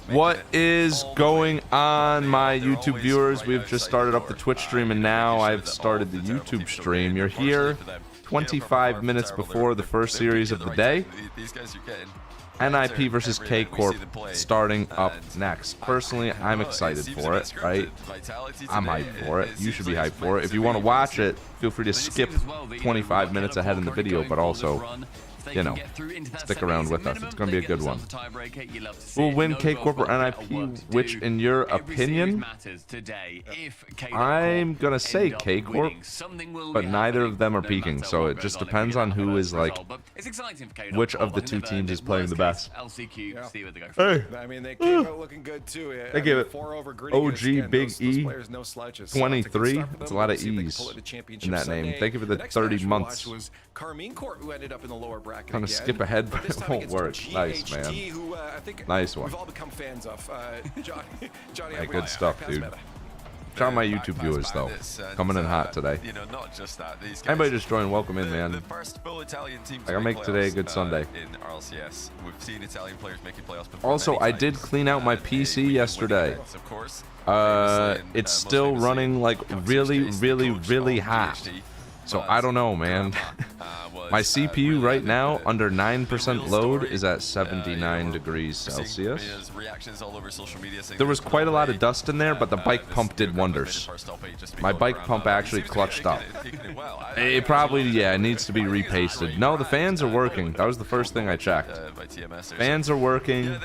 What is going on, my YouTube viewers? We've just started up the Twitch stream, and now I've started the YouTube stream. You're here 25 minutes before the first series of the day. NIP versus K Corp starting up next. Personally, I'm excited for it, right? I'm hyped for it. You should be hyped for it. If you want to watch it, feel free to skip 25 minutes ahead in the video, but also, you know, stick around with us. It's going to be a good one. Who will win, K Corp or NIP? Which, in your opinion? I'm going to say K Corp, but neither of them are peaking, so it just depends on who is, like, which of the two teams is playing the best. Hey. I mean, they came out looking good too. They gave it OG Big E 23. That's a lot of E's in that name. Thank you for the 30 months. Trying to skip ahead, but it won't work. Nice, man. Nice one. Yeah, good stuff, dude. Shout out my YouTube viewers, though. Coming in hot today. Anybody just joined, welcome in, man. I gotta make today a good Sunday. Also, I did clean out my PC yesterday. It's still running like really hot. So I don't know, man. My CPU right now, under 9% load, is at 79 degrees Celsius. There was quite a lot of dust in there, but the bike pump did wonders. My bike pump actually clutched up. It probably, yeah, it needs to be repasted. No, the fans are working. That was the first thing I checked. Fans are working.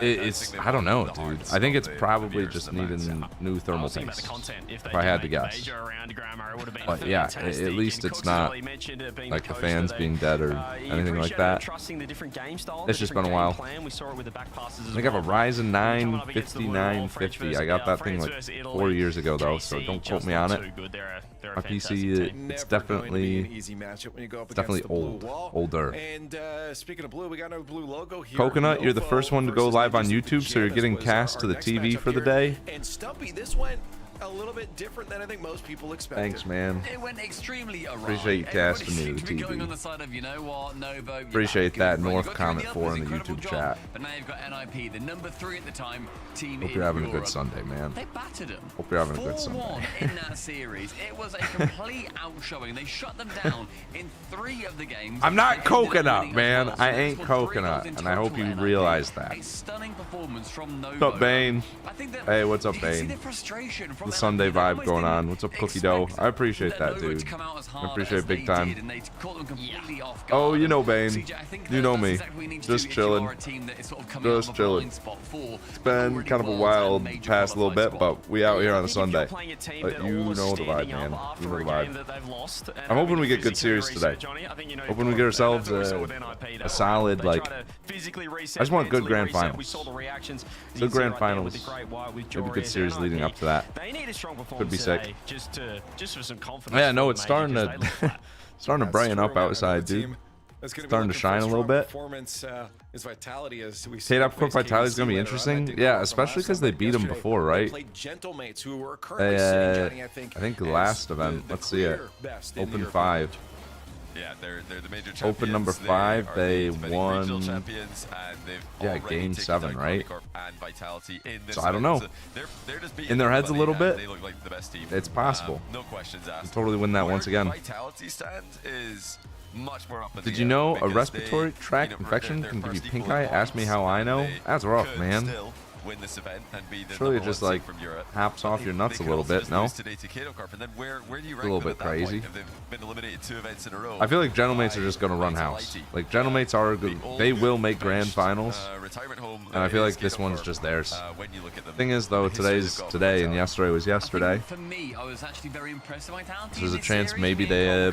It's, I don't know, dude. I think it's probably just needing new thermal paste, if I had to guess. But yeah, at least it's not like the fans being dead or anything like that. It's just been a while. I think I have a Ryzen 9 5950. I got that thing like 4 years ago though, so don't quote me on it. My PC, it's definitely older. Coconut, you're the first one to go live on YouTube, so you're getting cast to the TV for the day. And Stumpy, this went a little bit different than I think most people expected. Thanks, man. It went extremely awry. Appreciate you casting me to the TV. On the side of, you know what, Novo, appreciate that North comment for in the YouTube chat. But now you've got NIP, the number 3 at the time team. Hope you're having a good Sunday, man. They battered them. Hope you're having a good Sunday. in that series. It was a complete outshowing. They shut them down in 3 of the games. I'm not Coconut, man. I ain't Coconut, and I hope you realize that. A stunning performance from Novo. What's up, Bane? Hey, what's up, Bane? The Sunday vibe going on. What's up, Cookie Dough? I appreciate that, dude. I appreciate it big time. Oh, you know, Bane. You know me. Just chilling. Just chilling. It's been kind of a wild past little bit, but we out here on a Sunday. But you know the vibe, man. You know the vibe. I'm hoping we get good series today. Hoping we get ourselves a solid, like, I just want good grand finals. Good grand finals. Maybe good series leading up to that. Could be sick. Yeah, no, it's starting to starting to brighten up outside, dude. Starting to shine a little bit. K-Dop Corp Vitality is going to be interesting. Yeah, especially because they beat them before, right? I think the last event. Let's see it. Open 5. Yeah, they're the major champions. Open number 5, they won. Yeah, game 7, right? So I don't know. In their heads a little bit. It's possible. No questions asked. Totally win that once again. Did you know a respiratory tract infection can give you pink eye? Ask me how I know. That's rough, man. Surely it just like haps off your nuts a little bit, no? It's a little bit crazy. I feel like Gentlemates are just gonna run house. Like Gentlemates are good. They will make grand finals, and I feel like this one's just theirs. Thing is though, today's today and yesterday was yesterday. So there's a chance maybe they,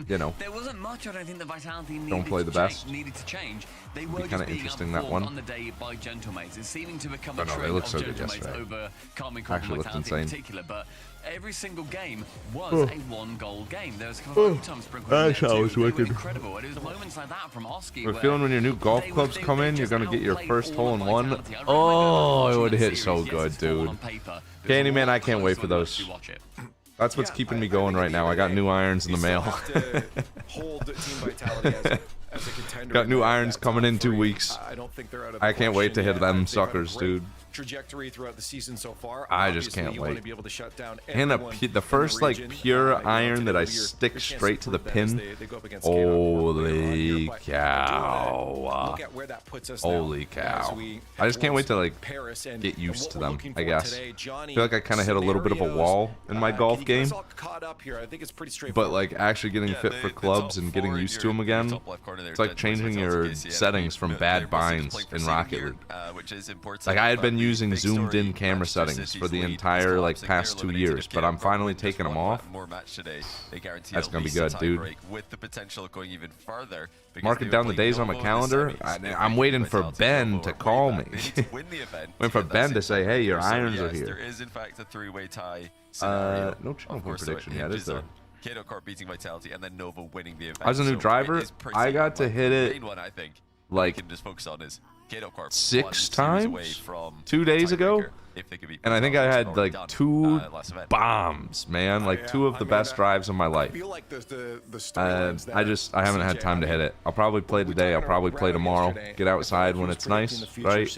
you know, don't play the best. It'd be kind of interesting, that one. Oh no, they looked so good yesterday. Actually looked insane. Every single game was a 1-goal game. There was a couple of times that's how it's wicked. Incredible. And it was moments like that from Oski. We're feeling when your new golf clubs come in, you're gonna get your first hole-in-one. Oh, it would hit so good, dude. Candyman, I can't wait for those. That's what's keeping me going right now. I got new irons in the mail. Got new irons coming in 2 weeks. I don't think they're out of I can't wait to hit yet. them They've had a suckers, great dude. Trajectory throughout the season so far. I just Obviously, can't you want wait. to be able to shut down And everyone in the first like region. pure You know, iron that I today, stick your chance straight to the prove that is pin. they go up against Kate on court later on here, Holy but cow! look at where that puts us now Holy as cow! we I just can't wait to like Paris and get used what to we're them. looking I for guess. today. Johnny, I feel like I kind of hit a little bit of a wall in my can golf you get us game. all caught up here? I think it's pretty But straightforward. like actually getting fit for clubs and getting used to them again, it's like changing your settings from bad binds in Rocket League. Like I had been using zoomed in camera settings for the entire like past 2 years, but I'm finally taking them off. That's gonna be good, dude. Marking down the days on my calendar. I'm waiting for Ben to call me. Waiting for Ben to say, "Hey, your irons are here." There is in fact a three-way tie. No channel prediction yet, is there? Kato Corp beating Vitality and then Nova winning the event. As a new driver, I got to hit it main one, I think, like we can just focus on is Kato Corp 6 1 series away times from 2 days ago, tiebreaker if they could beat and I think I had like done, 2 last event. bombs, man, like 2 of the best drives of my life. I feel like the storylines that I haven't had time to hit it. I'll probably play today. I'll probably play tomorrow. Get outside when it's nice, right?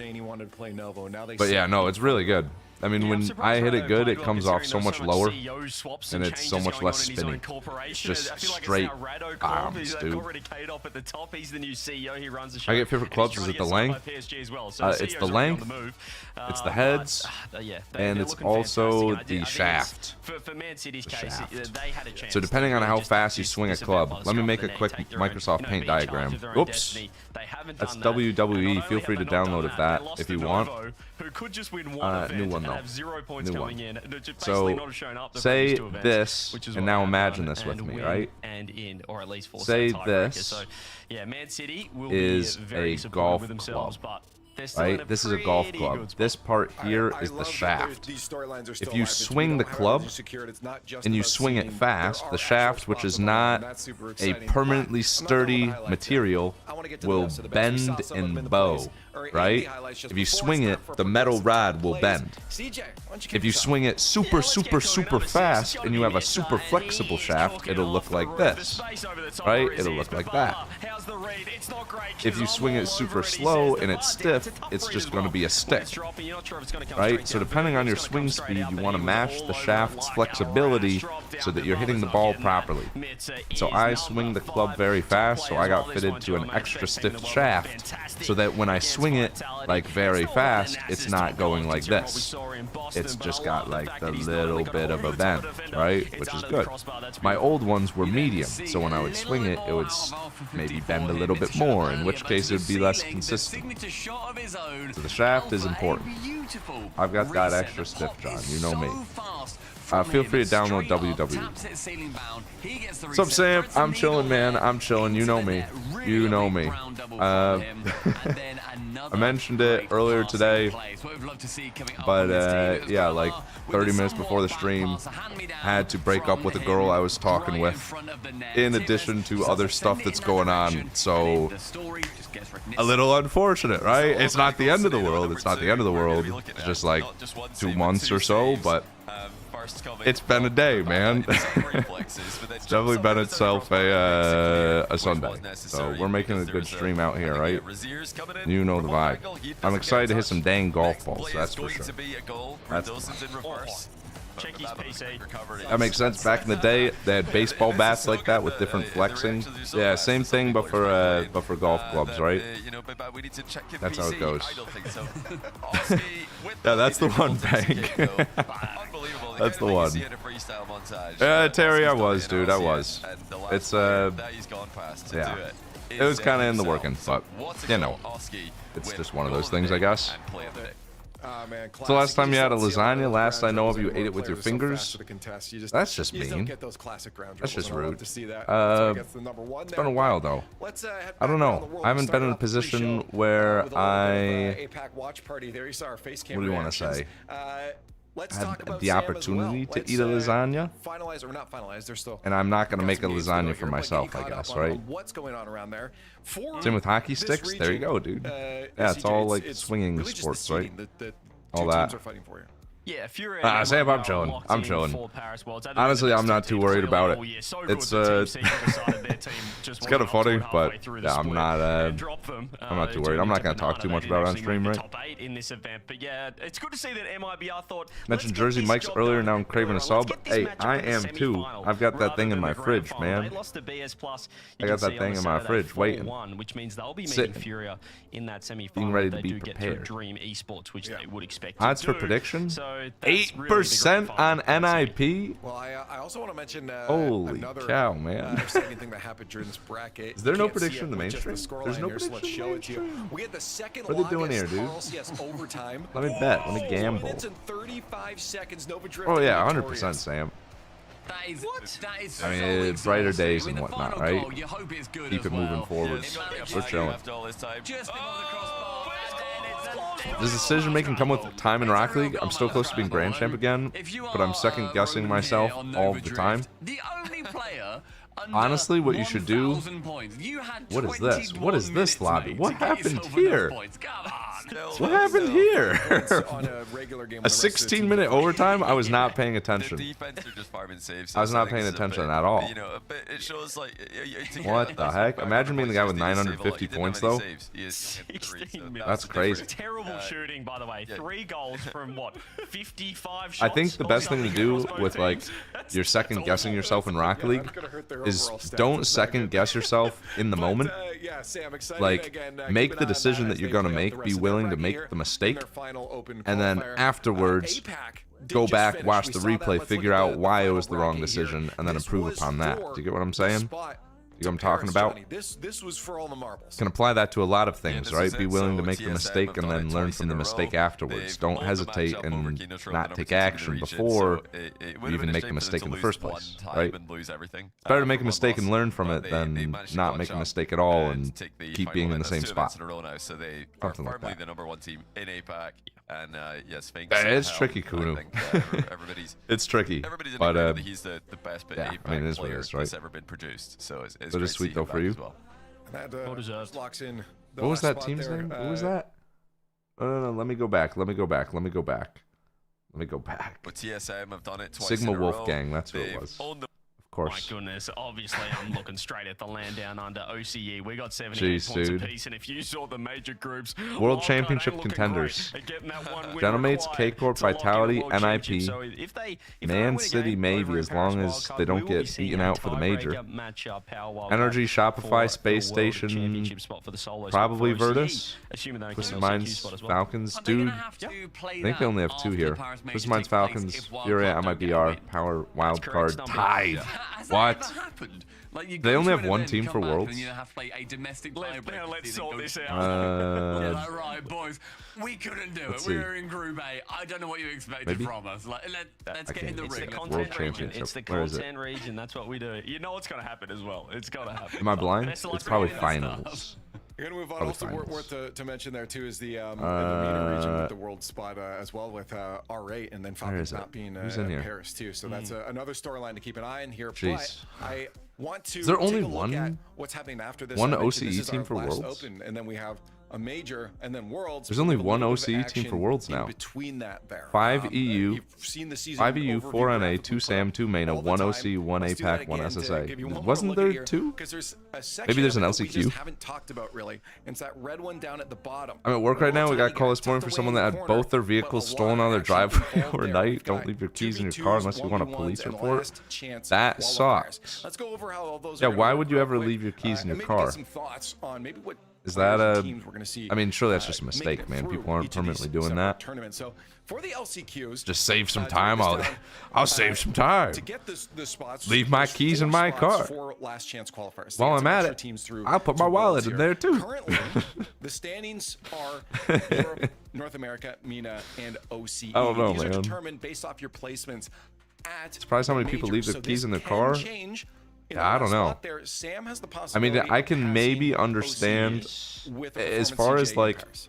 But yeah, no, it's really good. I mean, when I hit it good, it comes off so much lower, and it's so much less spinny. It's just straight bombs, dude. I get favorite clubs. Is it the length? It's the length, it's the heads, and it's also the shaft. So depending on how fast you swing a club, let me make a quick Microsoft Paint diagram. Oops. That's WWE. Feel free to download it that if you want. New one though. New one. So say this, and now imagine this with me, right? Say this is a golf club. Right? This is a golf club. This part here is the shaft. If you swing the club and you swing it fast, the shaft, which is not a permanently sturdy material, will bend and bow. Right? If you swing it, the metal rod will bend. If you swing it super fast and you have a super flexible shaft, it'll look like this. Right? It'll look like that. If you swing it super slow and it's stiff, it's just going to be a stick. Right? So depending on your swing speed, you want to match the shaft's flexibility so that you're hitting the ball properly. So I swing the club very fast, so I got fitted to an extra stiff shaft so that when I swing it like very fast, it's not going like this. It's just got like the little bit of a bend, right? Which is good. My old ones were medium, so when I would swing it, it would maybe bend a little bit more, in which case it would be less consistent. So the shaft is important. I've got that extra stiff, John. You know me. Feel free to download WW. What's up, Sam? I'm chilling, man. I'm chilling. You know me. You know me. I mentioned it earlier today, but yeah, like 30 minutes before the stream, had to break up with a girl I was talking with, in addition to other stuff that's going on, so a little unfortunate, right? It's not the end of the world. It's not the end of the world. It's just like 2 months or so, but it's been a day, man. It's definitely been itself a Sunday. So we're making a good stream out here, right? You know the vibe. I'm excited to hit some dang golf balls, that's for sure. That makes sense. Back in the day, they had baseball bats like that with different flexing. Yeah, same thing, but for golf clubs, right? That's how it goes. Yeah, that's the one, Bank. That's the one. Yeah, Terry, I was, dude. I was. It's yeah. It was kind of in the working, but you know, it's just one of those things, I guess. So the last time you had a lasagna, last I know of, you ate it with your fingers. That's just mean. That's just rude. It's been a while though. I don't know. I haven't been in a position where I. What do you want to say? Had the opportunity to eat a lasagna, and I'm not going to make a lasagna for myself, I guess, right? Same with hockey sticks. There you go, dude. Yeah, it's all like swinging sports, right? All that. Yeah, Fury. Sam, I'm chilling. I'm chilling. Honestly, I'm not too worried about it. It's it's kind of funny, but yeah, I'm not too worried. I'm not gonna talk too much about it on stream, right? But yeah, it's good to see that MIBR thought. Mentioned Jersey Mike's earlier. Now I'm craving a sub. Hey, I am too. I've got that thing in my fridge, man. I got that thing in my fridge waiting. Which means they'll be meeting Furia in that semi-final. Being ready to they be do prepared. Get through Dream Esports, which they would expect. Odds to for do. prediction? So 8% on NIP. Well, I also want to mention Holy another cow, man. exciting thing that happened during this bracket. Is there no Can't see prediction it in the with just mainstream? the There's no scoreline here, so prediction let's in the show it to you. mainstream? We had the second What are they doing here, longest dude? RLCS overtime. Let me bet. Let me 4 gamble. minutes and 35 seconds. Nova Drift Oh yeah, victorious. 100%, Sam. That is, that is I mean, so it's brighter exhausting. days I mean, and the whatnot, final right? goal, you hope it's good Keep as it moving well. forward. We're chilling. After all this time. Just above the crossbar, and then it's a Does decision making come with time in Rocket League? I'm still close to being Grand Champ again, but I'm second guessing myself all the time. The only player Honestly, what you should do. What is this? What is this lobby? What happened here? What happened here? On a regular game, A 16-minute overtime? I was not paying attention. Defense are just farming saves. I was not paying attention at all. You know, it shows like What the heck? Imagine being the guy with 950 points, though. 16 minutes. That's crazy. Terrible shooting, by the way. 3 goals from what? 55 shots. I think the best thing to do with like you're second guessing yourself in Rocket League is don't second guess yourself in the moment. Like make the decision that you're gonna make, be willing to make the mistake, and then afterwards go back, watch the replay, figure out why it was the wrong decision, and then improve upon that. Do you get what I'm saying? You know what I'm talking about? This was for all the marbles. Can apply that to a lot of things, right? Be willing to make the mistake and then learn from the mistake afterwards. Don't hesitate and not take action before you even make the mistake in the first place, right? It's better to make a mistake and learn from it than not make a mistake at all and keep being in the same spot. Something like that. The number 1 team in APAC, and yes, Sphinx. It's tricky, Kuno. It's tricky, Everybody's in but agreement that he's the best yeah, APAC I mean, it is what it player is, right? that's ever been produced. So it's But it's sweet though for you. well. That deserved. locks in the What was last that spot team's there. name? What was that? No, let me go back. Let me go back. Let me go back. Let me go back. But TSM have done it twice Sigma in a row. Wolfgang, that's who it They've was. owned the Of course. My goodness, obviously I'm looking straight at the land down under OCE. We got 78 Jeez, points dude. apiece, and if you saw the major groups, World Wildcard Championship ain't looking contenders. great at getting that one win Gentlemates, required K-Corp, to lock in a Vitality, World Championship. NIP, So if they Man don't win a City, game maybe, over in as long Paris as Wildcard, they don't we will be get seeing beaten a out for the major. tiebreaker matchup, Power Wild Energy, Card Shopify, for Space the World Station, Championship spot for the solo spot probably for OCE, Virtus, assuming they Twisted can get an OCQ Minds, spot as well. Falcons. Are they gonna Dude, have to play I think they that only have 2 after here. Paris Major Twisted Minds, takes place Falcons, if Wildcard Fury, don't get a MIBR, win? Power, Wild correct, Card, it's not tied. Has that What? ever happened? Like you They go only to have an one event, team come for back, Worlds? And you have to play a domestic Let's tiebreaker, sort go this to- out. You're like, right, boys, we couldn't do it. let's We see. were in Group A. I don't know what you expected Maybe? from us. Like, let's I get in the can't- It's the ring. World content region. Championship. It's the Where is it? content region. That's what we do. You know what's going to happen as well. It's going to happen. Am I blind? Best of luck It's to probably all of that stuff. finals. You're gonna move on. Probably Also finals. worth to mention there too is the in the MENA region with the world spot as well with R8 and then Falcons is it? not being Who's in here? Paris too. So that's another storyline to keep an eye on here. Jeez. But I want to Is there only take a look one- at what's happening after this. one I mentioned OCE this is team our for last Worlds? Open, and then we have a major and then Worlds. There's only with a one little bit of OCE team for action Worlds in now. Between that there. 5 EU, You've seen the season 5 EU, overview 4 NA, graphic 2 we SAM, put 2 MENA, all the 1 time. OC, 1 Let's do that APAC, 1 again to SSA. give you one more Wasn't look there here, 2? 'cause there's a section Maybe there's of an it that we LCQ. just haven't talked about really. It's that red one down at the bottom. I'm at work right now. We got a call this Tucked morning for away someone in that the had corner, both their but vehicles a stolen lot on their of action driveway involved there. overnight. We've Don't got leave your keys in your 2v2s, car unless you want a 1v1s, police and report. last chance That qualifiers. sucks. Let's go over how all those Yeah, are gonna why work would you real ever quick, leave your keys in your and maybe car? get some thoughts on maybe what Is that players and a- teams we're gonna see, I mean, surely that's just a making mistake, it man. through People aren't each of these permanently doing separate that. tournaments. So for the LCQs, Just save some to time. break this I'll down, save some time. to get the spots, Leave my there's keys 4 in my spots car. for last chance qualifiers. While They I'm get at some it, teams through I'll put to my wallet Worlds in here. there, too. Currently, the standings are Europe, North America, MENA, and OCE. I don't know, These are man. determined based off your placements at Surprised how many people leave majors. their So keys this in their can car. change. In Yeah, the I don't last know. spot There, Sam has the I mean, possibility I of can passing maybe OCE understand with a as performance far as CJ in like Paris.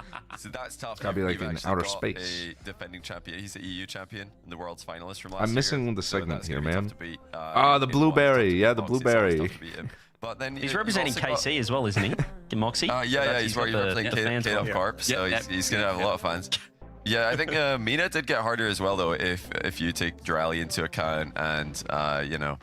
So that's tough. Gotta be like We've in actually outer got space. A defending champion. He's the EU champion and the world's finalist from last I'm year. missing the So segment that's here, gonna be man. tough to beat. Ah, the in blueberry. one, Yeah, the Moxie's always blueberry. tough to beat him. But then He's you representing also got- KC as well, isn't he? Moxie? yeah, he's got representing the fans Kate on of here. Corp, so he's gonna have a lot of fans. Yeah, I think Mina did get harder as well though if you take Durali into account and you know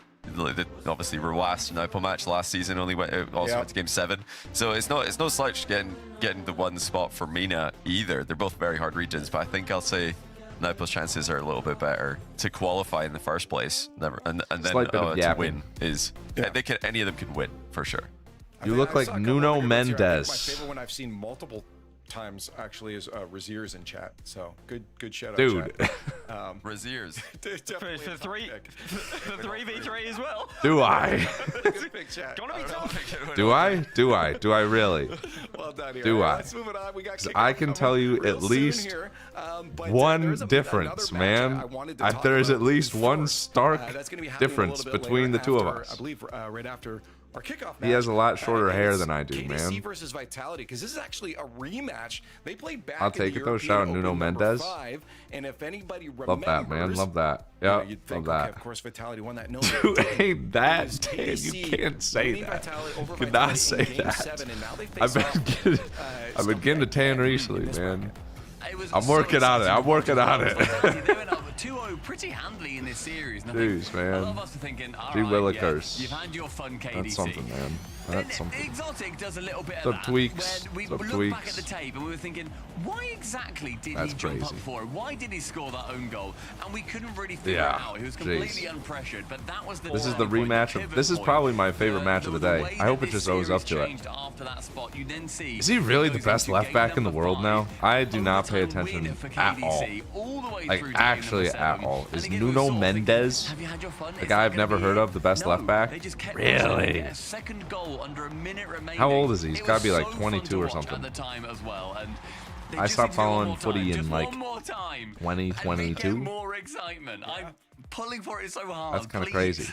obviously Rlcs and Opal match last season only went to game 7. So it's no slouch getting the 1 spot for Mina either. They're both very hard regions, but I think I'll say Nopal's chances are a little bit better to qualify in the first place, and then to win is any of them can win for sure. You look like Nuno Mendes. My favorite one I've seen multiple times actually is Razier's in chat. So good shout out, dude. Razier's For 3v3 as well. Do I? Do I? Do I really? Well done here. Do I? Let's move it on. We got I can tell you at least one difference, man. There is at least one stark difference between the two of us. I believe right after our kickoff match. He has a lot shorter hair than I do, KDC man. versus Vitality, because this is actually a rematch. They played back. I'll take it though. Shout out Nuno Mendes. 5, and if anybody remembers, Love that, man. Love that. Yeah, love that. Of course, Vitality won that. No, Dude, ain't that? Dan, you can't say that. You cannot say that. I've been getting to tan recently, man. I'm working on it. I'm working on it. They went up 2-0 pretty handily in this series. Jeez, man. A lot of us are thinking, all Gee right, Willikers. you've had your fun, KDC. That's something, man. That's something. Exotic does a little bit Some of that. tweaks. When we Some looked tweaks. back at the tape and we were thinking, why exactly did That's he jump up crazy. for it? Why did he score that own goal? And we couldn't really figure it out. He was completely unpressured. But that was the. This is the rematch of. This is probably my favorite match of the day. I hope it just owes up to it. Is he really the best left back in the world now? I do not pay attention at all. Like actually at all. Is Nuno Mendes the guy I've never heard of, the best left back? Really? How old is he? He's got to be like 22 or something. I stopped following footy in like 2022. I'm pulling for it so hard. That's kind of crazy.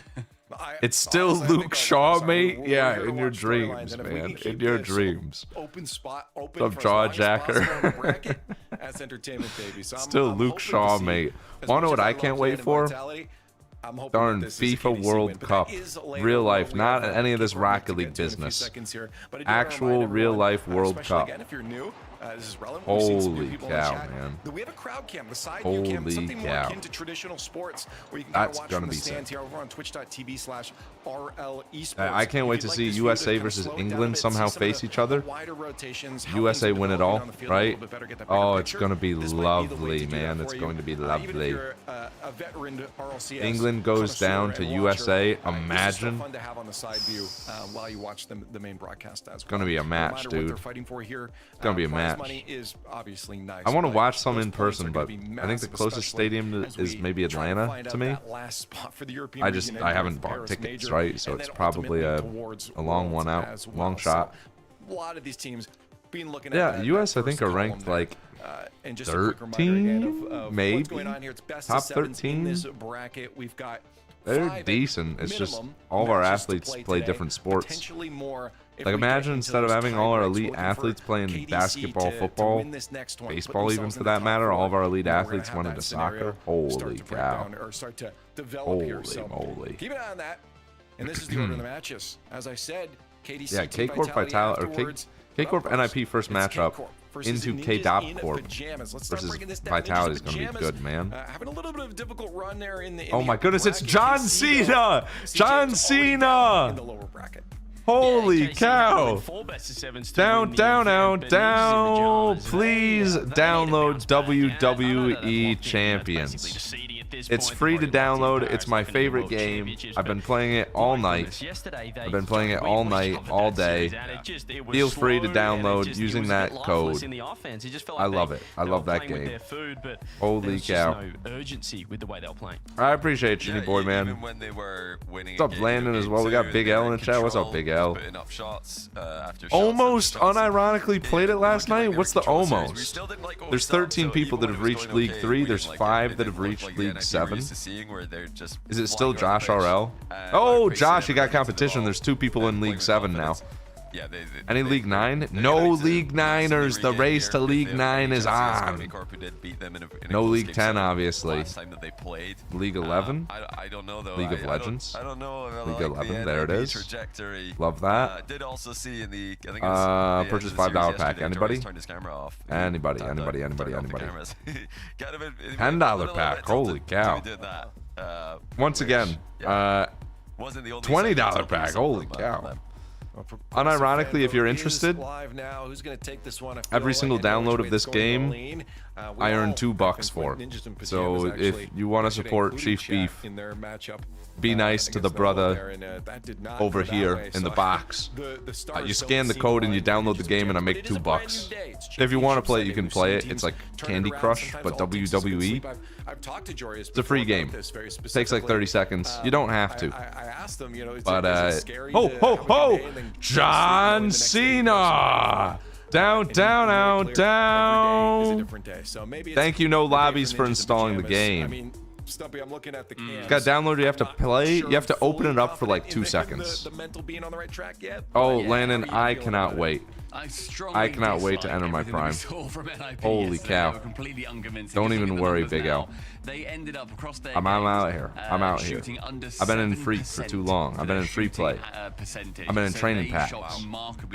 It's still Luke Shaw, mate. Yeah, in your dreams, man. In your dreams. Open spot, Some jaw jacker. That's entertainment, baby. So Still Luke Shaw, mate. Wanna know what I can't wait for? Darn FIFA World Cup. Real life, not any of this Rocket League business. Actual real life World Cup. This is relevant. Holy cow, man. We have a crowd cam, the side view cam, something more akin to traditional sports where you can That's watch gonna from the be stands sick. here over on twitch.tv/RLEsports. I can't wait to see USA versus England somehow face each other. USA win it all, right? Oh, it's going to be lovely, man. It's going to be lovely. England goes down to USA. Imagine. Fun to have on the side view while you watch the main broadcast as well. Going to be a match, dude. It's going to be a match. Money is obviously nice. I want to watch some in person, but I think the closest stadium is maybe Atlanta to me. I haven't bought tickets, right? So it's probably a long one out, long shot. A lot of these teams being looking at yeah, US I think are ranked like 13, maybe top 13. They're decent. It's just all of our athletes play different sports. Like imagine instead of having all our elite athletes playing basketball, football, baseball even for that matter, all of our elite athletes went into soccer. Holy cow. Holy moly. Keep an eye on that. And this is the order of the matches. As I said, KDC. Yeah, K-Corp Vitality, or K-Corp NIP first matchup into K-Dop Corp versus Vitality is going to be good, man. Having a little bit of a difficult run there in the. Oh my goodness, it's John Cena! John Cena! In the lower bracket. Holy cow! Down. Please download WWE Champions. It's free to download. It's my favorite game. I've been playing it all night. I've been playing it all night, all day. Feel free to download using that code. I love it. I love that game. Holy cow. I appreciate you, boy, man. What's up, Landon, as well? We got Big L in the chat. What's up, Big L? Almost unironically played it last night. What's the almost? There's 13 people that have reached League 3. There's 5 that have reached League 7. Is it still Josh RL? Oh, Josh, you got competition. There's 2 people in League 7 now. Any League 9? No League 9ers. The race to League 9 is on. No League 10, obviously. League 11? I don't know though. League of Legends? I don't know. League 11, there it is. Love that. Did also see in the purchase $5 pack. Anybody? Anybody. $10 pack. Holy cow. Once again, wasn't the only $20 pack. Holy cow. Unironically, if you're interested, every single download of this game, I earn $2 for. So if you want to support Chief Beef, be nice to the brother over here in the box. You scan the code and you download the game, and I make $2. If you want to play it, you can play it. It's like Candy Crush, but WWE. It's a free game. Takes like 30 seconds. You don't have to. But ho ho ho! John Cena. Down. Thank you, No Lobbies, for installing the game. Stumpy, I'm looking at the cams. Got downloaded. You have to play. You have to open it up for like 2 seconds. The mental being on the right track yet? Oh, Landon, I cannot wait. I cannot wait to enter my prime. Holy cow. Don't even worry, Big L. I'm out here. I'm out here. I've been in free for too long. I've been in free play. I've been in training packs. Alright,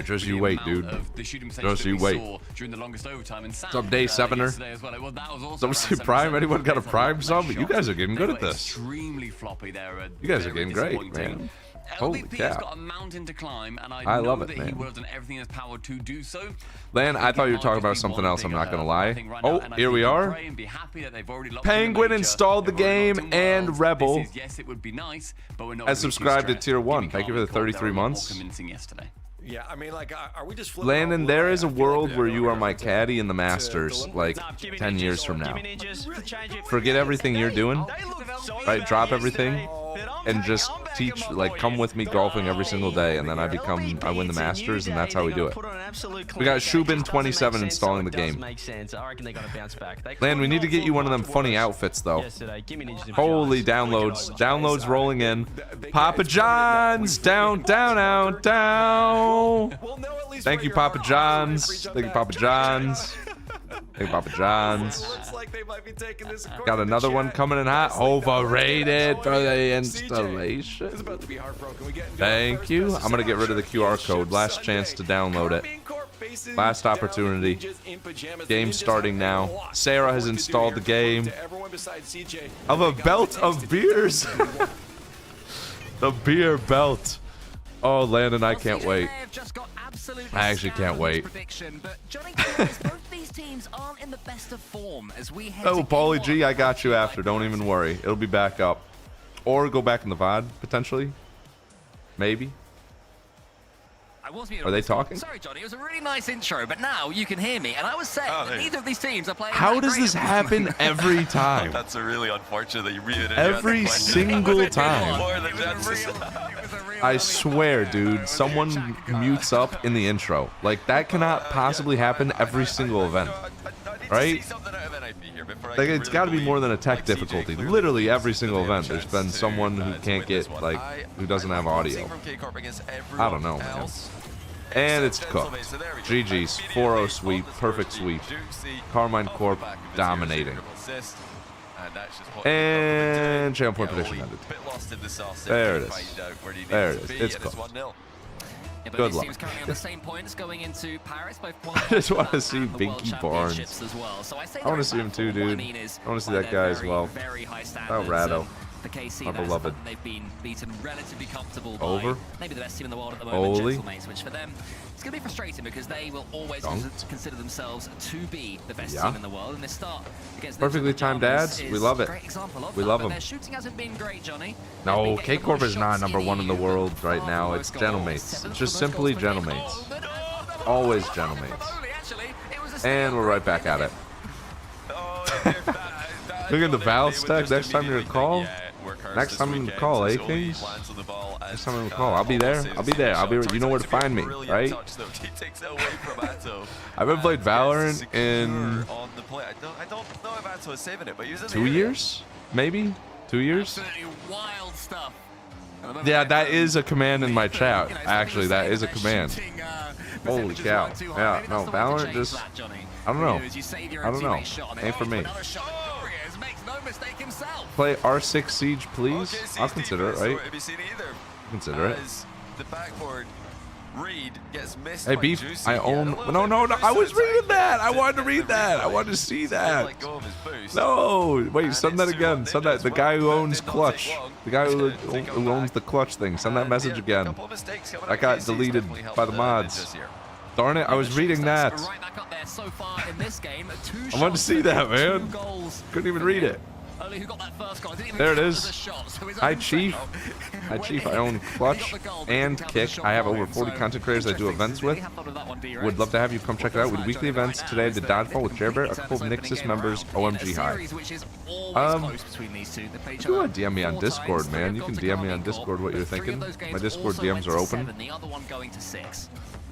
just you wait, dude. Just you wait. What's up, Day 7er? Don't say Prime. Anyone got a Prime sub? You guys are getting good at this. You guys are getting great, man. Holy cow. Got a mountain to climb, and I love it, man. He would have done everything in his power to do so. Lan, I thought you were talking about something else. I'm not going to lie. Oh, here we are. Penguin installed the game, and Rebel has subscribed to Tier 1. Thank you for the 33 months. Yeah, I mean, like, are we just flipping Landon, all there over is a the world field where there, you or are my to caddy in the Masters, like 10 years from now. Forget everything you're doing, right? Drop everything, and just teach, like, come with me golfing every single day, and then I win the Masters, and that's how we do it. We got Shubin27 installing the game. Land, we need to get you one of them funny outfits, though. Holy downloads. Downloads rolling in. Papa John's! Down. Thank you, Papa John's. Thank you, Papa John's. Thank you, Papa John's. Got another one coming in hot. Overrated for the installation. Thank you. I'm going to get rid of the QR code. Last chance to download it. Last opportunity. Game starting now. Sarah has installed the game. Of a belt of beers. The beer belt. Oh, Landon, I can't wait. I actually can't wait. Oh, Paulie G, I got you after. Don't even worry. It'll be back up. Or go back in the VOD, potentially. Maybe. Are they talking? Sorry, Johnny. It was a really nice intro, but now you can hear me. And I was saying that neither of these teams are playing. How does this happen every time? That's a really unfortunate that you read it. Every single time. I swear, dude, someone mutes up in the intro. Like, that cannot possibly happen every single event. Right? Like, it's got to be more than a tech difficulty. Literally every single event, there's been someone who can't get, like, who doesn't have audio. I don't know, man. And it's cooked. GG's. 4-0 sweep. Perfect sweep. Carmine Corp dominating. And channel point prediction ended. There it is. There it is. It's cooked. Good luck. I just want to see Binky Barnes. I want to see him too, dude. I want to see that guy as well. Oh, Rado. My beloved. They've been beaten relatively comfortable Over. by maybe the best team in the world at the moment, Holy. Gentlemates, which for them it's going to be frustrating because they will always consider themselves to be the best team in the world, and they start against Perfectly timed ads. We love it. We love them. Their shooting hasn't been great, Johnny. No, K-Corp is not #1 in the world right now. It's Gentlemates. It's just simply Gentlemates. Always Gentlemates. And we're right back at it. Look at the Val stack next time you're in call. Next time I'm in the call, eh, Kings? Next time I'm in the call, I'll be there. I'll be there. You know where to find me, right? I haven't played Valorant in 2 years, maybe 2 years. Wild stuff. Yeah, that is a command in my chat. Actually, that is a command. Holy cow! Yeah, no, Valorant just. I don't know. I don't know. Ain't for me. Play R6 Siege, please. I'll consider it, right? Consider it. The backboard Reed gets missed. Hey, by Beef, Juicy. I Yeah, own... a little No, bit no, of no, I was Bruce reading that. I to wanted to get read the that. I replay. wanted to see He's that. let go of his boost. No, wait, And send that it's again. 2-1 Send that. The Ninjas. guy who Well, owns did not Clutch. take long The guy to come who owns back. the Clutch thing. Send that And, message yeah, again. couple of mistakes coming That up. got KC's deleted definitely helped by the the mods. Ninjas here. Darn it, I was reading that. Right back up there so far in this game. I wanted to see that, man. Couldn't even read it. Only who got that first goal. Didn't even There it count is. as a shot, so his Hi, own Chief. second. Hi, Chief. I own Clutch and Kick. I have over 40 content creators I do events with. Would love to have you come check it out. We do weekly events. Today I did Dodgeball with Jarebear, a couple of Nixus members, OMG High. If you want to DM me on Discord, man, you can DM me on Discord what you're thinking. My Discord DMs are open.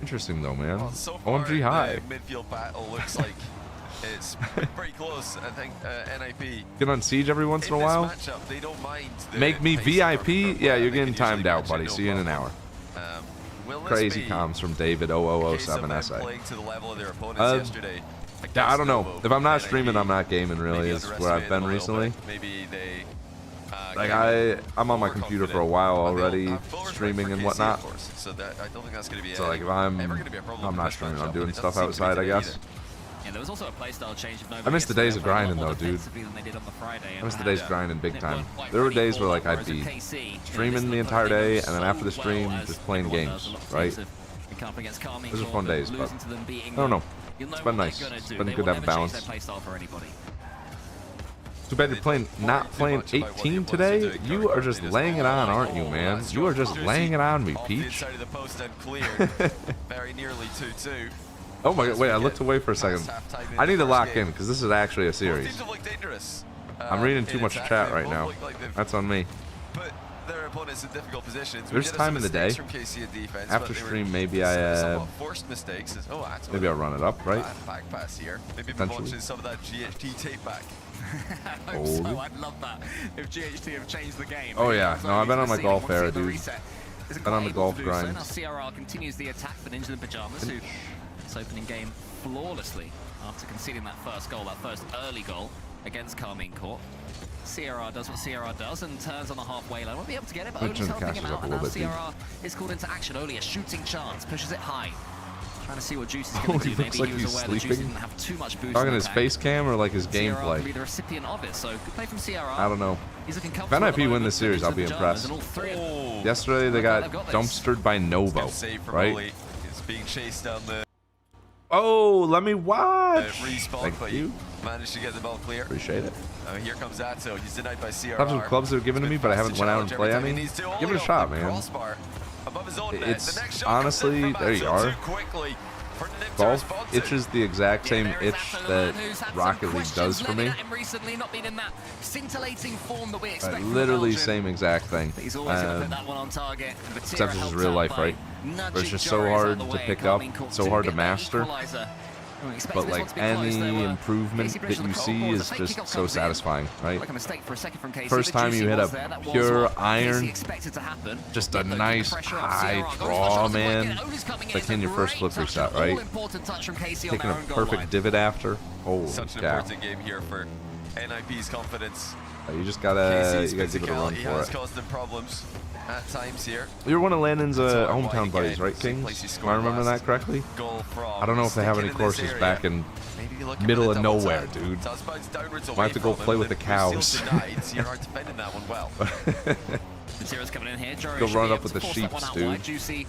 Interesting though, man. Well, so far, OMG High. the midfield battle looks like it's pretty close. I think NIP. Get on Siege every once in a this while. matchup, they don't mind the Make me pace of VIP? our Yeah, you're they getting can usually timed out, match buddy. it, no See you in an problem. hour. Will this Crazy be comms from David a case of 0007 them SA. playing to the level of their opponents yesterday? Yeah, I don't know. against If I'm not NIP, streaming, I'm not gaming. Really, maybe is where I've underestimated been them a little recently. bit. Maybe they. Like came in I'm on my computer for a while already, I'm full respect streaming for and KC, whatnot. of course, so that I don't think that's going to be. So like if I'm ever gonna be a problem I'm in not this streaming. matchup, I'm doing and it stuff doesn't seem to be outside, I today guess. either. Yeah, there was also a playstyle change of I miss the days of grinding though, dude. I I miss the days of grinding big time. There were days where like I'd be streaming the entire day, and then after the stream, just playing games, right? Those are fun days, but I don't know. It's been nice. It's been good to have a balance. Too bad you're not playing 18 today. You are just laying it on, aren't you, man? You are just laying it on me, Off the Peach. inside of the post and cleared. Very nearly 2-2. Oh my god, wait, I looked away for a second. I need to lock in, because this is actually a Both series. teams have looked dangerous. I'm reading too in much attack. chat They right both now. look like they've That's on me. put their opponents in difficult positions. There's time in the day. From KC in defense, After but they were stream, maybe I, somewhat forced mistakes. Maybe I'll run it up, right? Back pass here. Maybe Potentially. watching some of that GHT tape back. I hope Old. so. I'd love that if GHT have changed the game. Oh, yeah. It's No, I've been on my only golf the era, ceiling dude. once the reset isn't Been on quite the able golf to do so. grind. Now CRR continues the attack for Ninjas in Pajamas, who this opening game flawlessly after conceding that first goal, that first early goal against Carmine Court. CRR does what CRR does and turns on the halfway line. Won't be able to get it, but Let me Oli's turn the helping him casters out, up a and now little bit, CRR is called into action. Oli, a shooting chance, pushes it high. Trying to see what Juice is Oh, going to he do. looks Maybe like he was he's aware that Juice sleeping. didn't have too much boost. Talking in the his tank. face cam or like his CRR can be gameplay? the recipient of it, so good play from CRR. I don't know. He's looking If comfortable at NIP the win moment, this series, Ninjas I'll in be Pajamas, impressed. and all three of them. Yesterday they got They've got this. dumpstered by Novo, Good save from right? Oli. He's being chased down the Oh, let me watch. respawn, Thank but you. he managed to get the ball clear. Appreciate it. Here comes Atto. He's denied by CRR. Clubs and clubs they're giving to me, but I haven't went out and played any. Give it a shot, man. It's honestly, there you are. Golf itches the exact same itch that Rocket League does for me. Like, literally same exact thing. Except this is real life, right? Where it's just so hard to pick up, so hard to master. But like any improvement that you see is just so satisfying, right? First time you hit a pure iron, just a nice high draw, man. It's like hitting your first flip reset, right? Taking a perfect divot after. Holy Such an cow. important game here for NIP's confidence. You just gotta KC's give it a run physicality for has it. caused them problems at times here. You're one of Landon's That's why hometown again, buddies, right, same Kings? place he Am scored I remember last. that correctly? Goal from I don't know if they have any sticking in this courses area. back in Maybe looking middle at of a double nowhere, tap. dude. Does bounce downwards Might have to go away play from with him. the cows. Still denied. CRR defending that one well. Materials coming in here. Go run up with the sheeps, dude. Juicy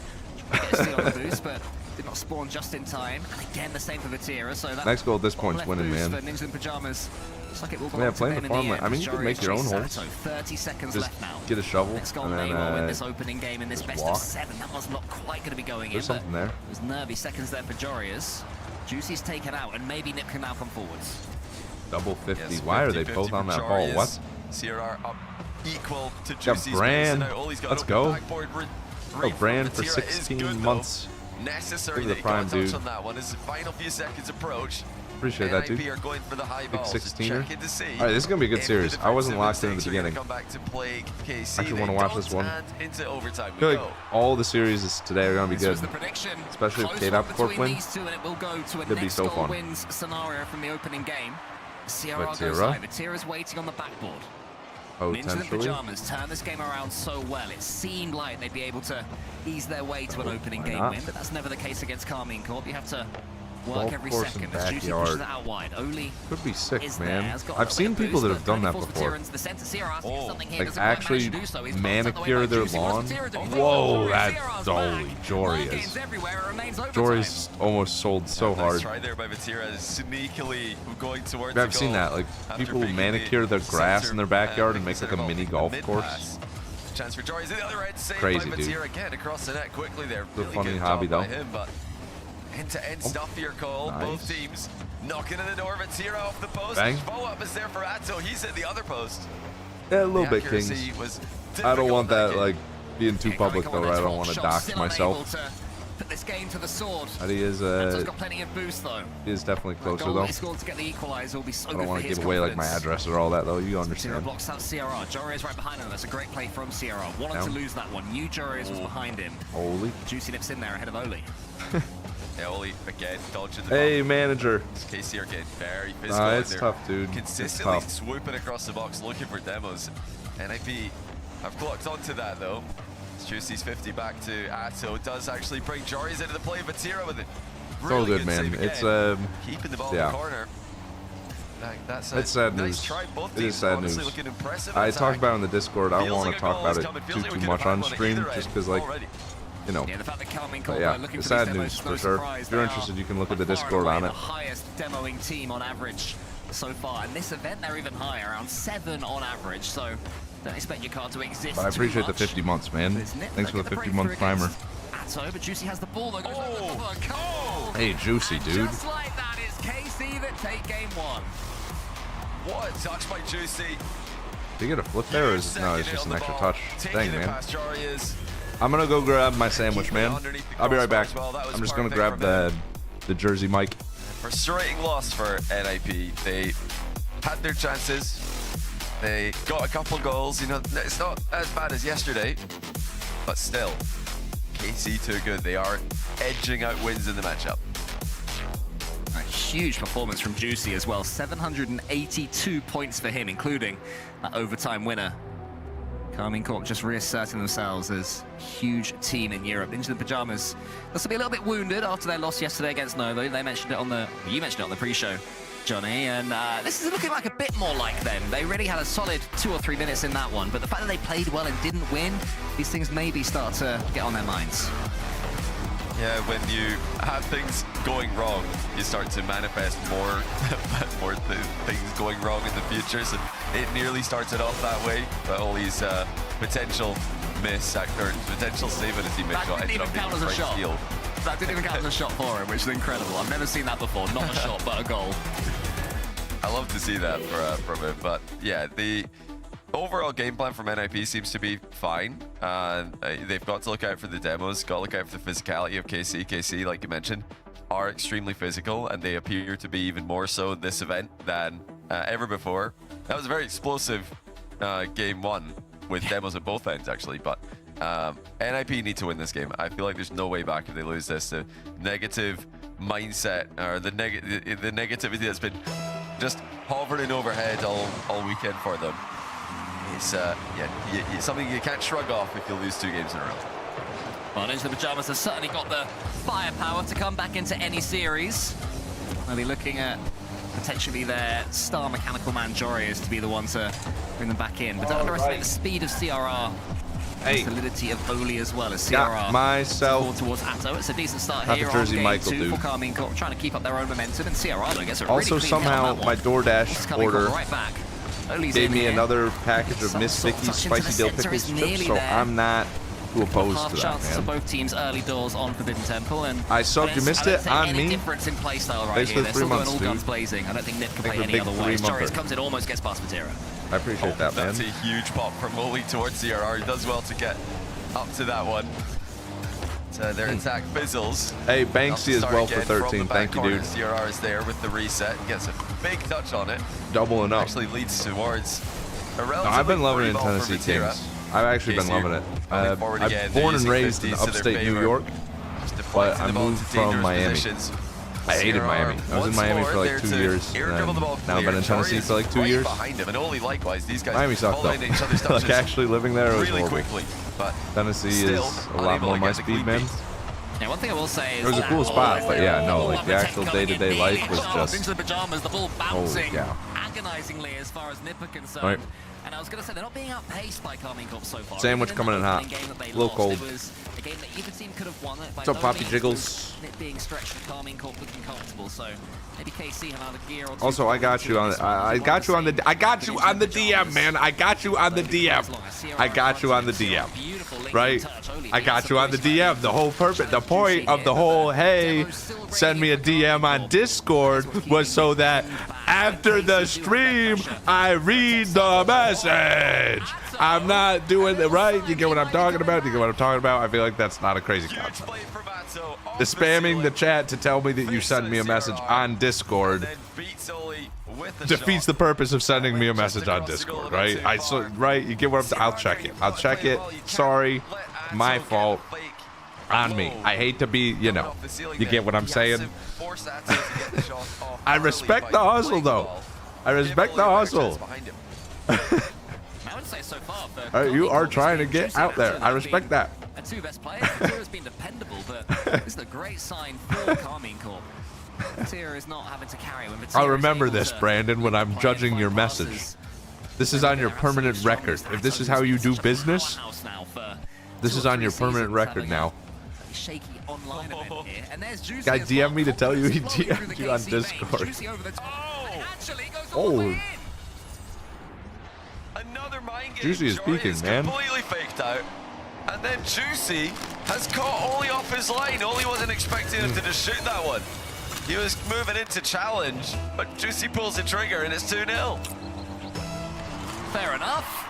tried to get a steal on the boost, but did not spawn just in time. And again, the same for Vatira. So that Next goal at this point's left winning, boost man. For Ninjas in Pajamas. Looks like it will Yeah, belong to playing Ben for in the farmland. end. I mean, you can make your own Joris holes. Sato, 30 seconds Just left now. get a shovel Next goal and may well win then this opening game in this best walk. of 7. That was not quite going to be going There's in. something there. It was nervy seconds there for Jorius. Juicy's taken out, and maybe Nip can now come forwards. Double 50. Yes, Why are 50-50 they both on for that ball? Jarius. What? CRR up equal to Got Juicy's Bran. pace, and now Oli's got Let's an go. open backboard Oh, Bran for Vatira is 16 good, though. months. Necessary Give it that a he prime, got a touch dude. on that one as the final few seconds approach. Appreciate that, NIP dude. are going for the high Big balls. 16er. Checking to see All right, this is gonna be a good if series. the I wasn't defensive locked in at the mistakes are gonna beginning. come back to plague KC. I actually They wanna watch this don't, one. and into overtime I we feel like go. all the series today are gonna be This good. was the prediction. Especially if Close K-Dop one Corp between wins. these two, and it will go to a Could be next so goal fun. wins scenario from the opening game. CRR goes Vatira. high. Vatira's waiting on the backboard. Ninja the Potentially. Pajamas turned this game around so well. It seemed like they'd be able to ease their way to an opening Why game not? win, but that's never the case against Carmine Corp. You have to work Golf every course second and as Juicy backyard. pushes it out wide. Oli Could be sick, is man. there, has got a I've little seen bit of people that boost, have done but that falls for before. Tyrants. The center, Sierra asking for something here, Like doesn't quite actually manage to do so. He's boxed out the way manicure by their Juicy. What's lawn. Tyrants doing? Whoa, Sierra's that's back. Dolly. Jory Line gains is. everywhere. It remains overtime. Jory's almost sold so Nice hard. try there by Vatira, sneakily going towards I've the seen goal that. Like after people breaking manicure the grass center, in their backyard and make center like a ball, mini golf mid-pass. course. Chance for Jory's in the other end, saved Crazy, by dude. Vatira again across the net quickly there. It's a Really funny good hobby, job by though. him, but end-to-end stuff here, Cole. Nice. Both teams knocking on the door. Vatira off the post. Bang. Follow up is there for Atto. He's at the other post. Yeah, a little The bit, accuracy Kings. was I don't want difficult that game. like being too Okay, public Carmine though. Corp Right? I don't on want to top, dox still unable myself. to put this game to the sword. But he is Atto's got plenty of boost though. definitely The closer goal though. he scored to get the equalizer will be so I good don't for want to his give away like my confidence. address or all that though. You Sierra understand? blocks out Sierra. Jory is right behind him. That's a great play from Sierra. Wanted Down. to lose that one. Knew Jory was behind him. Holy. Juicy nips in there ahead of Oli. Yeah, Oli again dodging the Hey, ball. manager. KC are getting very physical. Nah, and it's they're tough, dude. It's Consistently tough. swooping across the box looking for demos. NIP have clocked onto that though. Juicy's 50 back to Atto. Does actually bring Jory's into the play. Vatira with it. It's all Really good, man. save again. It's keeping the ball yeah. in the corner. That's a It's sad nice news. try. Both It is teams sad honestly news. looking impressive. I in talked attack. about it in the Discord. I don't Feels want like to a talk goal about is it coming. Feels like we too could much have on one stream, either just end because like already. you know. Yeah, the fact that Carmine But Corp yeah, are looking it's for these sad demos news is for no sure. surprise. If you're They interested, are you can look at the by far and Discord away on the it. highest demoing team on average so far. In this event, they're even higher, around 7 on average. So don't expect your card to exist. But I too appreciate the much. 50 months, man. But it's Nip Thanks for that the get 50-month breakthrough primer. against Atto, but Juicy has the ball. Though, goes over the goal. Hey, Juicy, And dude. just like that, it's KC that take game 1. What a touch by Juicy. Did you get a flip there, or is it, no, it's just an extra touch? Dang, man. I'm gonna go grab my sandwich, man. I'll be right back. I'm just gonna grab the Jersey mic. Frustrating loss for NIP. They had their chances. They got a couple goals. You know, it's not as bad as yesterday, but still, KC too good. They are edging out wins in the matchup. A huge performance from Juicy as well. 782 points for him, including that overtime winner. Carmine Corp just reasserting themselves as a huge team in Europe. Into the Pajamas. They'll still be a little bit wounded after their loss yesterday against Novo. They mentioned it on the, you mentioned it on the pre-show, Johnny, and this is looking like a bit more like them. They really had a solid 2 or 3 minutes in that one, but the fact that they played well and didn't win, these things maybe start to get on their minds. Yeah, when you have things going wrong, you start to manifest more, things going wrong in the future. So it nearly started off that way, but Oli's potential miss, or potential save on a teammate That shot didn't ended even up being count as a right shot. field. That didn't even count as a shot for him, which is incredible. I've never seen that before. Not a shot, but a goal. I love to see that from him, but yeah, the overall game plan from NIP seems to be fine. They've got to look out for the demos, got to look out for the physicality of KC. KC, like you mentioned, are extremely physical, and they appear to be even more so in this event than ever before. That was a very explosive game 1 with demos at both ends, actually, but NIP need to win this game. I feel like there's no way back if they lose this. The negative mindset, or the negativity that's been just hovering overhead all weekend for them. It's something you can't shrug off if you lose 2 games in a row. Well, Into the Pajamas have certainly got the firepower to come back into any series. They'll be looking at potentially their star mechanical man Joreus to be the one to bring them back in. But don't underestimate the speed of CRR. Hey. The solidity of Oli as well as CRR. Got myself. Towards Atto. It's a decent start Not here the Jersey on game Michael, 2 dude. for Carmine Corp, trying to keep up their own momentum, and CRR though gets a Also, really clean hit on somehow that my one. DoorDash Carmine Corp order right back. Oli's gave in me here. another package of Some Miss sort of Vicky's touch into spicy the dill center pickles is chips, nearly so there. I'm not too opposed Half to that, chances for man. both teams early doors on Forbidden Temple, and I subbed, you missed it on any me. difference in playstyle right Thanks here. for They're 3 still going months, all dude. guns blazing. I don't think Nip can Thanks play for any big other way. 3 Joreus months. comes in, almost gets past Matera. I appreciate that, man. That's a huge pop from Oli towards CRR. He does well to get up to that one. So their attack fizzles. Hey, Enough to Banksy as start well for again from 13. the back Thank you, corner. dude. CRR is there with the reset. Gets a big touch on it. Doubling up. Actually leads towards a No, relatively I've been loving it in free ball for Tennessee Vatira. Kings. I've actually been KC loving it. moving forward again. I'm They're born and using raised in 50s to their upstate New favor. York, Just but deflecting I the ball moved to from dangerous Miami. positions. I hated Miami. I was in Miami for like 2 years. And now I've been in Tennessee for like 2 years. Behind him, and only likewise, these guys Miami sucked though. Like actually living there was really horrible. quickly. But Tennessee still is a lot more my speed, man. Yeah, one thing I will say is It was a cool spot, but yeah, no, like the actual day-to-day life was just. into the pajamas, the ball bouncing yeah. agonizingly as far as Nipper concerned. Right. And I was going to say they're not being outpaced by Carmine Corp so far. Sandwich Even coming in that hot. opening game that they A little lost, cold. It was a game that either team could have won it. What's up, Poppy Jiggles? It being stretched and Carmine Corp looking comfortable, so maybe KC have another gear or two. Also, I got you on the. I got you on the DM, man. I got you on the DM. I got you on the DM. Right? I got you on the DM. The whole purpose, the point of the whole, hey, send me a DM on Discord was so that after the stream, I read the message. I'm not doing it right. You get what I'm talking about? You get what I'm talking about? I feel like that's not a crazy concept. The spamming the chat to tell me that you send me a message on Discord defeats the purpose of sending me a message on Discord, right? Right? You get what I'll check it. I'll check it. Sorry, my fault. On me. I hate to be, you know. You get what I'm saying? I respect the hustle, though. I respect the hustle. You are trying to get out there. I respect that. Two best players. Tira's been dependable, but this is a great sign for Carmine Corp. Tira is not having to carry when I'll remember this, Brandon, when I'm judging your message. This is on your permanent record. If this is how you do business, this is on your permanent record now. Shaky online event here. And there's Juicy. Guy DM me to tell you he DM'd you on Discord. Oh. Another mind game. Juicy is peeking, man. Completely faked out. And then Juicy has caught Oli off his line. Oli wasn't expecting him to just shoot that one. He was moving into challenge, but Juicy pulls the trigger and it's 2-0. Fair enough.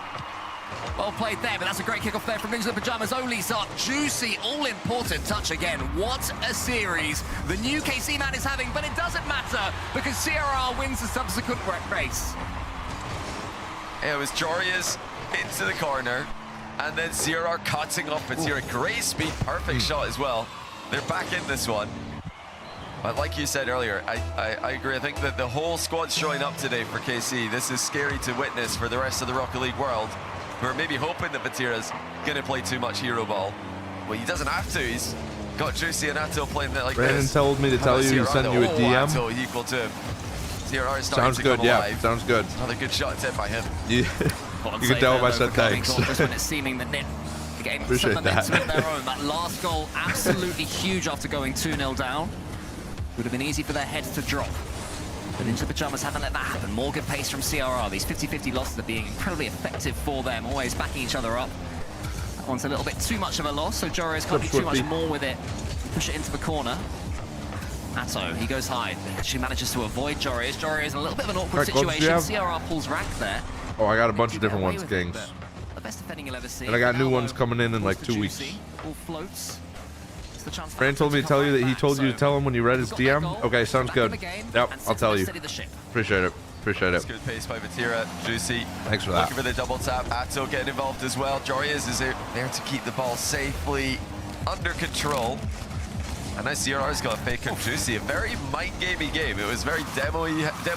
Well played there, but that's a great kickoff there from Ninja the Pajamas. Oli's up. Juicy, all-important touch again. What a series the new KC man is having, but it doesn't matter because CRR wins the subsequent race. It was Jorius into the corner, and then CRR cutting off Batira. Great speed, perfect shot as well. They're back in this one. But like you said earlier, I agree. I think that the whole squad's showing up today for KC. This is scary to witness for the rest of the Rocket League world. We're maybe hoping that Batira's going to play too much hero ball. Well, he doesn't have to. He's got Juicy and Atto playing that like Brandon this. told me to tell you to send you a DM. Atto equal to CRR. Sounds good, yeah. Sounds good. Another good shot tip by him. Yeah. You can tell him I said thanks. Just when it's seeming that game appreciate some that. momentum of their own. That last goal, absolutely huge after going 2-0 down. Would have been easy for their heads to drop. But Ninja Pajamas haven't let that happen. More good pace from CRR. These 50-50 losses are being incredibly effective for them, always backing each other up. That one's a little bit too much of a loss, so Jorius can't do too much more with it. Push it into the corner. Atto, he goes high. Actually manages to avoid Jorius. Jorius in a little bit of an awkward situation. CRR pulls rank there. Oh, I got a bunch of different ones, Kings. The best defending you'll ever see. And I got new ones coming in like 2 weeks. All floats. Fran told me to tell you that he told you to tell him when you read his DM. Okay, sounds good. Yep, I'll tell you. Appreciate it. Appreciate it. Good pace by Batira. Juicy. Thanks for that. Looking for the double tap. Atto getting involved as well. Jorius is there to keep the ball safely under control. And now CRR's got a fake on Juicy. A very mind gamey game. It was very demo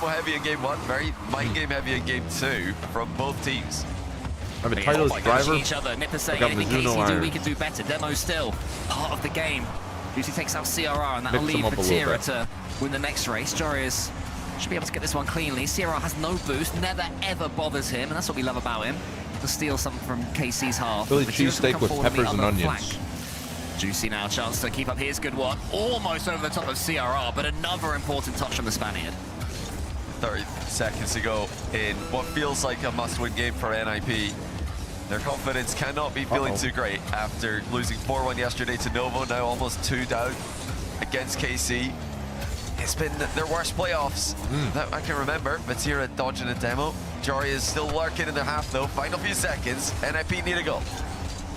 heavy in game 1, very mind game heavy in game 2 from both teams. I'm a Title's driver. Each other. Nipper saying anything KC do, we can do better. Demo still part of the game. Juicy takes out CRR, and that'll leave Batira to win the next race. Jorius should be able to get this one cleanly. CRR has no boost, never ever bothers him, and that's what we love about him. To steal something from KC's half. Philly cheesesteak with peppers and onions. Juicy now, chance to keep up. Here's good one. Almost over the top of CRR, but another important touch from the Spaniard. 30 seconds to go in what feels like a must-win game for NIP. Their confidence cannot be feeling too great after losing 4-1 yesterday to Novo, now almost 2 down against KC. It's been their worst playoffs that I can remember. Batira dodging a demo. Jori is still lurking in the half though. Final few seconds. NIP need a goal.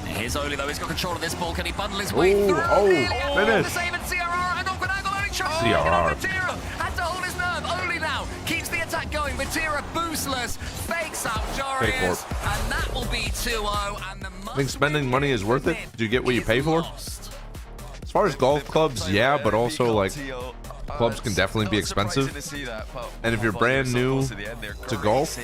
Here's Oli though, he's got control of this ball. Can he bundle his way through? Finish. The save at CRR, and open angle, only tries to Batira. Had to hold his nerve. Oli now keeps the attack going. Batira boostless, fakes out Jorius, and that will be 2-0. And the I think spending money is worth it. Do you get what you pay for? As far as golf clubs, yeah, but also like clubs can definitely be expensive. And if you're brand new to golf,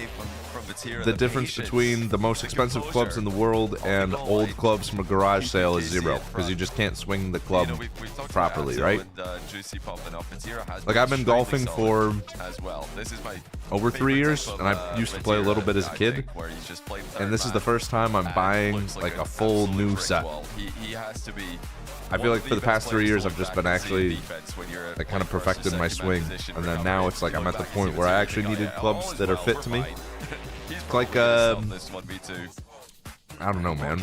the difference between the most expensive clubs in the world and old clubs from a garage sale is 0, because you just can't swing the club properly, right? Like, I've been golfing for over 3 years, and I used to play a little bit as a kid, and this is the first time I'm buying like a full new set. I feel like for the past 3 years I've just been actually like kind of perfected my swing, and then now it's like I'm at the point where I actually needed clubs that are fit to me. It's like I don't know, man.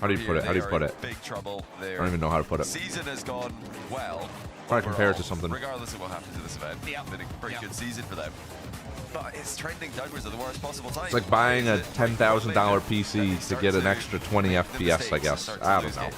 How do you put it? How do you put it? I don't even know how to put it. Season has gone well. Try to compare it to something. Regardless of what happens in this event, it's been a pretty good season for them. But it's trending downwards at the worst possible time. It's like buying a $10,000 PC to get an extra 20 FPS, I guess. I don't know.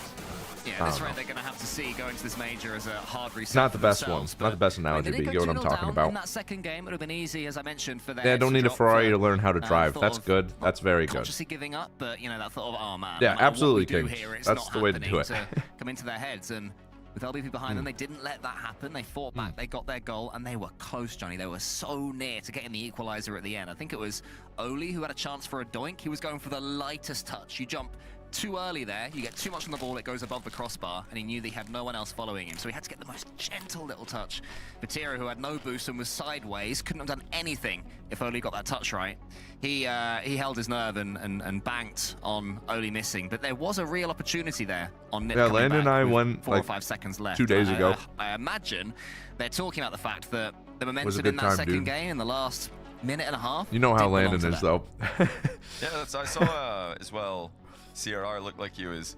Yeah, this rate they're going to have to see going to this major as a hard reset. Not the best one. Not the best analogy, but you get what I'm talking about. In that second game, it would have been easy, as I mentioned, for them. Yeah, don't need a Ferrari to learn how to drive. That's good. That's very good. Consciously giving up, but you know that thought of, oh man. Yeah, absolutely, King. Here, That's the way to do it. to come into their heads, and with LBP behind them, they didn't let that happen. They fought back. They got their goal, and they were close, Johnny. They were so near to getting the equalizer at the end. I think it was Oli who had a chance for a doink. He was going for the lightest touch. You jump too early there, you get too much on the ball, it goes above the crossbar, and he knew that he had no one else following him, so he had to get the most gentle little touch. Vatira, who had no boost and was sideways, couldn't have done anything if Oli got that touch right. He held his nerve and banked on Oli missing, but there was a real opportunity there on Nip. Yeah, Landon and I went 4 like or 5 seconds left. 2 days ago. I imagine they're talking about the fact that the momentum in that second game in the last minute and a half. You know how Landon is, though. Yeah, I saw as well. CRR looked like he was.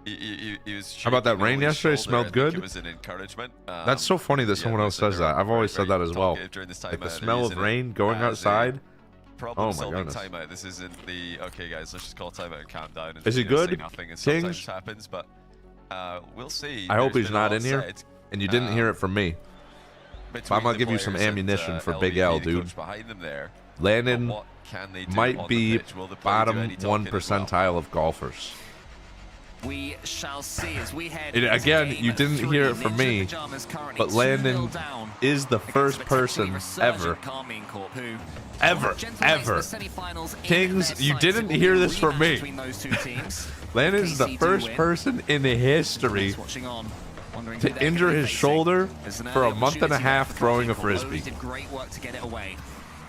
He was. How about that rain yesterday? Smelled good. It was an encouragement. That's so funny that someone else says that. I've always said that as well. Like the smell of rain going outside. Oh my goodness. Timeout. This isn't the okay, guys. Let's just call timeout and calm down. And is he good? Nothing. And sometimes happens, but we'll see. I hope he's not in here. And you didn't hear it from me. But I'm gonna give you some ammunition for Big L, dude. Landon might be bottom 1 percentile of golfers. We shall see as we head again, you didn't hear it from me, but Landon is the first person ever, Kings, you didn't hear this from me. Landon is the first person in history to injure his shoulder for a month and a half throwing a frisbee.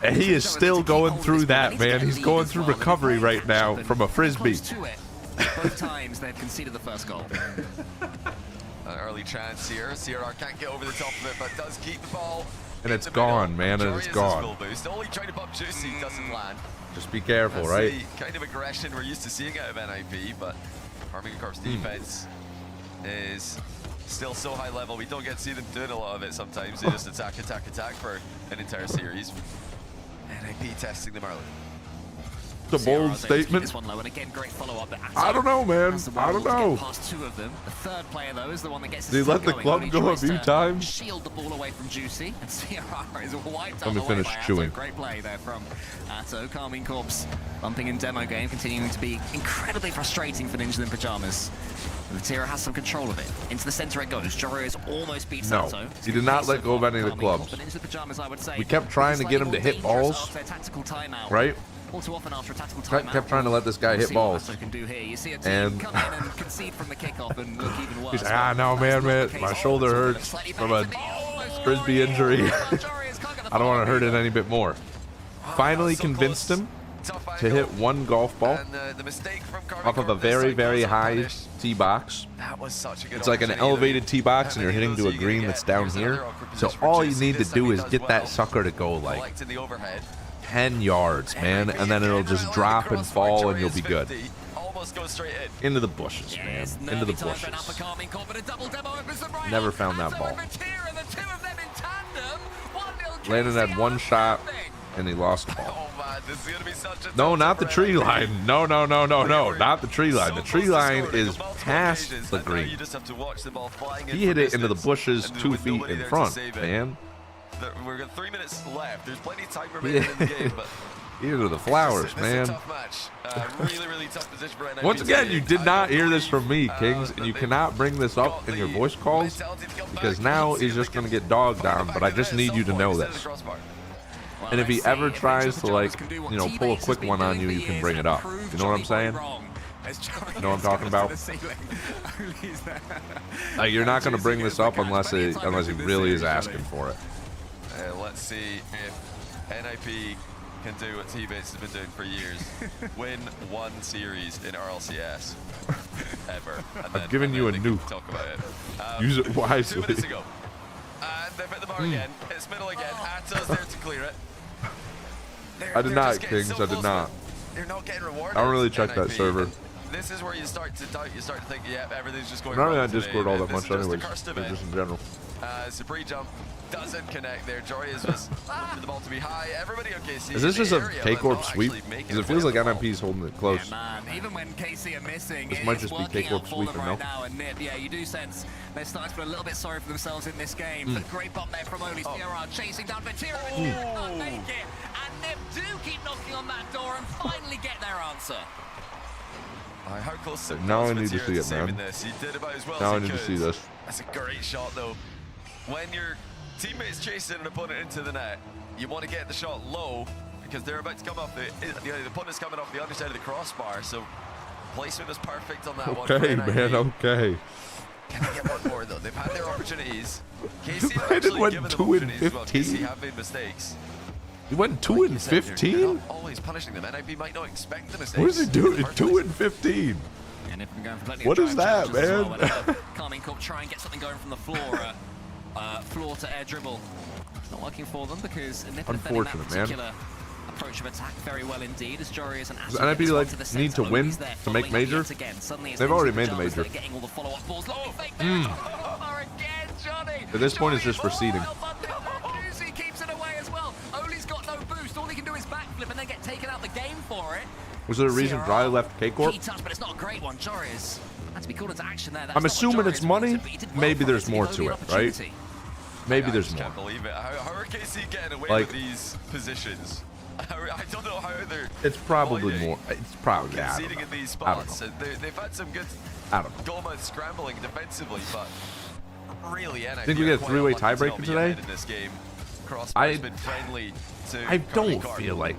And he is still going through that, man. He's going through recovery right now from a frisbee. Both times they've conceded the first goal. An early chance here. CRR can't get over the top of it, but does keep the ball. And it's gone, man, and it's gone. Only trying to bump Juicy, doesn't land. Just be careful, That's right? The kind of aggression we're used to seeing out of NIP, but Arming Corp's defense is still so high level. We don't get to see them doing a lot of it sometimes. They just attack for an entire series. NIP testing them early. The bold statement. This one low, and again, great follow-up. I don't know, man. I don't know. Past 2 of them. The third player, though, is the one that gets. Did he let the club go a few times? Shield the ball away from Juicy, and CRR is wiped out. Let me finish chewing. Great play there from Atto. Carmine Corpse bumping in demo game, continuing to be incredibly frustrating for Ninja in Pajamas. Vatira has some control of it. Into the center it goes. Joro is almost beats Atto. No, he did not let go of any of the clubs. We kept trying to get him to hit balls, right? All too often after a tactical timeout. Kept trying to let this guy hit balls. Can do here. You see a team come in and concede from the kickoff and look even worse. He's like, no, man, my shoulder hurts from a frisbee injury. I don't want to hurt it any bit more. Finally convinced him to hit 1 golf ball off of a very, very high tee box. It's like an elevated tee box, and you're hitting to a green that's down here. So all you need to do is get that sucker to go like 10 yards, man, and then it'll just drop and fall, and you'll be good. Into the bushes, man. Into the bushes. Never found that ball. Landon had 1 shot, and he lost the ball. No, not the tree line. No, not the tree line. The tree line is past the green. He hit it into the bushes 2 feet in front, man. We've got 3 minutes left. There's plenty of time remaining in the game, but Ear to the flowers, This is man. a tough match. Really, really tough position for NIP. Once again, you did not hear this from me, Kings, and you cannot bring this up in your voice calls because now he's just going to get dogged down, but I just need you to know this. And if he ever tries to, like, you know, pull a quick one on you, you can bring it up. You know what I'm saying? You know what I'm talking about? Like, you're not going to bring this up unless he really is asking for it. Let's see if NIP can do what T-Bates has been doing for years. Win one series in RLCS. Ever. I've given you a nuke. Talk about it. Use it wisely. 2 minutes ago. And they've hit the bar again. It's middle again. Ato's there to clear it. I did not, Kings. I did not. They're not getting rewarded. I don't really check that NIP. server. This is where you start to doubt. You start to think, yeah, everything's just going I'm not wrong really on today. Discord all that This much is just a anyways, cursed but event. just in general. Supreme jump doesn't connect there. Jorius was looking for the ball to be high. Everybody on KC. Is this just a area, K-Corp but not sweep? actually making Because it a feels play like on the ball. NIP's holding it close. Yeah, man. Even when KC are missing, This it might is just be working K-Corp out for them sweeping, right no? now. And Nip, yeah, you do sense they're starting to feel a little bit sorry for themselves in this game. But great bump there from Oli. CRR chasing down Vetera, but Vetera can't make it. And Nip do keep knocking on that door and finally get their answer. How close Now was I need to Matera see it, saving man. This? He did about as well Now as I he need to could. see this. That's a great shot, though. When your teammates chasing an opponent into the net, you want to get the shot low because they're about to come off the opponent's coming off the underside of the crossbar. So placement is perfect on that one. Okay, for NIP. man, okay. Can they get one more though? They've had their opportunities. KC have Brandon actually went given them 2 and opportunities as well. 15. KC have made mistakes. You went 2 Like and you said, they're 15? not always punishing them. NIP might not expect the mistakes. What is he doing? Perfect. 2 and 15. And if we're going for plenty What of is drive that, challenges as man? well, Carmine Corp try and get something going from the floor. Floor to air dribble. Not working for them because Nip are defending that Unfortunate, man. particular approach of attack very well indeed. As Jorius and Does NIP, like, need to win to make major? They've already made the major. Getting all the follow-up balls. Fake there. Again, Johnny. At this point, it's just for seeding. Juicy keeps it away as well. Oli's got no boost. All he can do is backflip and then get taken out the game for it. Was there a reason Dry left K-Corp? Key touch, but it's not a great one. Jorius had to be called into action there. That's I'm not what assuming it's Jorius money. wanted, but he did well Maybe for there's it. more It's to the it, only right? opportunity. Maybe I there's just more. can't believe it. How are KC getting away Like- with these positions? I don't know how they're. It's probably avoiding more. It's probably, yeah, I don't conceding know. in these I don't spots. They've had some good I don't know. goal mouth scrambling defensively, but really, NIP Think we get a are quite three-way unlucky to not tiebreaker be today? ahead in this game. Crossbar's been friendly to I Carly don't Corp. feel like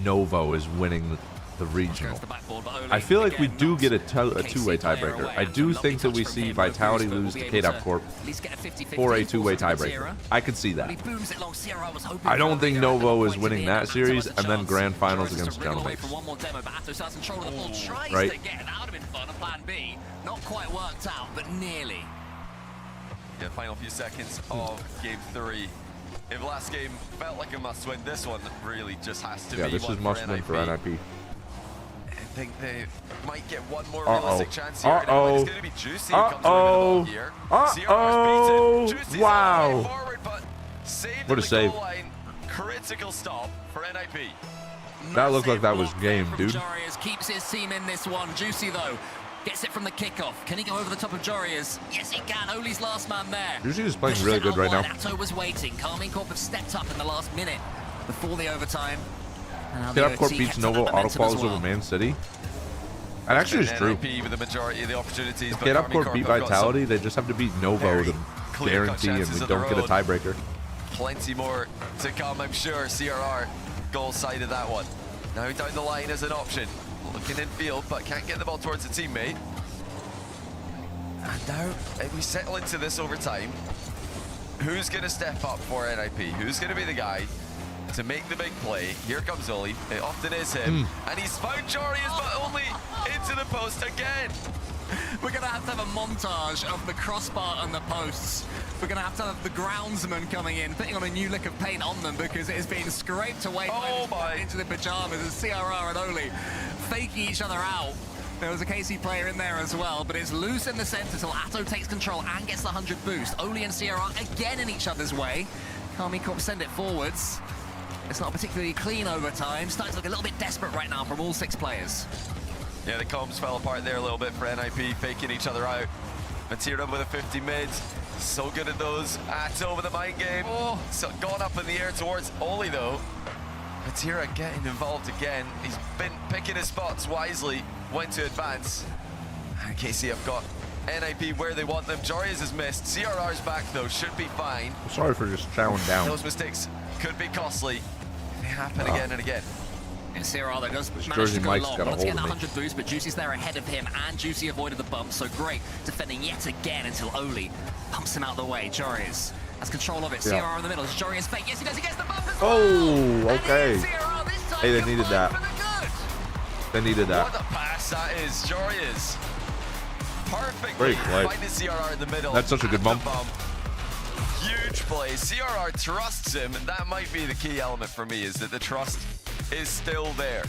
Novo is winning the regional. Goes the backboard, but Oli, I feel like we again, do not get a KC two-way player tiebreaker. away. I do Lovely think that touch we from see him, Vitality but we'll lose be to able KDOP Corp at least get a 50-50 for a force two-way into the tiebreaker. Sierra. I could see But he that. booms it long. Sierra was hoping I for don't a think bigger Novo point is to winning the that end. series, Atto has and a then chance. grand finals Jorius against to wriggle away Gentlemen. for one more demo, but Atto starts control of the ball. Tries Right. to get it. That would have been fun. A plan B. Not quite worked out, but nearly. Yeah, final few seconds of game 3. If last game felt like a must-win, this one really just has to Yeah, be this one is must win for NIP. I think they might get one more Uh-oh. realistic chance here. Uh-oh. It's going to be Juicy who comes away with the ball here. Uh-oh. CRR's beat it. Juicy's Wow. on the way forward, but saved What a at the save. goal line. Critical stop for NIP. That looked like that was Massive game, block dude. there from Jorius keeps his team in this one. Juicy though gets it from the kickoff. Can he go over the top of Jorius? Yes, he can. Oli's last man there. Juicy is playing Pushes really it good out right now. wide. Atto was waiting. Carmine Corp have stepped up in the last minute before the overtime. And now the KDOP Corp OT beats kept Novo up that auto momentum quals as well. over Man City. That actually is true. NIP with the majority of the opportunities. but KDOP Carmine Corp Corp beat have got some Vitality. They just have to beat Novo very to clear-cut guarantee, and chances we of the don't get a road. tiebreaker. Plenty more to come, I'm sure. CRR goal side of that one. Now down the line as an option. Looking in field, but can't get the ball towards a teammate. And now, if we settle into this over time, who's going to step up for NIP? Who's going to be the guy to make the big play? Here comes Oli. It often is him. And he's found Jorius, but only into the post again. We're going to have a montage of the crossbar and the posts. We're going to have the groundsman coming in, putting on a new lick of paint on them because it has been scraped away into the pajamas as CRR and Oli faking each other out. There was a KC player in there as well, but it's loose in the center till Atto takes control and gets the 100 boost. Oli and CRR again in each other's way. Carmine Corp send it forwards. It's not particularly clean overtime. Starting to look a little bit desperate right now from all 6 players. Yeah, the comms fell apart there a little bit for NIP, faking each other out. Matera with a 50 mid. So good at those. Atto with the mind game. So gone up in the air towards Oli though. Batira getting involved again. He's been picking his spots wisely. Went to advance. And KC have got NIP where they want them. Jorius has missed. CRR's back though, should be fine. Sorry for just chowing down. Those mistakes could be costly. They happen again and again. And CRR though does manage Jersey to go Mike's long. got a Wants to get hold that of me. 100 boost, but Juicy's there ahead of him, and Juicy avoided the bump, so great defending yet again until Oli pumps him out of the way. Jorius has control of it. Yeah. CRR in the middle. Is Jorius fake? Yes, he does. He gets the bump as Oh, well. okay. And CRR this time Hey, they combined needed that. for the good. They needed What that. a pass that is, Jorius. Perfect. Great play. Finding CRR in the middle. That's such a good at the bump. Huge play. CRR trusts him, and that might be the key element for me, is that the trust is still there.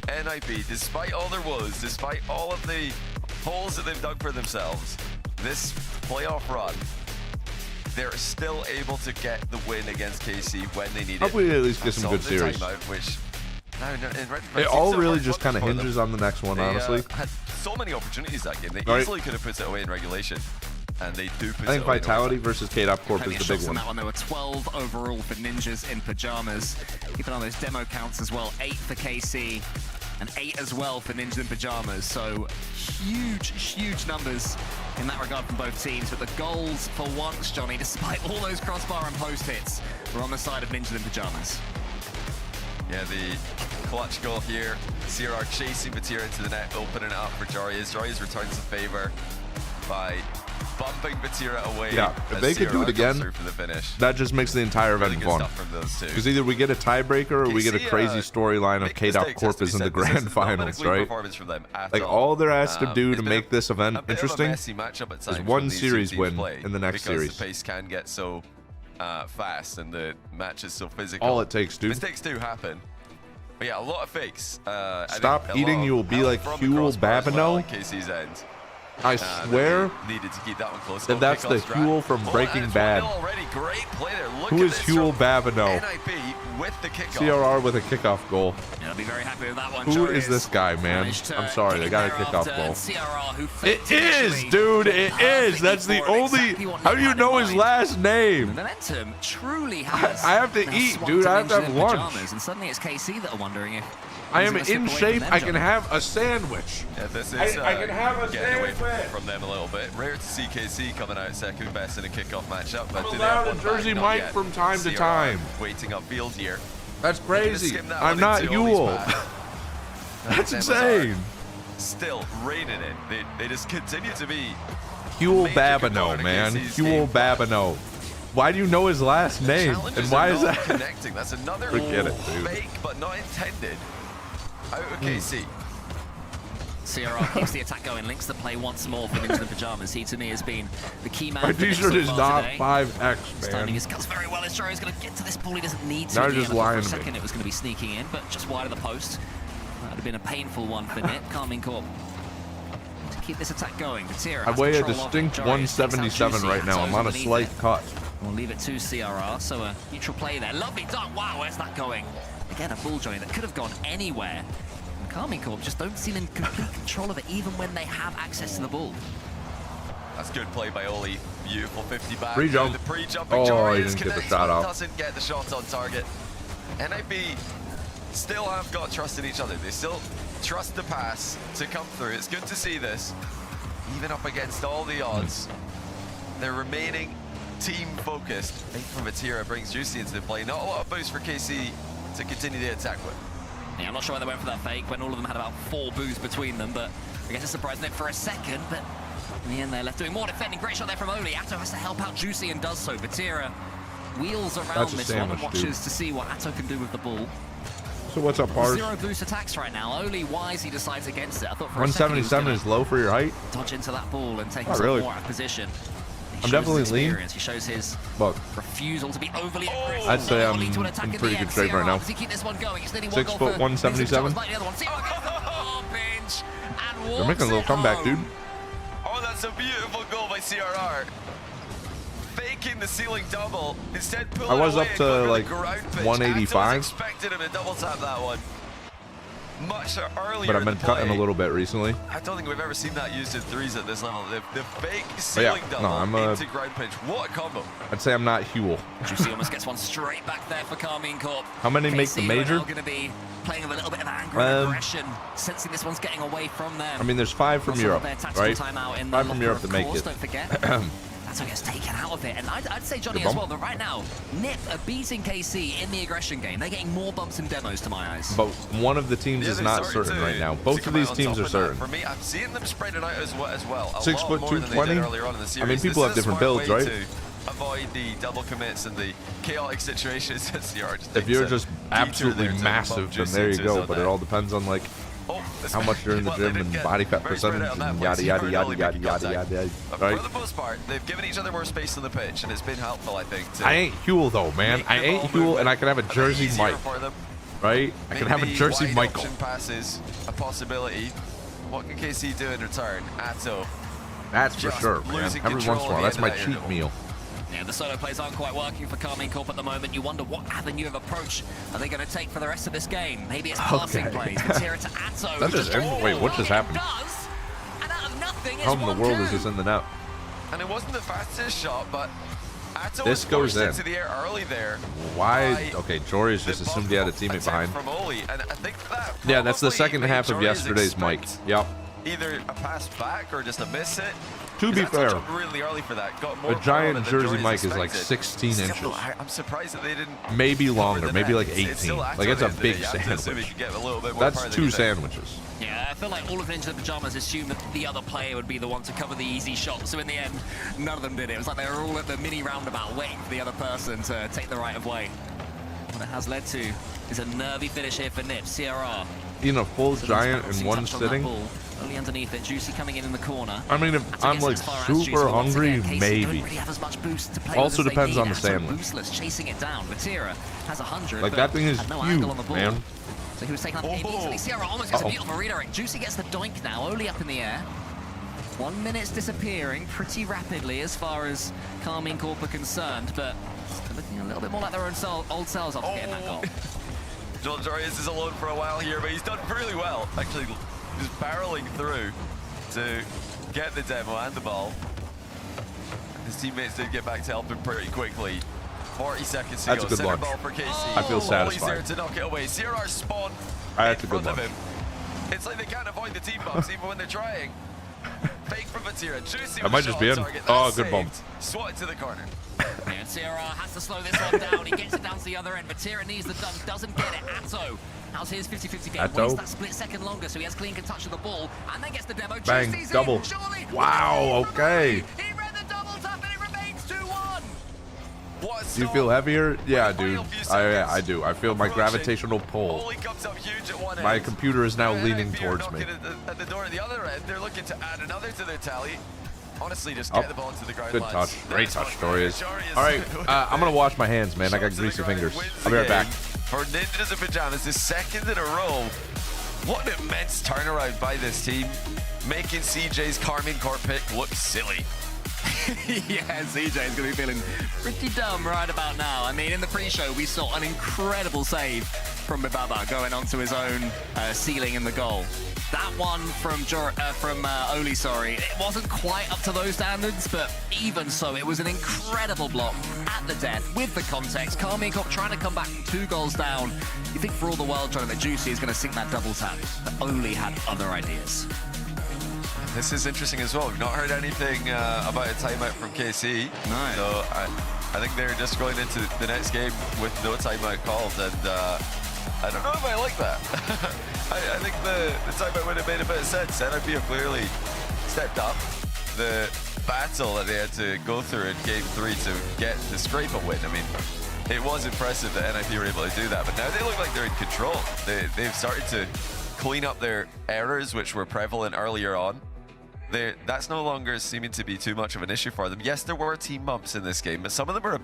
NIP, despite all their woes, despite all of the holes that they've dug for themselves, this playoff run, they're still able to get the win against KC when they need it. Hope we at least get some good Solve the series. timeout, which, in retrospect, It all seems so really hard just fought kind of for them. hinges on the next one, They honestly. had so many opportunities that game. They Right. easily could have put it away in regulation, and they do put I think it away in Vitality overtime. versus K-Dop Corp Plenty is of the big shots on one. that one. There were 12 overall for Ninjas in Pajamas. Keep an eye on those demo counts as well. 8 for KC and 8 as well for Ninjas in Pajamas. So huge numbers in that regard from both teams. But the goals for once, Johnny, despite all those crossbar and post hits, were on the side of Ninjas in Pajamas. Yeah, the clutch goal here. CRR chasing Batira into the net, opening it up for Jorius. Jorius returns the favor by bumping Batira away. Yeah, if as they could do CRR it again, comes through for the finish. That just makes the entire Really event good fun. stuff from those two. Because either we get a tiebreaker or we get a KC, crazy storyline of big K-Dop mistakes, Corp has to is in be the said. This grand is not been a finals, clean right? performance from them at Like all there has to do It's to been make this event a bit interesting of a messy matchup at times one when these two series teams win play, in the next because series. the pace can get so fast and the match is so physical. All it takes, dude. Mistakes do happen. But yeah, a lot of fakes. I think Stop a eating, lot you will of be help like from the Huel crossbar as well Babineau. at KC's end. I That swear they needed to keep that one close. that that's the Huel from Breaking Bad. Already great play there. Look Who at is this Huel from Babineau? NIP with the kickoff. CRR with a kickoff goal. Yeah, I'll be very happy with that one. Who Jorius is this guy, man? managed to I'm sorry, get they in got a there kickoff after, goal. and CRR, who It faked is, initially, dude. It is. perfectly That's the for it, only. exactly what How he do you had know in his mind. last The name? momentum truly has. I have to now eat, swung dude. I have to Ninjas have in lunch. Pajamas, and suddenly it's KC that are wondering if I he's am gonna slip in away from shape. them, I can Johnny. have a sandwich. Yeah, this is I can have a getting away sandwich. from them a little bit. Rare to see KC coming out second best in a kickoff matchup. But I'm do they have allowed a one back? Jersey Not Mike yet. from time to CRR time. Waiting upfield here. That's Gonna crazy. skim that I'm one not into Ollie's Huel. back. That's And them are insane. Still reining it. They just continue to be. Huel major Babineau, component man. against Huel these Babineau. Why do you know his last name? Challenges And why are is not that? connecting? That's another Forget it, dude. fake, but not intended. Out of KC. CRR keeps the attack going, links the play once more for Ninja in Pajamas. He, to me, has been the key man. My for this t-shirt so is far not today. 5X, He's timing man. his cuts very well. As Jorius going to get to this ball, he doesn't need to. Now in the you're just end. I thought lying for to a me. second it was going to be sneaking in, but just wide of the post. That would have been a painful one for Nit. Carmine Corp to keep this attack going. Batira I has weigh a control of it. distinct Jorius takes out 177 Juicy. right now. I'm Hatto's on a underneath slight it. cut. We'll leave it to CRR, so a neutral play there. Lovely dunk. Wow, where's that going? Again, a ball, Johnny, that could have gone anywhere. And Carmine Corp just don't seem in complete control of it, even when they have access to the ball. That's good play by Oli. Beautiful 50 back. Pre-jump. The pre-jumping Oh, he Jorius didn't get the connects, shot but out. doesn't get the shot on target. NIP still have got trust in each other. They still trust the pass to come through. It's good to see this. Even up against all the odds, they're remaining team focused. Fake from Batira brings Juicy into the play. Not a lot of boost for KC to continue the attack with. Yeah, I'm not sure why they went for that fake when all of them had about 4 boosts between them, but I guess it surprised Nip for a second, but in the end they're left doing more defending. Great shot there from Oli. Atto has to help out Juicy and does so. Batira wheels around That's a this one and sandwich, watches dude. to see what Atto can do with the ball. So what's up, Pars? 0 boost attacks right now. Oli wisely decides against it. I thought for a second he was 177 gonna is low for your height. dodge into that ball and take Oh, himself really? more out of position. He I'm shows definitely his lean. experience. He shows his Look, refusal to be overly aggressive. I'd say I'm Lead to an attack in in pretty the good end. shape right CRR, now. does he keep this one going? It's nearly 6 one goal foot for 177. Ninja Pajamas. The other one. CRR gets the ball, pinch, and They're making a little walks it comeback, home. dude. Oh, that's a beautiful goal by CRR. Faking the ceiling double, instead pulling I was away up and to, going for the like, ground pitch. 185. Atto was expected him to double tap that one. much earlier. But I've been in the cutting play. a little bit recently. I don't think we've ever seen that used in threes at this level. The fake ceiling no, double I'm into ground pinch. What a combo. I'd say I'm not Huel. Juicy almost gets one straight back there for Carmine Corp. How many make the KC major? are now going to be playing with a little bit of anger and aggression, sensing this one's getting away from them. I mean, there's 5 from Also Europe, their tactical right? timeout in 5 the from locker, Europe to of make course, it. Don't forget. That's what gets taken out of it. And I'd say, Johnny, Good as bump. well, that right now, Nip are beating KC in the aggression game. They're getting more bumps and demos to my eyes. But one of the teams Yeah, is they're not starting certain to- right now. to Both of come these out on teams top are of that. certain. For me, I'm seeing them spread it out as well. A 6 lot foot more than they did 220. earlier on in the series. I mean, people have This is a different smart builds, way right? to avoid the double commits and the chaotic situations. If you're just absolutely massive, then there you go. But it all depends on like how much you're in the gym and body fat percentage and yada yada yada yada yada yada. Right? For the most part, they've given each other more space on the pitch, and it's been helpful, I think. I ain't Huel though, man. I ain't Huel, and I can have a Jersey Mike, right? I can have a Jersey Michael. Passes a possibility. What can KC do in return? Atto. That's for Just sure, man. losing Every once control in a while, at that's the my end of that cheat interval. meal. Yeah, the solo plays aren't quite working for Carmine Corp at the moment. You wonder what avenue of approach are they going to take for the rest of this game. Maybe it's passing Okay. plays. Matera to Atto. That just wait, what just happened? Does, and out of nothing, How in the world is this in the net? And it wasn't the fastest shot, but Atto This was goes forced in. into the air early there. Why? by Okay, Jory's just the assumed he had a teammate attempt behind. From Oli, and I think that Yeah, that's the probably second made half of Jory's yesterday's Mike. expect Yep. Either a pass back or just a miss it. To be 'Cause Atto fair, jumped really early for that. Got more a power giant than Jersey Jory's Mike is like expected. 16 Still, inches. I'm surprised that they didn't. Maybe cover longer, the maybe net. like It's 18. still Atto Like it's a at the end big of the day. You have to assume he sandwich. could get a little bit more That's power than 2 he did. sandwiches. Yeah, I feel like all of Ninja the Pajamas assumed that the other player would be the one to cover the easy shot. So in the end, none of them did it. It was like they were all at the mini roundabout waiting for the other person to take the right of way. What it has led to is a nervy finish here for Nip. CRR. Eating a full So giant bouncing in one touch on that sitting. ball. Only underneath it. Juicy coming in the corner. I mean, if Atto I'm gets like as far as super Juicy, but once hungry, again, KC maybe. don't really have as much boost to play Also with as they depends need. on the Atto sandwich. boostless, chasing it down. Matera has 100. Like but that thing is had no angle on huge, the ball. man. So he was taken up immediately. Sierra almost gets a beautiful redirect. Juicy gets the doink now, only up in the air. 1 minute's disappearing pretty rapidly as far as Carmine Corp are concerned, but they're looking a little bit more like their own old selves after getting that goal. Joel Jarius is alone for a while here, but he's done really well. Actually, just barreling through to get the demo and the ball. His teammates did get back to help him pretty quickly. 40 seconds to That's go. a good Center launch. ball for KC. I feel Oli's satisfied. there to knock it away. CRR spawn That's in a good front of launch. him. It's like they can't avoid the team bumps even when they're trying. Fake from Matera. Juicy That with might a just shot be on in. target. Oh, That's good bump. saved. Swat it to the corner. And Sierra has to slow this one down. He gets it down to the other end. Matera needs the dunk, doesn't get it. Atto. How's his 50-50 game? Atto. Waits that split second longer, so he has clean touch of the ball, and then gets the demo. Bang, Juicy's double. in, surely. Wow, okay. He read the double tap, and it remains 2-1. What a Do you stop. feel heavier? Yeah, With the dude. final few seconds I do. I feel my approaching. gravitational pull. Oli comes up huge at one My end. computer is now And leaning NIP are towards me. knocking at the door at the other end. They're looking to add another to their tally. Honestly, just get the ball into the ground. Good lads. touch. Great That's touch, what Stories. Jarius All right, I'm going to wash my hands, man. I got shots to the greasy ground fingers. wins I'll be the right back. game For Ninjas and Pajamas, the second in a row. What an immense turnaround by this team, making CJ's Carmine Corp pick look silly. Yeah, CJ is going to be feeling pretty dumb right about now. I mean, in the pre-show, we saw an incredible save from Mbaba going onto his own ceiling in the goal. That one from Oli, sorry, it wasn't quite up to those standards, but even so, it was an incredible block at the death with the context. Carmine Corp trying to come back from 2 goals down. You think for all the world, John, that Juicy is going to sink that double tap, but Oli had other ideas. This is interesting as well. We've not heard anything about a timeout from KC. No. So I think they're just going into the next game with no timeout called, and I don't know if I like that. I think the timeout would have made a bit of sense. NIP have clearly stepped up the battle that they had to go through in Game 3 to get the scrape a win. I mean, it was impressive that NIP were able to do that, but now they look like they're in control. They've started to clean up their errors, which were prevalent earlier on. That's no longer seeming to be too much of an issue for them. Yes, there were team bumps in this game, but some of them were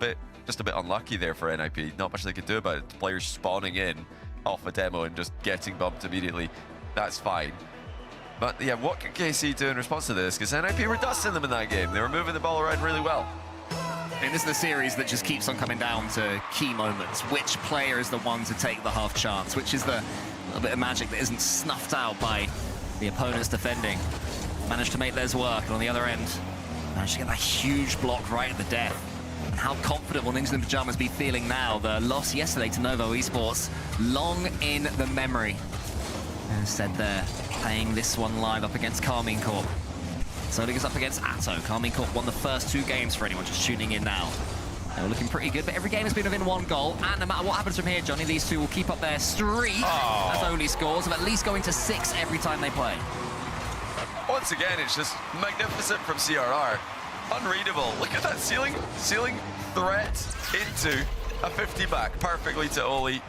just a bit unlucky there for NIP. Not much they could do about it. Players spawning in off a demo and just getting bumped immediately. That's fine. But yeah, what can KC do in response to this? Because NIP were dusting them in that game. They were moving the ball around really well. And this is the series that just keeps on coming down to key moments. Which player is the one to take the half chance? Which is the A little bit of magic that isn't snuffed out by the opponents defending. Managed to make theirs work, and on the other end, managed to get that huge block right at the death. And how confident will Ninjas in Pajamas be feeling now? The loss yesterday to Novo Esports, long in the memory. Instead they're playing this one live up against Carmine Corp. Zodic is up against Atto. Carmine Corp won the first 2 games for anyone just tuning in now. They were looking pretty good, but every game has been within 1 goal. And no matter what happens from here, Johnny, these two will keep up their streak as only scores of at least going to 6 every time they play. Once again, it's just magnificent from CRR. Unreadable. Look at that ceiling threat into a 50 back perfectly to Oli,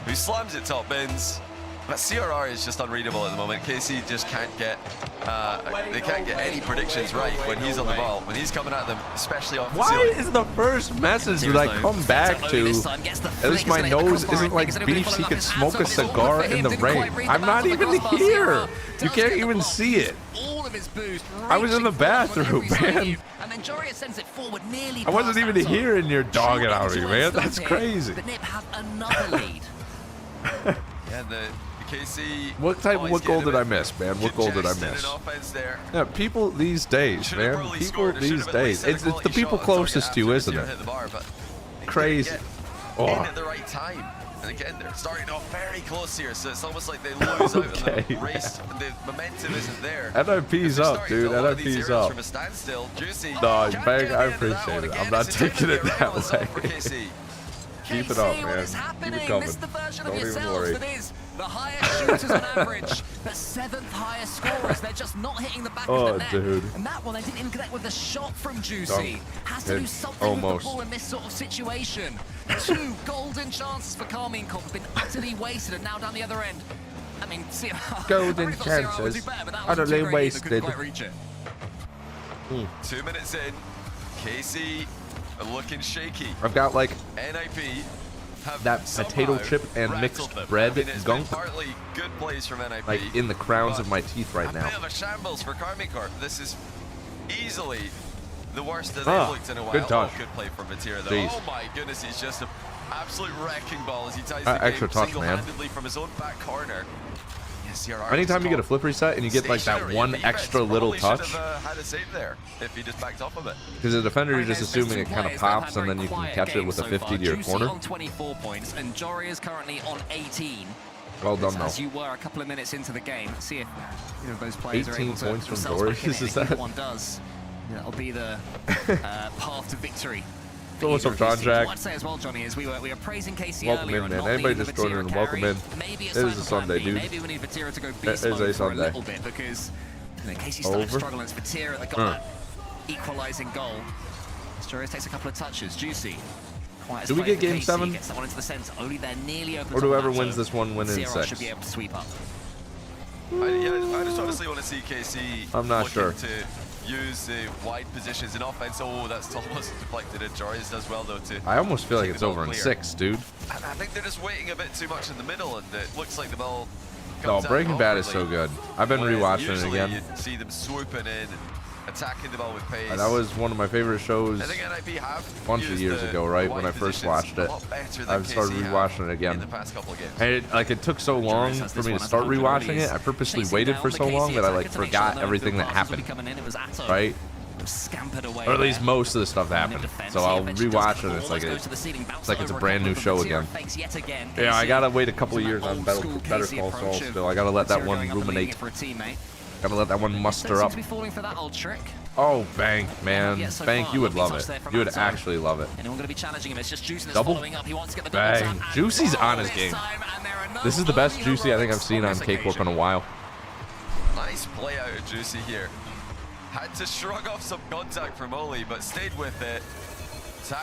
who slams it top bins. But CRR is just unreadable at the moment. KC just can't get, they can't get any predictions right when he's on the ball. When he's coming at them, especially off the ceiling. Why is the first message that I come back to, at least my nose isn't like beef, she could smoke a cigar in the rain. I'm not even here. You can't even see it. I was in the bathroom, man. I wasn't even here and you're dogging out me, man. That's crazy. But Nip have another lead. Yeah, the KC. What goal did I miss, man? What goal did I miss? Yeah, people these days, man. People these days. It's the people closest to you, isn't it? Crazy. In at the right time. And again, they're starting off very close here, so it's almost like they lose out on the race. The momentum isn't there. NIP's up, dude. NIP's up. From a standstill. Juicy. No, Bang, I appreciate it. I'm not taking it that way. Keep it up, man. Keep it coming. Don't even worry. The highest shooters on average, the 7th highest scorers. They're just not hitting the back of the net. Dude. And that one, they didn't even connect with the shot from Juicy. Has to do something with the ball in this sort of situation. 2 golden chances for Carmine Corp have been utterly wasted, and now down the other end. I mean, golden chances, utterly wasted. 2 minutes in, KC looking shaky. I've got like NIP that potato chip and mixed bread gunk partly good plays from NIP, like in the crowns of my teeth right now. A bit of a shambles for Carmine Corp. This is easily the worst that they've looked in a while. Good touch. Good play from Vatira though. Jeez. Oh my goodness, he's just an absolute wrecking ball as he ties the game extra touch, single-handedly from his own back corner. Anytime you get a flip reset and you get like that one extra little touch, had a save there if he just backed off of it. because the defender, you're just assuming it kind of pops and then you can catch it with a 50 to your corner. On 24 points, and Jory is currently on 18. Well done, though. As you were a couple of minutes into the game, see if those players 18 are able to points from themselves Jory. back in it, Is and that? one does. That'll be the path to victory. So what's up, John Jack? What I'd say as well, Johnny, is we were praising KC Welcome earlier in, and man. not Anybody being just the joining in, Vatira welcome in. carry. Maybe It is a Sunday, dude. Maybe we need Vatira to go It beast is mode a for a Sunday. little bit, because KC started to struggle against Vatira. They got that equalising goal. Sturridge takes a couple of touches. Juicy. Do we get game 7? Gets that one into the centre. Only they're nearly open. Or whoever wins this one win in CRR 6? should be able to sweep up. I just honestly want to see KC. I'm not sure. To use the wide positions in offense. Oh, that's almost deflected. And Joris does well though too. I almost feel like it's over in 6, dude. And I think they're just waiting a bit too much in the middle, and it looks like the ball. No, Breaking Bad is so good. I've been rewatching it again. You see them swooping in and attacking the ball with pace. And that was one of my favorite shows I think NIP have a bunch of years ago, right? When I first watched it. I've started rewatching it again. In the past couple of games. And it took so long for me to start rewatching it. I purposely waited for so long that I like forgot everything that happened, right? Or at least most of the stuff happened. So I'll rewatch it and it's like it's a brand new show again. Yeah, I gotta wait a couple of years on Better Call Saul still. I gotta let that one ruminate. Gotta let that one muster up. Oh, Bank, man. Bank, you would love it. You would actually love it. Double? Bang. Juicy's on his game. This is the best Juicy I think I've seen on K-Corp in a while. Nice play out of Juicy here. Had to shrug off some contact from Oli, but stayed with it.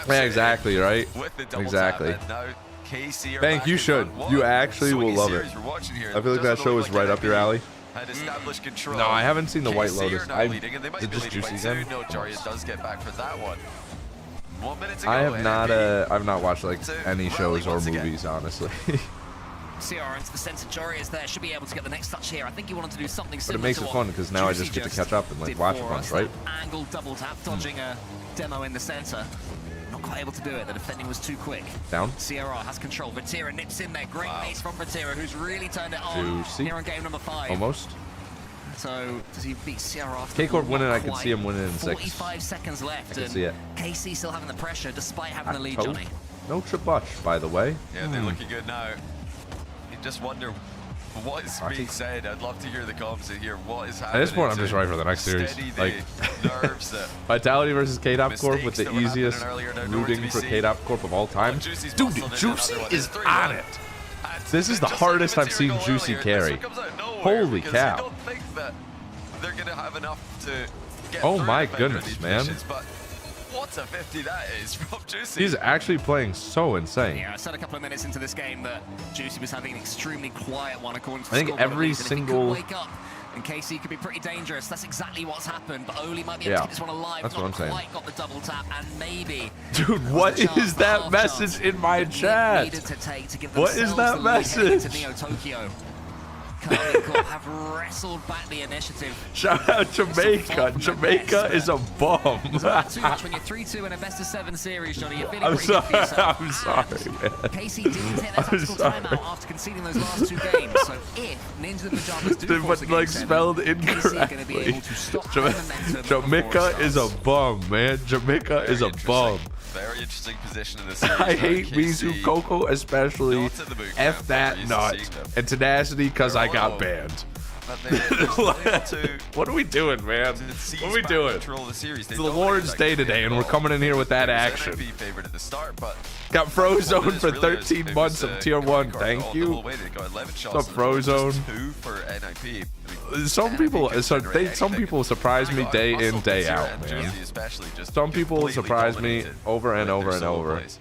Yeah, exactly, right? With the double exactly. tap, and now KC are Bank, back you in should. front. You What a actually will swingy love series it. we're watching here. I feel like that Doesn't show look is like right up your NIP alley. Had established control. No, I haven't seen the White KC Lotus. are now I leading, and they might did be just leading by Juicy 2. again. No, Jarius does get back for that one. 1 minute to go. I have not NIP. I've not watched like any shows or once again. movies, honestly. CR into the centre. Jory is there. Should be able to get the next touch here. I think he wanted to do something But similar. it makes to it what fun because now I Juicy just get to catch up and like did watch a for bunch, us. right? That angled double tap, dodging a demo in the centre. Not quite able to do it. The defending was too quick. Down. CRR has control. Vatira nips in there. Great base from Vatira, who's really turned it on Juicy. here on game number 5. Almost. So does he beat CRR? K-Corp winning, I can Quite. see him winning in 6. 45 seconds left. I can and see it. KC still having the pressure despite having the lead, Octo. Johnny. No Tribush, by the way. Yeah, they're looking good now. You just wonder what is being said. I'd love to hear the comms and hear what is happening. At this point, I'm to just ready for the next series. steady Like the nerves that Vitality versus K-Dop Corp with mistakes the that were happening easiest earlier, now nowhere to rooting be for seen. K-Dop Corp of all time. Juicy's Dude, muscled in Juicy another one. is It's 3-1. on it. This is the Just hardest like I've seen Vatira Juicy earlier, carry. this one comes out of nowhere Holy because cow. I don't think that they're going to have enough to get Oh through my the defender in goodness, these man. positions, but what a 50 that is from Juicy. He's actually playing so insane. Yeah, I said a couple of minutes into this game that Juicy was having an extremely quiet one according to the I think scoreboard, every at least, and if he could single- wake up and KC could be pretty dangerous. That's exactly what's happened, but Oli might be able Yeah, to keep this one alive. that's Not what I'm saying. quite got the double tap, and maybe Dude, what the chance, is the that half message chance in my that Nick chat? needed to take to give What is themselves that the lead heading into message? Neo Tokyo. Carly Corp have wrestled back the initiative. Shout out Jamaica. Jamaica is a bum. Not too much when you're 3-2 in a best of 7 series, Johnny. You're feeling I'm pretty good for sorry. yourself. I'm sorry, And man. KC didn't take their tactical sorry. timeout after conceding those last 2 games. So if Ninja the Pajamas do They force were a game like 7, spelled KC are going to be incorrectly. able to stop the momentum before Jamaica it is a starts. bum, man. Jamaica is a bum. Very interesting position in the series. I now. hate KC Mizu Coco especially. not in the boot F camp, that we're used to nut. seeing them. And tenacity because I got Oh. banned. But they're still able to What are we doing, man? seize What are we back doing? control of the series. They It's the dominated Lord's that Day game today, and we're at all. coming in here with that It was action. NIP favored at the start, but Got Frozone for it really was- 13 it months was, of Tier 1. Grandfinals Thank all the you. whole way. They got 11 shots What's up, in the total, just Frozone? 2 for NIP. I mean, Some NIP people, can some generate people anything. surprise me day in, Muscle day Vatira out, and man. Jersey especially just Some people completely surprise me dominated over and with over their and solo over. plays.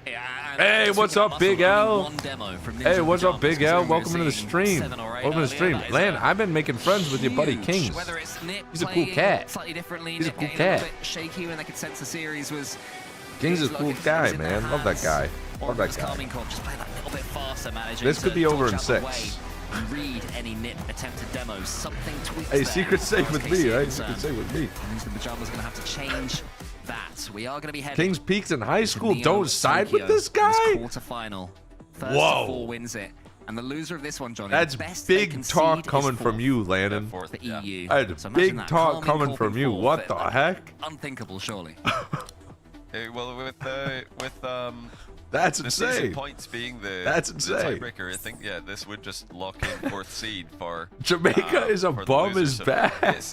Yeah, Hey, just what's looking up, at Big Muscle, L? only one demo from Ninja Hey, what's up, Pajamas, Big L? considering Welcome to the we're seeing stream. 7 or 8 Welcome to the earlier. stream. That is Lan, a I've been making friends with your buddy huge. Kings. Whether it's Nick He's a cool playing cat. Slightly differently, He's a Nick cool getting a little cat. bit shaky when they could sense the series was. Kings is a look, cool if it guy, was in their man. Love that hands, guy. or Love if it that was guy. Carmine Corp just play that little bit faster, managing This could to be over dodge in out the 6. way and read any nip attempted demos. Something tweaks Hey, there secret as safe far as with KC me, is right? concerned. Secret safe with me. Ninja the Pajamas are going to have to change that. We are going to be heading Kings peaked in high to school. Neo Don't side with Tokyo this in guy. quarterfinal. First Whoa. of 4 wins it. And the loser of this one, Johnny, That's the best they big concede talk is coming from fourth you, Landon. Fourth, for yeah. EU. That's So imagine big that. talk Carmine coming Corp from in you. fourth. What the heck? Unthinkable, surely. Well, with That's the season insane. points being the That's the insane. tiebreaker, I think this would just lock in 4th seed for Jamaica is a for the bum losers. is So bad.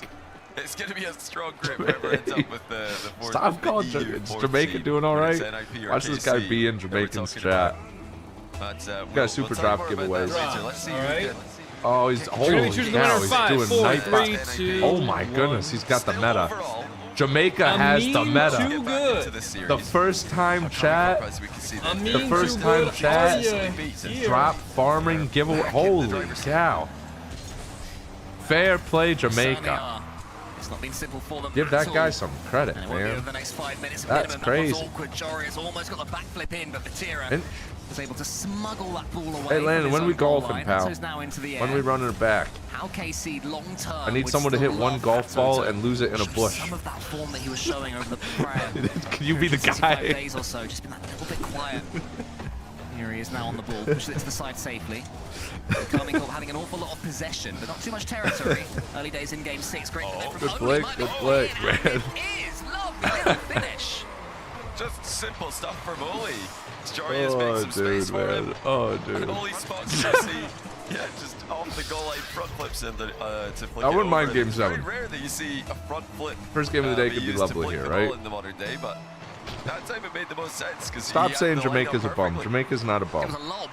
It's going to be a strong group whoever ends up with the fourth. Stop calling the EU Jamaica. fourth Jamaica seed, doing all whether it's right? NIP or Watch this guy KC be in that we're Jamaican's talking chat. about. But, Got a super tell you drop more about that giveaways. later. Let's see All who right. can- Oh, he's We're gonna holy be choosing the winner cow. in He's 5, doing 4, night 3, box. 2, Oh my 1. goodness, he's got the Still meta. overall, Jamaica has the mean meta. too get back good. into this series. The first time How chat, surprised we can see I that. mean, the first too time good chat, are ya here? drop farming giveaway. Holy cow. Fair play, Certainly Jamaica. are. It's not been simple for them Give at that all. guy some credit, And it won't be over man. the next 5 minutes. That's minimum. crazy. That was awkward. Jory has almost got the backflip in, but Vatira And- was able to smuggle that ball away. Hey, Landon, from his when we own goal golfing, line. pal? So he's now into the air. When we running it back, How KC long term. I need would someone to still hit one love golf that ball Toto. and lose it in a Show bush. Some of that form that he was showing over the prior Can you be the 65 guy? days or so, just been that little bit quiet. Here he is now on the ball, pushes it to the side safely. Carmine Corp having an awful lot of possession, but not too much territory. Early days in game 6, great from good Oli, flick, might good be flick, in, and man. It is lovely little finish. Just simple stuff from Oli. Jory has made Oh, some space dude, for man. him. Oh, And dude. Oli spots Jesse. Yeah, just off the goal line, front flips in the, to flick I it wouldn't mind over. game It's 7. very rare that you see a front flip. First game of the day could be used to lovely flick here, the right? ball in the modern day, but that time it made the most sense because Stop saying Jamaica's a bum. Jamaica's not a It was bum. a lob.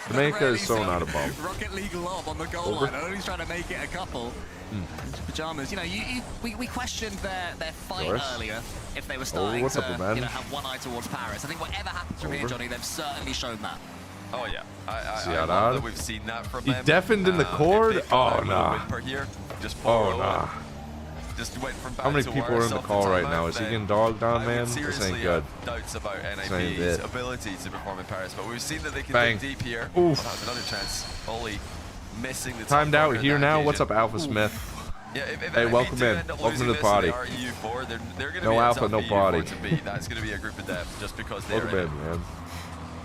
Jamaica Rarely is so seen. not a bum. Rocket League lob on the goal Over. line. Oli's trying to make it a couple. Pajamas, you know, we questioned their fight Doris? earlier if they were starting what's to up, man? have one eye towards Paris. I think whatever happens from here, Over. Johnny, they've certainly shown that. Oh yeah, I Ciarán. love that we've seen that from He them. deafened in the If cord? they come out Oh, with a nah. win per year, just Oh, 4-0, nah. Just went from How many bad to people are worse in the off call right timeout, now? Is he then getting dogged on, I man? would This seriously ain't good. have doubts about ain't NIP's it. ability to perform in Paris, but we've seen that they can Bang. dig deep here. Oof. That was another chance. Oli missing the Timed top out marker here on now. that What's up, occasion. Alpha Smith? Yeah, if Hey, NIP welcome do in. end up Welcome to losing the this party. and they are EU4, they're going to No be a alpha, tough no EU4 party. to beat. That's going to be a group of death just because they're Welcome in in, man.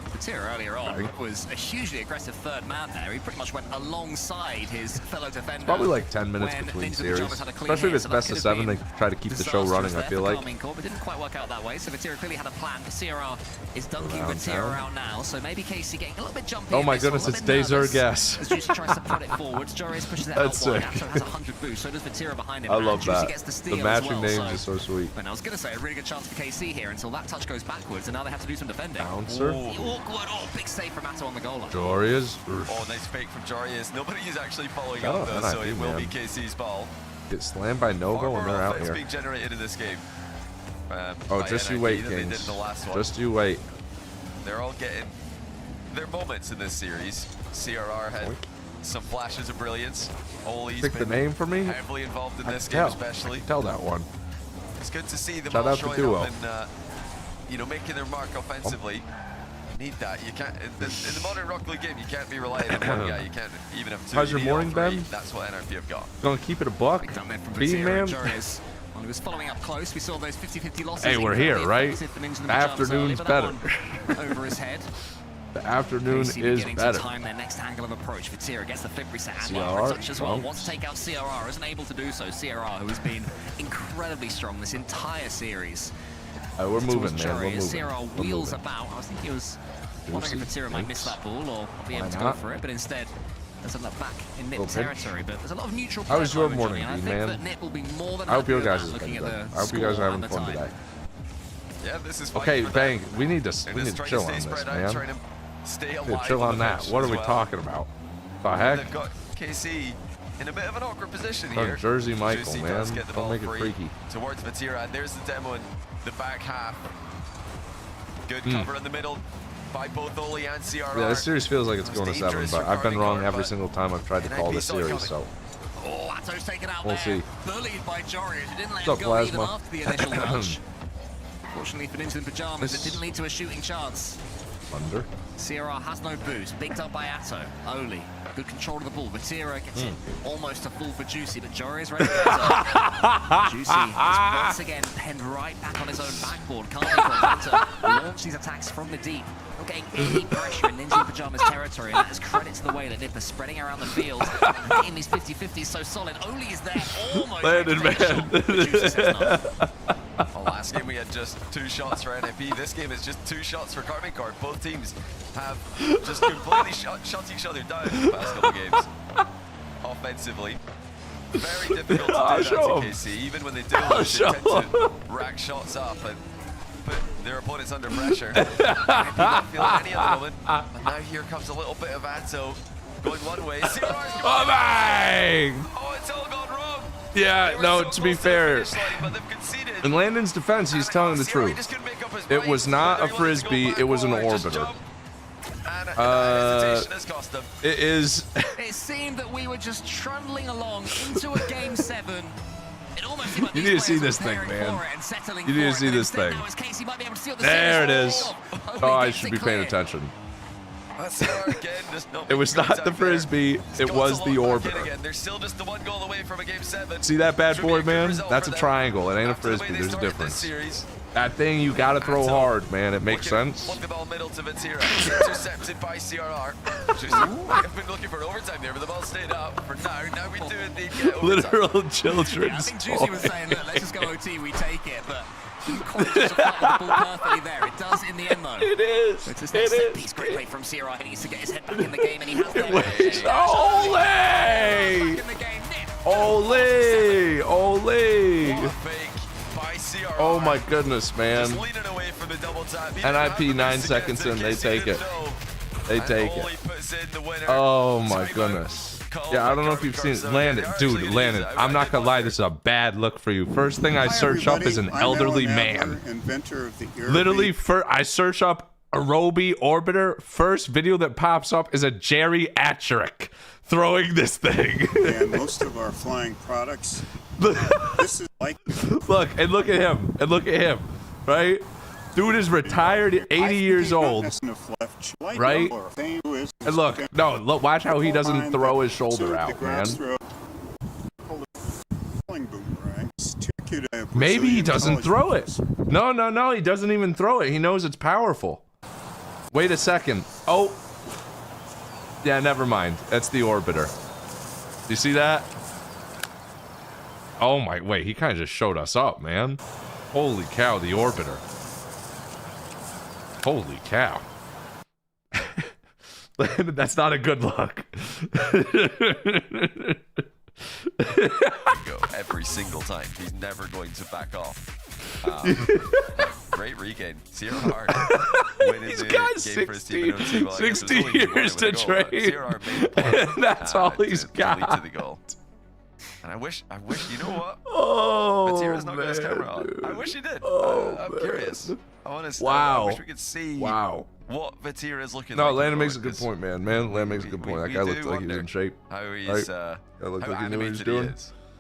Patir earlier on was a hugely aggressive third man there. He pretty much went alongside his fellow defender. Probably like 10 minutes when between Ninja series. Pajamas had a clean Especially if hit, it's so that best could of have 7, they been try to keep the show running, I feel like. But it didn't quite work out that way, so Vatira clearly had a plan. CRR is dunking Around Vatira town. out now, so maybe Casey getting a little bit jumpy. Oh in my this one, goodness, a it's little bit nervous Dazergas. As Juicy tries to put it forward, Joris pushes it That's out wide. sick. Atto has 100 boost, so does Vatira behind him. I and love Juicy that. gets the The steal matching as well, names are so sweet. And I was going to say, a really good chance for KC here until that touch goes backwards, and now they have to do some defending. Bouncer. Awkward, big save from Atto on the goal line. Glorious. Oh, nice fake from Jarius. Nobody is actually following Shout up out though, so NIP, it will man. be KC's ball. Get slammed by Nova Far when more they're out offense here. being generated in this game. Oh, by just you NIP wait, than they did Kings. in the last one. Just you wait. They're all getting their moments in this series. CRR had some flashes of brilliance. Oli's Pick the been name for me. heavily involved in I this can game, tell. especially. Tell that one. It's good to see them Shout all out to showing Duo. up and making their mark offensively. Need that. You can't in the modern Rocket League game. You can't be relying on one guy. You can't even have two. How's your You need all morning, three. Ben? That's what NRP have got. Gonna keep it a buck. Big dump there from Bean Vatira man. and Joris. Well, he was following up close. We saw those 50-50 losses. Hey, we're here, right? The Afternoon's better. Over his head. The afternoon KC is beginning better. to time their next angle of approach. Vatira gets the flip reset and CRR, touch as well. bounce. Wants to take out CRR, isn't able to do so. CRR, who has been incredibly strong this entire series. We're moving, Towards man. We're Jory as moving. CRR We're wheels moving. about. I was thinking he was wondering if Juicy, Vatira might miss thanks. that ball or be able Why to go not? for it, but instead doesn't look back in Nip Little territory. But there's a lot of neutral How was play your at the moment, morning, Johnny, and Dean, I think man? that Nip will be more than I hope happy your with guys that, is looking good. at the I hope you guys are score having and the fun time. today. Yeah, this is fine Okay, for Bang. them. We need to They're we just need to trying chill stay on this, spread out, man. trying to stay Yeah, alive chill on on the that. pitch What are as we well. talking about? The heck? They've got KC in a bit of an awkward position Done here. Jersey Michael, Juicy man. does get the Don't ball make it free freaky. towards Vatira, and there's the demo in the back half. Good Hmm. cover in the middle by both Oli and CRR. Yeah, this series feels like it's going to 7, dangerous but for I've been Carving wrong Court, every but single time I've tried to call NIP this saw it series, coming. so Oh, Atto's taken out We'll there. see. Bullied by Jory, who didn't let What's him up, go even Plasma? after the initial nudge. Fortunately for Ninja in Pajamas, it didn't lead to a shooting chance. under. CRR has no boost. Picked up by Atto. Oli. Good control of the ball. Vatira gets it almost a full for Juicy, but Jory is ready for it. Juicy is once again penned right back on his own backboard. Can't launch these attacks from the deep. Not getting any pressure in Ninja in Pajamas territory, and that is credit to the way that Nip is spreading around the field. Getting these 50-50s so solid. Oli is there almost. Landed, ready to take a man. shot, but Juicy says no. Well, last game we had just 2 shots for NIP. This game is just 2 shots for Carving Court. Both teams have just completely shut each other down in the past couple games. Offensively. Very difficult to do that show to 'em. KC. Even when they do lose, they show tend to rack shots up and put their opponents under pressure. NIP not feeling any at the moment. And now here comes a little bit of Atto going one way. CRR's Oh, going bang! Oh, it's all gone wrong. Yeah, They were no, so to be close fair, the finish line, but they've conceded. in Landon's defense, he's telling the CRR truth. just couldn't make up his It mind. was not a They wanted to go frisbee, it was an backward, just orbiter. jump. And hesitation has cost them. It is. It seemed that we were just trundling along into a game 7. It almost seemed like You these need to see players this were thing, preparing man. for it and settling You need to for see it, but this instead thing. now it's Casey might be able to seal the There it series. is. Only Oh, I gets should it be paying clear. attention. That's CRR again, just not It was making not the contact there. frisbee, It's it got was to the lock back in orbiter. again. They're still just the 1 goal away from a game 7. See that bad Should be boy, a good man? result That's for a them. triangle. It ain't a After the way frisbee. they There's a started this difference. series. That thing you gotta throw Atto hard, man. It makes sense. Look the ball middle to Vatira. Intercepted by CRR. I've been looking for overtime there, but the ball stayed up for now. Now we do indeed get overtime. Literal Yeah, I children's think Juicy was saying, look, let's just go OT, we take it, but didn't quite just apply the ball perfectly there. It does in the end, though. It is. It's a It set is. piece, great play from CRR. He needs to get his head back in the game, and he has that. Ole! Back in the game, Nip. Ole! Ole! What a fake by CRR. Oh my goodness, man. Just leaning away from the double tap. NIP 9 seconds in, they take it. They take it. Oh my goodness. Yeah, I don't know if you've seen it. Landon, dude, Landon, I'm not gonna lie, this is a bad look for you. First thing I search up is an elderly man. Inventor of the Literally, I search up Arobi Orbiter. First video that pops up is a Jerry Atcherick throwing this thing. and most of our flying products. This is like Look, and look at him. And look at him. Right? Dude is retired, 80 years old. Right? And look, no, look, watch how he doesn't throw his shoulder out, man. Maybe he doesn't throw it. No, no, no, he doesn't even throw it. He knows it's powerful. Wait a second. Oh. Yeah, never mind. That's the orbiter. You see that? Oh my, wait, he kind of just showed us up, man. Holy cow, the orbiter. Holy cow. That's not a good look. Go every single time. He's never going to back off. Great regain. Sierra Hard winning He's the got game 60, for his team in OT. Well, 60 years to train. That's all he's got. To the goal. And I wish, you know what? Oh, Vatira's not got his camera on. I wish he did. I'm curious. I want to. Wow. I wish we could see. Wow. What Vatira is looking no, like. No, Landon makes a good point, man. Landon makes a good point. That guy looked like he was in shape. How he's, right? That looked like he knew what he was doing.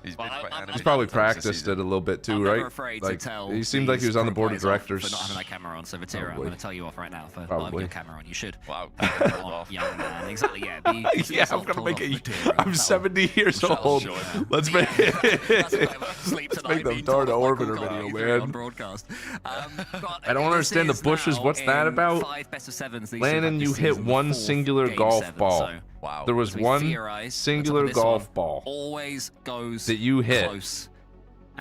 He's probably practiced it a little bit too, right? Like, he seemed like he was on the board of directors. For not having that camera on, so Vatira, I'm going to tell you off right now. For not having your camera on, you should. Wow. Young man, exactly. Yeah. Yeah, I'm gonna make it. I'm 70 years old. Let's make the Dart Orbiter video, man. I don't understand the bushes. What's that about? Landon, you hit one singular golf ball. Wow. There was one singular golf ball always goes that you hit. Close.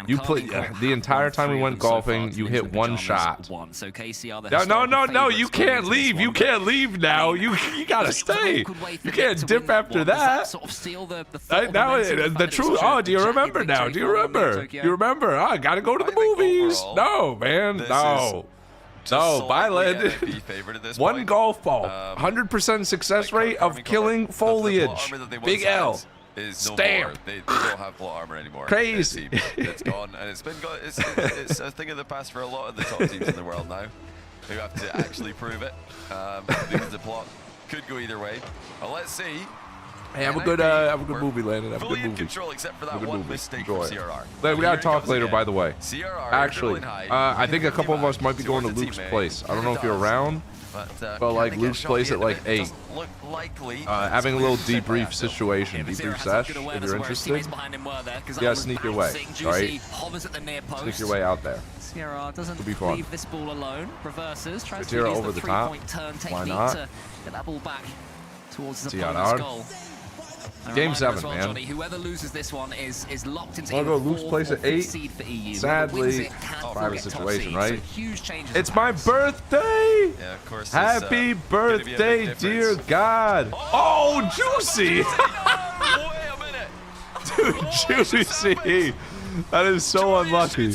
You played the entire time we went golfing. You hit one shot. So No! You can't leave. You can't leave now. You gotta stay. You can't dip after that. Now the truth. Oh, do you remember now? Do you remember? You remember? Oh, I gotta go to the movies. No, man. No. No, Byland. One golf ball. 100% success rate of killing foliage. Big L. Stamp. They don't have plot armor anymore. Crazy. It's gone, and it's a thing of the past for a lot of the top teams in the world now. Who have to actually prove it because the plot could go either way. Well, let's see. Hey, have a good movie, Landon. Have a good movie. Control, except for that one mistake from CRR. We gotta talk later, by the way. Actually, I think a couple of us might be going to Luke's place. I don't know if you're around, but like Luke's place at like 8. Having a little debrief situation, debrief sesh. If you're interested, you gotta sneak your way, right? Sneak your way out there. Sierra doesn't It'll be fun. leave this ball alone. Reverses, tries to Vatira use over the the top. three-point turn Why technique not? to get that ball back towards his CRR. opponent's goal. Game 7, well, man. Johnny, whoever loses this one is locked into I'll go Luke's place at 8. EU. Sadly, private situation, right? So huge changes It's my birthday! Yeah, of course. Happy birthday, dear God! Oh, Juicy! Dude, Juicy! That is so unlucky.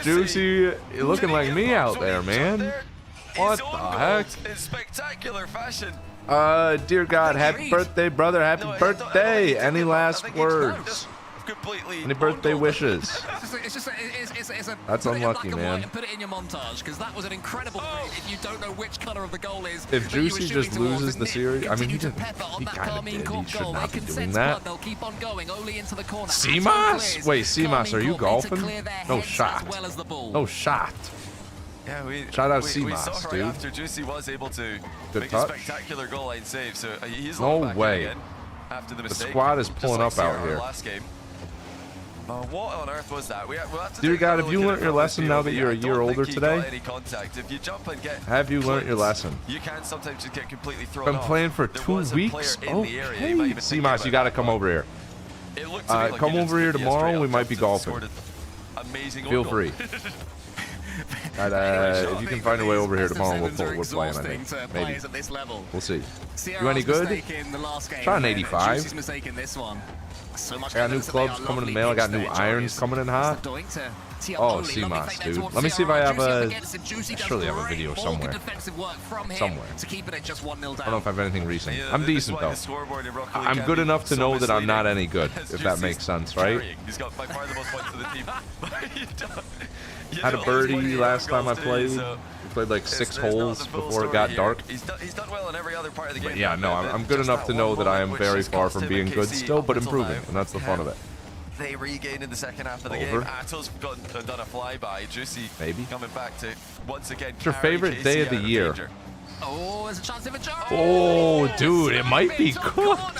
Juicy looking like me out there, man. What the heck? In spectacular fashion. Dear God, happy birthday, brother. Happy birthday. Any last words? Any birthday wishes? That's unlucky, man. Put it in your montage, because that was an incredible if you don't know which color of the goal is. If Juicy just loses the series, I mean, he kind of did. He should not be doing that. CMOS? Wait, CMOS, are you golfing? No shot. No shot. Yeah, shout out CMOS, dude. After Juicy was able to Good make touch. a spectacular goal line save, so he's no back way. Again after the mistake. Squad is pulling up out here. Last game. What on earth was that? We'll have to Dear God, have you learned your lesson now that you're a year older today? Any contact. If you jump and get have you learned your lesson? You can sometimes just get completely thrown Been off. playing for 2 weeks? Okay. CMOS, you gotta come over here. Come over here tomorrow. We might be golfing. Feel free. If you can find a way over here tomorrow, we're playing, I think. Maybe. We'll see. You any good? Try an 85. I got new clubs coming in the mail. I got new irons coming in hot. Oh, CMOS, dude. Let me see if I have a... I surely have a video somewhere. Somewhere. I don't know if I have anything recent. I'm decent, though. I'm good enough to know that I'm not any good, if that makes sense, right? He's got by far the most points to the team. Had a birdie last time I played. We played like 6 holes before it got dark. He's done well in every other part of the game. But yeah, no, I'm good enough to know that I am very far from being good still, but improving, and that's the fun of it. They regain in the second half of the game. Ato's done a flyby. Juicy maybe coming back to once again. What's your favorite day of the year? Oh, there's a chance of a jar. Oh, dude, it might be cooked.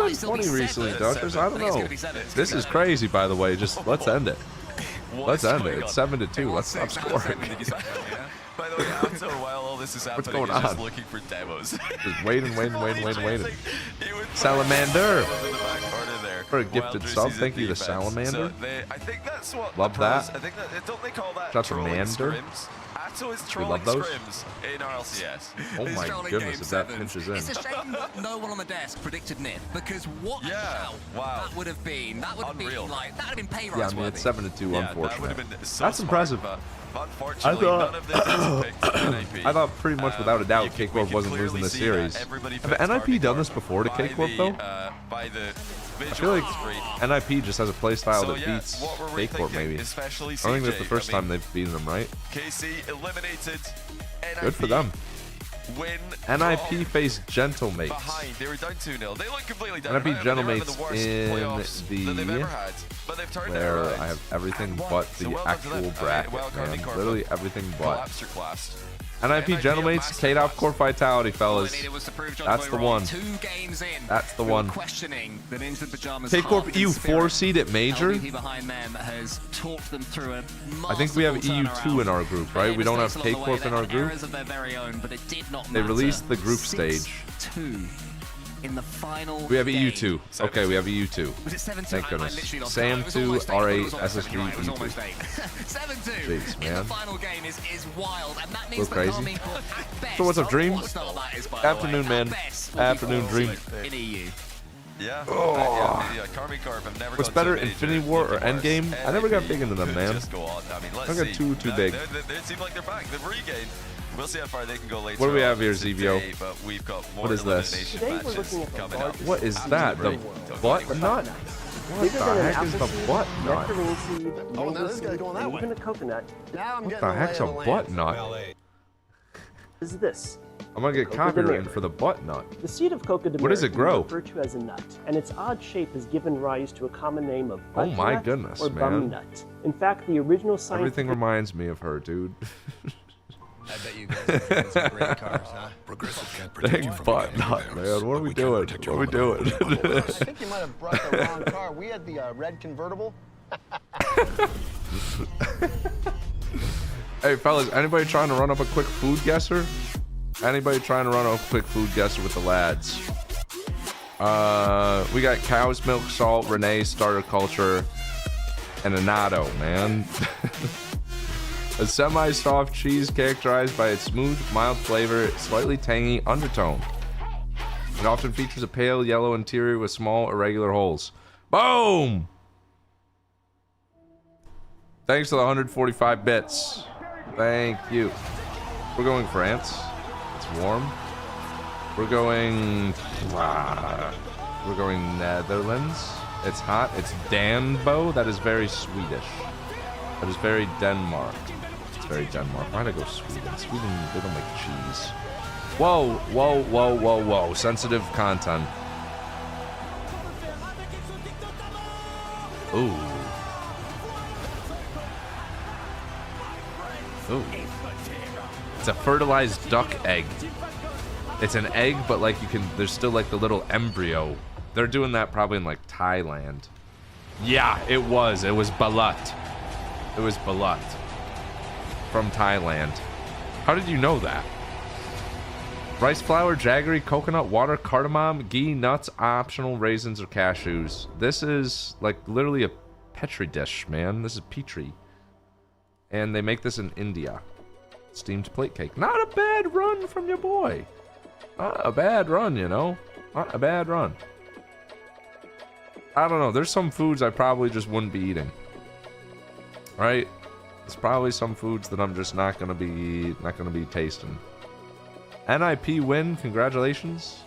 been funny recently, Dodgers. I don't know. This is crazy, by the way. Just let's end it. Let's end it. It's 7-2. Let's stop scoring. By the way, after a while, all this is happening. going He's just on? looking for demos. Just waiting. Salamander. For a gifted sub, thank you, the Salamander. I think that's what Love the pros, that. I think that don't they call that That's a trolling mander. scrims? Gato is love trolling those. scrims in RLCS. Oh He's my trolling goodness, game if that 7. pinches in. It's a shame that no one on the desk predicted Nith, because what a Yeah, shout wow. that would have been. That would have Unreal. been like, that would have been pay rise Yeah, I mean, it's worthy. 7-2, Yeah, that would unfortunate. have been so That's smart, impressive. but unfortunately, thought- none of this is picked NIP. I thought pretty much without a doubt We K-Corp can wasn't clearly losing this see series. that everybody Have puts NIP done Army this before to by K-Corp the, though? by the I feel like NIP just has a playstyle So, that yeah, beats what were we K-Corp thinking? maybe. Especially I think that's the CJ. first I mean, time they've beaten them, right? KC eliminated. Good for NIP them. Win. NIP faced Gentlemates. Behind. They were down 2-0. They look completely down. NIP They were having Gentlemates the worst in playoffs that they've ever had, but they've turned it where around. I have everything but the So well done to actual them. bracket, Well, man. Carmi Literally everything but. Collapsed or classed. NIP Gentlemates, K-Dop Core Vitality, All fellas. they needed was to prove John That's Boy the wrong. one. 2 games in. That's the we were one. questioning the Ninja Pajamas. K-Corp heart EU and spirit. 4 seed at Major. LVP behind them has talked them through a I think we have masterful EU2 in turnaround. our group, They right? made We don't have mistakes along the way. K-Corp in They our had group. errors of their very own, but it did not They matter. released the group stage. 6-2 in the final We have game. EU2. Okay, we have EU2. Was it 7-2? Thank I goodness. literally lost Sam count. It was 2, almost 8. I thought it R8, was almost SSG, 7. You're right, it was E2. almost 8. 7-2 Jeez, in man. the final game is wild, and that means Go that crazy. Carmine Court at best, So what's up, Dream? what start that is, by the Afternoon, way, man. at best, will be Afternoon, fourth Dream. in EU. Yeah. Oh. Yeah, Carmi Corp have never What's gone better, to a major Infinity War or looking worse. Endgame? I never got NIP big into them, could man. Just go on. I mean, let's I got see. too big. They seem like they're back. They've regained. We'll see how far they can go later. What do we have on here, today, Zevio? But we've got more What is this? elimination Today we're matches looking at the coming up. largest- What is that? The butt nut? What Bigger the than an heck is apple the seed, butt nut? nectarine seed, Oh, now mango this guy's seed, going that and way. even a coconut. Now I'm What getting the heck's a butt nut? Is this. I'm gonna get Coca de copywritten Mer. for the butt nut. The seed of coca de What does Mer it grow? can be referred to as a nut, and its odd shape has given rise to a common name of Oh butt my nut goodness, or bum man. nut. In fact, the original Everything scientific reminds me of her, dude. I bet you guys are driving some great cars, huh? Progressive can't protect you Dang from butt mechanical nut, repairs, man. What are but we we can doing? protect What are your we doing? automobile. I think you might have brought the wrong car. We had the red convertible. Hey, fellas, anybody trying to run up a quick food guesser? Anybody trying to run a quick food guesser with the lads? We got cow's milk, salt, Renee, starter culture, and a natto, man. A semi-soft cheese characterized by its smooth, mild flavor, slightly tangy undertone. It often features a pale yellow interior with small, irregular holes. Boom! Thanks to the 145 bits. Thank you. We're going France. It's warm. We're going Netherlands. It's hot. It's Danbo. That is very Swedish. That is very Denmark. It's very Denmark. Why'd I go Sweden? Sweden, they don't make cheese. Whoa, whoa, whoa, whoa, whoa. Sensitive content. Ooh. Ooh. It's a fertilized duck egg. It's an egg, but like you can, there's still like the little embryo. They're doing that probably in like Thailand. Yeah, it was. It was balut. It was balut. From Thailand. How did you know that? Rice flour, jaggery, coconut water, cardamom, ghee, nuts, optional raisins or cashews. This is like literally a petri dish, man. This is petri. And they make this in India. Steamed plate cake. Not a bad run from your boy. Not a bad run, you know. Not a bad run. I don't know. There's some foods I probably just wouldn't be eating. Right? There's probably some foods that I'm just not gonna be tasting. NIP win. Congratulations.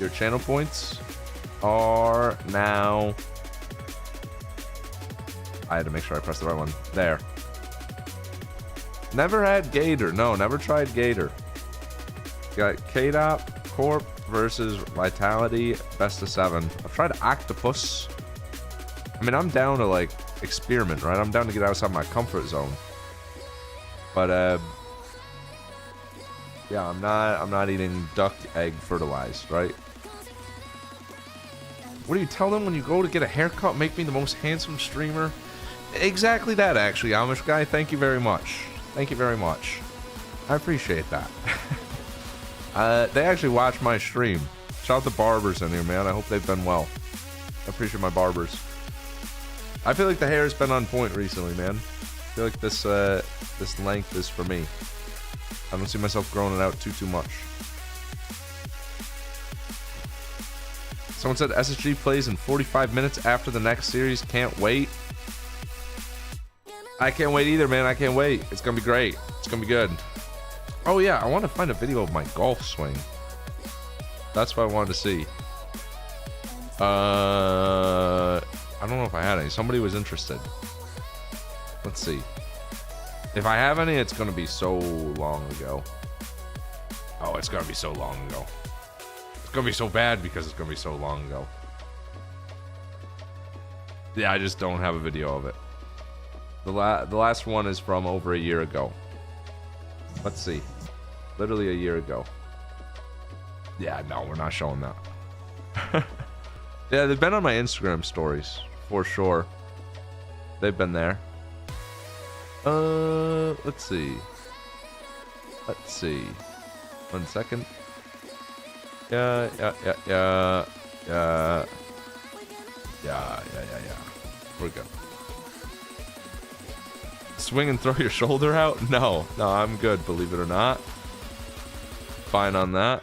Your channel points are now. I had to make sure I pressed the right one. There. Never had Gator. No, never tried Gator. Got K-Dop Corp versus Vitality, best of 7. I've tried Octopus. I mean, I'm down to like experiment, right? I'm down to get outside my comfort zone. But yeah, I'm not eating duck egg fertilized, right? What do you tell them when you go to get a haircut? Make me the most handsome streamer. Exactly that, actually, Amish guy. Thank you very much. Thank you very much. I appreciate that. They actually watch my stream. Shout out the barbers in here, man. I hope they've been well. I appreciate my barbers. I feel like the hair has been on point recently, man. I feel like this This length is for me. I don't see myself growing it out too much. Someone said SSG plays in 45 minutes after the next series. Can't wait. I can't wait either, man. I can't wait. It's gonna be great. It's gonna be good. Oh yeah, I want to find a video of my golf swing. That's what I wanted to see. I don't know if I had any. Somebody was interested. Let's see. If I have any, it's gonna be so long ago. Oh, it's gonna be so long ago. It's gonna be so bad because it's gonna be so long ago. Yeah, I just don't have a video of it. The last one is from over a year ago. Let's see. Literally a year ago. Yeah, no, we're not showing that. Yeah, they've been on my Instagram stories for sure. They've been there. Let's see. Let's see. 1 second. Yeah. We're good. Swing and throw your shoulder out? No, I'm good, believe it or not. Fine on that.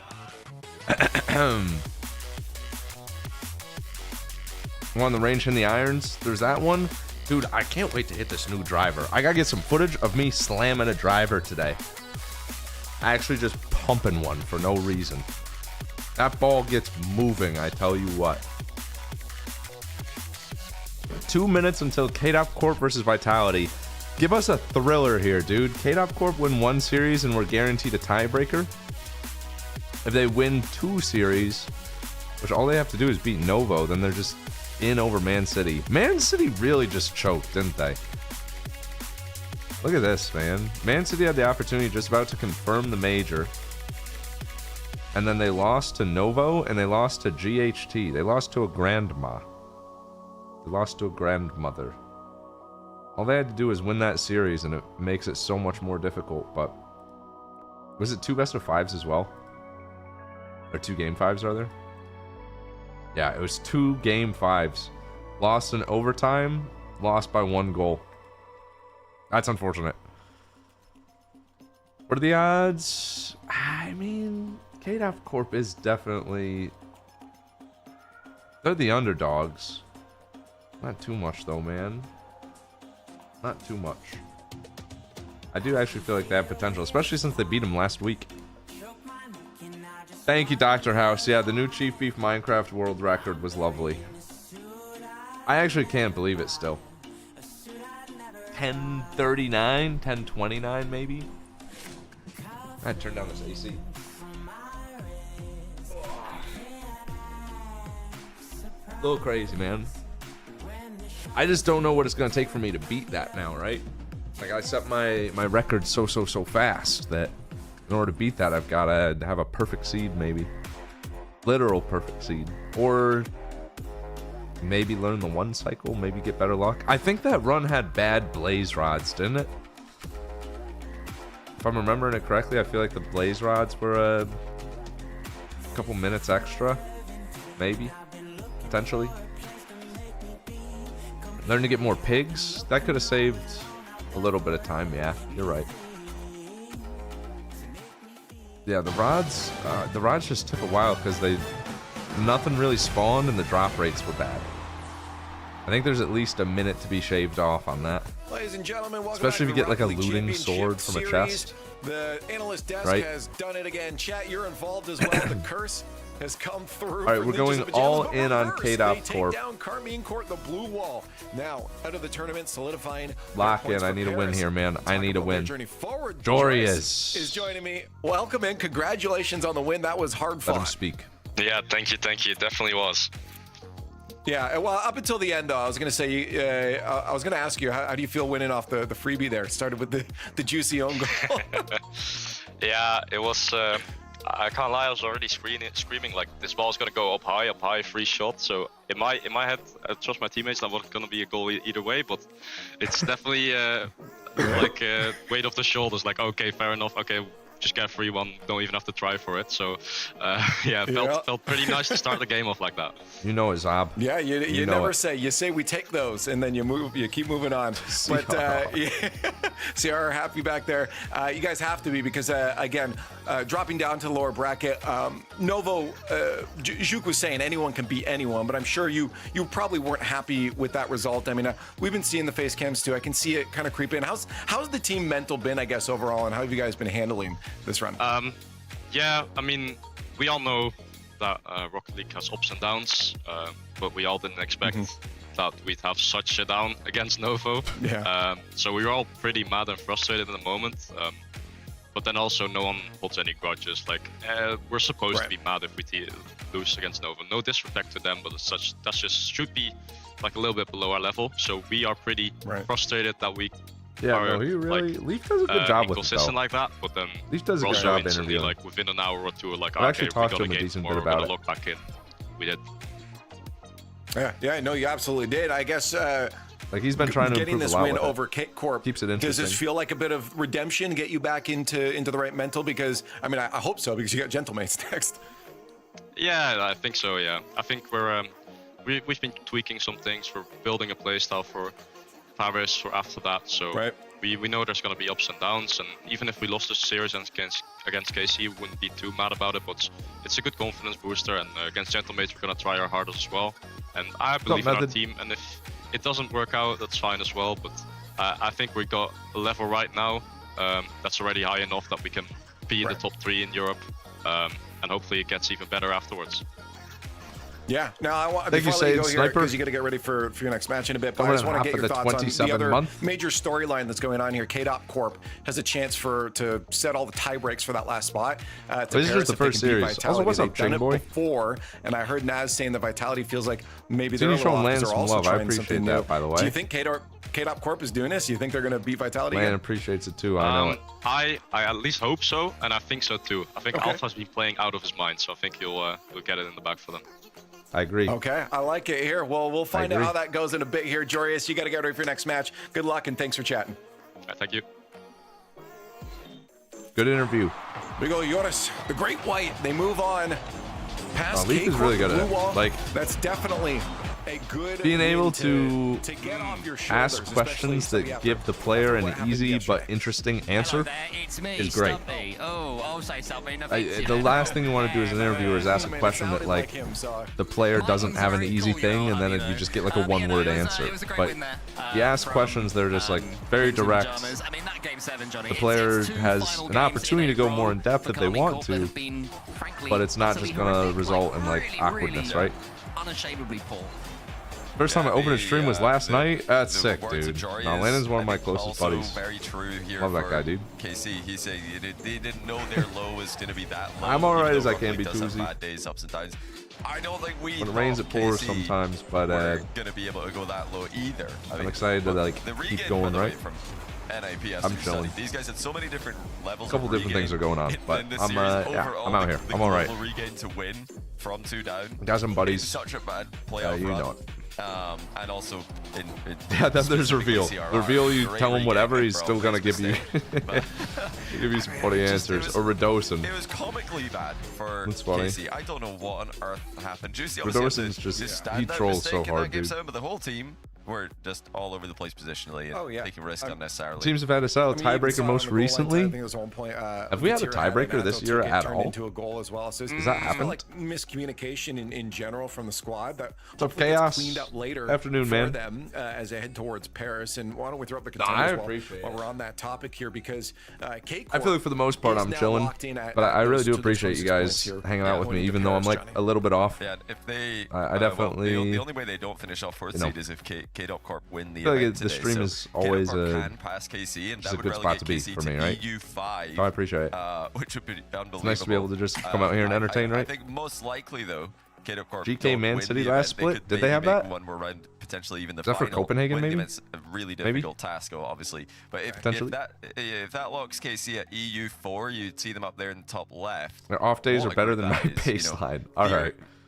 On the range in the irons, there's that one. Dude, I can't wait to hit this new driver. I gotta get some footage of me slamming a driver today. Actually just pumping one for no reason. That ball gets moving, I tell you what. 2 minutes until KDOP Corp versus Vitality. Give us a thriller here, dude. KDOP Corp win 1 series and we're guaranteed a tiebreaker. If they win 2 series, which all they have to do is beat Novo, then they're just in over Man City. Man City really just choked, didn't they? Look at this, man. Man City had the opportunity just about to confirm the major. And then they lost to Novo and they lost to GHT. They lost to a grandma. They lost to a grandmother. All they had to do is win that series and it makes it so much more difficult, but... Was it 2 best-of-5s as well? Or 2 game 5s, rather? Yeah, it was 2 game 5s. Lost in overtime, lost by 1 goal. That's unfortunate. What are the odds? I mean, KDOP Corp is definitely... They're the underdogs. Not too much, though, man. Not too much. I do actually feel like they have potential, especially since they beat them last week. Thank you, Dr. House. Yeah, the new Chief Beef Minecraft world record was lovely. I actually can't believe it still. 10:39? 10:29 maybe? I turned down this AC. A little crazy, man. I just don't know what it's going to take for me to beat that now, right? Like, I set my record so fast that in order to beat that, I've got to have a perfect seed, maybe. Literal perfect seed. Or maybe learn the 1 cycle, maybe get better luck. I think that run had bad blaze rods, didn't it? If I'm remembering it correctly, I feel like the blaze rods were a couple minutes extra. Maybe. Potentially. Learn to get more pigs. That could have saved a little bit of time. Yeah, you're right. Yeah, the rods just took a while because nothing really spawned and the drop rates were bad. I think there's at least a minute to be shaved off on that. Ladies and gentlemen, welcome especially if you get like a back to the looting sword from a chest. The analyst desk right? has done it again. Chat, you're involved as well. The curse has come through. All right, we're going all in on KDOP Corp. They take down Carmine Court, the blue wall. Now out of the tournament, solidifying. Lock in. I need a win here, man. I need a win. Jory is joining me. Welcome in. Congratulations on the win. That was hard fought. Let him speak. Yeah, thank you. It definitely was. Yeah, well, up until the end, though, I was going to say, I was going to ask you, how do you feel winning off the freebie there? It started with the juicy own goal. Yeah, it was, I can't lie, I was already screaming like, this ball's going to go up high, free shot. So in my head, I trust my teammates, that wasn't going to be a goal either way, but it's definitely like weight off the shoulders, like, okay, fair enough, okay, just get a free one, don't even have to try for it. So yeah, it felt pretty nice to start the game off like that. You know it, Zob. Yeah, you know never it. say. You say we take those, and then you keep moving on. But CR happy back there. You guys have to be, because again, dropping down to the lower bracket. Novo, Juk was saying anyone can beat anyone, but I'm sure you probably weren't happy with that result. I mean, we've been seeing the face cams too. I can see it kind of creep in. How's the team mental been, I guess, overall, and how have you guys been handling this run? Yeah, I mean, we all know that Rocket League has ups and downs, but we all didn't expect that we'd have such a down against Novo. Yeah. So we were all pretty mad and frustrated in the moment. But then also no one holds any grudges. Like, we're supposed to be mad if we lose against Novo. No disrespect to them, but as such, that's just should be like a little bit below our level. So we are pretty frustrated that we are, he really, like, Leaf does a good job with it, inconsistent though. like that. But then Leaf does a good job interviewing. Like within an hour or two, like, I actually okay, talked we to gotta him a gain decent more, bit we're about gonna it. look back in. We did. Yeah, no, you absolutely did. I guess like, he's been trying to getting improve this a lot win with it. over Kate Corp. Keeps it Does interesting. this feel like a bit of redemption, get you back into the right mental? Because I mean, I hope so, because you got Gentlemates next. Yeah, I think so. Yeah, I think we've been tweaking some things. We're building a playstyle for Paris for after that. So we know there's gonna be ups and downs, and even if we lost the series against KC, we wouldn't be too mad about it. But it's a good confidence booster, and against Gentlemates, we're gonna try our hardest as well. And I believe in our team, and if it doesn't work out, that's fine as well. But I think we got a level right now that's already high enough that we can be in the top 3 in Europe, and hopefully it gets even better afterwards. Yeah. Now I want Thank you, before I let you go Sage here, Sniper. because you got to get ready for your next match in a bit. But I Coming just in want to half get of your the thoughts on the 27 other month. major storyline that's going on here. KDOP Corp has a chance to set all the tie breaks for that last spot. This is just the first series. Also, what's up, Ching Boy? Before, and I heard Naz saying that Vitality feels like maybe Dude, they're you're showing a Land they're some also love. I trying appreciate something that, new. by the way. Do you think KDOP Corp is doing this? Do you think they're going to beat Vitality? Land again? appreciates it too. I know it. I at least hope so, and I think so too. I think Alpha's been playing out of his mind, so I think he'll get it in the bag for them. I agree. Okay, I like it here. Well, we'll find out how that goes in a bit here. Jorius, you got to get ready for your next match. Good luck, and thanks for chatting. Thank you. Good interview. We go, Joris, the Great White. They move on past Leaf is really good at it. Like, that's definitely a good being able to get off your ask questions that give the player an easy but interesting answer is great. I'll say something. The last thing you want to do as an interviewer is ask a question that, like, the player doesn't have an easy thing, and then you just get like a one-word answer. But you ask questions that are just like very direct. The player has an opportunity to go more in depth if they want to, but it's not just gonna result in like awkwardness, right? Unashamedly poor. First time I opened a stream was last night. That's sick, dude. Now, Landon's one of my closest buddies. Very true here. Love that guy, dude. KC, he said they didn't know their low was going to be that low. I'm alright as I Rocket can be, League does have Tuesday. bad days, ups and downs. I don't think we When it rains, it pours sometimes, but we're going to be able to go that low either. I'm excited to like keep going, right? I'm chilling. These guys had so many different levels. A couple different things are going on, but I'm out here. I'm all right. Regain to win from 2 down. Got some buddies. Such a bad playoff you run. know it. And also, Yeah, then there's reveal. CRR, Reveal, you great tell him whatever, regain he's from still gonna his give you mistake. give you some funny answers. Or Redosing. It was comically bad for That's funny. KC. I don't know what on earth happened. Juicy Redosing's just he trolls so hard, dude. But the whole team were just all over the place positionally and taking risk unnecessarily. Teams have had a solid tiebreaker most recently. I think it was 1 point. Have we had a tiebreaker this year at all? Into a goal as well. So Does that happen? Like miscommunication in general from the squad that What's up, hopefully gets Chaos? cleaned up later. Afternoon, for man. them as they head towards Paris. And why don't we throw up the I contenders appreciate while it. we're on that topic here, because Kate I feel like for the most part I'm chilling, but I really do appreciate you guys hanging out with me, even though I'm like a little bit off. Yeah, if they, I definitely. the only way they don't finish off fourth seed is if K-Dot Corp win the I feel like event the today. stream So is always K-Dot Corp a can pass KC, and just that a would good spot to be relegate KC for me, to right? EU5. So I appreciate it. Which would be unbelievable. It's nice to be able to just come out here and entertain, I right? think most likely though, K-Dot Corp GK don't Man win City the last event. split? Could Did they have maybe make that? one more round, potentially even the Is that for final. Copenhagen, Winning maybe? the event's a really Maybe? difficult task, obviously. But if Potentially. that locks KC at EU4, you'd see them up there in the top left. Their off days What are a better group than my that is, you know. baseline. All right.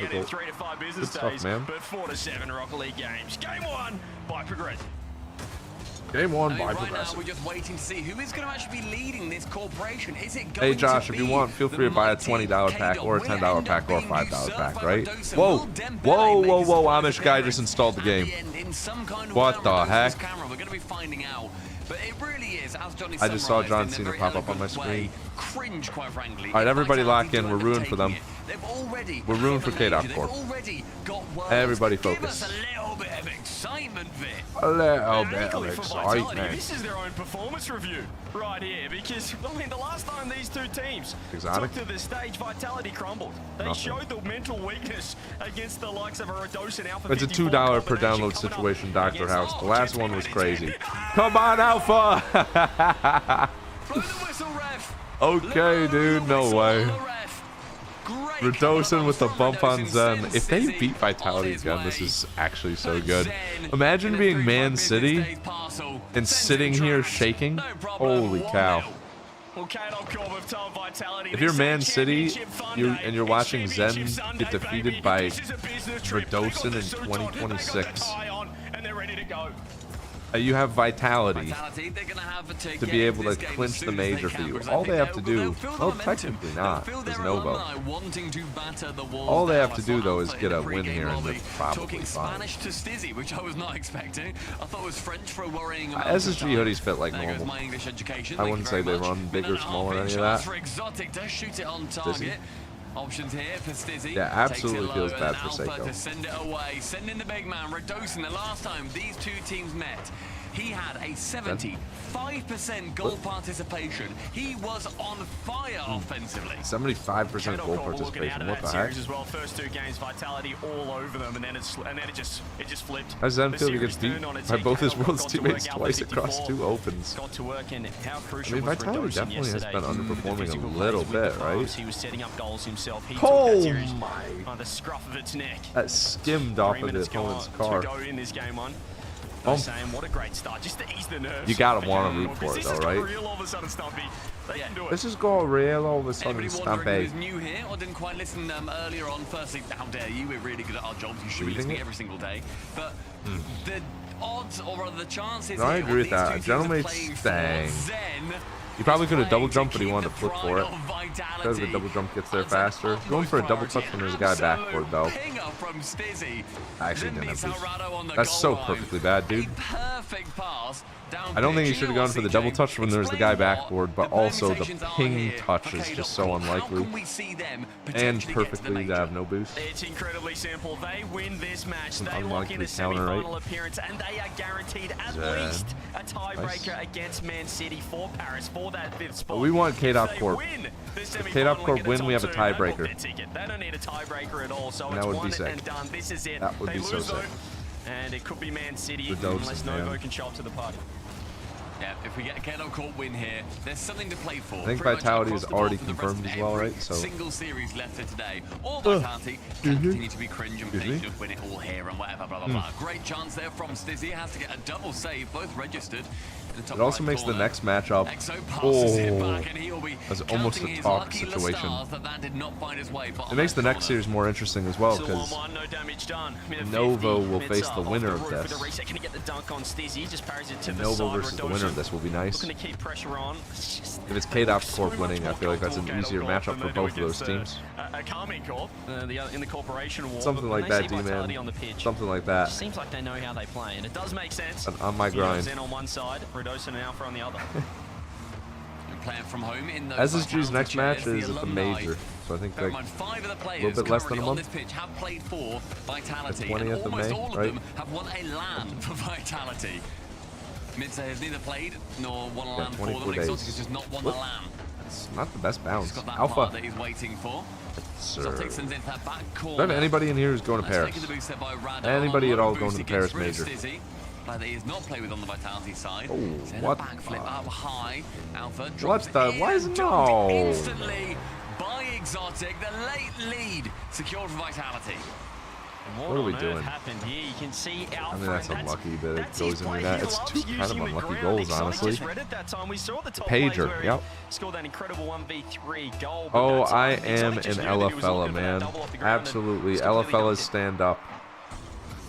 putting it in difficult. 3 to 5 business Good stuff, days, man. but 4 to 7 Rocket League games. Game 1 by Progressive. Game one by Right now, Progressive. we're just waiting to see who is going to actually be leading this corporation. Is it Hey going Josh, to if you be want, feel free to buy a $20 pack or a $10 pack or a $5 pack, right? Whoa, Will Dembele whoa, make whoa, a whoa! surprise Amish guy just appearance installed the at game. end in some kind of What way the on Redosa's heck? camera? We're going to be finding out. But it really is, as Johnny I just saw summarised John in a Cena very pop up on my elegant screen. way, cringe, quite frankly. All right, everybody Vitality lock in. do We're rooting for them. undertaking it. They've already We're rooting for had a K-Dot major. Corp. They've already got worlds. Everybody Give focus. us a little bit of excitement, Vic. A little bit Equally of for Vitality, excitement. this is their own performance review right here, because I mean the last time these two teams Exotic? took to the stage, Vitality crumbled. They Nothing. showed the mental weakness against the likes of a Redosa and Alpha. It's a 54 $2 per combination download coming up situation, Dr. against- House. The oh, last Jets one was made it. crazy. Come on, Alpha! Blow the whistle, ref. Okay, dude, no way. Great Redosin with the bump on Zen. Zen If they City beat Vitality on his again, this way. is actually so good. Zen Imagine in a being 3-5 Man business City days parcel. and Zen's sitting in here trash. shaking. No problem. Holy cow. 1-0. Well, K-Dot Corp have told Vitality If you're this Man ain't City Championship you're, Sunday, and you're it's watching Zen Championship Sunday, get defeated baby. by This is a business trip. They've got Redosin the in suit on, they've got the 2026, tie on, and they're ready to go. you have Vitality Vitality, they're gonna have to to be able to clinch the major for you. All they have to do, well, technically not, is Novo. All they have to do, though, is get a win here, and they're probably Talking fine. Spanish to Stizzy, which I was not expecting. I thought it was French for a worrying amount SSG of time. hoodies fit like There goes normal. my English education. I Thank wouldn't you say very they much. run big or Minute and a small or half any of in that. chance for Exotic does shoot it on target. Options here for Stizzy. Yeah, absolutely Takes it low, feels and bad then for Alpha Seiko. to send it away. Sending the big man, Redosin. The last time these two teams met, he had a 75% goal participation. He was on fire offensively. 75% goal Looking out participation. of What that the heck? series as well. First two games, Vitality all over them, and then it just flipped. How does Zen The feel he series gets beat turned on its by head. both his K-Dot world's got to teammates work. twice Alpha across 54 two opens? got to work, and how I crucial mean, was Vitality Redosin definitely has yesterday. been underperforming Physical a plays little with bit, the right? post. He was setting up goals himself. He Oh took that series my. by the scruff of its neck. That skimmed off 3 of the minutes opponent's to car. go in this game one. Oh. Saying what a great start, just to ease the nerves. You gotta for wanna K-Dot root Corp, for it, because though, this is right? real all of a sudden, Stumpy. They can do it. This is going real all of a sudden, Anybody wondering who Stampede. is new here or didn't quite listen earlier on? Firstly, how dare you? We're really good at our jobs. You should be Reading listening it? every single day. But the odds, or rather the chances, No, I here agree of with these that. two teams Gentleman's playing for staying. Zen He probably is could have double playing jumped, to but he wanted to keep flip the for it. pride of Vitality. Because the double jump gets there As an faster. Going for a double touch when there's a guy Absolute backboard, though. pinger from Stizzy. I actually Then didn't meets have boost. Alvarado on the That's so goal line. perfectly bad, dude. A perfect pass down I don't think he pitch. should have gone for the CJ, double touch when there's the guy explain what backboard, but the also the permutations are ping here touch for is K-Dot just so Corp. How unlikely. can we see them And potentially get to the perfectly to major? have no boost. It's incredibly simple. They win this match. An They lock in unlikely a counter, semi-final right? appearance, and they are guaranteed at Zen. least a tiebreaker Nice. against Man City for Paris for that fifth spot. But we want K-Dot If they Corp. win the If semi-final K-Dot and Corp get win, top we have a two, they book tiebreaker. their ticket. They don't need a tiebreaker at all, so And it's that would be one sick. and done. This is it. That would they be so lose, sick. though, and it could be Man City Redosin, unless man. Novo can show up to the party. Yeah, if we get a K-Dot Corp win here, there's something to play for. I think Pretty much Vitality across is the board already for the rest confirmed of as well, every right? So single series left for today. Or Vitality can continue to be cringe and Excuse me? finish, win it all here and whatever, blah, blah, blah. Great chance there from Stizzy. Has to get a double save, both registered. In the top It also right makes the corner. next matchup. Exo passes it Oh, back and he'll be that's almost counting a his talk lucky situation. stars that did not find his way. It makes the next series more interesting as well, Still because 1-1, no damage done. Minute Novo 50, will Mitza face the off winner the of roof with this. a reset. Can he get the dunk on Stizzy? Just parries it to the Novo side. versus the winner of Redosin this will be nice. looking to keep pressure on. If it's K-Dot Corp winning, I feel like that's an easier matchup for both of those teams. Carmine Corp, in the corporation war. Something but like when that, they see Vitality D-Man. on the pitch, Something like it that. seems like they know how they play, and it does make sense. And on my You know, grind. Zen on one side, Redosin and Alpha on the other. Playing from home in those SSG's next Vitality match chairs, is the at the alumni. major, so I think Bear in like mind, 5 of the players little bit less than a currently on month. this pitch have played for Vitality, The and 20th of almost May, all of right? them have won a LAN for Vitality. Midsa has neither played nor won a Yeah, LAN for them. 24 Exotic days. has just not won Whoop. a LAN. it's not the best He's bounce. got that Alpha. mark that he's waiting for. Sir. Exotic sends into that back Do corner. I have anybody in here who's going to That's Paris? taken the boost there by Rado. Anybody at Low all going boost, to he the Paris gets rid of major? Stizzy. Glad that he has not played with on the Vitality side. Oh, Send what a backflip the- up high. Alpha What drops the- in why is and it jumped no? instantly by Exotic. The late lead secured for Vitality. And What are we on earth doing? happened here? You can see Alpha. I mean, that's and unlucky that it that's goes his into play. that. He It's loves two kind of using the unlucky ground. goals, Exotic honestly. just read it that time. We saw the top Pager, plays where he yep. scored that incredible 1v3 goal. but Oh, that time, I Exotic am just an knew that he Ella was fella, looking for that man. double off the ground and Absolutely. just Ella completely fellas dunked it. stand up.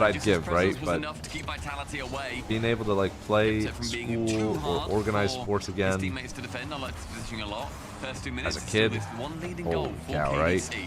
what I'd give, right? But enough to keep Vitality away. being able to like play From being too school or hard organized for sports his again teammates to defend. I like positioning a lot. First 2 minutes, as a kid, still this one leading holy goal for cow, KDC. right?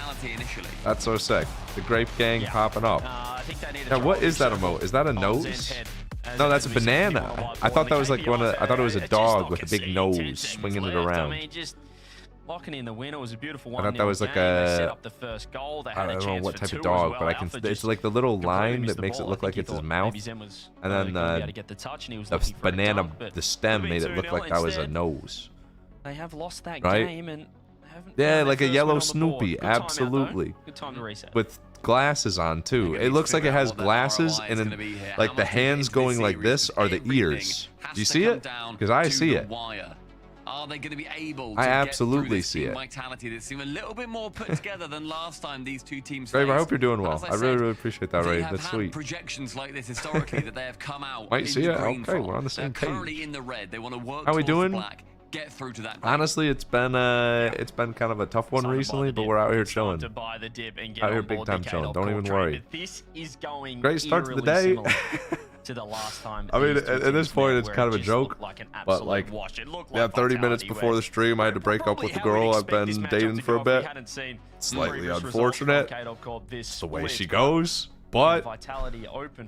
mentality initially. That's so sick. The Grape Gang popping up. I think they need Now, what is that emote? Is that a nose? No, that's a banana. I thought that was like one of. I thought it was a dog with a big nose swinging it around. Locking in the winner was a beautiful I thought that was like a. I don't know what type of dog, but I can. It's like the little line that makes it look like it's his mouth, and then the banana, the stem made it look like that was a nose. They have lost that Right? game and haven't Yeah, found like their a first yellow win on the board. Snoopy. Good time out, though. Absolutely. Good time to reset. With glasses on too. It looks like it has glasses, and then like the hands going like this are the ears. Do you see it? Because I see it. Are they going to be able to I get absolutely through this see team it. vitality that seem a little bit more put together than last time these two teams Graver, I faced? hope you're doing And well. as I really, said, really appreciate that, they Ray. have That's had sweet. projections like this historically that they have come out Might in see the it. green Okay, from. we're on the same They're currently page. in the red. They want to work How we towards the doing? black. Get through to that. Honestly, it's been kind of a tough one recently, but we're out here chilling. Out here big time chilling. Don't even worry. This is going Great start to the day. to the last time. I mean, these two at this teams point, met, it's where kind of it a just joke, looked like an but absolute like, wash. It looked yeah, like 30 minutes vitality before where the stream, I had to break up with the girl I've been dating for a bit. Slightly unfortunate. It's the way she goes, but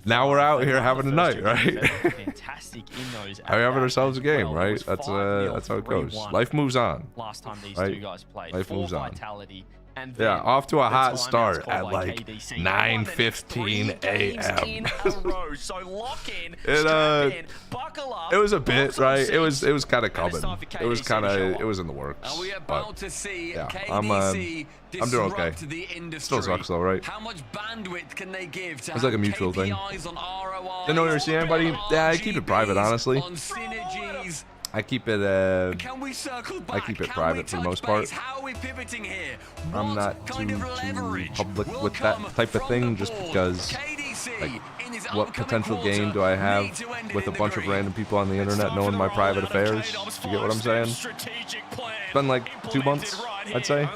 now we're out here having a night, right? Fantastic in those. We're having ourselves a game, right? That's how it goes. Life moves on. Last time these right? two guys played. Life moves on. Vitality. And Yeah, off to a hot start at by like KDC. 9:15 a.m. In a row. So lock in, strap in, buckle up. It was a bit, box on right? It seats. was kind of coming. time for It was KDC kind to of, show it up. was in the works. Are we But about to see yeah, KDC I'm doing okay. disrupt the industry? Still sucks though, right? How much bandwidth can they give to It's like a mutual thing. KPIs on ROI? Didn't know you were seeing anybody. Yeah, I keep it private, honestly. On synergies. I keep it. Can we circle back? I keep it Can private we for the touch most part. base? How are we pivoting here? I'm What not kind too of leverage public will with that come type of from thing, the just board? because, KDC like, in his what upcoming potential quarter gain do I have need to end it with a in the bunch of green. random people on the internet knowing my private affairs? You get what I'm saying? It's been like 2 months, I'd say.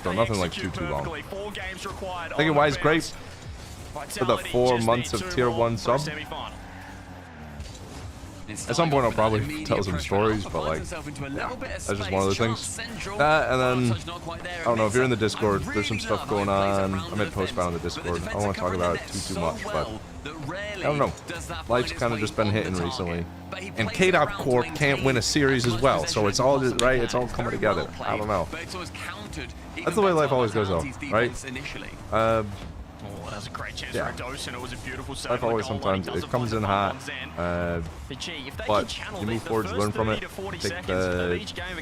So nothing like too long. Thinking wise grape for the 4 months of tier 1 sub. At some point I'll probably tell some stories, but like, yeah, that's just one of the things. That, and then, I don't know, if you're in the Discord, there's some stuff going on. I meant to post about on the Discord. I don't want to talk about it too much, but I don't know. Life's kind of just been hitting recently. And KDOP Corp can't win a series as well, so it's all just, right? It's all coming together. I don't know. That's the way life always goes though, right? Oh, that was a great chance Yeah. for a dose, and it was a beautiful Life always sometimes, it comes in hot, but you move forward, you learn from it, take the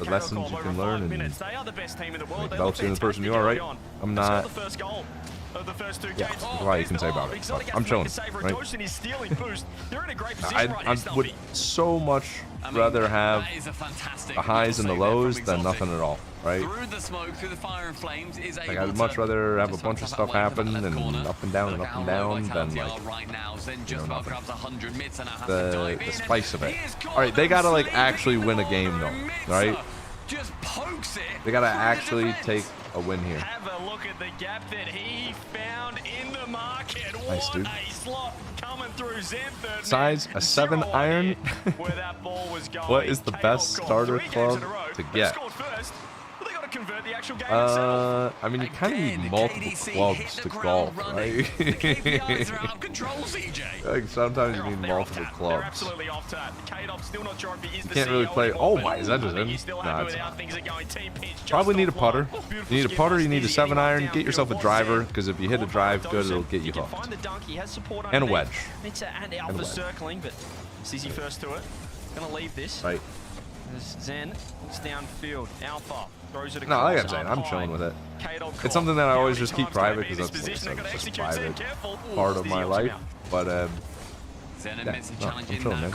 lessons you can learn, and make develop you in the person you are, right? I'm not, yeah, that's all you can say about it, but I'm chilling, right? I would so much rather have the highs and the lows than nothing at all, right? Like, I'd much rather have a bunch of stuff happen and up and down than, like, you know, nothing. The spice of it. Alright, they gotta, like, actually win a game, though, right? They gotta actually take a win here. Have a look at the gap that he found in the market. Nice, dude. What a slot coming through Zenford. Size, a 7 iron? Where that ball was going. What is the best starter club to get? I mean, you kind of need multiple clubs to golf, right? Like, sometimes you need multiple clubs. You can't really play. Oh my, is that just in? Nah, it's not. Probably need a putter. You need a putter, you need a 7 iron. Get yourself a driver, because if you hit a drive good, it'll get you hooked. And a wedge. And Alpha circling, but CZ first to it. Gonna leave this. Right. Zen looks downfield. Alpha throws it across. No, like I'm saying, I'm chilling with it. It's something that I always just keep private because that's, like I said, it's just a private part of my life. But yeah, no, I'm chilling, man.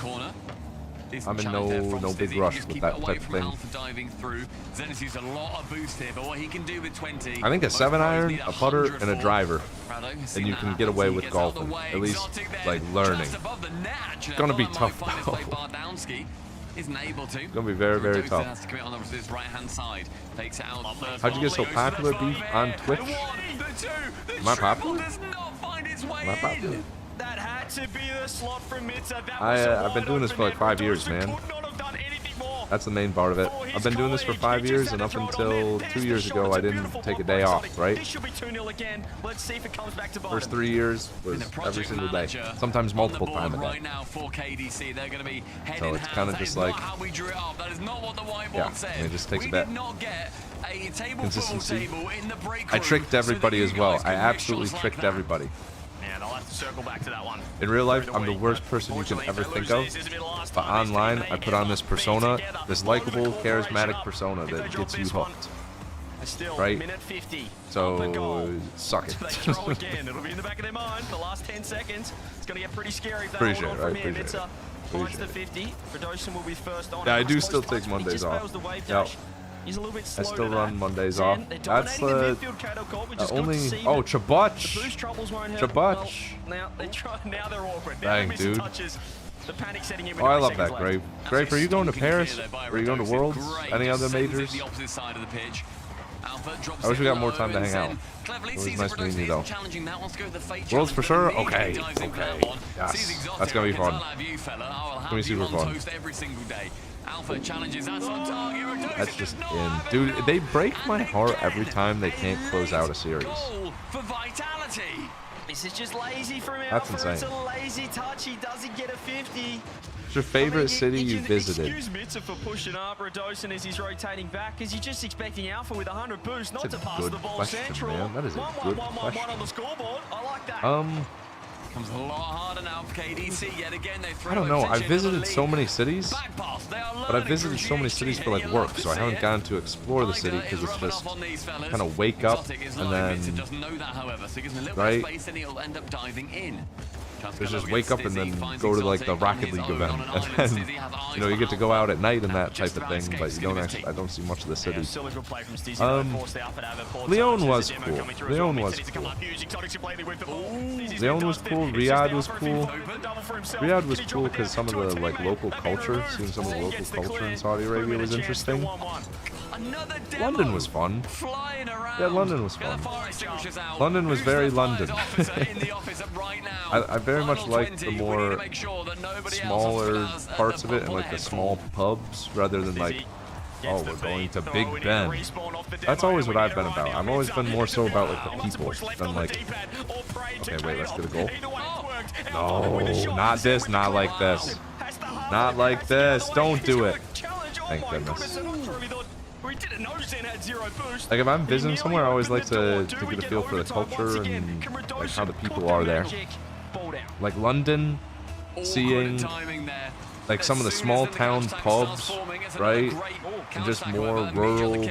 I'm in no big rush with that type of thing. I think a 7 iron, a putter, and a driver, and you can get away with golfing. At least, like, learning. It's gonna be tough though. Isn't able to. It's gonna be very, very tough. How'd you get so popular, Beef, on Twitch? Am I popular? Am I popular? That had to be the slot from Mitza. I've been doing this for like 5 years, man. That's the main part of it. I've been doing this for 5 years, and up until 2 years ago, I didn't take a day off, right? First 3 years was every single day, sometimes multiple times a day. So it's kind of just like, yeah, and it just takes a bit. Consistency. I tricked everybody as well. I absolutely tricked everybody. to circle back to that one. In real life, I'm the worst person you can ever think of. But online, I put on this persona, this likable, charismatic persona that gets you hooked. Right? So, suck it. It'll be in the back of their mind. The last 10 seconds, it's going to get pretty scary if they Appreciate hold it, on right? from here. Appreciate it. Finds the 50. Radosin will be first on. Yeah, I do still take Mondays off. Yep. He's a little bit slow I still to run that. Mondays off. That's only. Oh, Chabuch. Now they're awkward. Dang, dude. The panic setting in with Oh, I 9 love seconds that, left. Grave. Grave, are you going to Paris? Are you going to Worlds? Any other majors? I wish we got more time to hang out. It was nice meeting you, though. Worlds for sure? Okay. Okay. Yes. That's going to be fun. It's going to be super fun. That's just in. Dude, they break my heart every time they can't close out a series. This is just lazy from That's Alpha. It's insane. a lazy touch. He doesn't get a 50. What's your favorite city you visited? Excuse Mitza for pushing up Radosin as he's rotating back, because you're just expecting Alpha with 100 boost not That's to a pass good the ball question, central. man. That is a good question. On the scoreboard. I like that. Comes a lot harder now for KDC. Yet again, they throw I don't know. it I visited into the so lead. many cities, Back pass, they are but I learning visited from so many GHG cities for like here. work, Love so I to haven't see gotten it. to explore the city because it's just kind of wake up and then right. There's just wake up and then go to like the Rocket League event, and then you get to go out at night and that type of thing. But you don't actually. I don't see much of the city. Leon was cool. Leon was cool. Leon was cool. Riyadh was cool. Riyadh was cool because some of the like local culture, seeing some of the local culture in Saudi Arabia was interesting. London was fun. Yeah, London was fun. London was very London. I very much like the more smaller parts of it and like the small pubs rather than like, oh, we're going to Big Ben. That's always what I've been about. I've always been more so about like the people than like, okay, wait, let's get a goal. No, not this, not like this. Not like this. Don't do it. Thank goodness. Like if I'm visiting somewhere, I always like to get a feel for the culture and like how the people are there. Like London, seeing like some of the small town pubs, right? And just more rural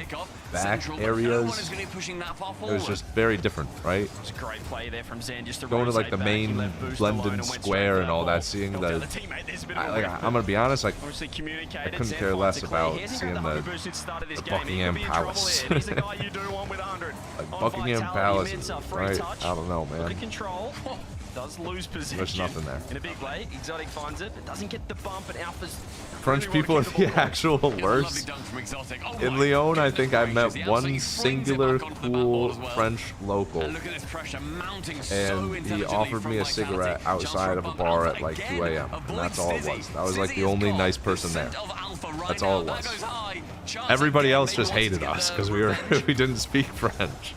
back areas. It was just very different, right? Going to like the main London Square and all that, seeing the. I'm gonna be honest, like I couldn't care less about seeing the Buckingham Palace. Like Buckingham Palace, right? I don't know, man. Does lose position. There's nothing there. In a big way, Exotic finds it, but doesn't get the bump, and Alpha's French people are the actual worst. In Lyon, I think I met one singular cool French local, and he offered me a cigarette outside of a bar at like 2 a.m. and that's all it was. That was like the only nice person there. That's all it was. Everybody else just hated us because we didn't speak French.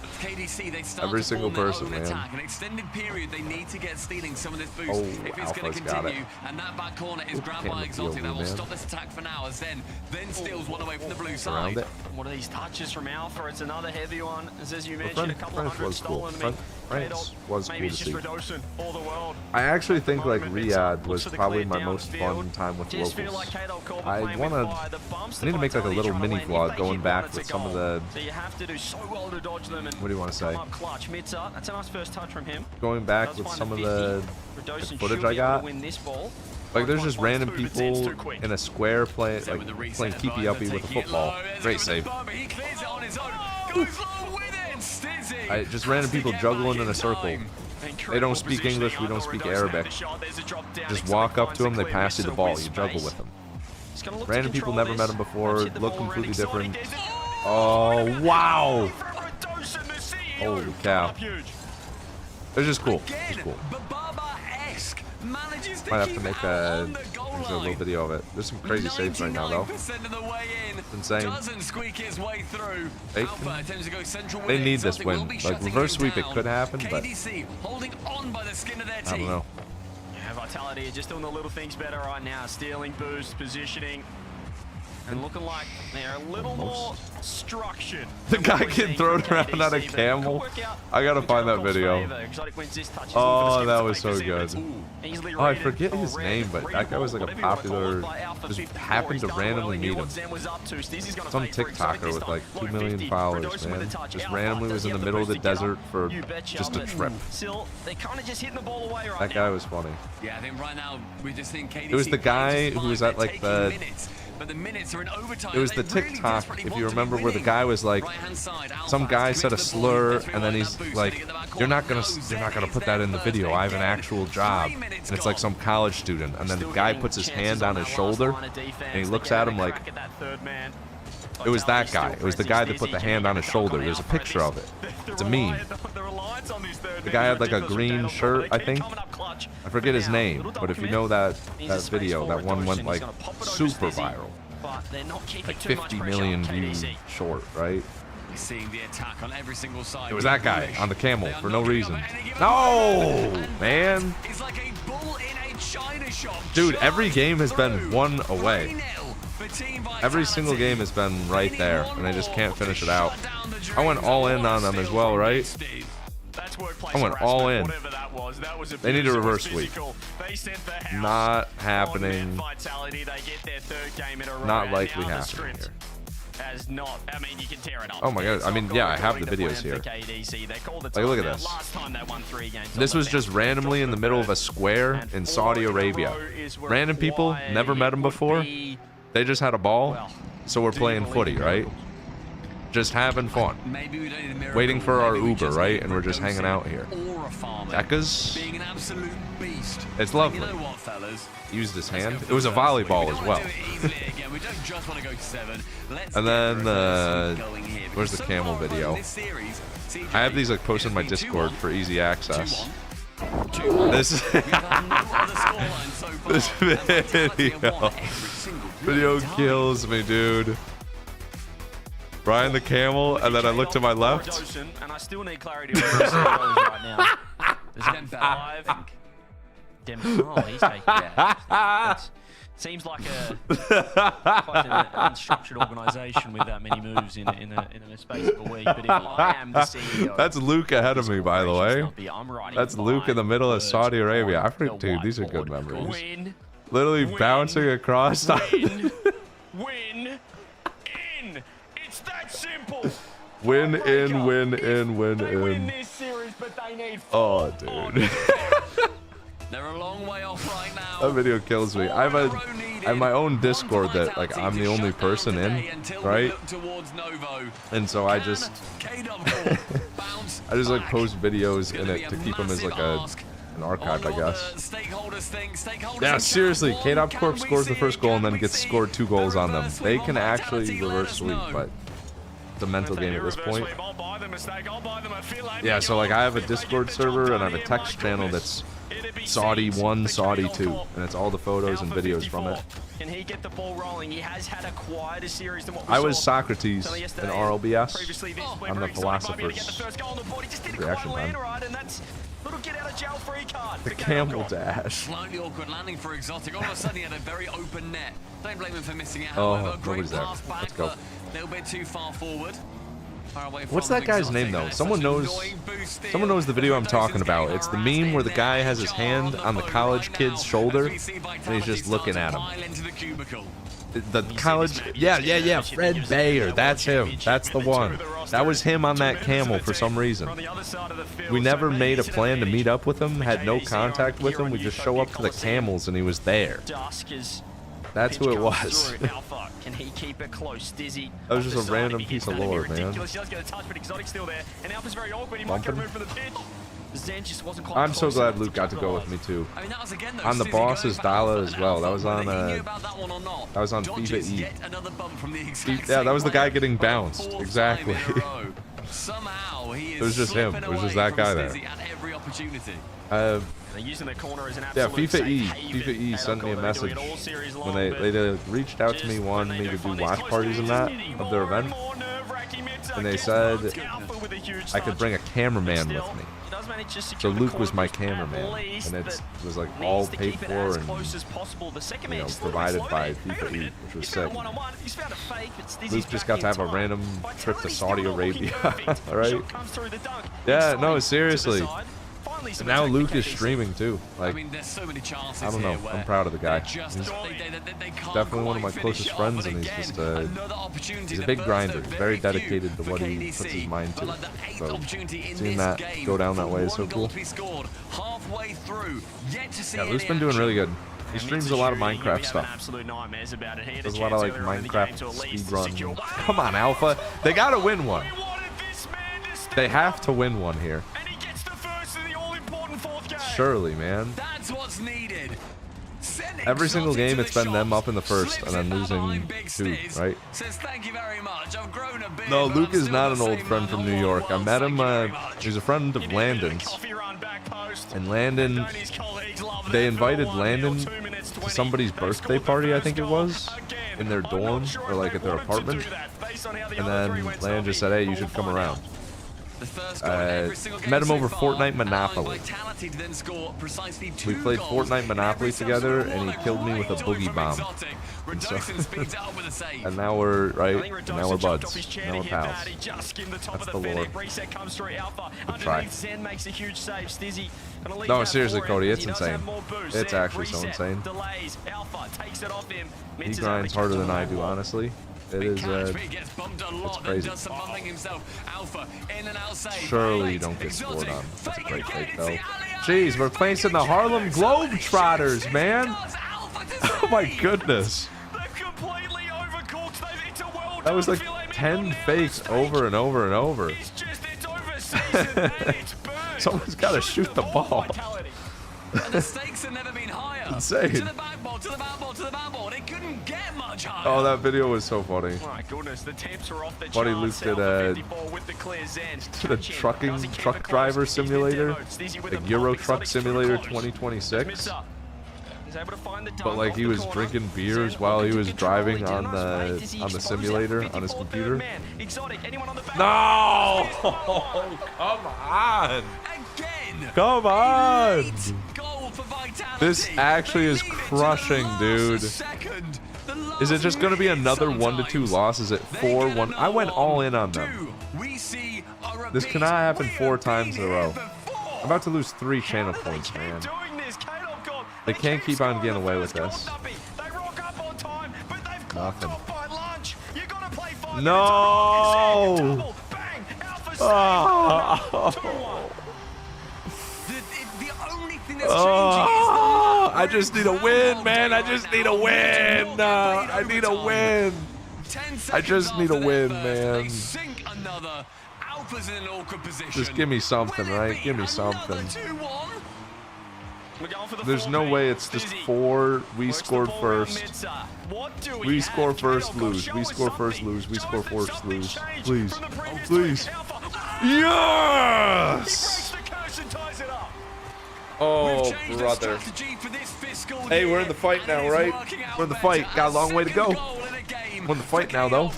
Every single person, man. An extended period, they need to get stealing some of this boost if it's going to got it. continue. And that back corner is grabbed by Exotic. That will stop this attack for now. As then steals one away from the blue side. What are these touches from Alpha? It's another heavy one. As you mentioned, a couple France hundred was cool. stolen. France was cool Maybe to it's see. just Radosin all the world. I actually think like Riyadh was probably my most fun time with locals. I need to make like a little mini vlog going back with some of the. So you have to do so well to dodge them and what do you want to say? come up clutch. Mitza, that's a nice first touch from him. Going back with some of the footage I got. Like there's just random people in a square playing keepy uppy with a football. Great save. Just random people juggling in a circle. They don't speak English, we don't speak Arabic. Just walk up to them, they pass you the ball, you juggle with them. Random people, never met them before, look completely different. Oh, wow! Holy cow. It's just cool. It's cool. Might have to make a little video of it. There's some crazy saves right now, though. It's insane. They need this win. Like, reverse sweep, it could happen, but I don't know. Yeah, Vitality are just doing the little things better right now. Stealing boost, positioning. And looking like they're a little more structured. The guy can throw it around on a camel. I gotta find that video. Oh, that was so good. Oh, I forget his name, but that guy was like a popular. Just happened to randomly meet him. Some TikToker with like 2 million followers, man. Just randomly was in the middle of the desert for just a trip. That guy was funny. Yeah, I think right now we just think KDC It was the guy who was at like the. But the minutes are in overtime. It was the TikTok, if you remember, where the guy was like, some guy said a slur, and then he's like, you're not gonna put that in the video. I have an actual job, and it's like some college student, and then the guy puts his hand on his shoulder, and he looks at him like, it was that guy. It was the guy that put the hand on his shoulder. There's a picture of it. It's a meme. The guy had like a green shirt, I think. I forget his name, but if you know that video, that one went like super viral. Like 50 million views short, right? Seeing the attack on every single side. It was that guy on the camel for no reason. No, man. It's like a bull in a china shop. Dude, every game has been one away. Every single game has been right there, and I just can't finish it out. I went all in on them as well, right? I went all in. They need a reverse sweep. Not happening. Not likely happening here. Oh my god, I mean, yeah, I have the videos here. Like, look at this. This was just randomly in the middle of a square in Saudi Arabia. Random people, never met them before. They just had a ball, so we're playing footy, right? Just having fun. Waiting for our Uber, right? And we're just hanging out here. Decas. It's lovely. Used his hand. It was a volleyball as well. And then, where's the camel video? I have these like posted in my Discord for easy access. This video kills me, dude. Brian the camel, and then I look to my left. And I still need clarity on this right now. There's 5. Oh, he's taking that. Seems like quite an unstructured organisation with that many moves in a space of a week. But if I am the CEO, that's Luke ahead of me, by the way. That's Luke in the middle of Saudi Arabia. I forget, dude. These are good memories. Literally bouncing across. Win in. It's that simple. Win in. This series, but they need oh, dude. They're a long way off right now. That video kills me. I have my own Discord that like I'm the only person in, right? And so I just like post videos in it to keep them as like an archive, I guess. Yeah, seriously, K-Dop Corp scores the first goal and then gets scored 2 goals on them. They can actually reverse sweep, but it's a mental game at this point. Yeah, so like I have a Discord server and I have a text channel that's Saudi 1, Saudi 2, and it's all the photos and videos from it. Can he get the ball rolling? He has had a quieter series than what we I saw was Socrates in RLBS. I'm the philosopher's reaction time. The camel dash. Slightly awkward landing for Exotic. All of a sudden he had a very open net. Don't blame him for missing out. Oh, However, great nobody's there. pass back, Let's go. but a little bit too far forward. What's that guy's name though? Someone knows the video I'm talking about. It's the meme where the guy has his hand on the college kid's shoulder and he's just looking at him. The college, yeah, Fred Bayer, that's him. That's the one. That was him on that camel for some reason. We never made a plan to meet up with him, had no contact with him. We just show up to the camels and he was there. That's who it was. Can he keep it close? Dizzy. That was just a random piece of lore, man. I'm so glad Luke got to go with me too. On the boss's Dala as well. That was on FIFA E. Yeah, that was the guy getting bounced. Exactly. It was just him. It was just that guy there. Yeah, FIFA E sent me a message when they reached out to me, wanting me to do watch parties and that of their event. and they said I could bring a cameraman with me. So Luke was my cameraman, and it was like all paid for and provided by FIFA E, which was sick. Luke just got to have a random trip to Saudi Arabia, all right? Yeah, no, seriously. And now Luke is streaming too. Like, I don't know. I'm proud of the guy. He's definitely one of my closest friends, and he's just he's a big grinder. He's very dedicated to what he puts his mind to. So seeing that go down that way is so cool. Yeah, Luke's been doing really good. He streams a lot of Minecraft stuff. There's a lot of like Minecraft speedrun. Come on, Alpha. They gotta win one. They have to win one here. Surely, man. That's what's needed. Every single game, it's been them up in the first and then losing 2, right? Says thank you very much. I've grown a bit. No, Luke is not an old friend from New York. I met him. He's a friend of Landon's. And Landon, they invited Landon to somebody's birthday party, I think it was, in their dorm or like at their apartment. And then Landon just said, "Hey, you should come around." Met him over Fortnite Monopoly. We played Fortnite Monopoly together, and he killed me with a boogie bomb. And, so and now we're right. Now we're buds. Now we're pals. That's the lore. Try. No, seriously, Cody, it's insane. It's actually so insane. He grinds harder than I do, honestly. It is, it's crazy. Surely you don't get scored on. That's a great fake, though. Jeez, we're facing the Harlem Globetrotters, man. Oh my goodness. That was like 10 fakes over and over and over. Someone's got to shoot the ball. The stakes have never been higher. Insane. To the backboard, to the backboard, to the backboard. It couldn't get much higher. Oh, that video was so funny. My goodness, the temps are off the Buddy Luke did a truck driver simulator, like Euro Truck Simulator 2026. But like he was drinking beers while he was driving on the simulator on his computer. No! Come on! Come on! This actually is crushing, dude. Is it just going to be another 1-2 loss? Is it 4-1? I went all in on them. This cannot happen 4 times in a row. I'm about to lose 3 channel points, man. They can't keep on getting away with this. Nothing. No! Oh, I just need a win, man. I just need a win. I need a win. I just need a win, man. Just give me something, right? Give me something. There's no way it's just 4. We scored first. We score first, lose. We score first, lose. We score first, lose. Please. Please. Yes! Oh, brother. Hey, we're in the fight now, right? We're in the fight. Got a long way to go. We're in the fight now, though.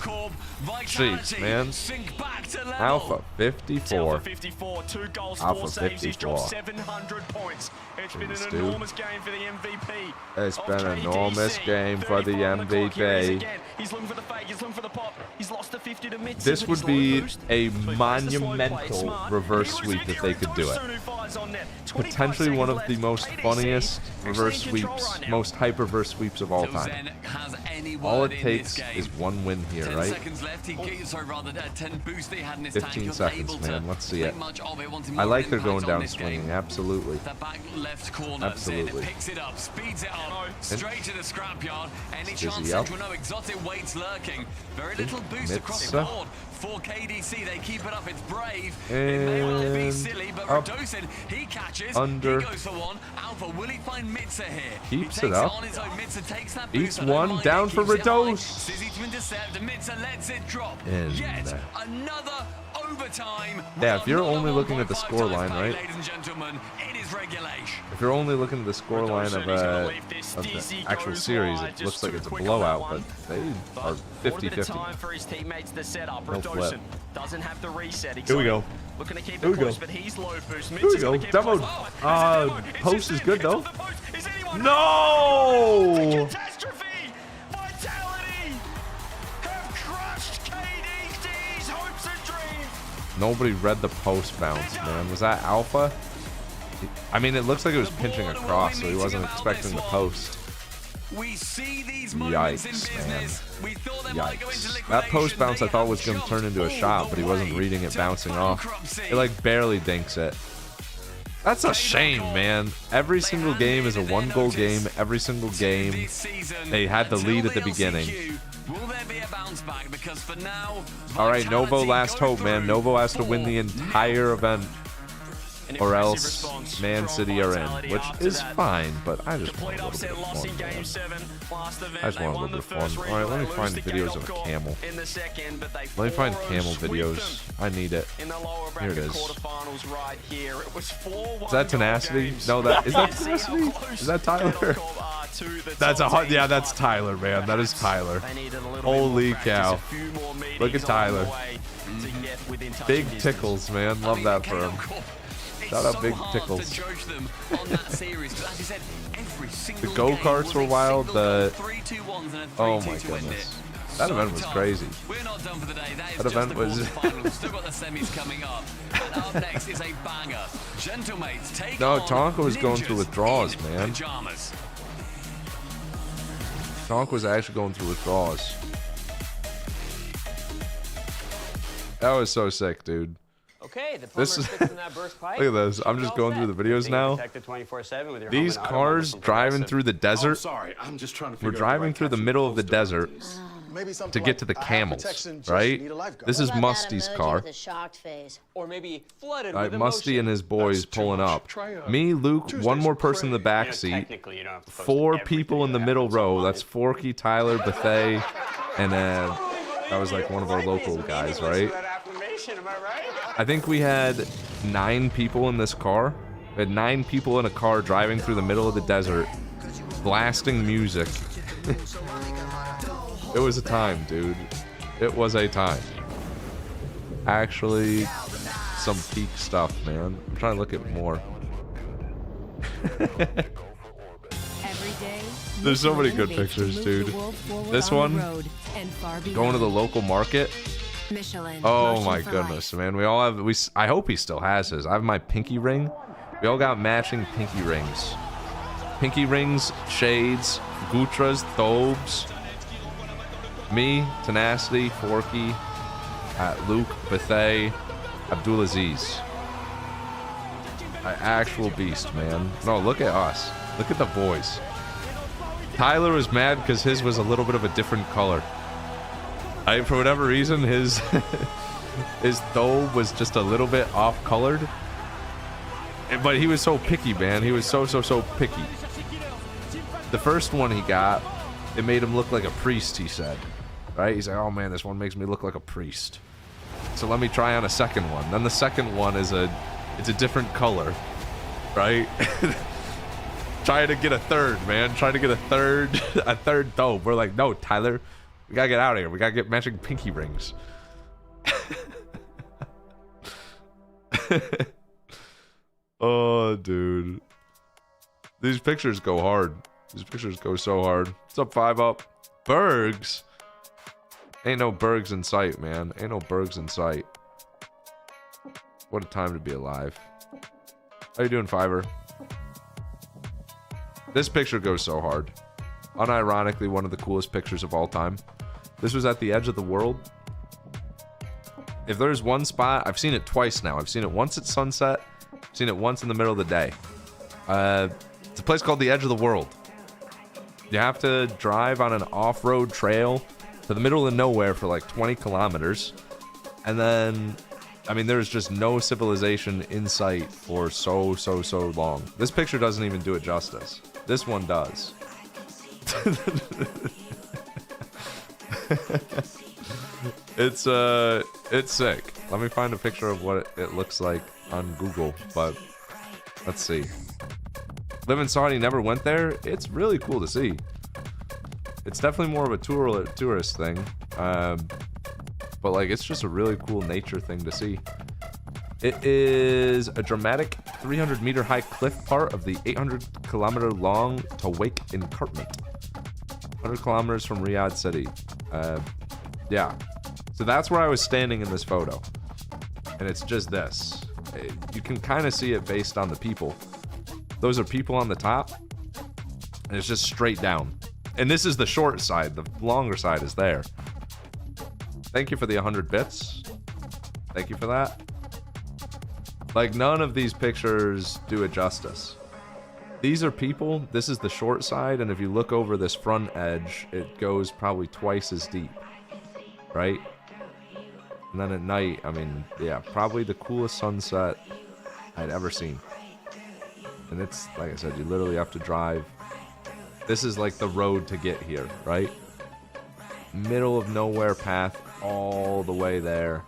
Jeez, man. Alpha 54. Alpha 54. 700 points. It's been an Jeez, enormous game for the MVP. It's been an enormous game for the MVP. He's looking for the fake. He's looking for the pop. He's lost the 50 to mid. This would be a monumental reverse sweep if they could do it. Potentially one of the most funniest reverse sweeps, most hype reverse sweeps of all time. All it takes is 1 win here, right? 15 seconds, man. Let's see it. I like they're going down swinging. Absolutely. Absolutely. Picks it up, speeds it up, straight to the scrapyard. Any chance Central know exotic weights lurking? Very little boost across the board. For KDC, they keep it up. It's brave. It may well be silly, but Radosin, he catches. Under. He goes for 1. Alpha, will he find Mitza here? Keeps he it up. on his own. Mitza takes that Eats boost, 1 down for Rados. Sizzy to intercept. Mitza lets it drop. Yet another overtime. Yeah, if you're only looking at the score line, right? Ladies and gentlemen, it is regulation. If you're only looking at the score line of the actual series, it looks like it's a blowout, but they are 50-50. Time for his teammates to set up. No flip. Doesn't have the reset. Here we go. Looking to keep Here we go. but he's low boost. Here we go. Demo. Post is good though. No! Catastrophe! Vitality have crushed KDC's hopes and dreams. Nobody read the post bounce, man. Was that Alpha? I mean, it looks like it was pinching across, so he wasn't expecting the post. We see these moments in Yikes, man. business. We thought they might go into Yikes. That post bounce I thought was going to turn into a shot, but he wasn't reading it bouncing off. It like barely dinks it. That's a shame, man. Every single game is a 1-goal game. Every single game, they had the lead at the beginning. All right, Novo last hope, man. Novo has to win the entire event, or else Man City are in, which is fine, but I just want a little bit of fun, man. I just want a little bit of fun. All right, let me find videos of a camel. Let me find camel videos. I need it. Here it is. Is that Tenacity? No, is that Tenacity? Is that Tyler? That's yeah, that's Tyler, man. That is Tyler. Holy cow. Look at Tyler. Big tickles, man. Love that for him. Shout out Big Tickles. The go-karts were wild. Oh my goodness. That event was crazy. That event was... No, Tonka was going through withdrawals, man. Tonka was actually going through withdrawals. That was so sick, dude. Okay, the this is look at this. I'm just going through the videos now. These cars driving through the desert. Sorry, I'm just trying to We're driving through the middle of the desert to get to the camels, right? This is Musty's car. Or maybe flooded Right, with Musty and his boys pulling up. Me, Luke, one more person in the back seat. 4 people in the middle row. That's Forky, Tyler, Bethay, and that was like one of our local guys, right? I think we had 9 people in this car. We had 9 people in a car driving through the middle of the desert, blasting music. It was a time, dude. It was a time. Actually, some peak stuff, man. I'm trying to look at more. There's so many good pictures, dude. This one, going to the local market. Oh my goodness, man. We all have, I hope he still has his. I have my pinky ring. We all got matching pinky rings. Pinky rings, shades, Gutras, Thobes. Me, Tenacity, Forky, Luke, Bethay, Abdulaziz. An actual beast, man. No, look at us. Look at the boys. Tyler was mad because his was a little bit of a different color. For whatever reason, his Thobe was just a little bit off-colored. But he was so picky, man. He was so picky. The first one he got, it made him look like a priest, he said. Right? He's like, oh man, this one makes me look like a priest. So let me try on a second one. Then the second one is it's a different color. Right? Trying to get a third, man. Trying to get a third Thobe. We're like, no, Tyler. We gotta get out of here. We gotta get matching pinky rings. Oh, dude. These pictures go hard. These pictures go so hard. What's up, 5-Up? Bergs? Ain't no Bergs in sight, man. Ain't no Bergs in sight. What a time to be alive. How you doing, Fiverr? This picture goes so hard. Unironically, one of the coolest pictures of all time. This was at the edge of the world. If there's one spot, I've seen it twice now. I've seen it once at sunset. I've seen it once in the middle of the day. It's a place called the edge of the world. You have to drive on an off-road trail to the middle of nowhere for like 20 kilometers. And then, I mean, there's just no civilization in sight for so long. This picture doesn't even do it justice. This one does. It's sick. Let me find a picture of what it looks like on Google, but let's see. Live in Saudi, never went there. It's really cool to see. It's definitely more of a tourist thing. But like, it's just a really cool nature thing to see. It is a dramatic 300-meter high cliff part of the 800-kilometer long Tawake Escarpment. 100 kilometers from Riyadh City. Yeah. So that's where I was standing in this photo. And it's just this. You can kind of see it based on the people. Those are people on the top. And it's just straight down. And this is the short side. The longer side is there. Thank you for the 100 bits. Thank you for that. Like, none of these pictures do it justice. These are people. This is the short side. And if you look over this front edge, it goes probably twice as deep. Right? And then at night, I mean, yeah, probably the coolest sunset I'd ever seen. And it's, like I said, you literally have to drive. This is like the road to get here, right? Middle of nowhere path all the way there.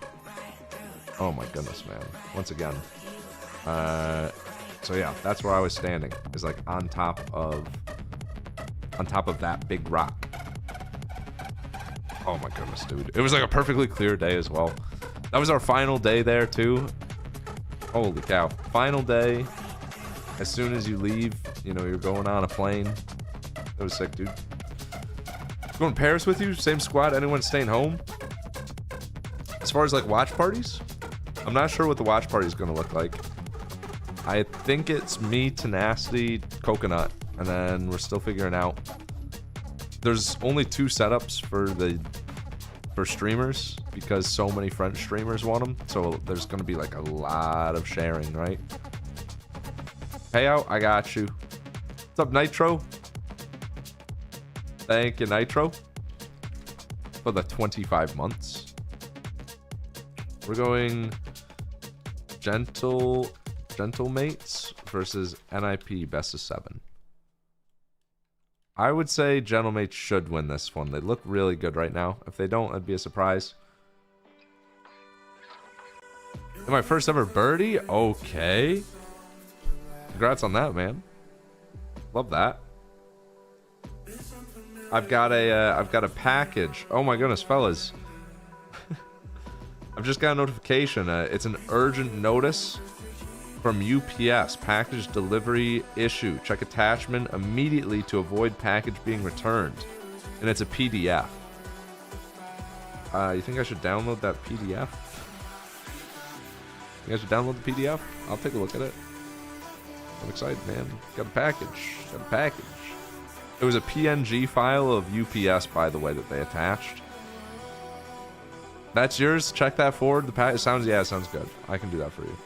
Oh my goodness, man. Once again. So yeah, that's where I was standing. Is like on top of that big rock. Oh my goodness, dude. It was like a perfectly clear day as well. That was our final day there too. Holy cow. Final day. As soon as you leave, you know, you're going on a plane. That was sick, dude. Going to Paris with you? Same squad? Anyone staying home? As far as like watch parties? I'm not sure what the watch party is going to look like. I think it's me, Tenacity, Coconut, and then we're still figuring out. There's only 2 setups for streamers because so many French streamers want them. So there's going to be like a lot of sharing, right? Payout, I got you. What's up, Nitro? Thank you, Nitro, for the 25 months. We're going Gentle Mates versus NIP best of 7. I would say Gentle Mates should win this one. They look really good right now. If they don't, it'd be a surprise. And my first ever birdie? Okay. Congrats on that, man. Love that. I've got a package. Oh my goodness, fellas. I've just got a notification. It's an urgent notice from UPS. Package delivery issue. Check attachment immediately to avoid package being returned. And it's a PDF. You think I should download that PDF? You guys should download the PDF? I'll take a look at it. I'm excited, man. Got a package. Got a package. It was a PNG file of UPS, by the way, that they attached. That's yours? Check that forward. The package sounds, yeah, it sounds good. I can do that for you.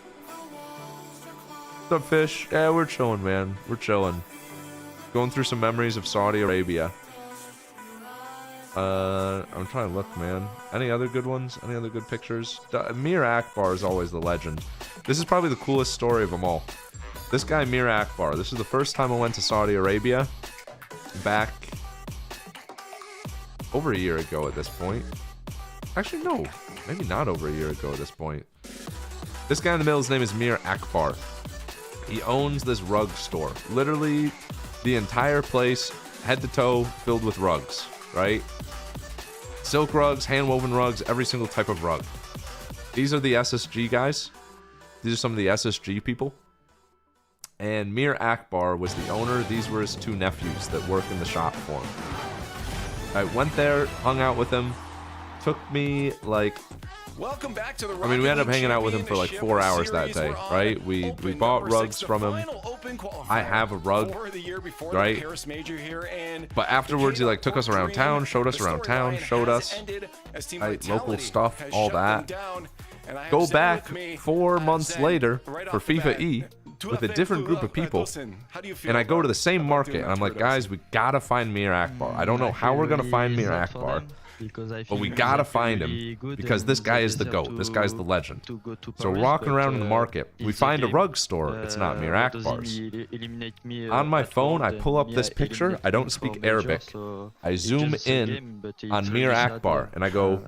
What's up, Fish? Yeah, we're chilling, man. We're chilling. Going through some memories of Saudi Arabia. I'm trying to look, man. Any other good ones? Any other good pictures? Mir Akbar is always the legend. This is probably the coolest story of them all. This guy, Mir Akbar. This is the first time I went to Saudi Arabia. Back over a year ago at this point. Actually, no. Maybe not over a year ago at this point. This guy in the middle, his name is Mir Akbar. He owns this rug store. Literally, the entire place, head to toe, filled with rugs, right? Silk rugs, hand-woven rugs, every single type of rug. These are the SSG guys. These are some of the SSG people. And Mir Akbar was the owner. These were his 2 nephews that work in the shop for him. I went there, hung out with him. Took me like... Welcome back to the I mean, we ended up hanging out with him for like 4 hours that day, right? We bought rugs from him. I have a rug, right? But afterwards, he like took us around town, showed us around town, showed us local stuff, all that. Go back 4 months later for FIFA E with a different group of people, and I go to the same market, and I'm like, guys, we gotta find Mir Akbar. I don't know how we're gonna find Mir Akbar, but we gotta find him because this guy is the GOAT. This guy's the legend. So we're walking around in the market. We find a rug store. It's not Mir Akbar's. On my phone, I pull up this picture. I don't speak Arabic. I zoom in on Mir Akbar, and I go,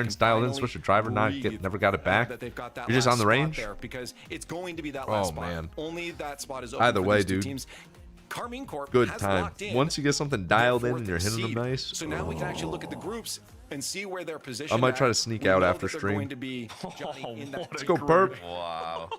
irons dialed in, switch to driver, never got it back. You're just on the range. There because it's going to be that Oh last spot. man. Only that spot is open Either for way, these two dude. teams. Carmine Corp Good has time. locked in Once you get something dialed in their and you're hitting them seed. nice. So now we can actually look at the groups and see where they're positioned. I might try to at. sneak We out know after that they're stream. going to be jutting in that Let's go, Burp. Wow.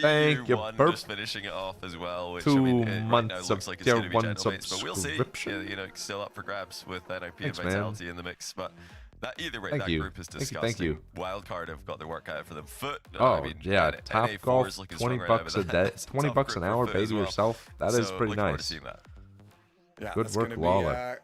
Thank you, EU1 Burp. just finishing it off as well, which 2 I mean, right now months looks of like it's going to tier be 1 gentle mates, but we'll see. subscription. You know, still up for grabs with NIP Thanks, and Vitality in the mix. But That either way, Thank that you. group is Thank you, disgusting. thank you. Wildcard have got their work out for them. Foot. Oh, I mean, yeah. Top NA4 golf, is looking 20 strong right now, bucks but a day. that's a 20 tough bucks group an for hour, Foot pay as to well. yourself. That is So, pretty looking forward to nice. seeing that. Yeah, Good that's work, gonna Lawler.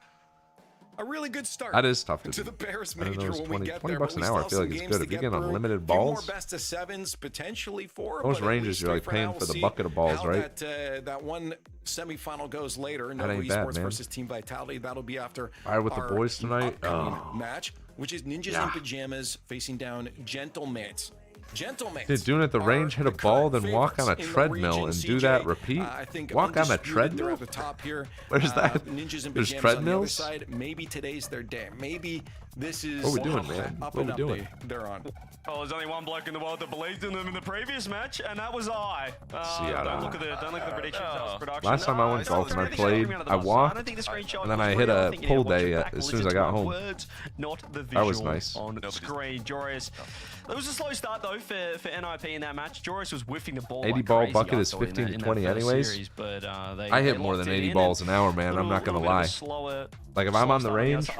A really good start. That is tough to to do. the Bears I don't know, major it's when 20 we get 20 there. bucks but an we hour, I still feel have like some it's games good. to If you get get through. unlimited Few balls, more best of sevens, potentially 4. those but at Rangers, least you're like for now, paying we'll for the see bucket of balls, how right? That one semifinal goes later. That Nova ain't bad, Esports man. versus Team Vitality. That'll be after All right, with the our boys tonight. upcoming Oh. match, which is Ninjas Yeah. in Pajamas facing down Gentlemates. Gentlemates. Dude, doing it at the range, hit a ball, then walk on a treadmill and do that repeat. I think Walk on a undisputed, treadmill? They're at the top here. Where's that? Ninjas in There's Pajamas treadmills? on the other side. Maybe today's their day. Maybe this is What we doing, man? up What and we up doing? they're on. Oh, there's only one bloke in the world that believed in them in the previous match, and that was I. Ciara. Don't look at the predictions. That was production. Last time I went golfing, I played, I walked, and then I hit a pull day as soon as I got home. Words, not the That was visual nice. on screen. Joris. It was a slow start though for NIP in that match. Joris was whiffing the ball. 80 like ball crazy, bucket I is thought, in 15 that- to in that 20 first anyways. series, but, I hit more than 80 balls an hour, man. I'm not gonna lie. Like if I'm on the range,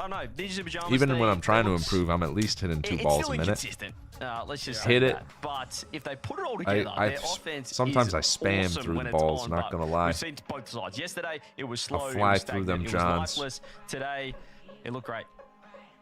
even when I'm trying to improve, I'm at least hitting 2 balls a minute. Inconsistent. Let's just Hit say it. that. But if they put it all together, their offense sometimes I is spam awesome through when the it's balls, on, not but gonna lie. We've seen both sides. Yesterday, it was slow. fly it was through stagnant, them it was Johns. lifeless. Today, it looked great.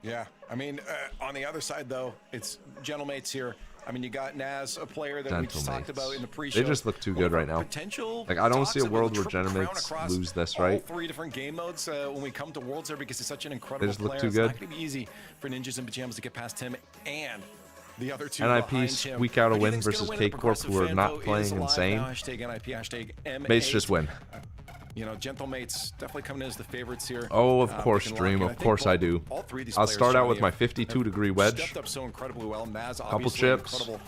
Yeah, I mean, on the other side though, it's Gentlemates here. I mean, you got Naz, a player that we just talked about in the pre-show. They just look too good right now. Potential Like I don't see a talks about world the where Triple Crown Gentlemates across lose this, all right? 3 different game modes when we come to Worlds there because he's such an incredible just look player. too It's good. not going to be easy for Ninjas in Pajamas to get past him and the other two NIP behind him. squeak out a Who do you win think's gonna versus win? K The Corp, who are Progressive not Fanbo is playing alive insane. now. Hashtag NIP, hashtag M8. Mates just win. You know, Gentlemates definitely coming in as the favorites here. Oh, of course, they can Dream. lock in. Of I think course I do. all 3 of these I'll players, start out Johnny, with my have 52-degree wedge. Stepped up so incredibly well. Naz, Couple obviously an chips. incredible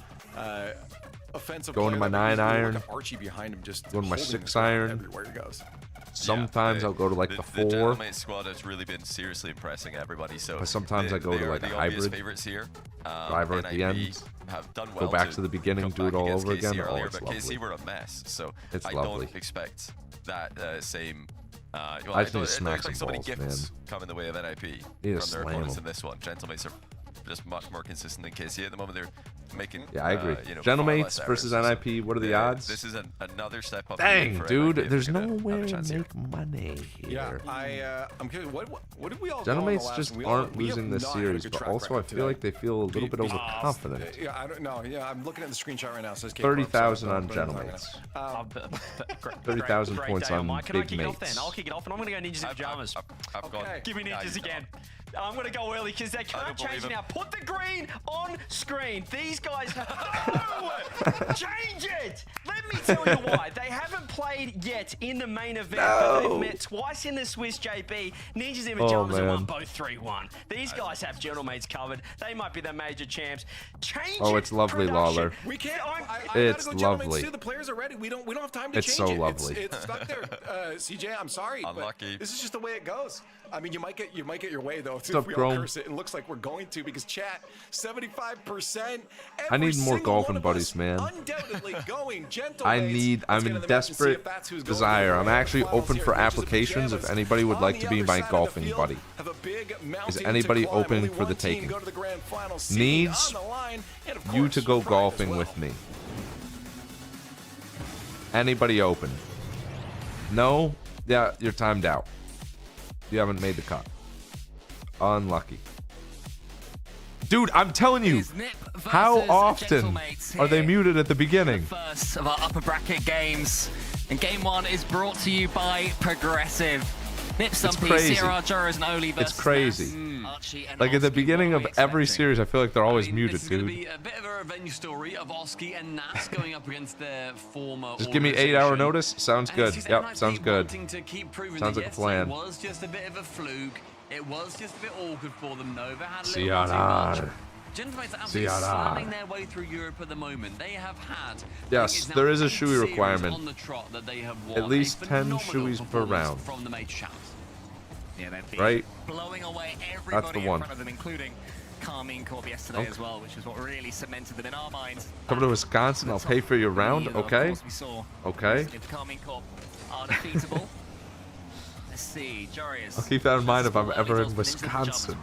offensive Going to player. my 9-iron. Look at Archie behind him, just Going to my holding the 6-iron. ground everywhere he goes. Sometimes I'll go to like the 4. The Gentleman squad has really been seriously impressing everybody. So But sometimes I go to they are like a the obvious hybrid. favorites here. Driver at the NIP end. have done well Go back to the beginning, come do it back all against over KC again. Oh, earlier, it's but lovely. KC were a mess, so It's I lovely. don't expect that same. I just need to I don't smack expect some so many balls, gifts man. come in the way of NIP Need to from their slam opponents them. in this one. Gentlemates are just much more consistent than KC at the moment. They're making. Yeah, I agree. You know, Gentlemates far less versus errors. NIP. What are the odds? This is another step up. Dang, for dude, NIP if there's they're gonna nowhere have a to chance here. make money here. Yeah, I'm curious. What did we all? Gentlemates go on the last just one? We aren't we have losing this not had a series, good but track also I record feel today. like they feel a little bit overconfident. Yeah, I don't know. Yeah, I'm looking at the screenshot right now. It says 30,000 on Gentlemates. 30,000 points on Can I Big kick it off then? Mates. I'll kick it off, and I'm going to go Ninjas in Pajamas. I've gone. Give me Ninjas again. I'm going to go early because they can't change it now. Put the green on screen. These guys no! Change it! Let me tell you why. They haven't played yet in the main event, but they've met twice in the Swiss JP. Ninjas in Pajamas have won both 3-1. These guys have Gentlemates covered. They might be the major champs. Change Oh, it's lovely, production. Lawler. We can't. It's gotta go lovely. Too. The players are ready. We don't have time to It's change so it. lovely. It's stuck there. CJ, I'm sorry. Unlucky. But this is just the way it goes. I mean, you might get your way though. What's If up, we all Chrome? curse it, it looks like we're going to because chat 75%. I need more golfing one buddies, us man. Undoubtedly going I'm in desperate desire. I'm actually open for applications if anybody would like to be my golfing buddy. Is anybody open for the taking? Needs you to go golfing with me. Anybody open? No? Yeah, you're timed out. You haven't made the cut. Unlucky. Dude, I'm telling you, how often are they muted at the beginning? First of our upper bracket games, and game 1 is brought to you by Progressive. Nip Stumpy, crazy. Sierra Joros and Oli versus It's crazy. Naz, Archie and Like at the Oski. beginning What of are we every expecting? series, I feel like they're always I mean, muted, this is going to dude. be a bit of a revenge story of Oski and Nas going up against their former Just give me 8-hour organization. notice. Sounds And good. it's just Yep, NIP sounds good. wanting to keep proving Sounds that like a yesterday plan. was just a bit of a fluke. It was just a bit awkward for them. Nova had a little Ciara. bit too much. Gentlemates are absolutely Ciara. slamming their way through Europe at the moment. They have had. Yes, I think it's there now is a 8 shoey series requirement. on the trot that they have won. At least A 10 phenomenal shoeys per performance round. from the major champs. Yeah, they've been Right? blowing away That's everybody the in one. front of them, including Carmine Corp yesterday Okay. as well, which is what really cemented them in our minds. Come to Wisconsin, I'll pay for your round, Of okay? course we saw Okay. if Carmine Corp are defeatable, Let's see, Jarius. I'll keep that in mind if I'm ever in Wisconsin.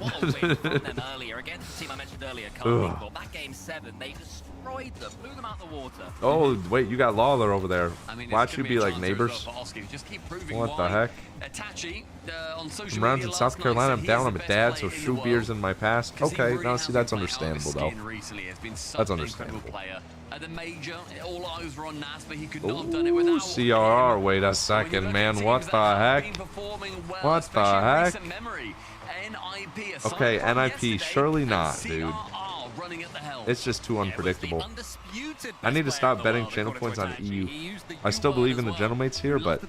Earlier against the team I mentioned earlier, that game 7, they destroyed them, blew them out the water. Oh wait, you got Lawler over there. Watch you be like neighbors. What the heck? From rounds in South Carolina, I'm down on my dad, so shoe beers in my past. Okay, now see that's understandable though. That's understandable. Ooh, CRR, wait a second, man. What the heck? What the heck? Okay, NIP, surely not, dude. It's just too unpredictable. I need to stop betting channel points on EU. I still believe in the gentlemates here, but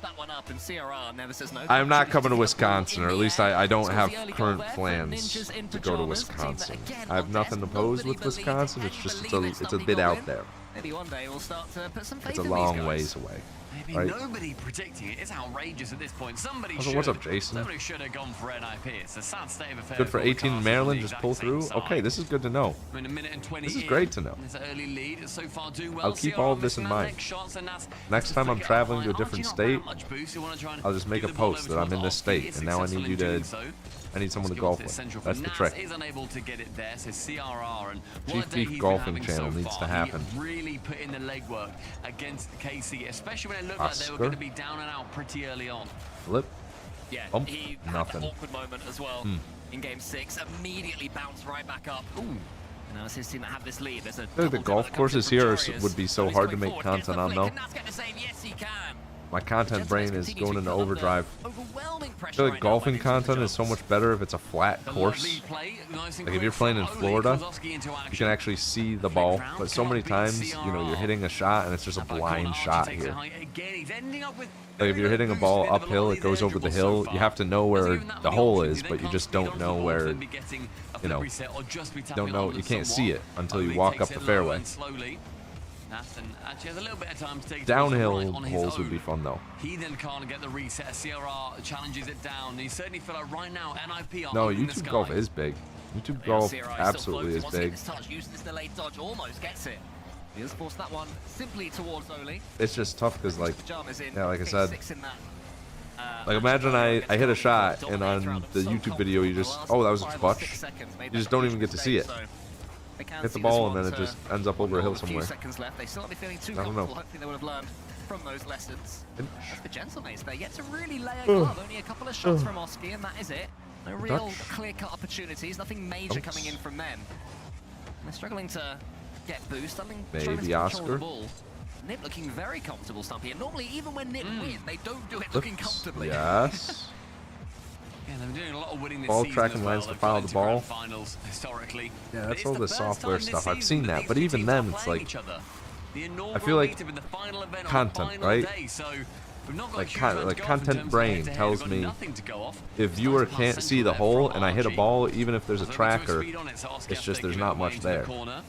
I'm not coming to Wisconsin, or at least I don't have current plans to go to Wisconsin. I have nothing opposed with Wisconsin. It's just it's a bit out there. Maybe one day we'll start to put some faith It's a in long these guys. ways away. Maybe right? nobody predicting it. It's outrageous at this point. Somebody Also, should. what's up, Jason? Somebody should have gone for NIP. It's a sad state of affairs. Good for 18 in broadcasters Maryland, on the just exact pull same through. side. Okay, this is good to know. We're in a minute and 20 This is in. great to know. There's an early lead. So far, doing well. I'll keep CR all of this in missing that mind. next shot, and that's Next time I'm flick it traveling to a up different high. Archie state, not that much boost. You wanna try and I'll just make give a the ball post over that I'm in towards this state, Oski. and now I Successful need you in to. doing so. I need someone to golf with. That's the trick. Is unable to get it there, so CRR and what a day Chief Beef he's golfing been having channel so needs to far. happen. He really put in the legwork against KC, especially when it looked like they were going to be down and out pretty early on. Flip. Yeah, Bump. he had Nothing. that awkward moment as well in game 6. Immediately bounced right back up. Ooh. And now it's his team that have this lead. There's a I feel like the golf courses here would be so hard to make content on, though. Yes, he can. My content brain is going into overdrive. I feel like golfing content is so much better if it's a flat course. Like if you're playing in Florida, you can actually see the ball. But so many times, you know, you're hitting a shot and it's just a blind shot here. Like if you're hitting a ball uphill, it goes over the hill. You have to know where the hole is, but you just don't know where, you know, don't know. You can't see it until you walk up the fairway. Downhill holes would be fun though. He then can't get the reset. CRR challenges it down. He certainly feel like right now NIP are No, in the YouTube sky. golf is big. YouTube golf absolutely is big. Uses this delayed dodge, almost gets it. He has forced that one simply towards Oli. It's just tough because, like, yeah, like I said, in that. like imagine I hit a shot and on the YouTube video you just, oh, that was a clutch. You just don't even get to see it. Hit the ball and then it just ends up over a hill somewhere. They still not be feeling too I don't know. comfortable. Hopefully they would have learned from those lessons. As for Gentlemates, they're yet to really lay a glove. Only a couple of shots from Oski and that is it. No real clear-cut opportunities. Nothing major coming in from them. And they're struggling to get boost. Maybe Oscar. Nip looking very comfortable, Stumpy. And normally, even when Nip win, they don't do it looking comfortably. Yes. Yeah, they've been doing a lot of winning this Ball season tracking as well. lines to They've follow got the into ball. Finals historically. Yeah, But that's it's all the the first software time this stuff. I've season seen that that, these but two even teams then, are it's playing like, each other. The I feel like inaugural meeting with the final event on content, the final right? day, so we've not got Like a huge amount to like go off in content terms of brain head-to-head. tells We've got me nothing to go off. if viewer Starting can't past see the central hole there and I hit a for ball, even if there's a Archie. tracker, Speed on it, so Oski it's has just to there's give not it much away into the there. corner.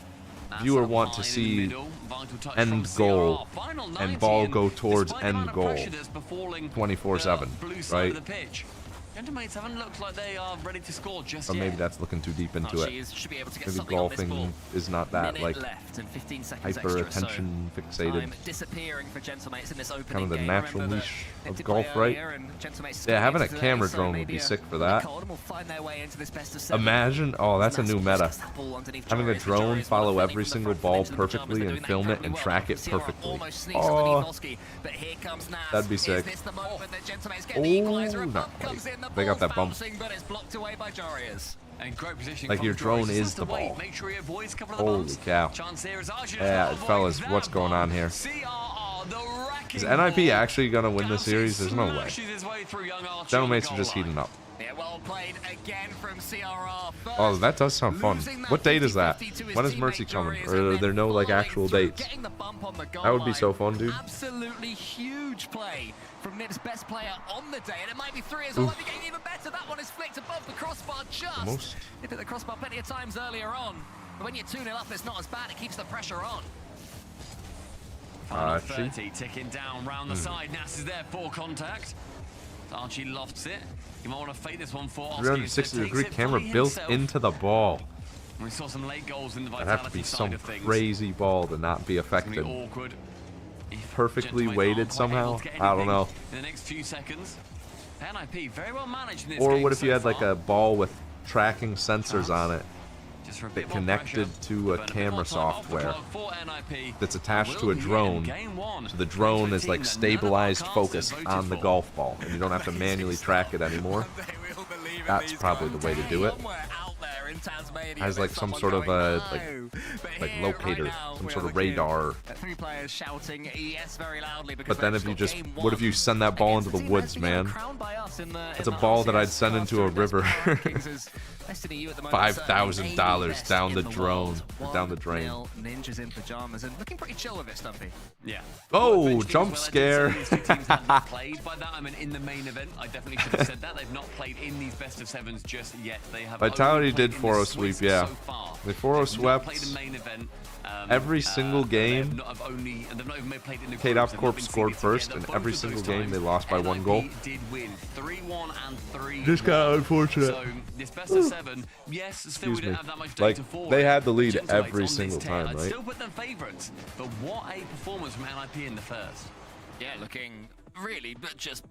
That's Viewer up want to high in the see middle. Vital touch end from goal CRR. Final and 90, ball go towards despite the amount end of goal pressure that's befalling 24/7, the blue side right? of the pitch, Gentlemates haven't looked like they are ready to score just Or yet. maybe that's looking too deep into Archie it. should be able to get Maybe something on this ball. golfing is not that Minute like left and 15 seconds hyper extra, so attention fixated. time disappearing for Gentlemates in this opening Kind of the game. natural Remember niche that of they did golf, play right? earlier and Gentlemates Yeah, having a today, camera so drone would maybe be a sick for that. Colin will find their way into this best of 7. Imagine, oh, that's a new meta. That ball underneath Having a Jarius. drone Jarius follow well every defending single from the ball front into the pajamas. perfectly They're and doing film that it and incredibly track it well. perfectly. Almost sneaks Oh, underneath Oski, but here comes Nas. that'd be Is sick. this the moment that Gentlemates get the equalizer? A not bump quite. comes in, the They got ball's that bump. bouncing, but it's blocked away by Jarius. And great position Like from your drone Jarius. is Just the to wait, ball. make sure he avoids a couple of the Holy bumps. cow. Chance here is Archie Yeah, avoids fellas, that what's going on bump. here? CRR, the wrecking Is NIP ball. actually going to win the series? There's no way. Smashes his way through young Archie on the Gentlemates are goal just line. heating up. Yeah, well played again from CRR. First, Oh, that does sound fun. What date is that? 50-50 to his When is teammate Mercy coming? Jarius, Or and are there then no like following actual through, dates? getting the bump on the goal That would be line. so fun, dude. Absolutely huge play from Nip's best player on the day, and it might be 3 as well. Might be getting even better. That one is flicked above the crossbar just. Almost. It hit the crossbar plenty of times earlier on, but when you're 2-0 up, it's not as bad. It keeps the pressure on. Final Archie. 30 ticking down round the side. Nas is there for contact. Archie lofts it. You might want to fake this one for Oski. 360-degree camera built into the ball. We saw some late goals in the That'd have to vitality be side some of things. crazy ball to not be It's gonna affected. be awkward. If Perfectly Gentlemates weighted aren't quite somehow? able to get I don't anything know. In the next few seconds. NIP very well managed in this Or game what if you so had like far. a ball with tracking sensors on it Just for a that bit more connected pressure. to a But camera more time off the software clock for NIP. that's attached to a Will he drone? end game one? So the drone is like Team that none of our stabilized casters focus voted on the for. golf ball, and you don't have to manually track it anymore. That's probably the way to do it. Has like some sort of like locator, some sort of radar. 3 players shouting yes very loudly because But then if you just, what if you send that ball into the woods, man? That's a ball that I'd send into a river. $5,000 down the drone, down the drain. Ninjas in pajamas and looking pretty chill with it, Stumpy. Yeah. Oh, Eventually, jump as well, I did scare. say these two teams haven't played by that. I mean, in the main event, I definitely should have said that. They've not played in these best of sevens just yet. They have Vitality only played did in the 4-0 Swiss sweep, yeah. so far. They 4-0 They've not played swept a main event. every single game. They've not even played in the K-Dop groups. They've not Corp been scored seeded first, together. and Both every of single those game they times, lost by 1 goal. NIP did win 3-1 and 3. Just kind of unfortunate. So this best of 7, yes, still Excuse we didn't me. have that much Like, data for they it. had the lead Gentlewates every on this single 10, time, I'd right? still put them favourites, but what a performance from NIP in the first. Yeah, looking really just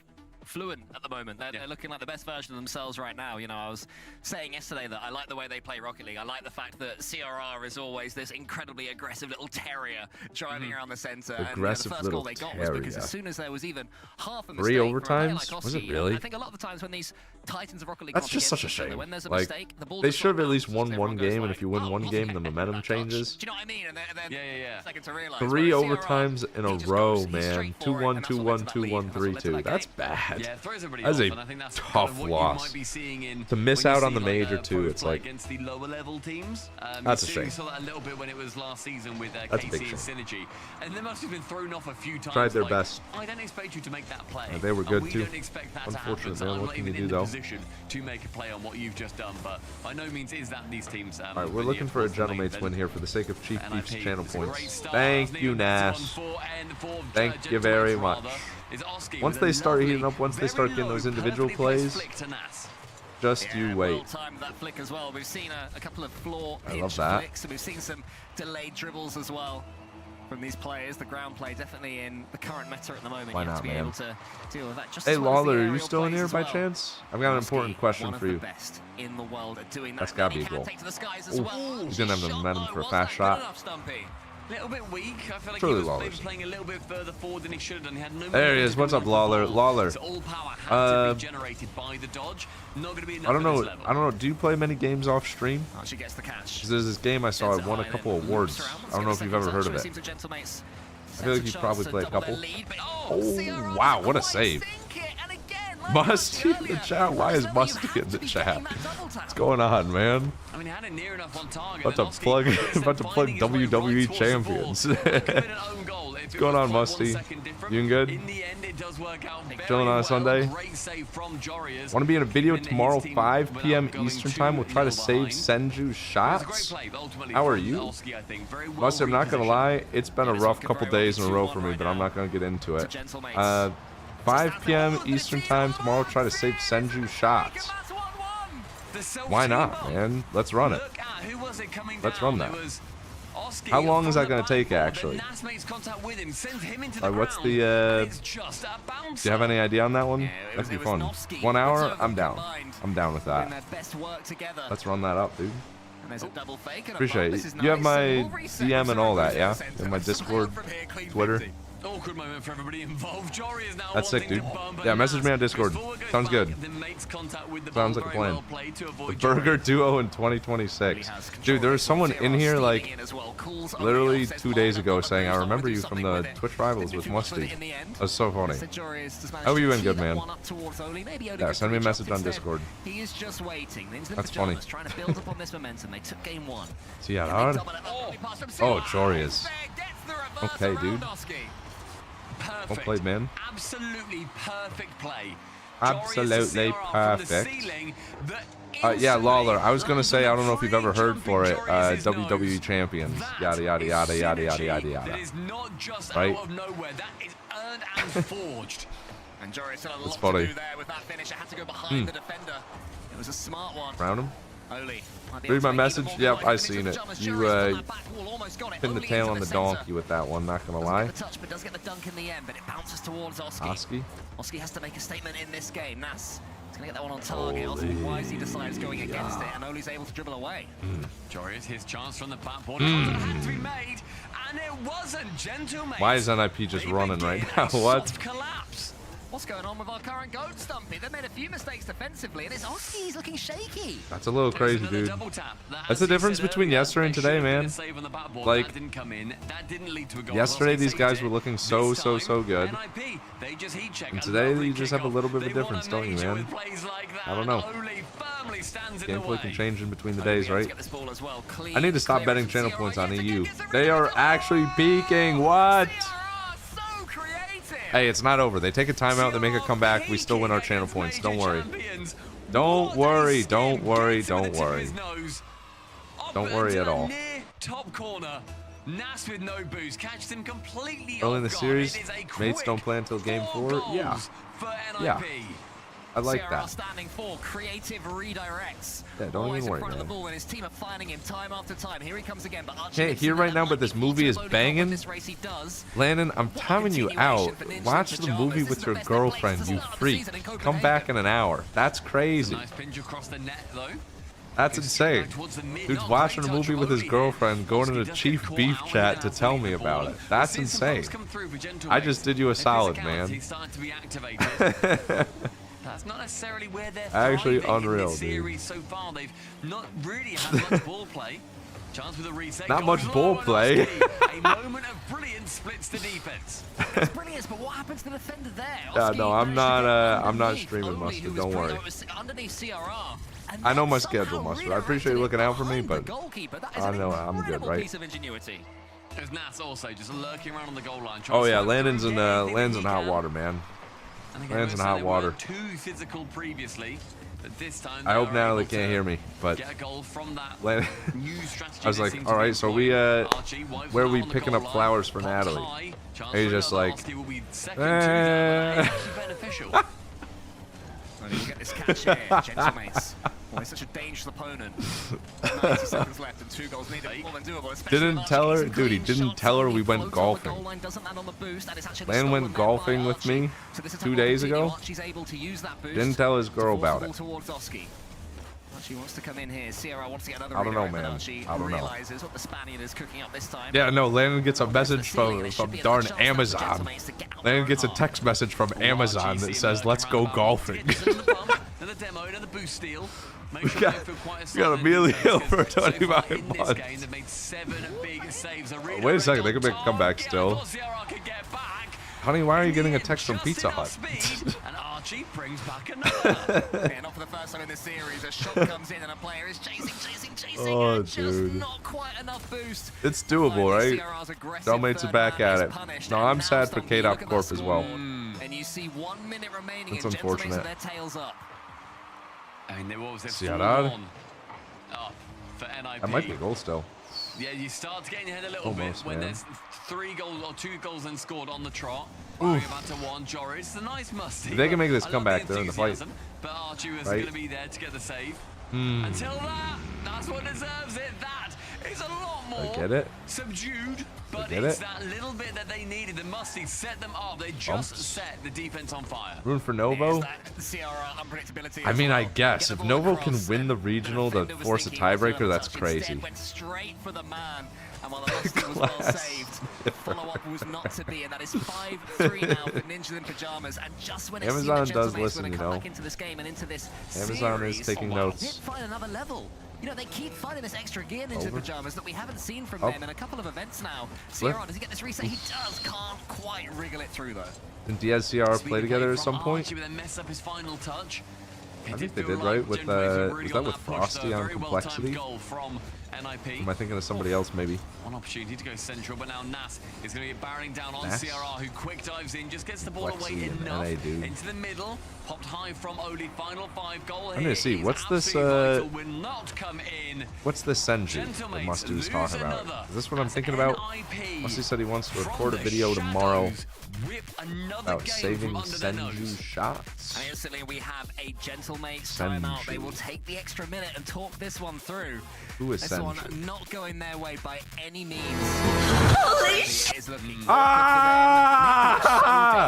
fluent at the moment. They're looking like the best version of themselves right now. You know, I was saying yesterday that I like the way they play Rocket League. I like the fact that CRR is always this incredibly aggressive little terrier driving around the center. Aggressive and the first little goal they got was because terrier. as soon as there was even half a 3 mistake from a player overtimes? like Was it Oski, really? I think a lot of the times when these Titans of Rocket League That's come up just such a against each other, shame. when there's a Like, mistake, the ball they just should have sort at of least bounces, won everyone one goes game, and like, if you win "Oh, one look game, at the that, momentum touch." changes. Do you know what I mean? And then Yeah. second to realize. 3 whereas overtimes CRR, in a he just row, goes- he's man. straight for it, 2-1, and that's what led 2-1, to that lead, 2-1, and that's what led to 3-2. that That's game. bad. Yeah, throws everybody That's off, a and I think that's tough kind of what you loss. might be seeing in To miss when you out on see, the like, major, pro too, it's play like- against the lower level teams. That's a You shame. saw that a little bit when it was last season with That's a KC big and shame. Synergy, and they must have been thrown off a few times. Tried their like, best. I don't expect you to make that play. Yeah, they were and good, we too. don't expect that to happen. Unfortunate, So man. I'm What not can you even do, in the though? position to make a play on what you've just done, but by no means is that these teams. All right, we're looking for a Gentlemates win here for the sake of Chief Beef's NIP, channel it's a great points. start. Thank you, Nas. Thank you very much. Once they start heating up, once they start getting those individual plays, just you wait. Well timed that flick as well. We've seen a couple of floor I pitch love that. flicks, and we've seen some delayed dribbles as well from these players. The ground play definitely in the current meta at the moment. Why You have not, to be man? able to deal with that. Just Hey, as well as the Lawler, are you aerial still in plays here as by well. chance? I've got an Oski, important question one of for the you. best in the world at doing that. That's gotta He be a can goal. take to the skies as Oof. well. He's gonna have the Shot, momentum though. for a Was fast that shot. good enough, Stumpy? Little bit weak. I feel like Surely he was Lawler's. maybe playing a little bit further forward than he should have done. He had no There he is. momentum What's up, coming off the Lawler? ball. Lawler. So all power had to be generated by the dodge. Not going to be enough I don't at know. this level. I don't know. Do you play many games off stream? She gets the catch. 'Cause there's this game I saw. It won a couple awards. I don't know if you've ever heard of it. I feel like you've probably played a couple. Oh, wow. What a save. Musty in the chat? Why is Musty in the chat? What's going on, man? I mean, he had it near enough on target. About to and Oski, plug, instead about to of plug finding his way WWE right towards the champions. ball, could have been an own goal if What's it going was on, like 1 Musty? second different. You good? In the end, it does work out very Chilling on a well. Sunday? Great save from Jorias. Want to be in a video Then his tomorrow, team 5 without p.m. going Eastern too time. We'll try to little save behind. Senju's It was a great shots. play, but ultimately How are from you? Oski, I think. Very well Musty, I'm not gonna repositioned. lie. It's been a rough couple days in a row for me, but I'm not gonna get into it. 5 p.m. Eastern time tomorrow. Try to save Senju's shots. Why not, man? Let's run it. Look at who was it coming Let's down? run that. It was Oski How long is from that the gonna take, backboard, actually? then Nas makes contact with him, sends him into the What's ground, the? and it's just a bouncer. Do you have any idea on that one? it That'd be was fun. Noski. 1 hour? The two of I'm them down. combined. I'm down with Doing that. their best work together. Let's run that up, dude. And there's a double fake and a Appreciate bump. it. This is You have nice. my And we'll reset DM and all that, yeah? center. In my Discord, From here, clean Twitter. fifty. Awkward moment for everybody involved. Jory is now That's sick, wanting dude. to bump, but Yeah, message me on Nas Discord. goes forward, goes Sounds back, good. then makes contact with the Sounds ball. like a Very plan. well played to The avoid Burger Jory. Duo in 2026. Dude, there was someone in here like literally 2 days ago saying, I remember you from the Twitch Rivals with Musty. That was so funny. How have you been, good man? Yeah, send me a message on Discord. He is just waiting. That's funny. Trying to build upon this momentum. They took game 1. See how hard? Oh, Chorius. Okay, dude. Perfect. Well played, man. Absolutely perfect play. Absolutely Jory is the CRR from the perfect. ceiling that Yeah, instantly Lawler. I was gonna say, I don't know if you've ever heard jumping for it. Jory's WWE nose. champions. That Yada yada is yada yada yada synergy yada yada. That is not just Right? out of nowhere. That is earned and forged. And Jory still had a That's lot funny. to do there with that finish. I had to go behind the defender. It was a smart one. Round him. Read my message? Yep, I seen it. You pinned the tail on the donkey with that one, not gonna lie. Oski? Oski has to make a statement in this game. Nas is gonna get that one on target. Ultimately, Wisey decides going against it, and Oli's able to dribble away. Joris, his chance from the backboard. Had to be made, and it wasn't, gentlemen. Why is NIP just running right now? What? Collapse. What's going on with our current goat Stumpy? They made a few mistakes defensively, and it's Oski. He's looking shaky. That's a little crazy, dude. That's the difference between yesterday and today, man. Like, yesterday these guys were looking so good. And today you just have a little bit of a difference, don't you, man? I don't know. Gameplay can change in between the days, right? I need to stop betting channel points on EU. They are actually peaking. What? Hey, it's not over. They take a timeout, they make a comeback, we still win our channel points. Don't worry. Don't worry, don't worry, don't worry. Don't worry at all. Top corner. Nas with no boost. Catches him completely early in the series, mates don't play until game 4. Yeah. Yeah. I like that. Standing for creative redirects. Yeah, don't even worry, man. The ball and his team are finding him time after time. Here he comes again, but can't hear right now, but this movie is banging. Landon, I'm timing you out. Watch the movie with your girlfriend, you freak. Come back in an hour. That's crazy. That's insane. Dude's watching a movie with his girlfriend, going into Chief Beef chat to tell me about it. That's insane. I just did you a solid, man. That's not necessarily where they're actually thriving unreal, in this series so far. They've not really had much ball play. Chance with a reset. Not much ball play. A moment of brilliant splits to defense. It's brilliant, but what happens to the defender there? Yeah, no, I'm not streaming, Mustard. Don't worry. I know my schedule, Mustard. I appreciate you looking out for me, but I know I'm good, right? There's Nas also just lurking around on the goal line. Oh yeah, Landon's in hot water, man. Landon's in hot water. Too physical previously, but this time I hope Natalie can't hear me, but Landon, I was like, all right, so where are we picking up flowers for Natalie? And he's just like, Get this catch here, gentlemates. Well, he's such a dangerous opponent. 90 seconds left and 2 goals needed. More than doable. Didn't tell her, dude. He didn't tell her we went golfing. Lan went golfing with me 2 days ago. Didn't tell his girl about it. She wants to come in here. Sierra wants to get another I don't know, man. I don't know. Realizes what the Spaniard is cooking up this time. Yeah, no, Landon gets a message from darn Amazon. Landon gets a text message from Amazon that says, let's go golfing. We got Amelia for 25 bucks. Wait a second, they can make a comeback still. Honey, why are you getting a text from Pizza Hut? And Archie brings back another. Yeah, not for the first time in this series. A shot comes in and a player is chasing. Oh, and dude. just not quite enough boost. It's doable, right? Cellmates are back at it. No, I'm sad for K-Dop Corp as well. And you see 1 minute remaining. It's unfortunate. Their tails up. I mean, there was Ciarad. For NIP. That might be a goal still. Yeah, you start to get in your head a little bit when there's 3 goals or 2 gols then scored on the trot. Going back to 1, Joris. The nice musty. If they can make this comeback, they're in the fight. But Archie was going to be there to get the save. Until that's what deserves it. That is a lot more I get it. Subdued, but it's that little bit that they needed. The musty set them up. They just set the defense on fire. Room for Novo? I mean, I guess. If Novo can win the regional to force a tiebreaker, that's crazy. Went straight for the man. And while the musty was well saved, follow-up was not to be, and that is 5-3 now for Ninja in Pajamas. And just when Amazon does listen, you know. Back into this game and into this Amazon is taking notes. Find another level. You know, they keep finding this extra gear Ninja Pajamas that we haven't seen from them in a couple of events now. Sierra, does he get this reset? He does. Can't quite wriggle it through, though. Didn't Diaz CR play together at some point? Mess up his final touch. I think they did, right? With was that with Frosty on Complexity? NIP. Am I thinking of somebody else, maybe? One opportunity to go central, but now Nas is going to be barreling down on Nas? CRR, who quick dives in, just gets the ball Flexi away and enough NA dude. into the middle. Popped high from Oli. Final 5 goal here. I'm gonna see. What's this? Will not come in. What's this Senju that Musty's talking about? Is this what I'm thinking about? Musty said he wants to record a video tomorrow about saving Senju shots. And instantly we have a Gentlemates timeout. They will take the extra minute and talk this one through. Who is this Senju? one not going their way by any means. Holy shit! Is looking Ah!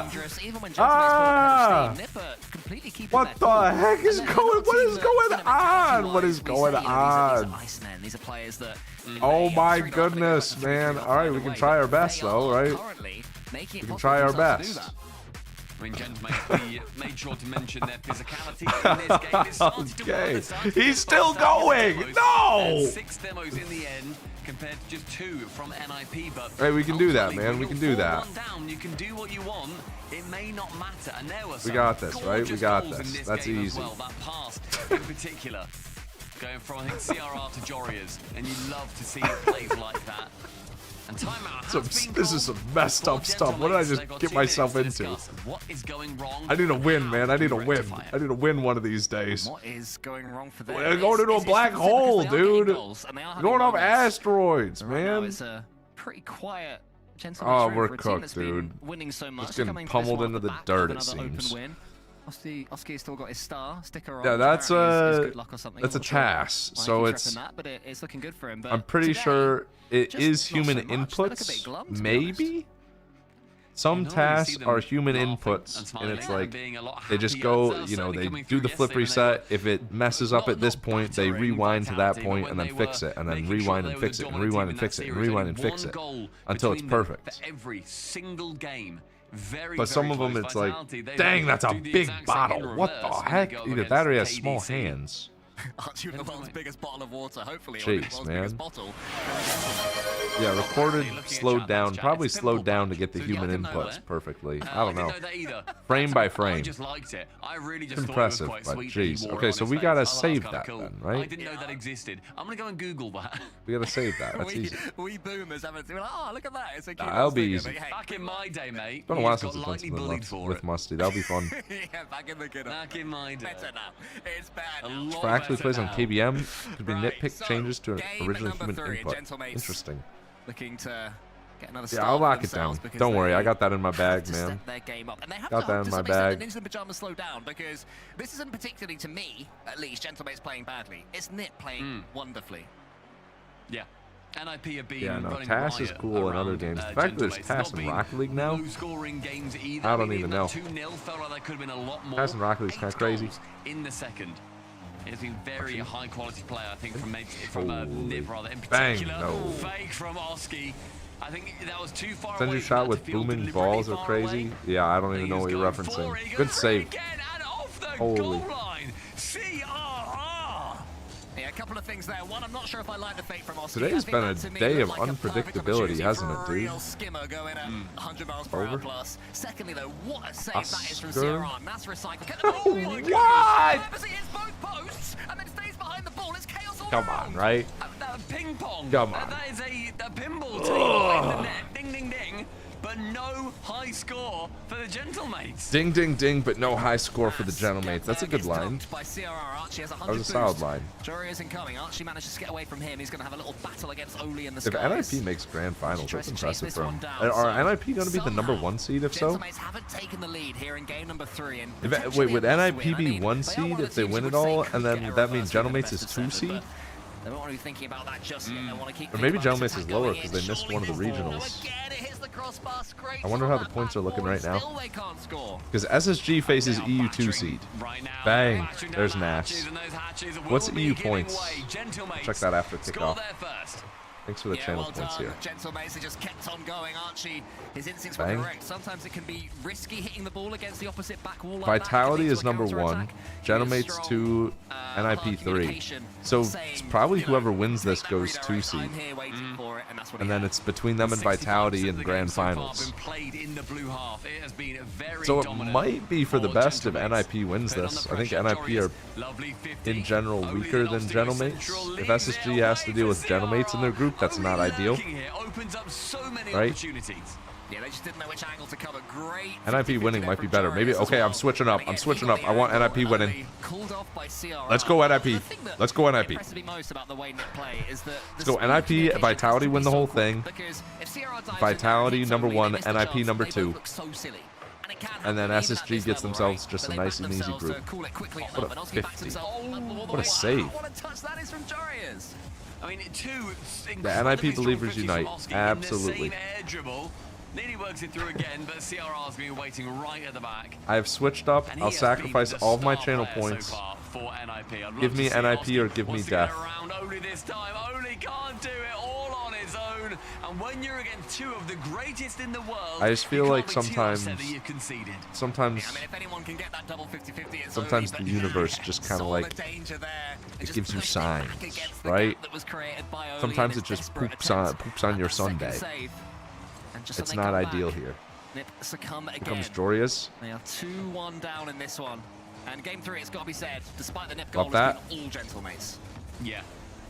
dangerous. Even when Gentlemates Nipper completely keeping What the heck is going? What is going on? What is going on? These are players that. Oh my goodness, man! All right, we can try our best, though, right? We can try our best. I mean, Gentlemates, we made sure to mention their physicality in this game. It started to Okay, work. he's still going. No! 6 demos in the end, compared to just 2 from NIP. But Hey, we can do that, ultimately, man. when We can you're do that. 4-1 down, you can do what you want. It may not matter. And there was We got this, right? We gorgeous got goals in this. That's game as easy. well. That pass in particular, going from I think CRR to Jorias, and you love to see plays like that. And timeout has been This is some messed up stuff. What did I just get myself into? What is going wrong? I need to win, man. I need to win. I need to win one of these days. What is going wrong for them? We're going into a black hole, dude. Going off asteroids, man. It's a pretty quiet. Oh, we're cooked, dude. Winning so much, Just getting pummeled into the dirt, it seems. Oski's still got his star sticker on. Yeah, that's a TAS, so it's. But it's looking good for him. But I'm pretty sure it is human so much. They look a bit inputs, glum, to be maybe? Some tasks are human inputs, and it's like, they just go, you know, they do the flip reset. If it messes up at this point, they rewind to that point and then fix it, and then rewind and fix it, and rewind and fix it, and rewind and fix it, until it's perfect. Every single game. But some of them, it's like, dang, that's a big bottle. What the heck? Either that or he has small hands. Archie with the world's biggest bottle of water, hopefully. Jeez, man. Yeah, recorded, slowed down, probably slowed down to get the human inputs perfectly. I don't know. Frame by frame. Impressive, but jeez. Okay, so we gotta save that then, right? I didn't know that existed. I'm gonna go and Google that. We gotta save that. That's easy. We boomers haven't seen. Oh, look at that! It's a cute. That'll be easy. Back in my day, mate. It's been a while since I've done something with Musty. That'll be fun. Yeah, back in the kid. Back in my day. Better now. It's bad. For actually plays on KBM, could be nitpick changes to an original human input. Interesting. Looking to get another yeah, I'll lock it down. Don't worry, I got that in my bag, man. Got that in my bag. Ninja Pajamas slow down because this isn't particularly, to me, at least, Gentlemate's playing badly. It's Nip playing wonderfully. Yeah. NIP have been yeah, no, TAS is cool in other games. The fact that there's TAS in Rocket League now, I don't even know. TAS in Rocket League's kind of crazy. In the second. It's been very high quality play, I think, from Nip rather in Bang, particular. no. Fake from Oski. I think that was too far Send away. you shot with booming balls are crazy. Yeah, I don't even know what you're referencing. Good save. Holy. Yeah, a couple of things there. One, I'm not sure if I like the fake from Oski. Today's been a day of unpredictability, hasn't it, dude? Skimmer going at 100 miles per hour plus. Secondly, though, what a save that is from CRR. Mass recycle. Oh my goodness! What? He hits both posts and then stays behind the ball. It's chaos all Come around. on, right? Ping pong. Come on. That is a pinball table in the net. Ding, ding, ding. But no high score for the Gentlemates. Ding, ding, ding, but no high score for the Gentlemates. That's a good line. That was a solid line. Jory is incoming. Archie manages to get away from him. He's going to have a little battle against Oli in the If skies. NIP makes Grand Finals, that's impressive for him. Are NIP going to be the #1 seed if so? Gentlemates haven't taken the lead here in game number 3. And Wait, would NIP be 1 seed if they win it all, and then that means Gentlemates is 2 seed? They don't want to be thinking about that just yet. They want to keep or maybe Gentlemates is lower because they missed one of the regionals. I wonder how the points are looking right now. Because SSG faces EU 2 seed. Bang. There's Nash. What's EU points? Check that after kickoff. Thanks for the channel well points done. here. Gentle Mason just kept on going, Archie. His instincts were Bang. correct. Sometimes it can be risky hitting the ball against the opposite back wall. Like Vitality that. is number 1. Genomates 2. NIP 3. So it's probably whoever wins this goes 2 seed. And then it's between them and Vitality in Grand Finals. So it might be for the best if NIP wins this. I think NIP are in general weaker than Genomates. If SSG has to deal with Genomates in their group, that's not ideal. Right? Yeah, they just didn't know which angle to cover. Great. NIP winning might be better. Maybe, okay, I'm switching up. I'm switching up. I want NIP winning. Let's go NIP. Let's go NIP. Let's go NIP. Vitality win the whole thing. Vitality number 1, NIP number 2. And then SSG gets themselves just a nice and easy group. What a 50. What a save. I mean, The NIP believers unite. Absolutely. Nearly works it through again, but CRR's been waiting right at the back. I've switched up. I'll sacrifice all of my channel points. Give me NIP or give me death. Only this time, Only can't do it all on his own. And when you're against 2 of the greatest in the world, I just feel like sometimes the universe just kind of like, it gives you signs, right? Sometimes it just poops on your Sunday. It's not ideal here. Nip succumb again. Here comes Joria's. They are 2-1 down in this one. And game 3, it's got to be said, despite the Nip goal, Love that. it's been all Gentlemates. Yeah,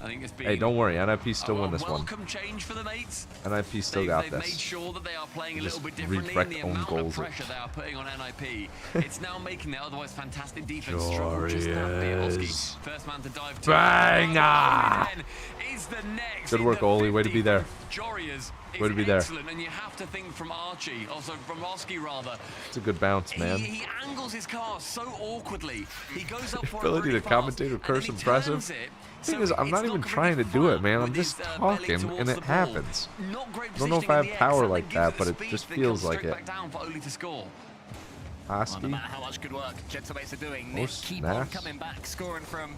I think it's been. Hey, don't worry. NIP still win this one. Welcome change for the mates. NIP still got They've this. made sure that they are playing a Just little bit differently in the own amount goals. of pressure they are putting on NIP. It's now making their otherwise fantastic defense struggle just that bit. Oski, first man to dive to. Banger! Is the next Good work, Oli. Way to be there. Joria's Way to be there. excellent, and you have to think from Archie, also from Oski rather. It's a good bounce, man. He angles his car so awkwardly. He goes up for Ability to commentate or curse impressive. Thing is, I'm not even trying to do it, man. I'm just talking, and it happens. I don't know if I have power like that, but it just feels like it. Oski. No matter how much good work Gentlemates are doing, Oh, Nip keep on snap. coming back, scoring from.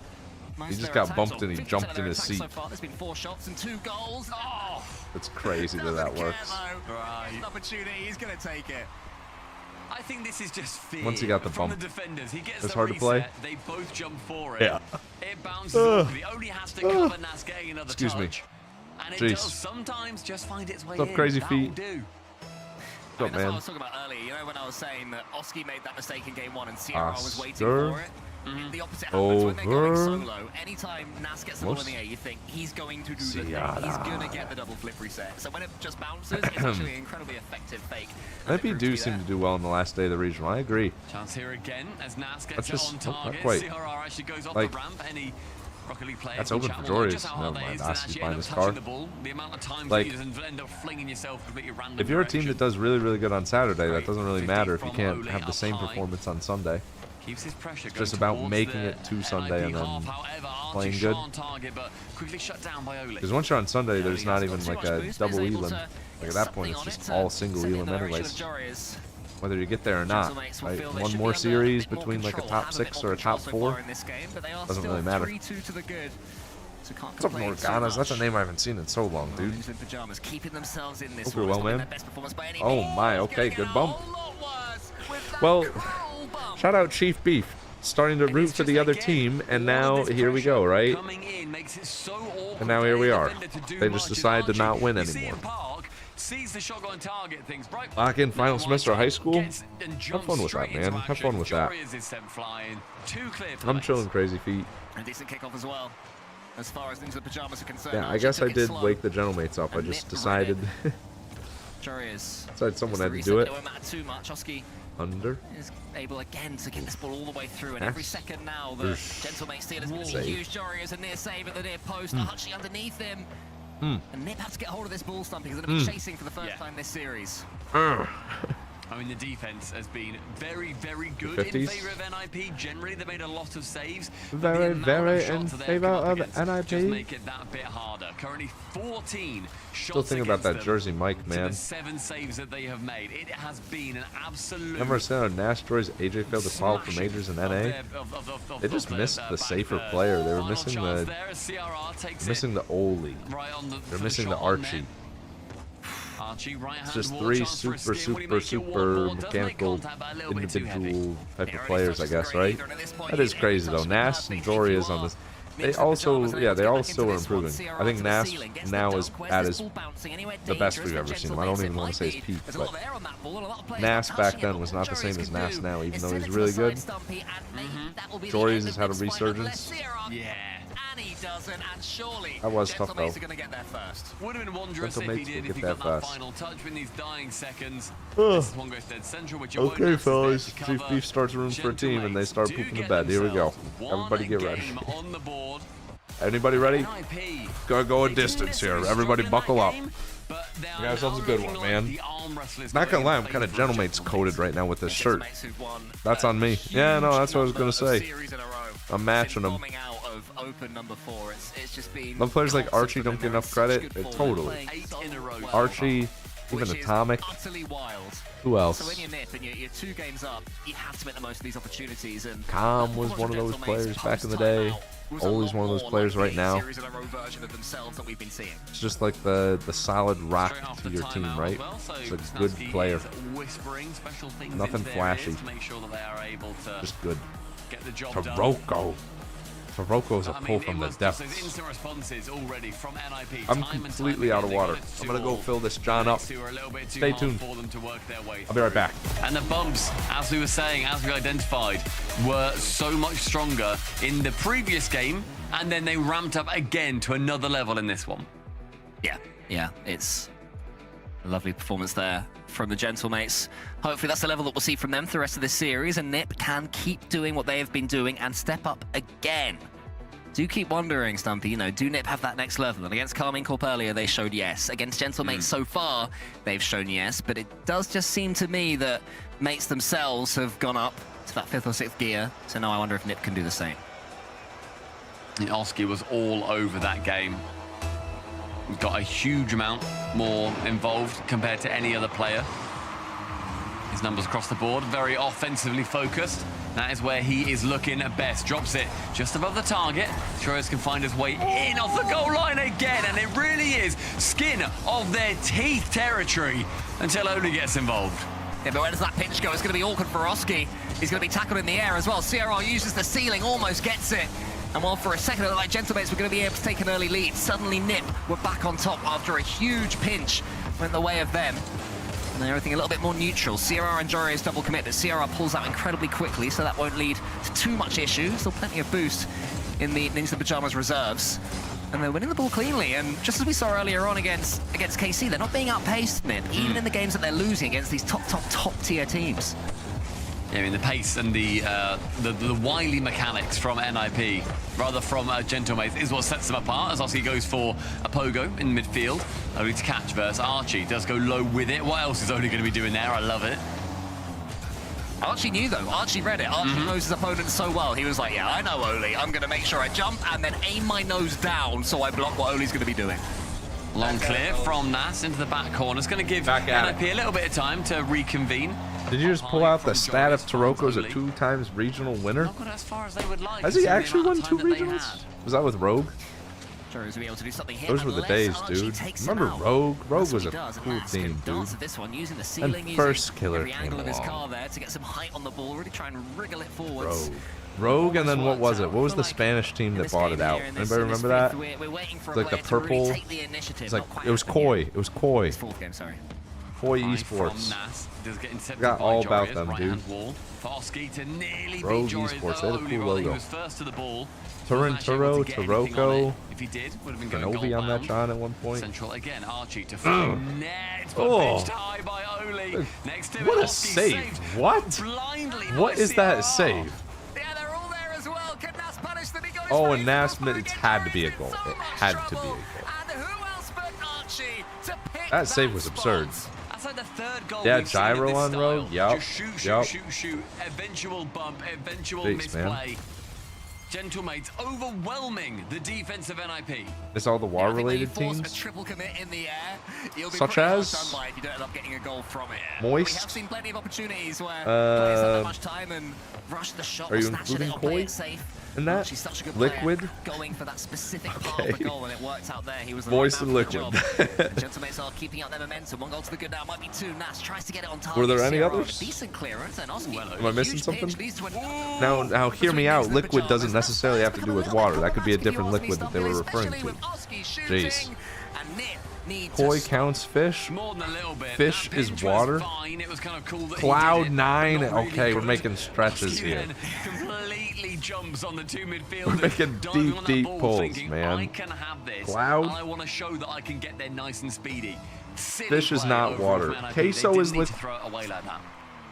He just got bumped and he jumped in his seat. So far, there's been 4 shots and 2 goals. Oh, It's crazy that works. Right. An opportunity, he's going to take it. I think this is just fear. Once he got the from bump. the defenders. He gets It's the hard to reset, play. They both jump for it. Yeah. It bounces off. He only has to cover Nas getting another Excuse me. touch. And it Jeez. does sometimes just find its way What's up, in. crazy That'll feet? do. What's up, That's what I man? was talking about earlier. You know, when I was saying that Oski made that mistake in game 1 and CRR was waiting Oscar. for it. The opposite happens when they're going Over. solo. Anytime Nas gets the ball in the air, you think he's going to do the thing. He's going to get the double flip reset. So when it just bounces, it's actually an incredibly effective fake. NIP do seem to do well in the last day of the regional. I agree. Chance here again as Nas That's gets just it on not target. quite. CRR actually goes off Like, the ramp. Any Rocket League player that's can open chat for with Jory's. just how hard Never that mind. is to Oski's actually buying end his up car. touching the ball. The amount of times Like, you just end up flinging yourself completely random If you're a team that direction. does really, really good on Saturday, that doesn't really 50 matter if you from can't Ole have the up same high. performance on Sunday. Keeps his pressure It's just going about towards making the it to Sunday and NIP then half. However, playing Archie good. shot on target, but quickly shut down by Ole. Because once you're on Sunday, there's not even Too like much a boost, double but he's able elim. to Like get at that point, something it's on just it all to single send it in elim the direction anyways. of Jory's. Whether you get there or not, Gentlemates will right? feel they One should more be under a series bit more between like a control, top have a bit 6 more or a top control so 4. far in this game, but they are Doesn't still really matter. 3-2 to the good. So can't What's up, complain too Morganas? That's a much. name I haven't seen in so long, dude. Ninjas in pajamas keeping themselves in this Hope you're one. It's well, not been man. their best performance by any Oh means. my, It's okay, gonna get good a bump. whole lot worse with that Well, cruel bump. shout out Chief Beef. Starting to root for the other team, and now here we go, right? Coming in makes it so awkward And now for here we any are. defender to do They much. just And decide to not Archie, win you see anymore. in Park, sees the shot on target, thinks, right, Lock in final now semester of high school. gets and Have jumps fun with that, straight man. into Have fun action. with that. Jorius is sent flying. Too clear for the I'm mates. chilling, crazy feet. A decent kickoff as well. As far as Ninja in pajamas are concerned. Yeah, I Archie guess I took it did slow. wake the Gentlemates up. I And just Nip decided Jory's. someone had to It's do the it. reset, but it won't matter too much. Oski Under. is able again to get this ball all the way through, and Yes. every second now the Gentlemate steal is going to be Save. huge. Jory is a near save at the near post, Archie underneath him. And Nip has to get hold of this ball stump because they're going to be chasing for the first time this series. I mean, the defense has been very, very good in favor of NIP. Generally, they made a lot of saves. Very, very in favor of NIP. Just make it that bit harder. Currently 14 shots. Still thinking about that Jersey Mike, man. The 7 saves that they have made. It has been an absolute. Remember saying Nash Droids, AJ failed to follow for majors in NA? They just missed the safer player. They were missing the Oli. They're missing the Archie. It's just 3 super mechanical individual type of players, I guess, right? That is crazy though. Nash and Jory is on this. They also, yeah, they all still are improving. I think Nash now is at his the best we've ever seen him. I don't even want to say his peak, but Nash back then was not the same as Nash now, even though he's really good. Jory's has had a resurgence. Yeah. That was tough though. Would have been wondrous if he did, if he got that final touch in these dying seconds. This one goes dead central, which okay, fellas. Chief Beef starts room for a team and they start pooping the bed. Here we go. Everybody get ready. Anybody ready? Gotta go a distance here. Everybody buckle up. You got yourselves a good one, man. Not gonna lie, I'm kind of Gentlemates coated right now with this shirt. That's on me. Yeah, no, that's what I was gonna say. I'm matching them. Some players like Archie don't get enough credit. Totally. Archie, even Atomic. Who else? So when you're Nip and you're 2 games up, you have to make the most of these opportunities. And Calm was one of those players back in the day. Always one of those players right now. It's just like the solid rock to your team, right? It's a good player. Nothing flashy. Just good. Taroko. Taroko's a pull from the depths. I'm completely out of water. I'm gonna go fill this John up. Stay tuned. I'll be right back. And the bumps, as we were saying, as we identified, were so much stronger in the previous game, and then they ramped up again to another level in this one. Yeah, it's a lovely performance there from the Gentlemates. Hopefully that's the level that we'll see from them for the rest of this series, and Nip can keep doing what they have been doing and step up again. Do keep wondering, Stumpy, do Nip have that next level? And against Carmine Corp earlier, they showed yes. Against Gentlemates so far, they've shown yes, but it does just seem to me that mates themselves have gone up to that 5th or 6th gear, so now I wonder if Nip can do the same. Oski was all over that game. Got a huge amount more involved compared to any other player. His numbers across the board, very offensively focused. That is where he is looking at best. Drops it just above the target. Troyes can find his way in off the goal line again, and it really is skin of their teeth territory until Oli gets involved. Yeah, but where does that pitch go? It's going to be awkward for Oski. He's going to be tackled in the air as well. CRR uses the ceiling, almost gets it. And while for a second it looked like Gentlemates were going to be able to take an early lead, suddenly Nip were back on top after a huge pinch went the way of them. And they're everything a little bit more neutral. CRR and Jory's double commit, but CRR pulls out incredibly quickly, so that won't lead to too much issue. Still plenty of boost in the Ninja Pyjamas reserves. And they're winning the ball cleanly, and just as we saw earlier on against KC, they're not being outpaced, Nip, even in the games that they're losing against these top tier teams. Yeah, I mean, the pace and the wily mechanics from NIP, rather from Gentlemates, is what sets them apart, as Oski goes for a pogo in midfield. Only to catch versus Archie. Does go low with it. What else is Oli going to be doing there? I love it. Archie knew, though. Archie read it. Archie knows his opponent so well. He was like, yeah, I know Oli. I'm going to make sure I jump and then aim my nose down so I block what Oli's going to be doing. Long clear from Nas into the back corner. It's going to give NIP a little bit of time to reconvene. Did you just pull out the stat of Taroko's a 2-times regional winner? Has he actually won 2 regionals? Was that with Rogue? Those were the days, dude. Remember Rogue? Rogue was a cool team, dude. And first killer came along. Rogue, and then what was it? What was the Spanish team that bought it out? Anybody remember that? Like the purple. It's like it was Koi. It was Koi. Koi Esports. Got all about them, dude. Rogue Esports. They had a cool logo. Turinturo, Taroko, Kenobi on that John at one point. Oh, what a save! What? What is that save? Oh, and Nas, it had to be a goal. It had to be a goal. That save was absurd. That's like the third goal Yeah, we've seen of gyro this on style. road. Yep. Just shoot, Yep. shoot. Eventual bump, eventual Thanks, man. misplay. Gentlemates overwhelming the defense of NIP. It's all the war-related teams. A triple commit in the air. You'll be Such pretty hard as done by if you don't end up getting a goal from it. Moist. We have seen plenty of opportunities where players have that much time and rush the shot, Are or you snatch it including or play Koi it safe. in that? She's such a good Liquid? player, going for that specific part Okay. of the goal, and it worked out there. He was the Moist right and man for the liquid. job. Gentlemates are keeping up their momentum. One goal to the good now, might be two. Nash tries to get it on target. Were there any Sierra, others? Decent clearance, and Oski, Am I missing huge something? pinch, leads to an- Now, hear me out. Liquid doesn't necessarily have to do with water. That could be a different liquid that they were referring to. Jeez. Koi counts fish. More than a little bit. Fish That is pinch was water. fine. It was kind of cool that he Cloud did it, nine. but not really Okay, we're good. making stretches Oski here. then completely jumps on the two midfielders. We're making diving deep, on that deep ball, pulls, thinking, man. I can have this. Cloud. And I want to show that I can get there nice and speedy. Silly Fish is play not overall water. from NIP. Queso They is didn't need to liquid. throw it away like that.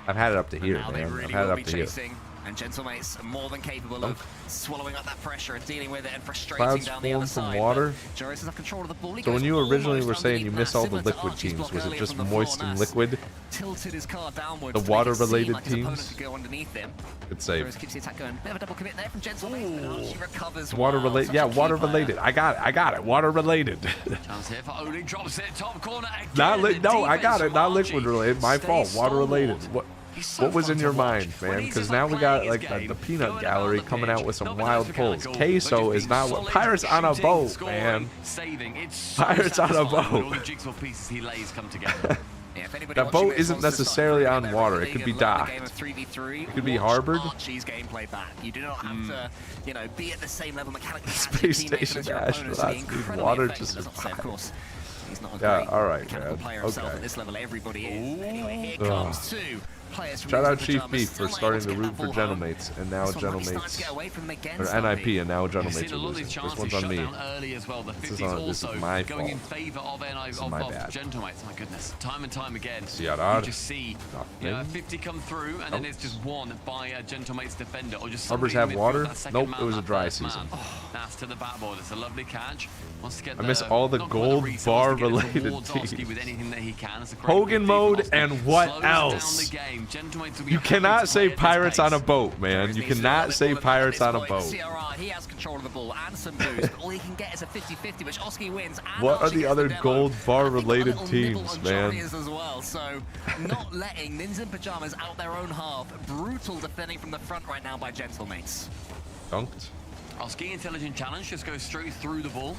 I've had it up to here, Now they man. really I've had it will up be to here. chasing, and Gentlemates are more than capable of swallowing up that pressure and dealing with it and frustrating Clouds down the other form from side. water. Joris has control of the ball. He So when goes you originally almost were saying you underneath miss Nash, all the similar to liquid Archie's teams, block was it earlier just from the moist floor. and Nash liquid? Tilted his car downwards The to make it seem water-related like his opponent teams? could go underneath him. Good save. Joris keeps the attack going. Bit of a double commit there from Gentlemates, but Archie recovers. Water well. related. Such Yeah, a key water player. related. I got it. Water related. Chance here for Oli, drops it, top corner again. Not The no, I got defense it. from Not Archie liquid related. My stays fault. Water related. stalwart. He's so What was fun in to your watch. mind, When man? he's Because just, now like, we got playing like his the game, peanut going gallery around the coming out pitch, with some not wild being pulls. mechanical, Queso but is just not being what solid, Pirates on a shooting, boat, scoring, man. saving. It's so Pirates on a satisfying when boat. all the jigsaw pieces he lays come together. Yeah, if anybody That watching boat this isn't wants to start necessarily improving on their water. It league could and be learn the docked. game of 3v3, It could be watch harbored. Archie's gameplay back. You do not have to, be at the same level mechanically as your Space teammates Station as your Ash, opponents. that's Be need incredibly water effective. to That's not to say, of survive. course, he's not a Yeah, great all right, mechanical man. player himself Okay. at this level. Everybody is. Anyway, here Ugh. comes two players from Shout the out Chief pajamas, Beef still for not starting able to get root that for ball home. Gentlemates, and now This one might be starting to Gentlemates get away from them again, or Stumpy. NIP, and now You've Gentlemates seen a are lot of losing. these This chances one's on shut me. down early as well. The This 50s is on- this also is my going in fault. favour of This is my bad. Gentlemates. My goodness, time and time again, Sierra. you just see a 50 come through, and then it's just won by a Gentlemates defender, or just Arbors somebody in have midfield, water? that second Nope, man, it was a that dry first man. season. That's to the backboard. It's a lovely catch. Wants to get I miss the- all the not quite gold resources bar to get it related towards Oski teams. with anything that he can. It's a great Hogan big mode defense. and what Slows down else? the game. Gentlemates will be You happy cannot to say play at this Pirates on a pace. boat, man. You cannot say Pirates on a boat. CRR, he has control of the ball and some boost, but all he can get is a 50-50, which Oski wins. And What are Archie the gets other demo. gold bar I think related a little nibble teams, on man? Johnny's as well. So not letting Ninja in Pajamas out their own half. Brutal defending from the front right now by Gentlemates. Dunked. Oski intelligent challenge just goes straight through the ball.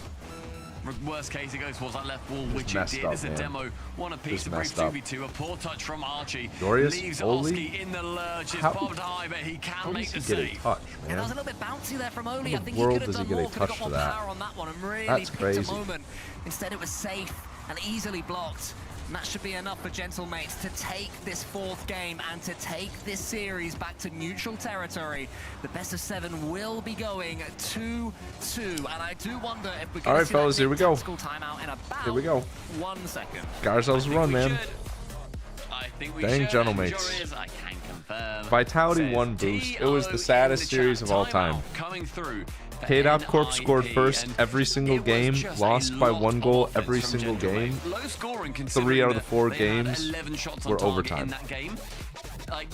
Worst case, it goes towards that left wall, which it messed did. up, It's a man. demo, one apiece, Just a brief messed up. 2v2, a poor touch from Archie. Dorius, Leaves Oli? Oski in the lurch. It's How- popped high, but he How can make does the he get a save. touch, And that was a man? little bit bouncy there from Oli. How I think the he world could have does he done get a more, could have touch got for more that? power on that one and really That's picked crazy. a moment. Instead, it was safe and easily blocked. And that should be enough for Gentlemates to take this fourth game and to take this series back to neutral territory. The best of 7 will be going 2-2, and I do wonder if we're All going right, to see fellas, that here we go. tactical timeout in about Here we go. 1 second. Got ourselves a run, man. I think we Dang, should. Gentlemates. Juries, I can confirm. Vitality Says 1 boost. It DO was the in saddest the series chat. of all time. Timeout coming through. for K-Dop Corp scored NIP, first and every single it was game, just lost a by lot 1 of goal offense every from single game. Gentlemates. Low scoring 3 out of the 4 considering that they had games 11 shots on were target overtime. in that game. Like,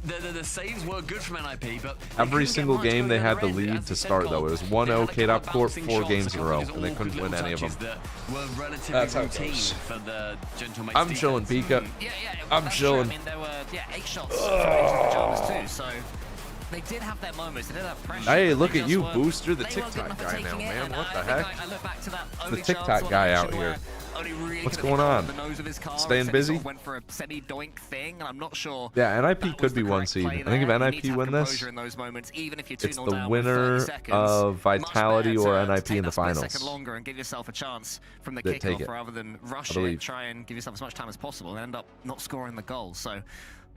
the saves were good from NIP, but they Every couldn't get single much game going they the had other the end. lead As to I said, start, Cole, though. It was they 1-0 had a couple K-Dop of Corp, bouncing 4 shots, games a in a couple row, of just and they awkward couldn't win little any of them. touches that were relatively That's how it routine goes. for the Gentlemates I'm chilling, defense. Pika. Yeah, I'm that's chilling. True. I mean, there were 8 shots from Pajamas too, so they did have their moments. They did have pressure. Hey, but look they at just you, weren't- Booster, the they weren't good TikTok enough at guy taking now, it, man. and What the I think heck? I look back to that The only TikTok chance on guy action out where here. Oli really What's could have going hit on? the nose of his car. Staying Instead, he busy? sort of went for a semi-doink thing, and I'm not sure. Yeah, NIP that could was be the 1 correct seed. play I think there. if You need NIP to have win this, composure in those moments, even if you're it's 2-0 the down with 30 winner seconds. of Much Vitality better or to NIP take in the that split finals. second longer and give yourself a chance from the They take kickoff it. rather than rush I believe. it, try and give yourself as much time as possible and end up not scoring the goal. So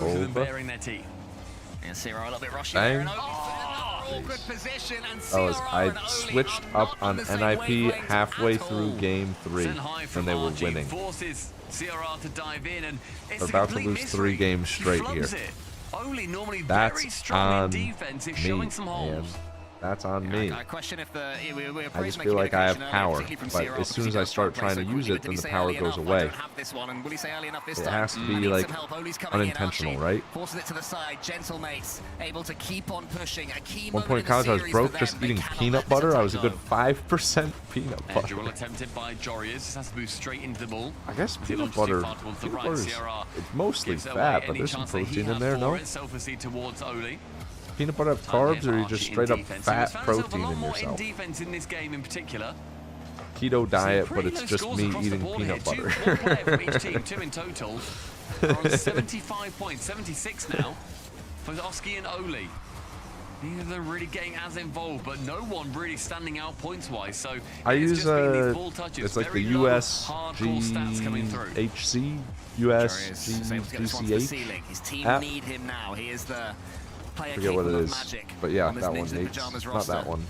both of them baring their teeth. And Sierra a little bit rushy Bang. there. And I switched up on NIP halfway through game 3 when they were winning. They're about to lose 3 games straight here. That's on me, man. That's on me. I just feel like I have power, but as soon as I start trying to use it, then the power goes away. It has to be like unintentional, right? One point in college, I was broke just eating peanut butter. I was a good 5% peanut butter. Drill attempted by Jorius. Has to move straight into the ball. I guess peanut butter is it's mostly fat, but there's some protein in there, no? Peanut butter have carbs, or you just straight up fat protein in yourself? Defense in this game in particular. Keto diet, but it's just me eating peanut butter. One player from each team, 2 in total. They're on 75 points, 76 now for Oski and Oli. Neither of them really getting as involved, but no one really standing out points-wise. So I use it's like the USGHC, USGCH His team app. need him now. He is the player Forget what it is, magic but yeah, on this that one. Ninja Pajamas Not roster. that one.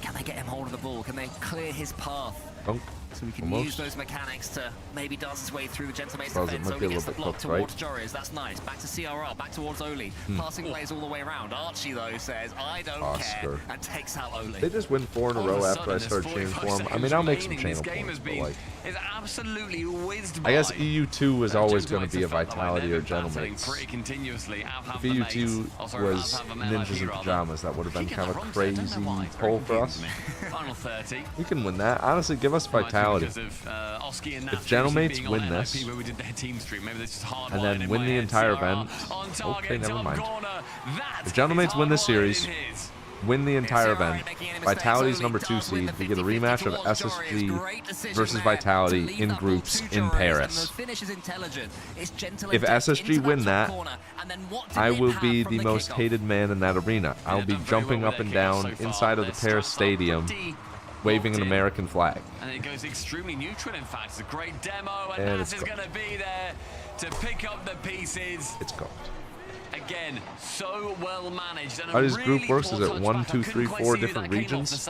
Can they get him hold of the ball? Can they clear his path? Dunk. So we can use those mechanics to maybe dance his way through the Gentlemate's Suppose it defense. might be a Oli gets the little block bit cooked, towards Jorius. That's nice. Back to CRR, back towards Oli. Passing plays all the way around. Archie, though, says, I don't care, and takes out Oli. They just win 4 in a row after I start cheering for them. I mean, I'll make some channel points, but like, is absolutely whizzed I guess by. EU2 was always going to be a Vitality or Gentlemates. Pretty continuously. If EU2 was Ninjas in Pajamas, that would have been kind of a crazy pull for us. Final 30. We can win that. Honestly, give us Vitality. If Gentlemates win this, and then win the entire event, okay, never mind. If Gentlemates win this series, win the entire event, Vitality's number 2 seed, we get a rematch of SSG versus Vitality in groups in Paris. If SSG win that, I will be the most hated man in that arena. I'll be jumping up and down inside of the Paris stadium, waving an American flag. And it goes extremely neutral, in fact. It's a great demo, and Nas is going to be there to pick up the pieces. It's cooked. Again, so well managed. And how does group works? Is it 1, 2, 3, 4 different regions?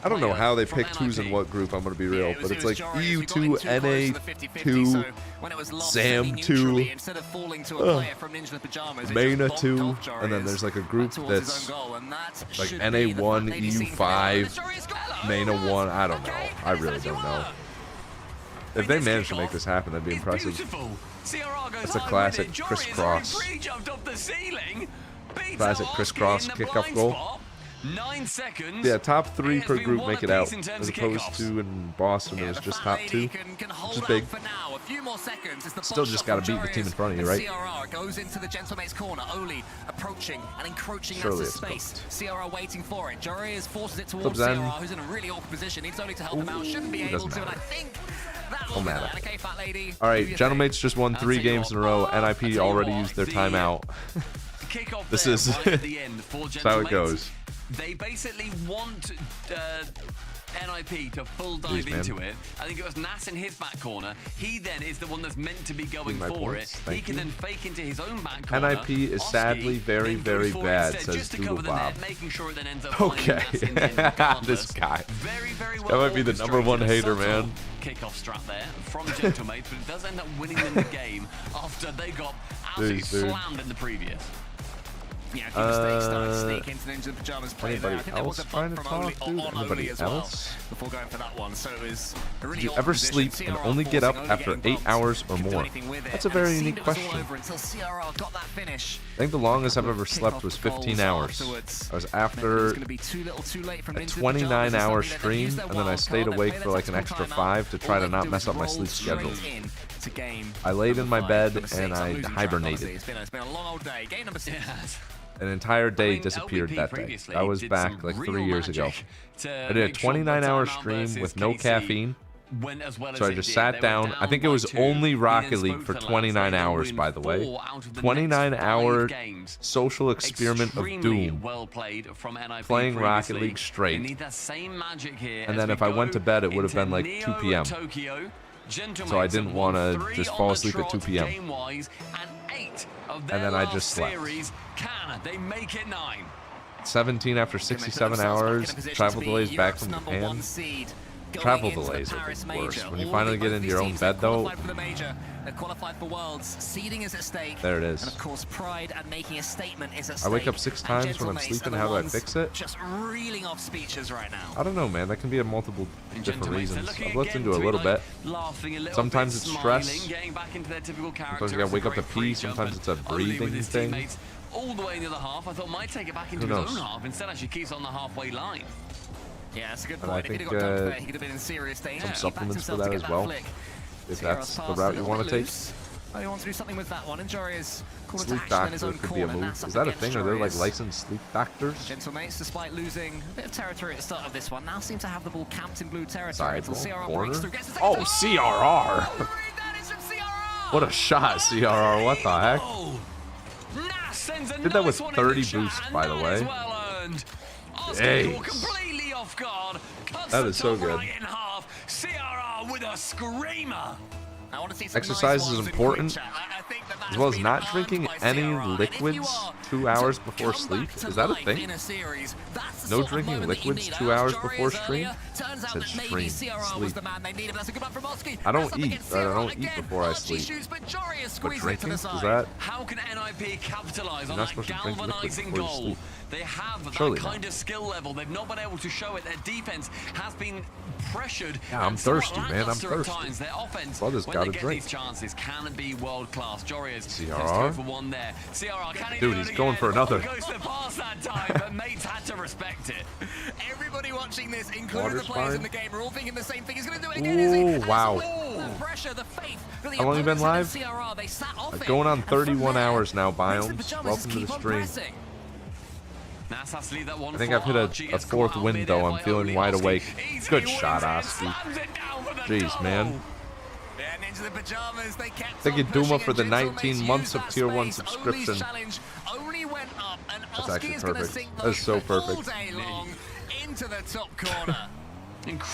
I don't know how they pick who's in what group, I'm going to be real, but it's like EU2, NA2, SAM2, MENA2, and then there's like a group that's like NA1, EU5, MENA1, I don't know. I really don't know. If they manage to make this happen, that'd be impressive. It's a classic crisscross. Classic crisscross kickoff goal. 9 seconds. Yeah, top 3 per group make it out, as opposed to in Boston it was just top 2, which is big. Still just got to beat the team in front of you, right? CRR goes into the Gentlemate's corner. Oli approaching and encroaching Surely into space. CRR waiting for it. Jorius forces it towards CRR, who's in a really awkward position. Needs Oli to help him out. Shouldn't be able to, and I think that will matter. Okay, fat lady. All right, Gentlemates just won 3 games in a row. NIP already used their timeout. This is how it goes. They basically want NIP to full dive into it. I think it was Nas in his back corner. He then is the one that's meant to be going for it. He can then fake into his own back corner. NIP is sadly very, very bad, says Doodle Bob. Okay, this guy. That might be the #1 hater, man. Kickoff strap there from Gentlemates, but it does end up winning them the game after they got absolutely slammed in the previous. Yeah, keep mistakes starting to sneak into Ninja Pajamas play there. I think there was a trying to from talk, Oli, dude? on Anybody Oli as well else? before going for that one. So it was a really Did you awkward ever position. sleep and CRR only get up forcing Oli after getting 8 bumped. hours or Couldn't do more? anything with it. That's a And very it unique seemed it was all question. over until CRR got that finish. I think the longest I've ever slept was 15 hours. I was after a 29-hour stream, and then I stayed awake for like an extra 5 to try to not mess up my sleep schedule. I laid in my bed and I hibernated. It's been a long old day. Game number 6. An entire day disappeared that day. I was back like 3 years ago. I did a 29-hour stream with no caffeine. So I just sat down. I think it was only Rocket League for 29 hours, by the way. 29-hour social experiment of doom. Playing Rocket League straight. And then if I went to bed, it would have been like 2 p.m. So I didn't want to just fall asleep at 2 p.m. And then I just slept. Can they make it 9? 17 after 67 hours. Travel delays back from Japan. Travel delays are the worst. When you finally get into your own bed, though. They're qualified for Worlds. Seeding is at stake. There it is. And of course, pride and making a statement is at I stake. wake up 6 times when I'm sleeping. How do I fix it? Just reeling off speeches right now. I don't know, man. That can be a multiple different reasons. I've looked into it a little bit. Sometimes it's stress. Sometimes you gotta wake up to pee. Sometimes it's a breathing thing. All the way into the half. I thought might take it back into his own half. Instead, actually keeps on the halfway line. Yeah, that's a good And point. I think if he'd have got dunked there, he could have been in serious danger. some supplements for that as well. If that's the route you want to take. Oh, you want to do something with that one. And Jory's called into Sleep action in his doctor own could be a corner. move. Is that a thing? Are there like licensed sleep doctors? Gentlemates, despite losing a bit of territory at the start of this one, now seem to have the ball camped in blue territory Side until CRR corner? breaks through. Gets the Oh, CRR! What a shot, CRR. What the heck? Did that with 30 boost, by the way. Jeez. That is so good. CRR with a screamer. Exercise is important, as well as not drinking any liquids 2 hours before sleep. Is that a thing? No drinking liquids 2 hours before stream? It said stream. Sleep. I don't eat. I don't eat before I sleep. But drinking? Is that? How can NIP capitalize on You're not that supposed to drink liquid galvanizing before you goal? sleep. They have Surely that kind of skill level. They've not been able to show it. Their defense has been pressured. Yeah, I'm and somewhat thirsty, man. I'm lackluster at thirsty. times. Their offense, Brother's when gotta they get drink. these chances, can be world class. Jorius CRR? for one there. CRR, can he Dude, do it he's going again? for another. Goes to pass that time, but mates had to respect it. Everybody watching this, including Water the players spine. in the game, are all thinking the same thing. He's going to do it again, is he? Ooh, wow. The pressure, the faith that the How long you been opponents live? had in CRR, they sat off it. Going on And from 31 there, hours now, Prince of Biomes. Pajamas Welcome to keep the on stream. pressing. Nas has to leave that one I think for I've hit Archie. a Gets fourth caught win, mid though. air I'm by feeling Oli wide Oski. awake. Easy Good wins shot, and Oski. slams it down for the Jeez, double. man. Yeah, and into the pajamas, they kept Thank you, on pushing Duma, for the and 19 Gentlemates months used of that Tier 1 space. subscription. Oli's challenge only went up, and That's Oski actually is gonna perfect. sink That is so those all perfect. day long into the top corner.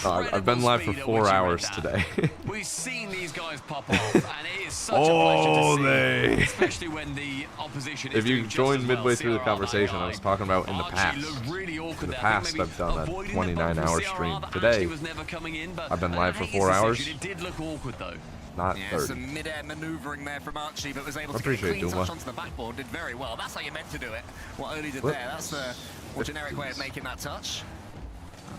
I've been live for 4 hours today. We've seen these guys pop off, and it is such Oh, a pleasure to they. see, especially when the opposition is If you doing just joined as well. midway through the CRR, conversation, I was talking about in the Archie past. looked really awkward In the there. I think past, maybe I've done a avoiding the 29-hour bump from stream. CRR that Today, actually was never coming in, but I've been live for I hate 4 this hours. decision. It did look awkward though. Not Yeah, 30. some mid-air maneuvering there from Archie, but was able to Appreciate get a clean Duma. touch onto the backboard. Did very well. That's how you meant to do it. What Oli did What? there, that's the more generic way of making that touch.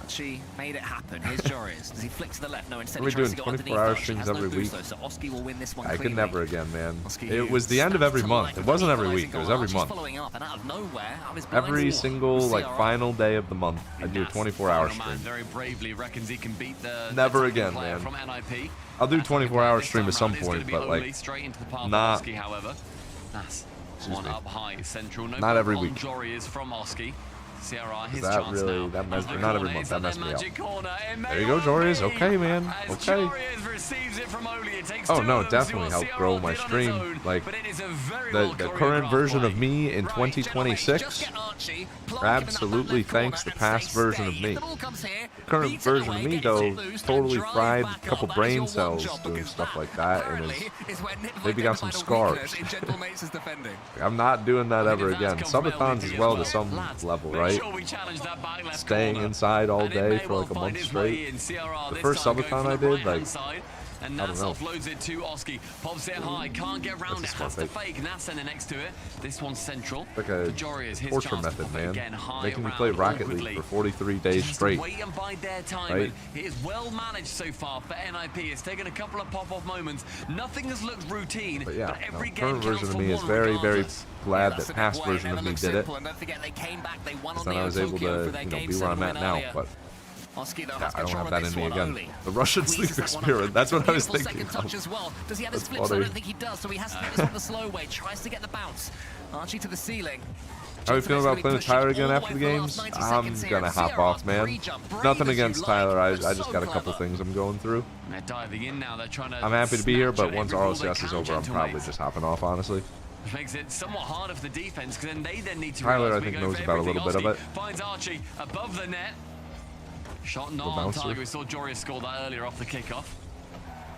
Archie made it happen. Here's Joris. Does he flick to the left? No, instead Are we he tries doing to go underneath 24-hour Archie. streams Has no every boost, week? though, so Oski will win this one I could cleanly. never again, man. Oski It was the end of every month. It wasn't every week. It was every month. Following up, and out of nowhere, out of his blind Every spot, single like CRR. final day of the month, I do a 24-hour Final man stream. very bravely reckons he can beat the Never attacking again, player man. from NIP. I'll do That's what 24-hour this stream time at some round is gonna point, be but Oli like straight into the path of not Oski, however. That's one me. up high central. No Not every block on week. Jory is from Oski. CRR, his that chance really now. that messed As the not every corner month is that at messed the me up. magic corner. It may There you go, well Joris. be. Okay, man. As Okay. Joris receives it from Oli. It takes Oh two no, of them to definitely what helped CRR grow did my on its stream. own, Like but it is a very the well current choreographed version play. of me in Right, 2026 Just get Archie, plonk him in that absolutely left corner thanks the and past say, version of stay. me. If the ball comes here, The current beat it version away, of me, get though, his boost, totally and drive fried back a couple up. That is brain your one cells job, doing because stuff like that, and apparently is when Nip maybe got some identified a weakness scars. in Gentlemates' defending. I'm not doing that ever If that's again. come from Subathons LVP as well to as some Lads, level, make right? sure we challenge that back left Staying corner. inside all And it day may for well like a find month its straight. way in. CRR The this first time going subathon for I the did, right-hand like, side, and I don't Nas know. offloads it to Oski. Pops it high, can't get round it, That's a smart has to fake. fake. Nas sending next to it. This one's central. Like a Jory is his torture chance to method, pop it man. again, high Making me around play Rocket awkwardly. League for 43 days Just straight. wait and bide their time. Right? It is well managed so far for NIP. It's taken a couple of pop-off moments. Nothing has looked routine, But yeah, every no, game current counts version of for me is one very, very regardless. glad That's that the past best way. version Never of me looked did it. simple, and don't forget they came back, they won on Then the I was able Tokyo to, for their game be where 7 I'm at win now. earlier. But Oski, though, yeah, has I don't control have that of in me this one, again. Oli. The Russian sleep Squeezes that one experiment. up. That's what I was Beautiful thinking. second touch as well. Does he have his That's flips? I funny. don't think he does, so he has to get this one the slow way. Tries to get the bounce. Archie to the ceiling. How are you feeling about playing with Pushing Tyler all again the after way the for the games? last 90 I'm seconds here. gonna hop CRR's off, man. pre-jump, brave Nothing as you against like, Tyler. I but just so got a couple clever. things I'm going through. They're diving in now. They're trying to I'm happy to be here, but snatch once every ball they RLCS is can, over, I'm probably Gentlemates. just hopping off, honestly. Which makes it somewhat harder for the defense, because then they need to Tyler, realize I we think, go knows for about a everything. little bit of Oski it. finds Archie above the net. Shot not The on bouncer. target. We saw Jory score that earlier off the kickoff.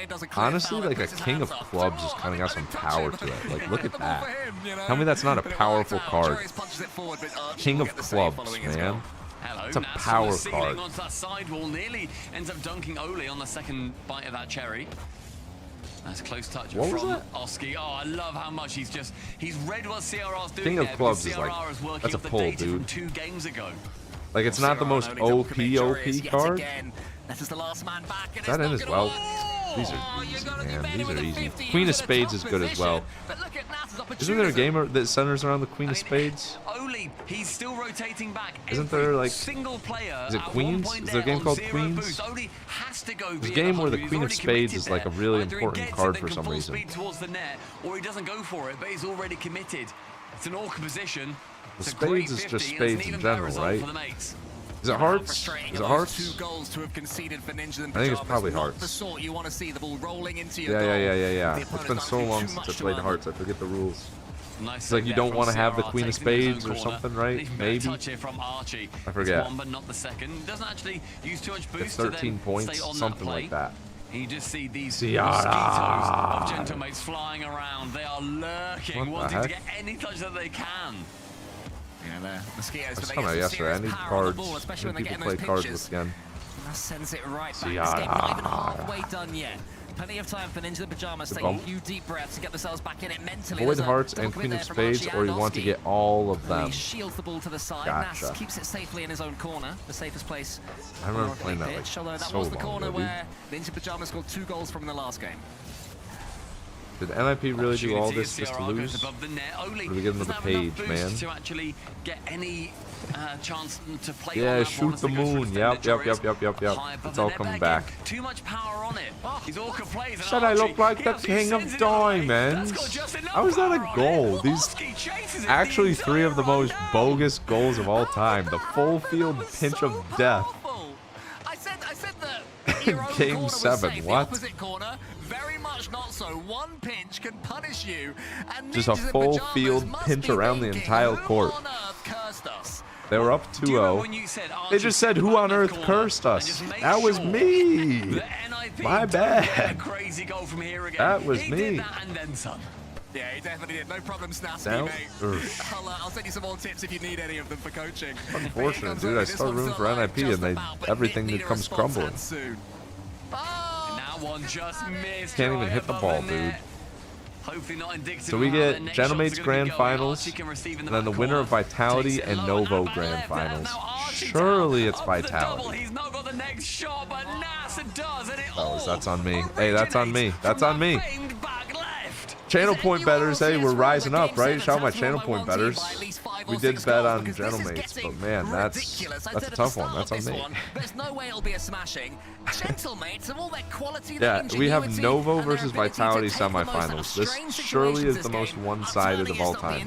player does a clear Honestly, foul, like a puts his king of hands up. clubs has kind of got some power to it. Like, look at that. You know? Tell me that's not a Bit of powerful light foul. card. Joris punches it forward, but Arch King will of get the save clubs, following his man. goal. Hello, It's a Nass power on the ceiling card. onto that sidewall, nearly ends up dunking Oli on the second bite of that cherry. That's a close touch What was from that? Oski. Oh, I love how much he's read what CRR's doing King of there, clubs because is like, CRR is working that's a off the pull, data from dude. 2 games ago. Like, it's not the most OP card. Is that in as well? These are easy, man. These are easy. Queen of Spades is good as well. Isn't there a game that centers around the Queen of Spades? He's still rotating back. Isn't there, like, single player is it Queens? Is there a game called Queens? There's a game where the Queen of Spades is like a really important card for some reason. Towards the net, or he doesn't go for it, but he's already committed. It's an awkward position. The Spades is just Spades in general, right? Is it Hearts? Is it Hearts? I think it's probably Hearts. Yeah. It's been so long since I played Hearts, I forget the rules. It's like you don't want to have the Queen of Spades or something, right? Maybe? I forget. It's 13 points, something like that. You just see these mosquitoes of gentlemates flying around. They are lurking, wanting to get any touch that they can. I was talking about yesterday. I need cards. I need people to play cards with again. That sends it right back. This game not even halfway done yet. Plenty of time for Ninja in the Pajamas to take a few deep breaths to get themselves back in it mentally. Avoid Hearts and Queen of Spades, or you want to get all of them. He shields the ball to the side. Gotcha. Nas keeps it safely in his own corner, the safest place. I remember playing that like although that so was the long corner ago, where the Ninja Pajamas scored 2 goals from in the last game. Did NIP really do all this just to lose? Or do we give them the page, man? To actually get any chance to play yeah, shoot the moon. Yep. It's all coming back. Too much power on it. His Orca plays. Said I look like the king of diamonds. How is that a goal? These actually 3 of the most bogus goals of all time. The full field pinch of death. I said that Game 7. What? Very much not so. One pinch can punish you. And just a full field pinch around the entire court. They were up 2-0. They just said, "Who on earth cursed us?" That was me. My bad. That was me. Yeah, he definitely did. No problem, Snasky, mate. I'll send you some more tips if you need any of them for coaching. Unfortunate, dude. I start rooting for NIP and everything that comes crumbling. One just missed. Can't even hit the ball, dude. Hopefully not indicative. So we get Gentlemates Grand Finals, and then the winner of Vitality and Novo Grand Finals. Surely it's Vitality. He's not got the next shot, but NASA does, and it oh, that's on me. Hey, that's on me. That's on me. Channel point betters, hey, we're rising up, right? Shout out my channel point betters. We did bet on Gentlemates, but man, that's a tough one. That's on me. There's no way it'll be a smashing. Gentlemates of all that quality. Yeah, we have Novo versus Vitality semifinals. This surely is the most one-sided of all time.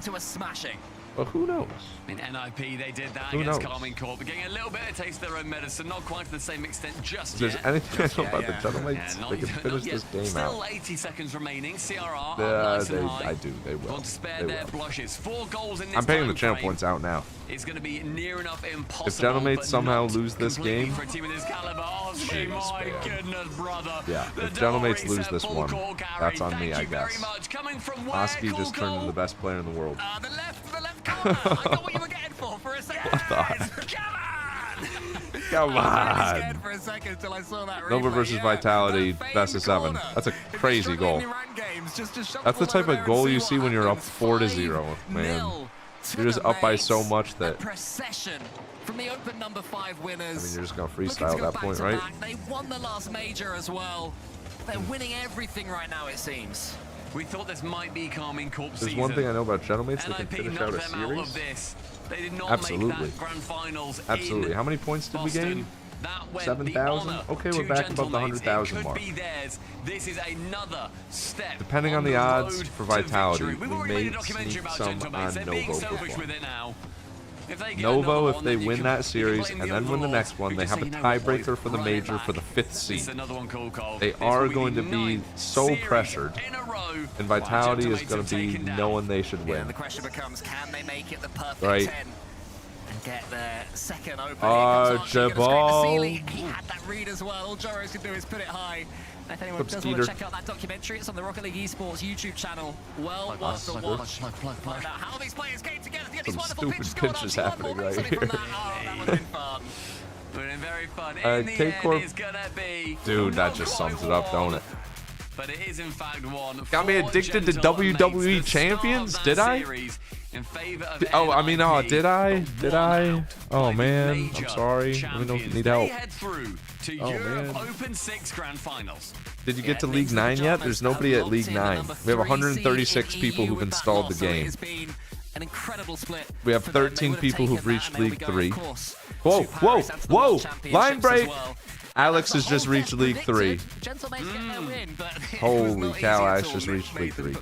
But who knows? In NIP, they did that against Carmine Corp, but getting a little bit of taste of their own medicine, not quite to the same extent just yet. If there's anything I know about the Gentlemates, they can finish this game Still out. 80 seconds remaining. CRR I do. They will. Want to spare their blushes. 4 goals in this I'm paying the time channel frame. points out now. It's going to be near enough impossible. If Gentlemates somehow lose this game, for a team of this caliber, jeez, my goodness, brother. Yeah, if Gentlemates lose this one, that's on me, I guess. Oski just turned into the best player in the world. The left corner. I know what you were getting for a second. What the? Come on. Nova versus Vitality, best of 7. That's a crazy goal. That's the type of goal you see when you're up 4-0, man. You're just up by so much that. From the open number 5 winners. I mean, you're just gonna freestyle at that point, right? They won the last major as well. They're winning everything right now, it seems. We thought this might be Carmine Corp There's season. one thing I know about Gentlemates, they can finish out a series. They did not Absolutely. make that grand finals. Absolutely. How many points did we gain? 7,000? Okay, we're back above the 100,000 mark. This is another step. Depending on the odds for Vitality, we may sneak some on Novo before. Novo, if they win that series and then win the next one, they have a tiebreaker for the major for the 5th seed. They are going to be so pressured, and Vitality is going to be knowing they should win. The question becomes, can they make it the perfect right. 10 and get their second opening? Jabal. He had that read as well. All Joros can do is put it high. If anyone does want to check out that documentary, it's on the Rocket League Esports YouTube channel. Well worth the watch. Find out how these players came together to get these wonderful stupid pinches happening right here. That would have been fun. Very fun. In the end, it's gonna be dude, that just sums it up, don't it? But it is in fact one. Got me addicted to WWE champions, did I? in favor of Oh, I mean, oh, did I? Did I? out Oh, by the man. I'm major sorry. Let me know if you need help. They head through to Oh, Europe man. Open 6 Grandfinals. Did you get to League 9 yet? There's nobody at League 9. We have 136 people who've installed the game. An incredible split. We have 13 people who've reached League 3. Whoa, whoa, whoa! Line break! Alex has just reached League 3. Holy cow, Alex just reached League 3.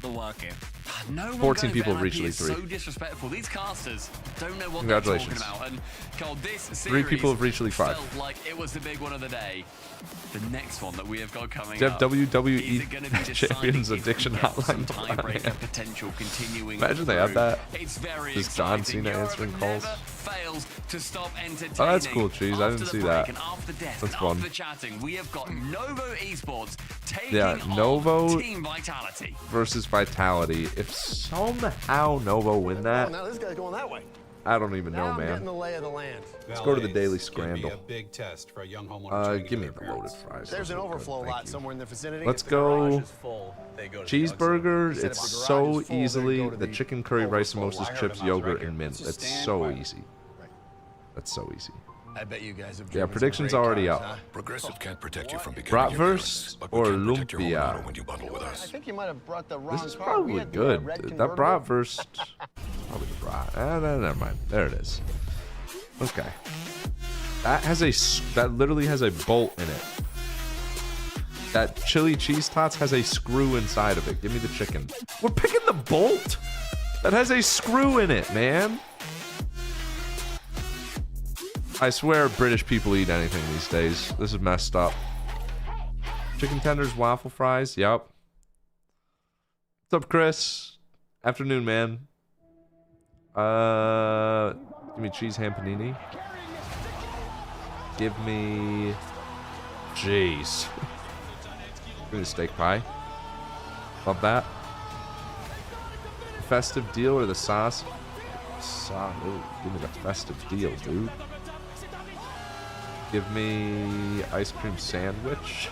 14 people have reached League 3. So disrespectful. These casters don't know what Congratulations. they're talking about. And Cole, this 3 people have reached League 5. felt like it was the big one of the day. The next one that we have got coming Do you up. have Is it gonna be WWE Champions deciding if Addiction we get some Hotline? tiebreaker potential continuing Imagine they had through? that. It's very Just John exciting. Cena Europe answering calls. never fails to stop entertaining. Oh, that's cool, Cheese. I After didn't the see break that. and after death That's and fun. after chatting, we have got Novo Esports taking Novo on Team Vitality. versus Vitality. If somehow Novo win that, Now this guy's going that way. I don't even Now know, I'm getting man. the lay of the land. Let's go to the Daily Scramble. A big test for a young homeowner Give me the loaded fries. There's Those an are good, overflow thank lot you. somewhere in the vicinity. Let's If the garage go. is full, they go to the Cheeseburger. auxiliary. It's If the garage so is full, they easily go to the chicken curry, rice, overflow. samosas, chips, yogurt, and mint. That's so easy. That's so easy. I bet you guys have Yeah, driven some predictions great already cars, up. huh? Progressive can't protect you from becoming Bratwurst or lumpia? when you bundle with I us. think you might have brought the wrong This is car. We probably had the, good. red That convertible. bratwurst. Probably the brat. Never mind. There it is. Okay. That literally has a bolt in it. That chili cheese tots has a screw inside of it. Give me the chicken. We're picking the bolt that has a screw in it, man. I swear British people eat anything these days. This is messed up. Chicken tenders, waffle fries. Yep. What's up, Chris? Afternoon, man. Give me cheese ham panini. Give me... Jeez. Give me the steak pie. Love that. Festive deal or the sauce? Ooh, give me the festive deal, dude. Give me ice cream sandwich.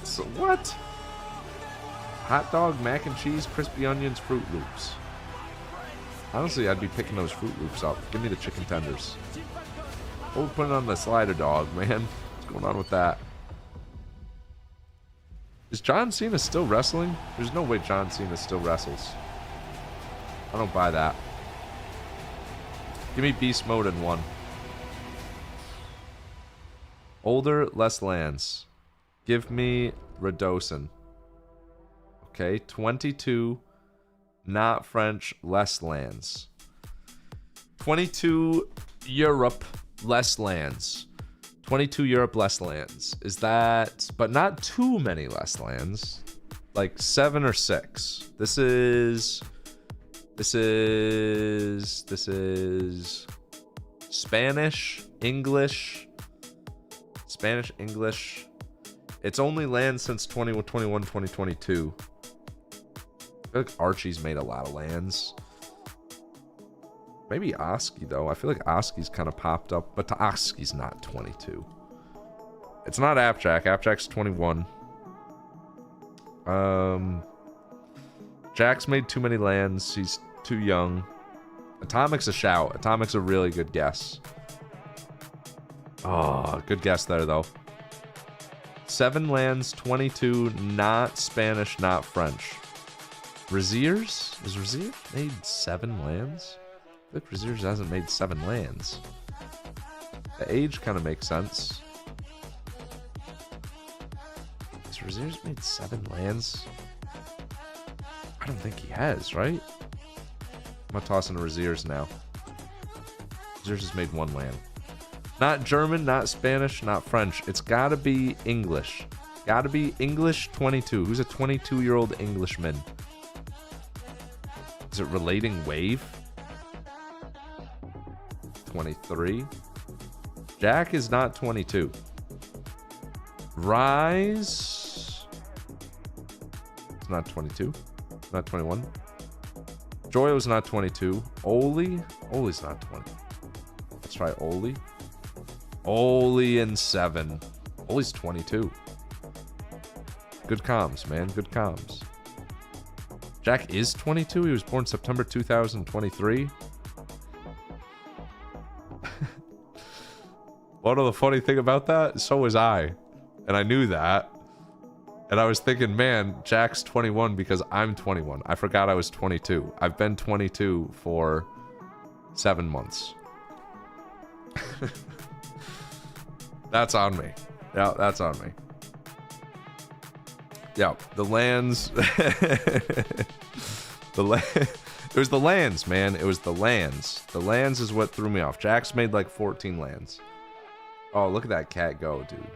So what? Hot dog, mac and cheese, crispy onions, Fruit Loops. Honestly, I'd be picking those Fruit Loops up. Give me the chicken tenders. Oh, we're putting on the slider dog, man. What's going on with that? Is John Cena still wrestling? There's no way John Cena still wrestles. I don't buy that. Give me beast mode in 1. Older, less lands. Give me Radosin. Okay, 22, not French, less lands. 22 Europe, less lands. 22 Europe, less lands. Is that, but not too many less lands. Like 7 or 6. This is Spanish, English. Spanish, English. It's only land since 2021, 2022. I feel like Archie's made a lot of lands. Maybe Oski, though. I feel like Oski's kind of popped up, but Oski's not 22. It's not Appjack. Appjack's 21. Jack's made too many lands. He's too young. Atomic's a shout. Atomic's a really good guess. Oh, good guess there, though. 7 lands, 22, not Spanish, not French. Raziers? Has Raziers made 7 lands? I think Raziers hasn't made 7 lands. The age kind of makes sense. Has Raziers made 7 lands? I don't think he has, right? I'm gonna toss in Raziers now. Raziers has made 1 land. Not German, not Spanish, not French. It's gotta be English. Gotta be English 22. Who's a 22-year-old Englishman? Is it Relating Wave? 23. Jack is not 22. Rise. It's not 22. Not 21. Joyo's not 22. Oli. Oli's not 20. Let's try Oli. Oli in 7. Oli's 22. Good comms, man. Good comms. Jack is 22. He was born September 2023. What the funny thing about that? So was I. And I knew that. And I was thinking, man, Jack's 21 because I'm 21. I forgot I was 22. I've been 22 for 7 months. That's on me. Yeah, that's on me. Yeah, the lands. It was the lands, man. It was the lands. The lands is what threw me off. Jack's made like 14 lands. Oh, look at that cat go, dude.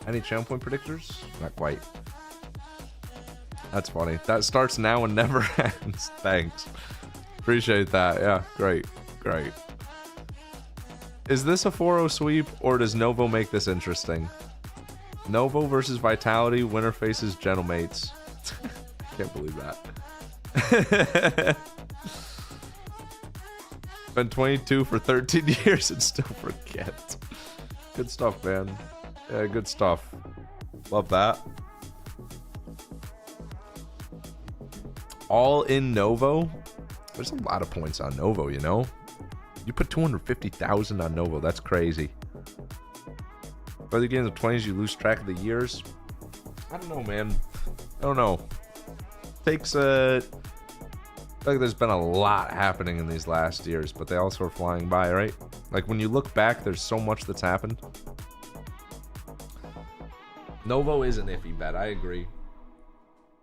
Any channel point predictors? Not quite. That's funny. That starts now and never ends. Thanks. Appreciate that. Yeah, great. Great. Is this a 4-0 sweep, or does Novo make this interesting? Novo versus Vitality, winner faces Gentlemates. Can't believe that. Been 22 for 13 years and still forget. Good stuff, man. Yeah, good stuff. Love that. All in Novo. There's a lot of points on Novo, you know? You put 250,000 on Novo. That's crazy. By the games of 20s, you lose track of the years. I don't know, man. I don't know. Takes a... like there's been a lot happening in these last years, but they also are flying by, right? Like when you look back, there's so much that's happened. Novo is an iffy bet, I agree.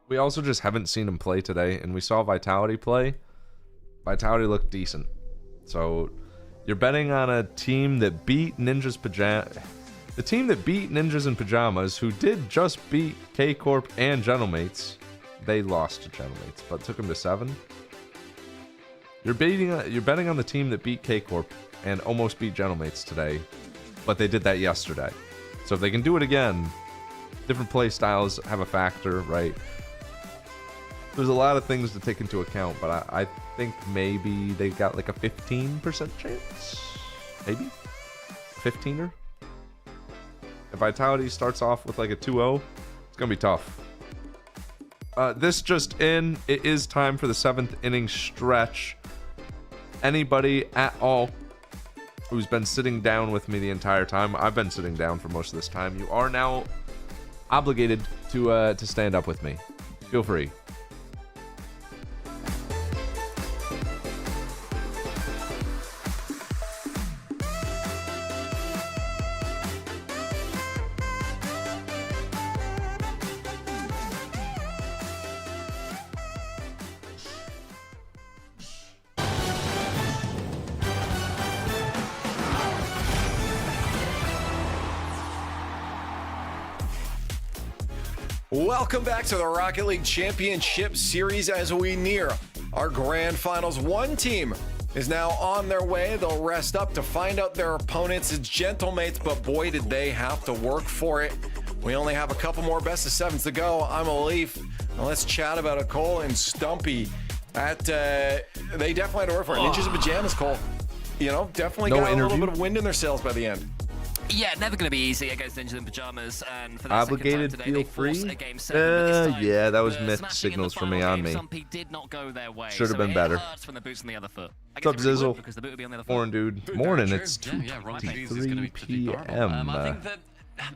We also just haven't seen him play today, and we saw Vitality play. Vitality looked decent. So you're betting on a team that beat Ninjas Pajamas. The team that beat Ninjas in Pajamas, who did just beat K-Corp and Gentlemates. They lost to Gentlemates, but took him to 7. You're betting on the team that beat K-Corp and almost beat Gentlemates today, but they did that yesterday. So if they can do it again, different play styles have a factor, right? There's a lot of things to take into account, but I think maybe they got like a 15% chance. Maybe? 15er? If Vitality starts off with like a 2-0, it's going to be tough. This just in, it is time for the 7th inning stretch. Anybody at all who's been sitting down with me the entire time, I've been sitting down for most of this time, you are now obligated to stand up with me. Feel free. Welcome back to the Rocket League Championship Series as we near our Grand Finals. One team is now on their way. They'll rest up to find out their opponents. It's Gentlemates, but boy, did they have to work for it. We only have a couple more best of 7s to go. I'm a Leaf. Now let's chat about it. Cole and Stumpy. They definitely had to work for it. Ninjas and Pajamas, Cole. You know, definitely got a little bit of wind in their sails by the end. Yeah, never going to be easy against Ninjas and Pajamas. And for Obligated, today, feel free. Yeah, that was mixed signals for me on me. Did not go their way, should have been better. From the boots on the other foot. What's up, Zizzle? Morning, dude. Morning. It's 2:23 p.m. I think that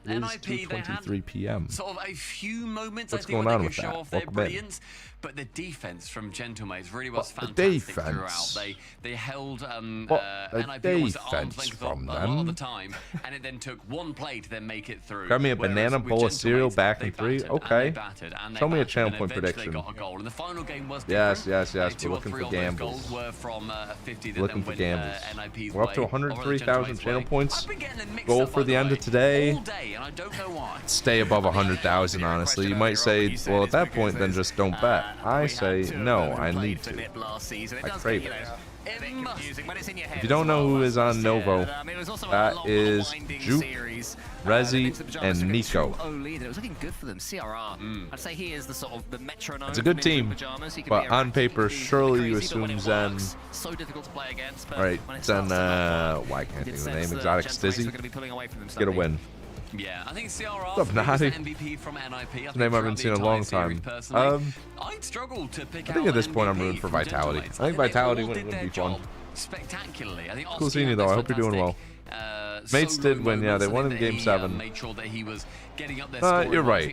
NIP, they had 2:23 p.m. sort of a few moments, What's I think, going when on they with could show that? off their Welcome in. brilliance. But the defense from Gentlemates really was The fantastic defense. throughout. They held The NIP almost at arm's defense length from a lot of them. the time, and it then took one play to then make it through. Grab me a Whereas banana with bowl of cereal Gentlemates, back they in 3. battered, Okay. and they battered, and they Show me a battered, channel and point eventually prediction. got a goal. And the final game was Yes, different. yes. Two We're or looking three for of those gambles. goals were from 50 that Looking then for went gambles. NIP's We're up to way, 103,000 or channel Gentlemates' points. way. I've been getting them mixed Goal up, for by the end way, of today. all day, and I don't know why. Stay above 100,000, honestly. You might say, well, at that point, then just don't bet. I say, no, I need to. I crave it. If you don't know who is on Novo, that is Juke, Rezi, and Nico. It was looking good for them. CRR. I'd say he is the sort of the metronome. It's a good team, but on paper, surely you assume Zen. So difficult to play against. All right, Zen. Why can't I think of the name? Exotic Stizzy. Get a win. Yeah, I think CRR What's up, Natty? MVP from NIP. It's a name I haven't seen in a long time. I'd struggle to pick I think at this point I'm rooting for Vitality. I think Vitality wouldn't be fun. Spectacularly. I think Cool seeing you though. I hope you're doing well. Mates did win, yeah. They won in Game 7. Made sure that he was getting up their You're right.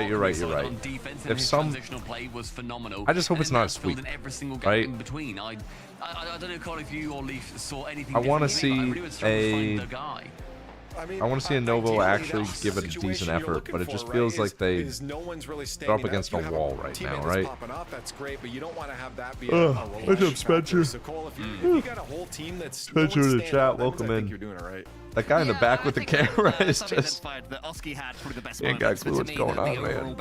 You're right. If some, I just hope it's not a sweep, right? I don't know, Carl, if you or Leaf saw anything. I want to see I want to see a Novo actually give it a decent effort, but it just feels like they're up against a wall right now, right? What's up, Spencer? Spencer in the chat, welcome in. That guy in the back with the camera is just... He ain't got a clue what's going on, man.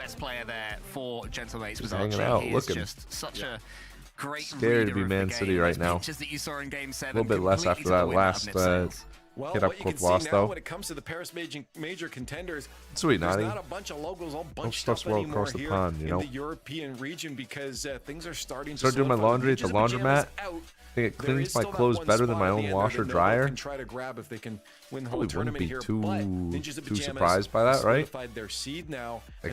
Just hanging out, looking. Scary to be Man City right now. A little bit less after that last hit up loss, though. When it comes to the Paris major contenders, sweet, Naughty. not a bunch of logos all bunched stuff's up well anymore across the here pond, you know? in the European region because things are starting to Start doing my laundry at the laundromat. I think it cleans my clothes better than my own washer dryer. Probably wouldn't be too surprised by that, right? Like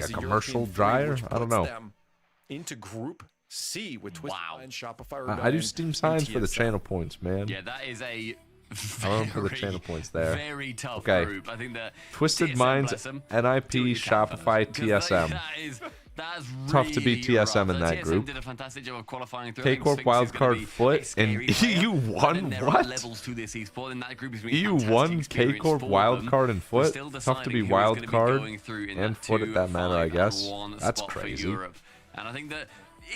a commercial dryer? I don't know. Into Group C with Twisted and Shopify. I do Steam signs for the channel points, man. Yeah, that is a for the channel points there. Very tough okay. group. I think that Twisted Minds, NIP, Shopify, TSM. That's tough to beat TSM in that group. K-Corp wildcard Foot and EU1. What? EU1 K-Corp wildcard and Foot. Tough to be wildcard and Foot at that matter, I guess. That's crazy. And I think that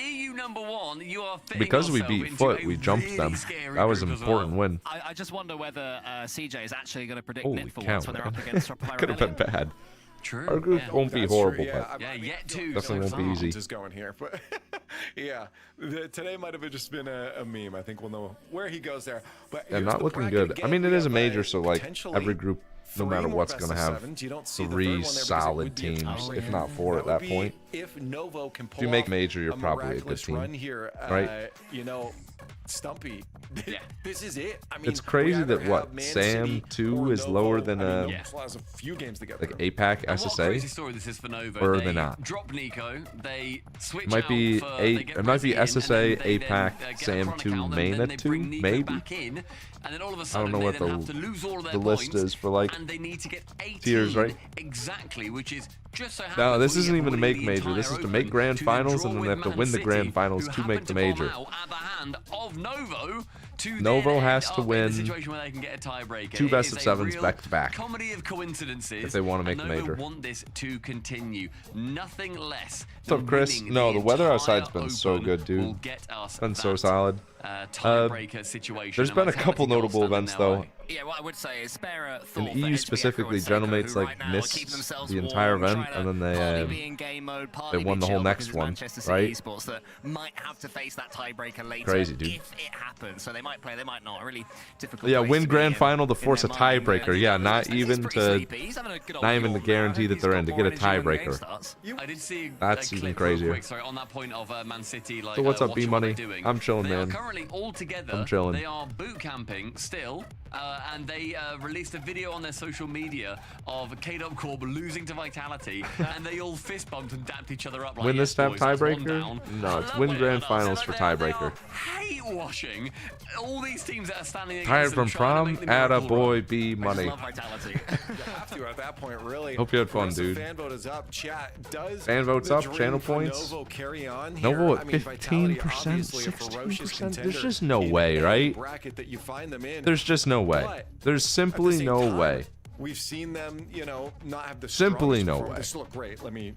EU #1, you are because we beat Foot, we jumped them. That was an important win. I just wonder whether CJ is actually going to predict Holy for cow, once when they're up against Shopify. Could have been bad. True. Our group won't be horrible, but yet too. Definitely won't be easy. Just going here, but yeah, today might have just been a meme. I think we'll know where he goes there. But yeah, not looking good. I mean, it is a major, so like every group, no matter what's going to have 3 solid teams, if not 4 at that point. If Novo can pull if you make major, you're probably a good team, right? You know, Stumpy, this is it. I mean, it's crazy that what Sam 2 is lower than a few games together. like APAC SSA, or are they not? Drop Nico, they switch it might be it might be SSA APAC Sam 2 main at 2 maybe. And then all of a I sudden, don't know what the list is for like and they need to get 18 tiers, right? Exactly, which is just so. No, this isn't even to make major. This is to make grand finals, and then they have to win the grand finals to make the major. Novo has to win 2 best of 7s back to back. Comedy of coincidences. If they want to make the major. Want this to continue. Nothing less. What's up, Chris? No, the weather outside's been so good, dude. It's been so solid. Tiebreaker situation. There's been a couple notable events though. Yeah, what I would say is Spera in EU specifically, Gentlemates like missed the entire event, and then they won the whole next one, right? That might have to face that tiebreaker later. Crazy, dude. If it happens, so they might play, they might not. Really difficult. Yeah, win grand final to force a tiebreaker. Yeah, not even to guarantee that they're in, to get a tiebreaker. I did see that's even crazier. Sorry, on that point of Man City, like, so what's up, B Money? I'm chilling, man. Currently all together. I'm chilling. They are boot camping still, and they released a video on their social media of K-Dub Corp losing to Vitality, and they all fist bumped and dapped each other up. Like, win this time tiebreaker? No, it's win grand finals for tiebreaker. Hate washing all these teams that are standing against tired from prom. Atta boy, B Money. At that point, really. Hope you had fun, dude. Fan vote is up. Chat does. Fan votes up. Channel points. Novo carry on here? Novo at 15%, 16%. There's just no way, right? There's just no way. There's simply no way. We've seen them, you know, not have the simply no way. They still look great. Let me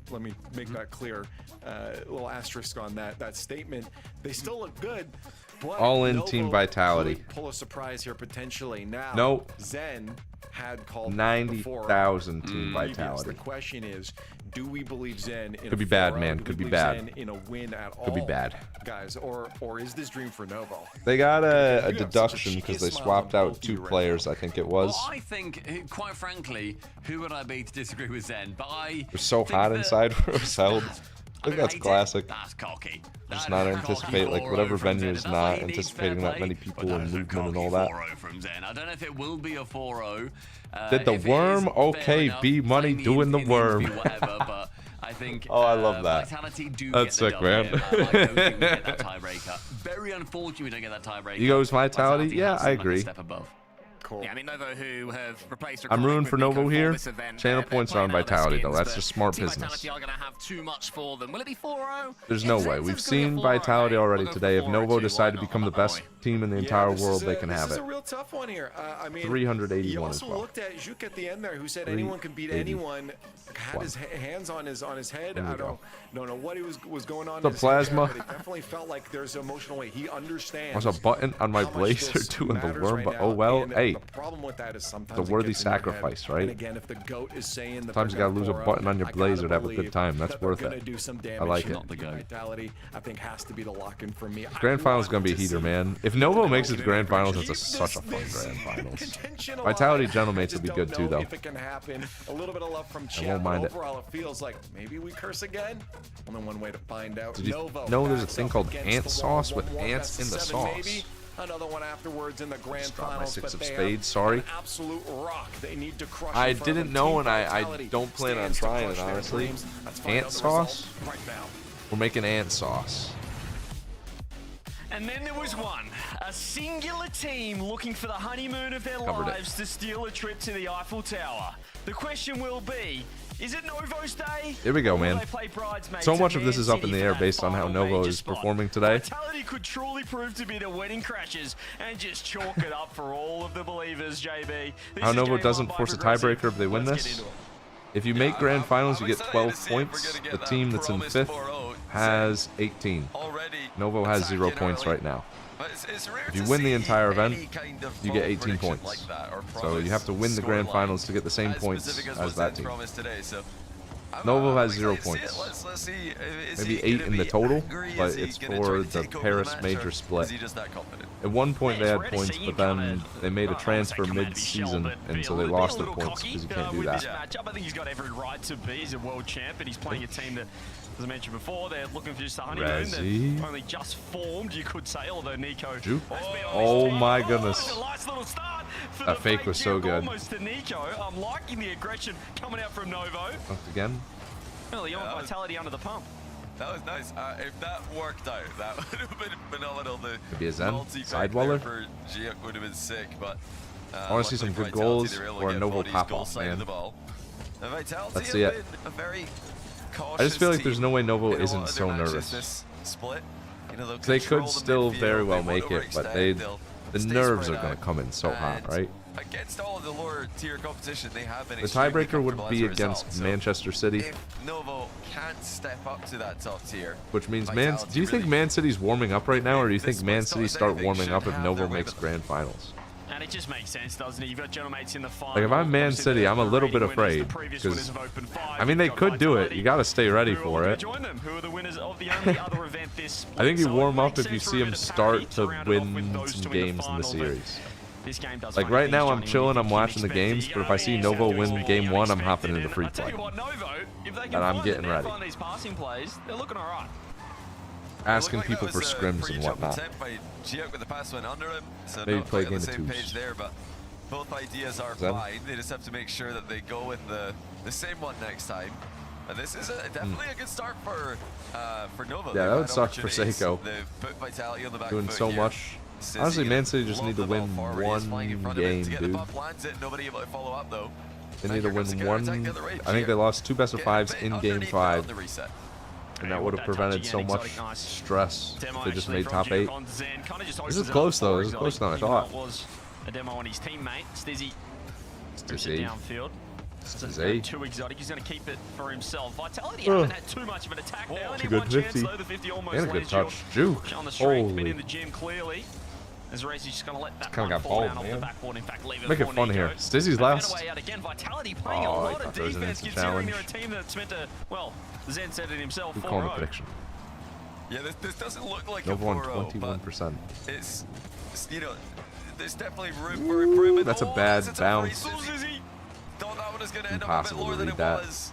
make that clear. A little asterisk on that statement. They still look good. But all in Novo Team Vitality. Pull a surprise here potentially. Now, nope. Zen had called 90,000 Team Vitality. The question is, do we believe Zen in could be bad, man. Could be bad. In a win at all, could be bad, guys. Or is this dream for Novo? They got a deduction because they swapped out 2 players. I think it was. Well, I think, quite frankly, who would I be to disagree with Zen? But It was so hot inside where it was held. think that's classic. That's cocky. Just not anticipate, like, whatever venue is not anticipating that many people and movement and all that. From Zen. I don't know if it will be a 4-0. Did the worm? Okay, B Money doing the worm. Whatever, but I think, oh, I love that. That's sick, man. Very unfortunate we don't get that tiebreaker. He goes Vitality? Yeah, I agree. Cool. Yeah, I mean, Novo, who have replaced I'm rooting for Novo here. Channel points are on Vitality, though. That's just smart business. Vitality are going to have too much for them. Will it be 4-0? There's no way. We've seen Vitality already today. If Novo decide to become the best team in the entire world, they can have it. This is a real tough one here. I mean, 381 as well. You also looked at Juk at the end there, who said anyone can beat anyone. Had his hands on his head. I don't know what he was going on. The plasma. It definitely felt like there's an emotional weight. He understands. There's a button on my blazer doing the worm, but oh well. Hey, the problem with that is sometimes the worthy sacrifice, right? And again, if the GOAT is saying sometimes you gotta lose a button on your blazer to have a good time. That's worth it. I like it. Vitality, I think, has to be the lock-in for me. Grand Finals is gonna be a heater, man. If Novo makes it to Grand Finals, it's such a fun Grand Finals. Vitality Gentlemates will be good too, though. If it can happen, a little bit of love from I won't mind it. Overall, it feels like maybe we curse again. Only one way to find out. Did you know there's a thing called ant sauce with ants in the sauce? Another one afterwards in the Grand Finals. My 6 of spades, sorry. Absolute rock. They need to crush. I didn't know, and I don't plan on trying it, honestly. Ant sauce? We're making ant sauce. And then there was one, a singular team looking for the honeymoon of their lives to steal a trip to the Eiffel Tower. The question will be, is it Novo's day? Here we go, man. So much of this is up in the air based on how Novo is performing today. Vitality could truly prove to be the wedding crashers and just chalk it up for all of the believers, JB. How Novo doesn't force a tiebreaker if they win this? If you make Grand Finals, you get 12 points. The team that's in 5th has 18. Novo has 0 points right now. If you win the entire event, you get 18 points. So you have to win the Grand Finals to get the same points as that team. Novo has 0 points. Maybe 8 in the total, but it's for the Paris major split. At one point they had points, but then they made a transfer mid-season, and so they lost their points because you can't do that. I think he's got every right to be. He's a world champ, and he's playing a team that, as I mentioned before, they're looking for just a honeymoon. They've only just formed, you could say, although Nico... Oh my goodness. That fake was so good. Almost to Nico. I'm liking the aggression coming out from Novo. Again? Early on, Vitality under the pump. That was nice. If that worked out, that would have been phenomenal. The maybe a Zen Sidewaller for Giak would have been sick, but I want to see some good goals or a Novo pop-off, man. Let's see it. I just feel like there's no way Novo isn't so nervous. They could still very well make it, but the nerves are going to come in so hot, right? Against all of the lower tier competition, they have been. The tiebreaker would be against Manchester City. If Novo can't step up to that top tier, which means do you think Man City's warming up right now, or do you think Man City start warming up if Novo makes Grand Finals? And it just makes sense, doesn't it? You've got Gentlemates in the final. Like, if I'm Man City, I'm a little bit afraid, because, I mean, they could do it. You got to stay ready for it. I think you warm up if you see them start to win some games in the series. Like, right now, I'm chilling, I'm watching the games, but if I see Novo win game 1, I'm hopping into free play. And I'm getting ready. Asking people for scrims and whatnot. Maybe play a game of twos. Both ideas are fine. They just have to make sure that they go with the same one next time. And this is definitely a good start for Novo. Yeah, that would suck for Seiko. Doing so much. Honestly, Man City just need to win one game, dude. They need to win one. I think they lost 2 best-of-5s in Game 5. And that would have prevented so much stress if they just made top 8. This is close, though. This is closer than I thought. A demo on his teammate, Stizzy. Downfield. Too exotic. He's going to keep it for himself. Vitality haven't had too much of an attack now. It's a good 50. Though, the 50 almost and a good touch. Juke. Holy. In the gym, clearly. As Racy's just going to let that kind of got fall balled, down man. Off the backboard. In fact, leave it Make it fun here. Stizzy's last. Vitality playing a lot of defense, considering they're a team that's meant to, well, Zen said it himself. Who called the prediction? Yeah, this doesn't look like Novo a 4-0, 21%. It's, you know, there's definitely room for improvement. That's a bad bounce. Thought that one was going to end up a bit Impossible lower to than read it that. was.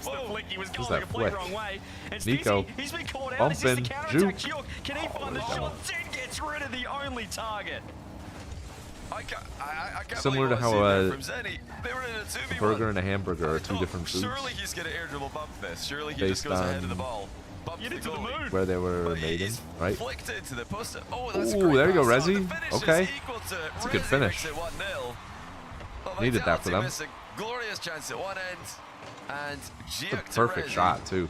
missed the flick. He was Who's going that the complete flick? wrong way. And Nico. Stizzy, he's been caught out. This is the Bumping. counter-attack. Juke. Juke. Can he find the shot? Zed gets rid of the only target. I can't Similar to believe how what I see there from Zenny. They were in a 2v1. burger and a hamburger are two different foods. Surely he's going to air dribble bump this. Surely he Based just goes ahead of on the ball. Bumps the goalie. where they were made in, right? Flicked into the post. Oh, that's a Ooh, great there you go, pass. So Resi. the finish Okay. is equal to It's a good Resi finish. makes it 1-0. Well, Needed that for them. Vitality miss a glorious chance at one end. And It's a perfect shot, too.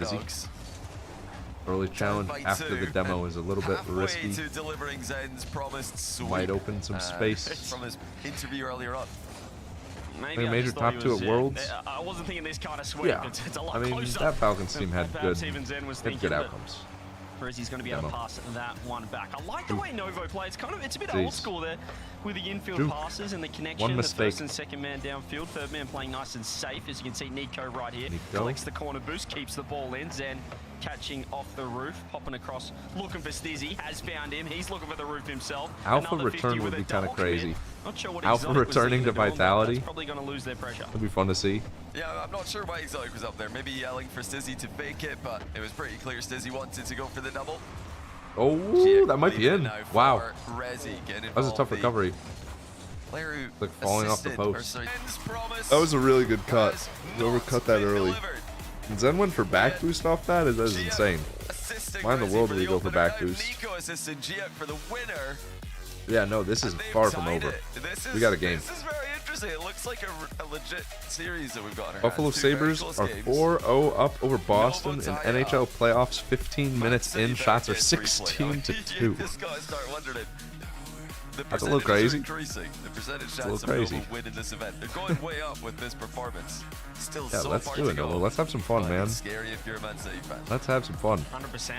busy. Dogs. Early challenge by after the 2, demo is a little bit halfway risky. to delivering Zen's promised sweep. Might open some space. From his interview earlier on. Maybe I major just thought top he 2 was, at Worlds. I wasn't thinking this kind of sweep. Yeah, It's a lot I mean closer that Falcons team than had perhaps good, even Zen was had thinking, good but outcomes. He's going to be able to pass that one back. I like the way Novo plays. It's a bit old school there with the infield passes and the connection. One the mistake. first and second man downfield. Third man playing nice and safe. As you can see, Nico right here Nico. collects the corner boost, keeps the ball in. Zen catching off the roof, hopping across, looking for Stizzy. Has found him. He's looking for the roof himself. Alpha Another 50 return would with be a kind of double commit. crazy. Not sure what Alpha Exotic was returning thinking to of doing, but Vitality. that's probably going to lose their pressure. It'd be fun to see. Yeah, I'm not sure why Exotic was up there. Maybe yelling for Stizzy to fake it, but it was pretty clear Stizzy wanted to go for the double. Oh, that might be in. Wow. That was a tough recovery. Like falling off the post. That was a really good cut. Whoever cut that early. And Zen went for back boost off that? That is insane. Why in the world would he go for back boost? Yeah, no, this is far from over. We got a game. This is very interesting. It looks like a legit series that we've got in our Buffalo hands. Sabres are 4-0 up over Boston in NHL playoffs. 15 minutes in, shots are 16-2. That's a little crazy. The percentage It's a little chance crazy. of Nova winning this event. They're going way up with this performance. Still Yeah, so let's far do to it, go. Nova. Let's have some fun, man. It's scary if you're a Man City fan. Let's have some fun. 100%.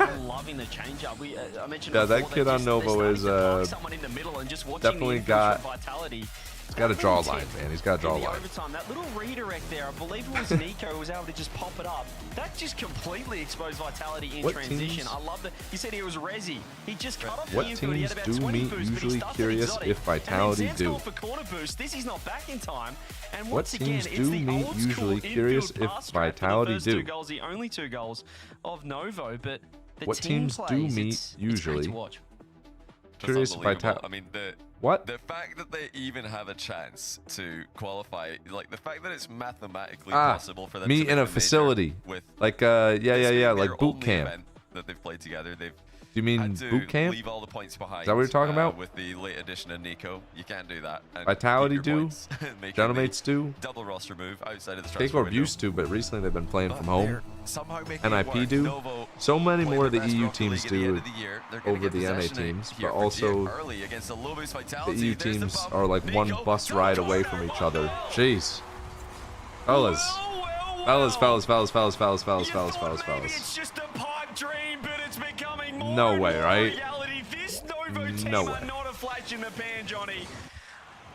I'm loving the change-up. I mentioned Yeah, that before, kid on Novo is someone in the middle and just watching definitely the got. Vitality. He's got a jawline, man. He's got a In the jawline. overtime, that little redirect there, I believe it was Nico who was able to just pop it up. That just completely exposed Vitality in What transition. teams- I love that. He said he was Resi. He just cut off What the infield. He had teams about do 20 meet boosts, but he usually stuffed curious Exotic. if Vitality And then Zen's do? going for corner boost. He's not back in time. And What once again, teams it's do the meet old usually school curious infield if pass trap for Vitality the first do? 2 goals, the only 2 goals of Novo, but the What team teams do plays, meet it's great usually? to watch. Curious if Unbelievable. Vitality. I mean, What? the fact that they even have a chance to qualify, like the fact that it's mathematically Ah, possible for them to meet make in a the major facility. with Like, this yeah, being like their boot only camp. event that they've played together. They've Do you mean had to boot camp? leave all the points behind. Is that what you're talking about? With the late addition of Nico, you can't do that. And Vitality keep your do? points, making Genomates the do? double roster move outside of the transfer Takeover window. used to, but recently they've been playing But from home. they're somehow making it NIP work. do. Novo So many playing more of the best EU Rocket teams League at the end do of the year. They're gonna over get the NA possession teams, here but for also Gia early against the low boost the Vitality. EU There's the teams bump. are like one Nico, bus go ride corner, away from each other. oh. Jeez. Fellas. Fellas. Maybe it's just a pipe dream, but it's becoming more No and way, more right? reality. This Novo team No are way. not a flash in the pan, Johnny.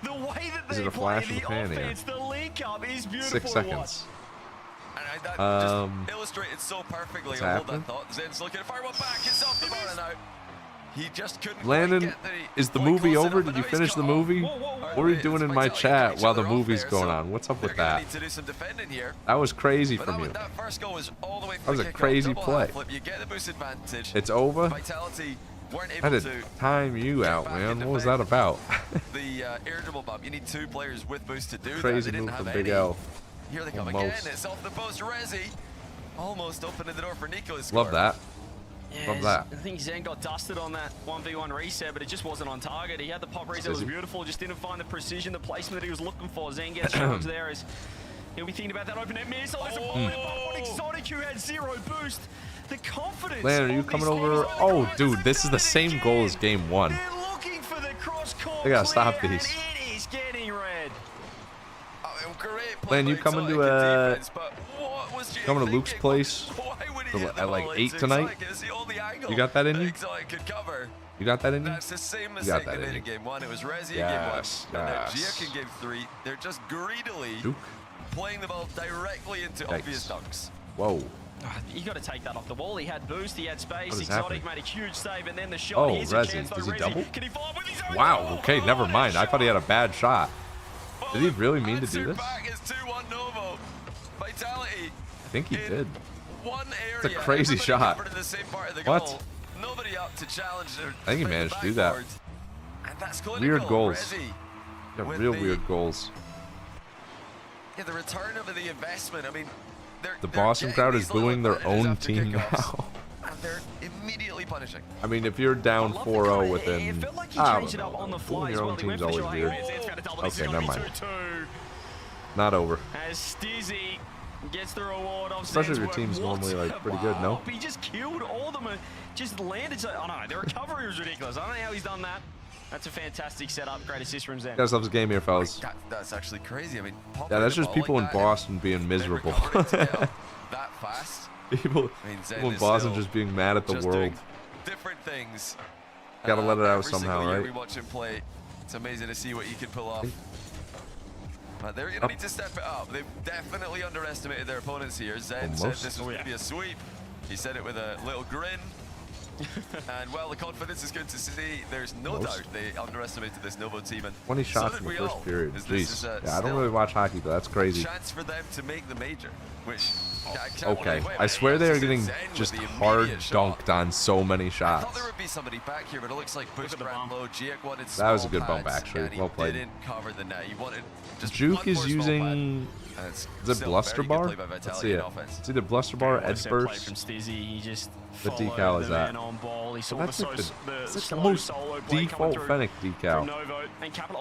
The way that Is they it a play flash in the the pan here? offense, the link up is beautiful 6 to watch. seconds. And that just illustrated so perfectly. what's I'll hold happening? that thought. Zen's looking to fire one back. It's off the bar now. He just couldn't Landon, quite get the is the point movie close over? enough, Did and you now he's finish the caught. movie? Whoa, What are you doing in my Vitality chat getting while each the other off movie's there, going so on? What's up with they're gonna that? need to do some defending here. That was crazy But from you. that first goal was all the way from That was the a kickoff. crazy Double play. half flip. You get the boost advantage. It's over? Vitality weren't I able had to to time you out, back man. and What was that defend about? the irritable bump. You need 2 players with boost to do that. Crazy They didn't move have from Big any. L. Here they come Almost. again. It's off the post. Resi almost opening the door for Nico to score. Love that. Love Yes, that. I think Zen got dusted on that 1v1 reset, but it just wasn't on target. He had the pop reset, it was Dizzy. beautiful, just didn't find the precision, the placement that he was looking for. Zen gets charged there as he'll be thinking about that open net miss. Oh, there's a ball in the bump on Exotic, who had 0 boost. The confidence. Landon, are you of coming this over? team is Oh, on the dude, rise. this is the same goal as game 1. They're looking for the cross-court They gotta stop clear, these. and it is getting red. Great play Landon, you by coming to Exotic in defense, but what was Gia coming to Luke's thinking? place Why would he for- hit the at like ball 8 into tonight? Exotic? It's the only angle You got that in you? Exotic could cover. You got that in you? That's the same You mistake got that they in made you. in game 1. It was Resi Yes, in game 1. And now yes. Gia can game 3. They're just greedily Duke. playing the ball directly into Yikes. obvious dunks. Whoa. You got to take that off the wall. He had boost, he had space. What is Exotic happening? made a huge save, and then the shot. Oh, Here's a Resi. chance, though. Does he Resi, double? can he follow with his own Wow. goal? Okay, never What a mind. I thought he had a shot. bad shot. Did he really mean to do Answer this? back is 2-1 Novo. Vitality. I think he in did. One area. It's a crazy Everybody shot. covered in the same part of the What? goal. Nobody up to challenge their I think he managed to do that. And that's clinical. Weird goals. Resi Yeah, with real the- weird goals. Yeah, the return of the investment. I mean, The they're Boston getting crowd these is little booing their advantages own after team kickoffs, now. And they're immediately punishing. I mean, if you're down 4-0 within, It felt like he I changed don't it up know. on the Booing fly as your well. own He went team's for always shot. weird. It's found a double. This is Okay, gonna never be mind. 2-2. Not over. As Stizzy gets the reward of Especially if Zen's your work. team's What normally, like, a pretty good, no? bop. He just killed all of them and just landed. So, I don't know. The recovery was ridiculous. I don't know how he's done that. That's a fantastic setup. Great assist from Zen. Guys, love this game here, fellas. That's actually crazy. I mean, Yeah, that's just people in Boston being miserable. that fast. People in Boston just being mad at the world. Different things. Gotta let it out every somehow, single year right? We watch him play. It's amazing to see what he can pull off. But they're going to need to step it up. They've definitely underestimated their opponents here. Zen said this was going to be a sweep. He said it with a little grin. And well, the confidence is good to see. There's no doubt they underestimated this Novo team. And 20 shots in the first period. Jeez. Yeah, I don't really watch hockey, but that's crazy. Chance for them to make the major, which okay, I swear they are getting just hard dunked on so many shots. I thought there would be somebody back here, but it looks like push ran low. Jiek wanted that was a good pads, bump, actually. Well played. Didn't cover the net. He wanted just Juke is using. Is it Bluster Bar? Let's see it. It's either Bluster Bar or Edge Burst. From Stizzy. He just the decal is that? So that's like the most default Fennec decal.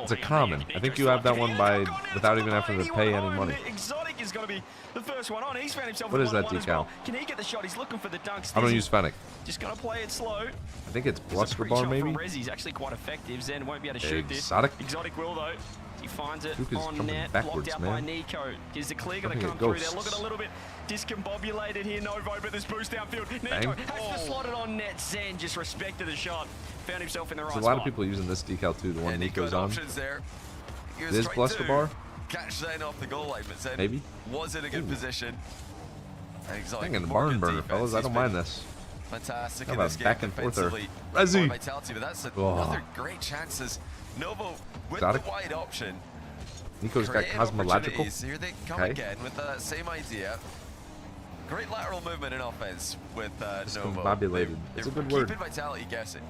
It's a common. I think you have that one by without even having to pay any money. Exotic is going to be the first one on. He's found himself. What is that decal? Can he get the shot? He's looking for the dunk. I don't use Fennec. Just going to play it slow. I think it's Bluster Bar maybe. He's actually quite effective. Zen won't be able to shoot this. Exotic will though. He finds it on net, blocked out by Nico. Is the clear going to come through there? Looking a little bit discombobulated here, Novo, but this boost downfield. Nico has to slot it on net. Zen just respected the shot. Found himself in the right spot. There's a lot of people using this decal too, the one Nico's on. It is Bluster Bar? Catch Zen off the goal line, but Zen maybe was in a good position. Thinking barn burner, fellas. I don't mind this. Fantastic in this game back and forth there. Resi. Vitality, but that's another great chances. Novo with the wide option. Nico's got cosmological. Here they come again with the same idea. Great lateral movement in offense with Novo. Discombobulated. It's a good word. Keeping Vitality guessing.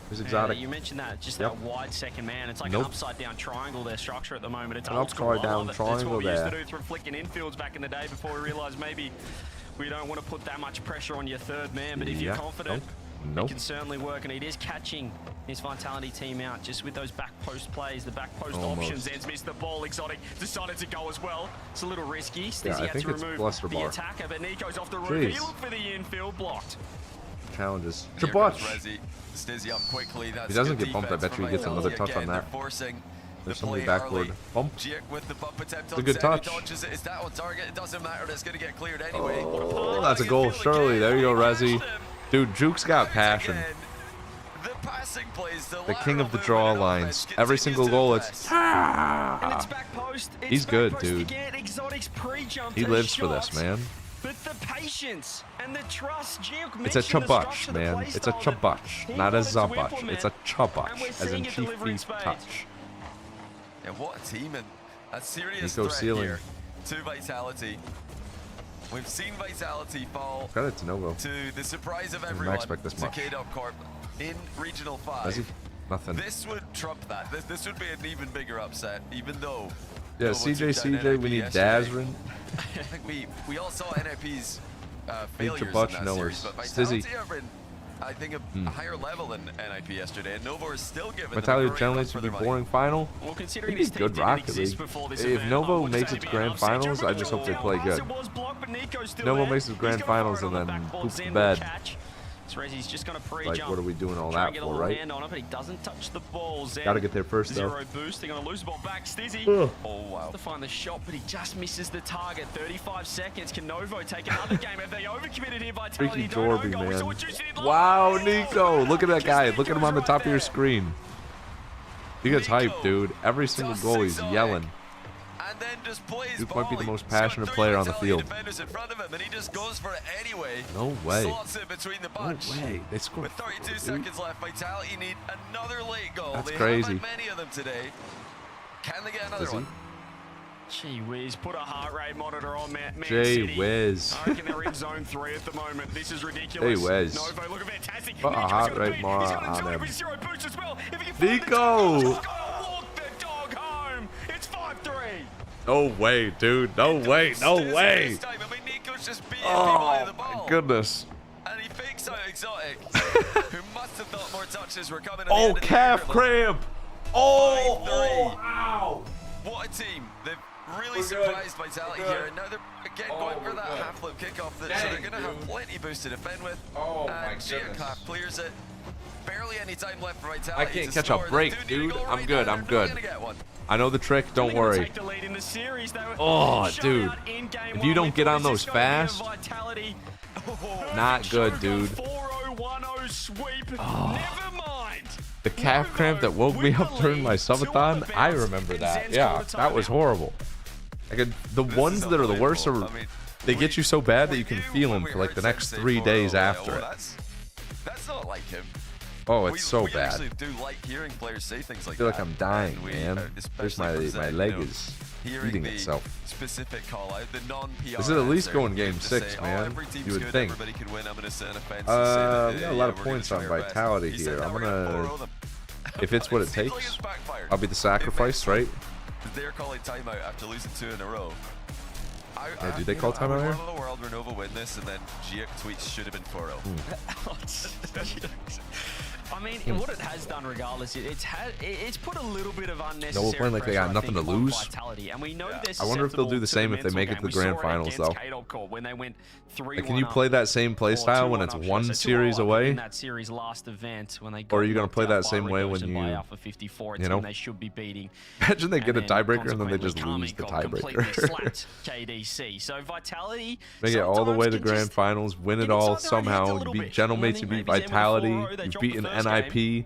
There's Exotic. You mentioned that, just that wide second man. It's like an upside down triangle, their structure at the moment. It's an upside down triangle there. That's what we used to do through flicking infields back in the day before we realized maybe we don't want to put that much pressure on your third man, but if you're confident, it can certainly work, and it is catching his Vitality team out just with those back post plays, the back post options. Zen's missed the ball. Exotic decided to go as well. It's a little risky. Stizzy had to remove the attacker, but Nico's off the roof. He looked for the infield, blocked. Challenges. Chabot. Stizzy up quickly. He doesn't get bumped. I bet you he gets another touch on that. There's somebody backward. Bump. It's a good touch. Is that on target? It doesn't matter. It's going to get cleared anyway. Oh, that's a goal. Surely. There you go, Resi. Dude, Juke's got passion. The king of the draw lines. Every single goal, it's he's good, dude. He lives for this, man. But the patience and the trust. It's a Chabot, man. It's a Chabot, not a Zabot. It's a Chabot, as in chief beef touch. Yeah, what a team, and a serious Nico threat ceiling. here to Vitality. We've seen Vitality fall Credit to Novo. to the surprise of everyone. I expect this much. To K-Dog Corp in Regional 5. Does he? Nothing. This would trump that. This would be an even bigger upset, even though. Yeah, CJ, we need Dazrin. I think we all saw NIP's failures in that series, but Stizzy. Vitality are in, I think, a higher level than NIP yesterday, and Novo is still giving Vitality generally should be boring final. Well, It'd be good Rocket League. If Novo makes its grand finals, I just hope they play good. Novo makes its grand finals and then poops the bed. Rezi's just going to like, what are we doing all that for, right? On it, but he doesn't touch the ball. Gotta get there first, though. Zero boost. They're going to lose the ball back. Stizzy. Oh, wow. To find the shot, but he just misses the target. 35 seconds. Can Novo take another game? Have they overcommitted here? Vitality Freaky Jorby, man. Wow, Nico. Look at that guy. Look at him on the top of your screen. He gets hyped, dude. Every single goal, he's yelling. And then just plays Duke might be the most passionate player on the field. In front of him, and he just goes for it anyway. No way. Slots it between the bunch. No way. They scored. With 32 seconds left, Vitality need another late goal. That's they crazy. Have many of them today. Can they get another one? Gee whiz, put a heart rate monitor on Man City. Whiz. I reckon they're in zone 3 at the moment. This is ridiculous. Hey, Whiz. Novo looking fantastic. Put a heart rate monitor on him. Nico! Nico! It's 5-3. No way, dude. No way. No way. Oh, my goodness. And he fakes out Exotic, who must have thought more touches were coming. Oh, calf cramp. Oh, ow. What a team. They've really surprised Vitality here, and now they're again going for that half-flip kickoff, so they're going to have plenty boost to defend with. Oh, my goodness. Half clears it. Barely any time left for Vitality. I can't catch a break, dude. I'm good. I'm good. I know the trick. Don't worry. Oh, dude. If you don't get on those fast, not good, dude. Oh. The calf cramp that woke me up during my subathon, I remember that. Yeah, that was horrible. The ones that are the worst are, they get you so bad that you can feel them for like the next 3 days after it. That's not like him. Oh, it's so we bad. actually do like hearing players say things like I feel that. like I'm dying, man. There's my leg is eating itself. Specific call out, the non-PR This is at least going game 6, man. You would think. We got a lot of points on Vitality here. I'm gonna, if it's what it takes, I'll be the sacrifice, right? They're calling timeout after losing 2 in a row. Yeah, do they call timeout here? I would love a world where Nova win this and then Giak tweets should have been 4-0. I mean, what it has done, regardless, it's put a little bit of unnecessary. No, we're playing like they got nothing to lose. Vitality, and we know I wonder if they'll do the same if they make it to the grand finals, though. When they went 3-1 like, can you play that same play style when it's one series away? In that series last event, when they or are you going to play that same way when you know? They should be beating. Imagine they get a tiebreaker and then they just lose the tiebreaker. KDC. So Vitality. Make it all the way to the grand finals, win it all somehow. You beat Gentlemates, you beat Vitality, you've beaten NIP,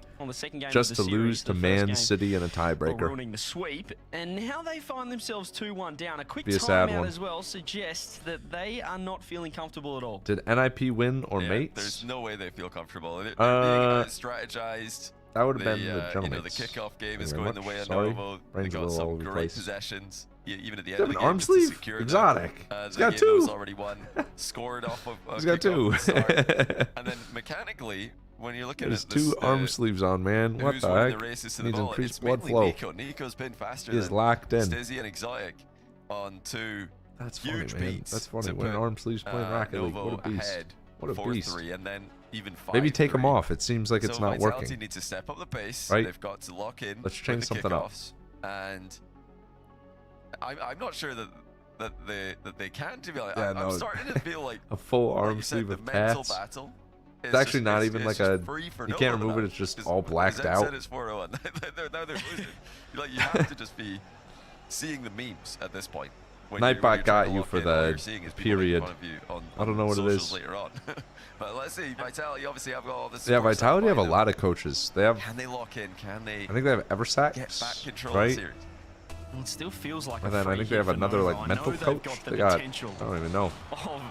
just to lose to Man City in a tiebreaker. Ruining the sweep, and now they find themselves 2-1 down. A quick timeout as well suggests that they are not feeling comfortable at all. Did NIP win or mates? There's no way they feel comfortable. They're being strategized. That would have been the Gentlemates. The kickoff game is going the way of Novo. They got some great possessions. Even at the end of the game, arm sleeve? Exotic. He's got 2. Already won. Scored off of He's got 2. And then mechanically, when you're looking There's at this, 2 arm sleeves on, man. What the heck? Needs increased blood flow. Nico's been faster. He is locked in. Stizzy and Exotic on 2 That's funny, huge man. beats. That's funny. When arm sleeves playing Rocket League, what a beast. What a beast. And then even 5-3. Maybe take them off. It seems like it's not Vitality working. needs to step up the pace. Right? They've got to lock in. Let's change something up. And I'm not sure that they can, to be honest. Yeah, I'm starting to feel like a full arm like sleeve said, of the mental tats. battle. It's actually not even like a. You can't remove it. It's just all blacked out. Said it's 4-0. Now they're losing. Like, you have to just be seeing the memes at this point. Nightbot got you for the period. I don't know what it is. Later on. But let's see. Vitality obviously have got all this. Yeah, Vitality have a lot of coaches. They have. Can they lock in? Can they? I think they have Eversack. Get back control right? of the series. It still feels like and then I think they have another like mental coach. They got. I don't even know.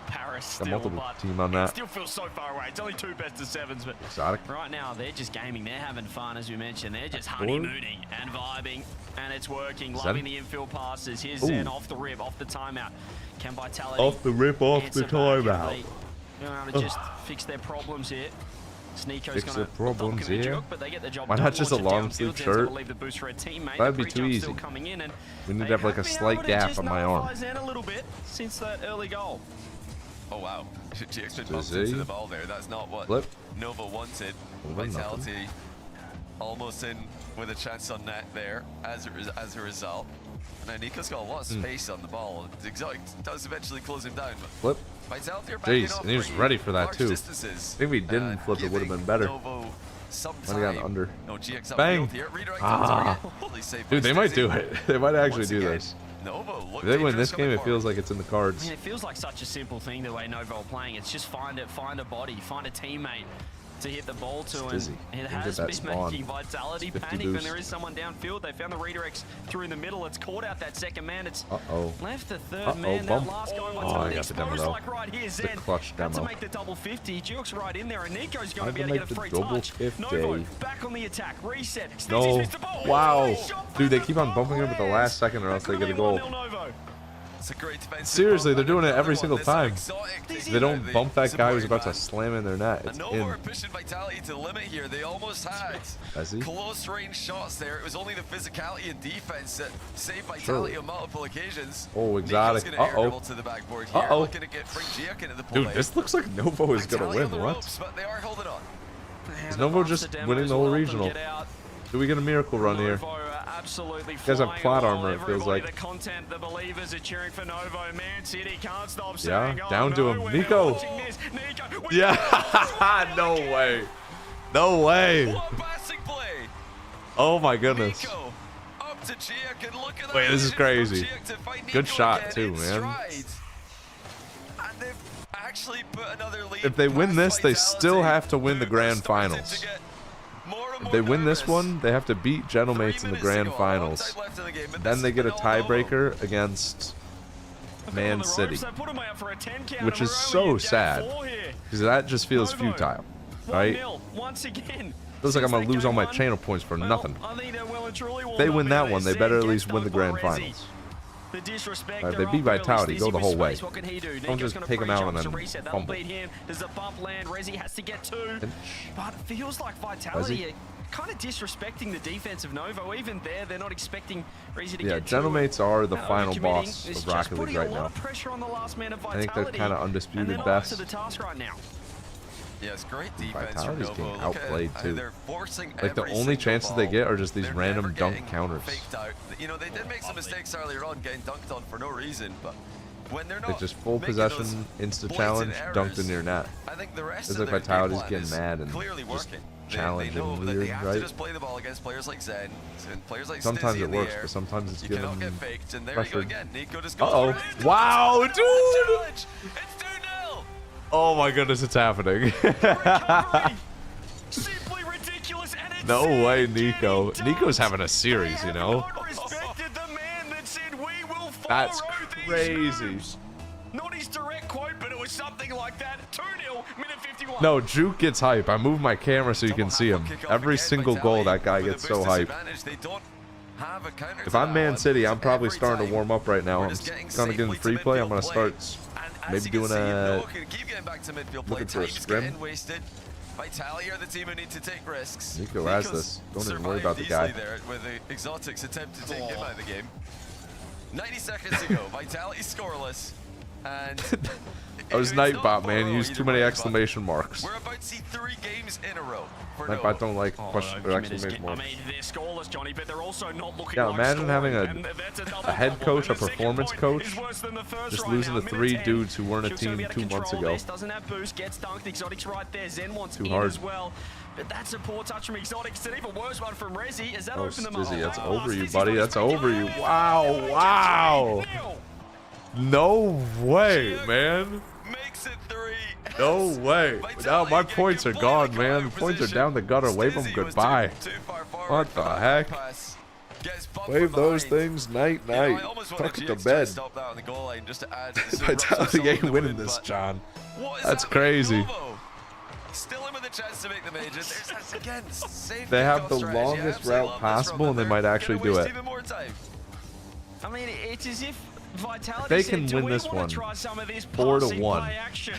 Paris got multiple team on that. It still feels so far away. It's only 2 best-of-7s, but Exotic. Right now they're just gaming. They're having fun, as we mentioned. They're just honeymooning and vibing, and it's working. Loving the infield passes. Here's Zen off the rip, off the timeout. Can Vitality off the rip, off the timeout? They're to just fix their problems here. Sneako's fix the problems here. Joke, but they get the job Why not just a long sleeve shirt? That'd be too easy. We need to have like a slight gap on my arm. A little bit since that early goal. Oh wow, GX been bumped into the ball there. That's not what Nova wanted. Vitality almost in with a chance on net there as a result. Now Nico's got a lot of space on the ball. Exotic does eventually close him down. Flip. Jeez, and he was ready for that too. I think if we didn't flip, it would have been better. When he got under. Bang! Ah. Dude, they might do it. They might actually do this. If they win this game, it feels like it's in the cards. I mean, it feels like such a simple thing the way Nova are playing. It's just find a body, find a teammate to hit the ball to, and it has been making Vitality panic when there is someone downfield. They found the redirects through the middle. It's caught out that second man. It's left the third man. That last guy Vitality exposed like right here. Zen had to make the double 50. Duke's right in there, and Nico's going to be able to get a free touch. Novo back on the attack. Reset. No. Wow. Dude, they keep on bumping him at the last second or else they get a goal. Seriously, they're doing it every single time. They don't bump that guy who's about to slam in their net. It's Nova are pushing Vitality to the limit here. They almost had close range shots there. It was only the physicality and defense that saved Vitality on multiple occasions. Oh, Exotic. To the backboard here. Looking to bring Giak into the play. Dude, this looks like Novo is going to win. What? But they are holding on. Is Novo just winning the whole regional? Do we get a miracle run here? Absolutely. You guys have plot armor, it feels like. The content, the believers are cheering for Novo. Man City can't stop saying, down to him. Nico. Yeah, no way. No way. What a passing play. Oh my goodness. Nico up to Chiak, and look at Wait, that this is vision from crazy. Chiak to find Good Nico shot again too, in man. stride. And they've actually put another lead If they win past this, they Vitality, still have to win the who grand started finals. to get more and If they more win this nervous. one, they have to beat Genomates in the 3 minutes grand to go, finals. alongside left in the game, and Then this they has get a been all Novo. tiebreaker against Man City, which is so sad because that just feels futile, right? Once again. Feels like I'm gonna lose all my channel points for nothing. If they win that one, they better at least win the grand finals. If they beat Vitality, go the whole way. Don't just take them out and then fumble. Does the bump land? Resi has to get 2. But it feels like Vitality are kind of disrespecting the defense of Novo. Even there, they're not expecting Resi to get 2. Genomates are the final boss It's of just Rocket League putting a right lot now. of pressure on the last man of I Vitality. think they're kind of and undisputed they're not up to best. the task right now. Yeah, it's great defense Vitality's from getting Novo. Look at outplayed it. too. They're forcing Like the every only single chances they ball. get are just these They're random never dunk getting counters. faked out. You know, they did make some mistakes earlier on, getting dunked on for no reason, but when they're They not just full making possession, those insta challenge, blatant dunked in errors, your net. I think the rest It's of like their game Vitality's plan getting is mad and clearly just working. challenging they know that weird, they have right? to just play the ball against players like Zen and players like Sometimes Stizzy it in the works, air. but sometimes it's You given cannot get faked, and there pressure. you go again. Nico just goes Uh-oh. for it. Wow, dude! Challenge. It's 2-0. Oh my goodness, it's happening. Simply ridiculous, and it's No way, Nico. Nico's having a series, you know? respected the man that said we will follow That's these crazy. moves. Not his direct quote, but it was something like that. 2-0, minute 51. No, Juke gets hype. I moved my camera so you can see him. Every single goal, that guy gets so hype. If I'm Man City, I'm probably starting to warm up right now. I'm gonna get in free play. I'm gonna start maybe doing a looking for a scrim. Vitality are the team who need to take risks. Nico has this. Don't even worry about the guy. There with the Exotics attempt to take him out of the game. 90 seconds to go. Vitality scoreless. And That was Nightbot, man. You used too many exclamation marks. we're about to see 3 games in a row. For Nightbot don't like question or I exclamation marks. mean, they're scoreless, Johnny, but they're also not looking Yeah, like imagine having scoring, and that's a head double coach, a problem. And the second performance point coach, is worse than the first just right losing now. to Minute 3 10. dudes who weren't a Shook's gonna team be able 2 to months control ago. this, doesn't have boost, gets dunked. Exotics right there. Zen wants Too in hard. as well. But that's a poor touch from Exotics. An even worse one from Resi. Has that Oh, opened them up? Stizzy, that's Oh, over you, Stizzy's buddy. got That's his over you. feet. Wow, wow. No way, man. Makes it 3. No way. Now my points are gone, man. The points are down the gutter. Wave them goodbye. What the heck? Wave those things night, night. Tuck it to bed. Vitality ain't winning this, John. That's crazy. Still in with a chance to make the major. There's again, safe They have the strategy. longest Absolutely route love this possible, from and they them. might They're actually gonna do waste it. even more time. I mean, it's as if Vitality They said, can "Do win we this wanna one try some of this 4 to passing 1. play action?"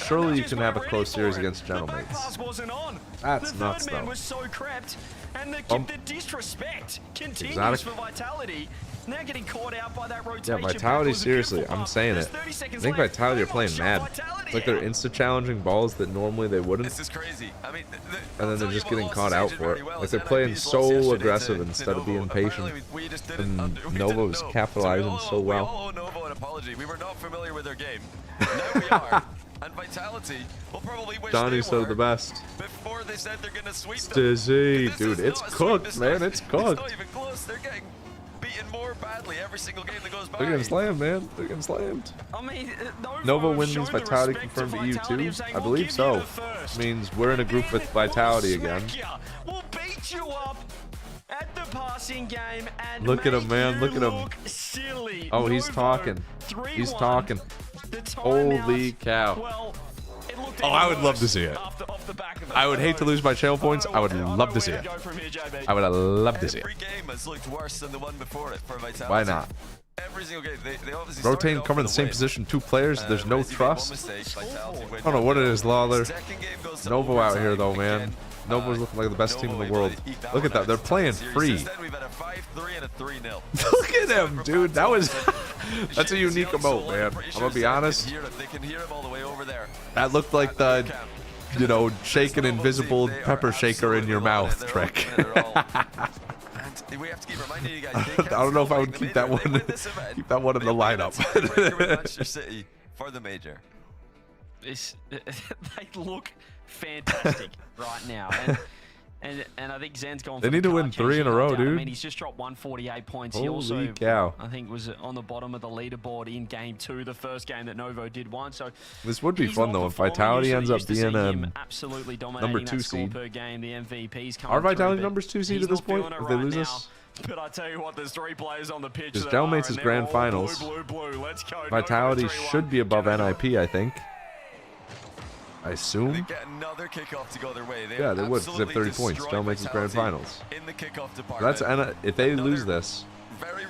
Surely you Just can have a weren't close ready series for it. against The back Genomates. pass wasn't on. That's the nuts, third man though. was so crept, and Um, the disrespect continues Exotic. for Vitality. Now getting caught out by that Yeah, rotation. Vitality, back was a seriously, beautiful I'm pass. saying There's it. 30 I seconds think left. Vitality are They playing won't shut mad. Vitality Like they're out. insta-challenging balls that normally they wouldn't. This is crazy. I mean, And then they're just getting caught out for it. Like they're playing so aggressive instead of being patient. And Novo's capitalizing so We well. all owe Novo an apology. We were not familiar with their game. Now we are. And Vitality will probably wish Johnny they said were the best. before they said they're going to sweep them. Stizzy, This dude, is it's not a cooked, sweep. man. It's It's cooked. not even close. They're getting beaten more badly every single game that goes by. They're getting slammed, man. They're getting slammed. I mean, Nova have wins shown the Vitality respect confirmed to you Vitality too? of saying, I "We'll believe give so. you the first. Means we're in a group with Vitality We'll again. smack ya. We'll beat you up at the passing game and Look at him, make man. you Look at him. look Silly. Oh, he's Novo, talking. 3-1. He's talking. The timeout, Holy cow. Well, it looked Oh, even I would love worse to see it. off the back of it. I would hate to lose my channel points. I would love to see Where it. go from here, JB? I would love to see it. Every game has looked worse than the one before it for Vitality. Why not? Every single game. They obviously Rotate started and off cover with the a same win. position, 2 players. There's no Resi made trust. one mistake, Vitality win I don't know what it is, Lawler. Second game goes to Novo out here, overtime. though, man. Again, Novo's looking like the best team in Novo the world. able to eke Look at one that. They're out. playing Series. free. Since then, we've had a 5-3 and a 3-0. Look at him, dude. That was... That's a unique emote, man. I'm going to be honest. They can hear him all the way over there. That looked like the, you know, shake an invisible pepper shaker in your mouth trick. And we have to keep reminding you guys. I don't know if I would keep that one. Keep that one in the lineup. Manchester City for the major. They look fantastic right now. And I think Zen's gone. They need to win 3 in a row, dude. I mean, he's just dropped 148 points. He Holy also, cow. I think, was on the bottom of the leaderboard in game 2, the first game that Novo did won. So this would be fun though if Vitality ends up being absolutely number 2 seed. per game. The MVPs Are Vitality numbers 2 seed at this point if they lose this? But I tell you what, there's 3 players on the pitch. Because Delmates is grand finals. Let's go. Vitality should be above NIP, I think. I assume. They get another kickoff to go their way. Yeah, they would. They have 30 points. Delmates is grand finals. In the kickoff department. That's if they lose this,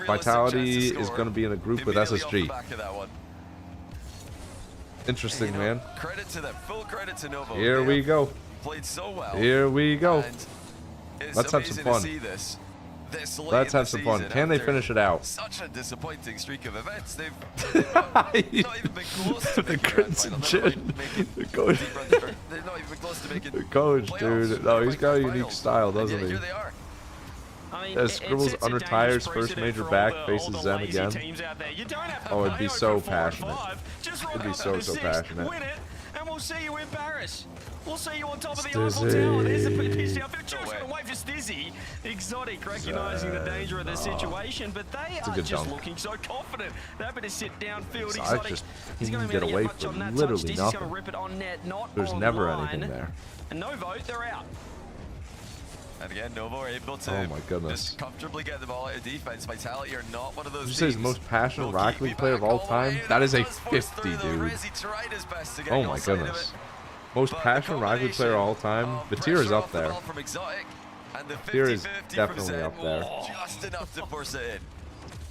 Vitality is going to be in a group with SSG. Interesting, man. Credit to them. Full credit to Novo. Here we go. Played so well. Here we go. Let's have some fun. Let's have some fun. Can they finish it out? Such a disappointing streak of events. They've not even been close to the Crimson Chin. The coach. They're not even close to making the coach, dude. No, he's got a unique style, doesn't he? Here they are. I mean, As Scribbles retires first major back, faces Zen again. Oh, it'd be so passionate. It'd be so passionate. Win it, and we'll see you in Paris. We'll see you on top of the Eiffel Tower. There's a pitch. I think Joe's going to wait for Stizzy. Exotic, recognizing the danger of the situation, but they are just looking so confident. They're happy to sit downfield. Exotic. He's going to get away from literally nothing. Going to rip it on net, not There's never anything there. And Novo, they're out. And again, Novo are able to just comfortably get the ball out of defense. Vitality are not one of those teams. Did you say he's the most passionate Rocket League player of all time? That is a 50, dude. Oh my goodness. Most passionate Rocket League player of all time. Batir is up there. Batir is definitely up there. Just enough to force it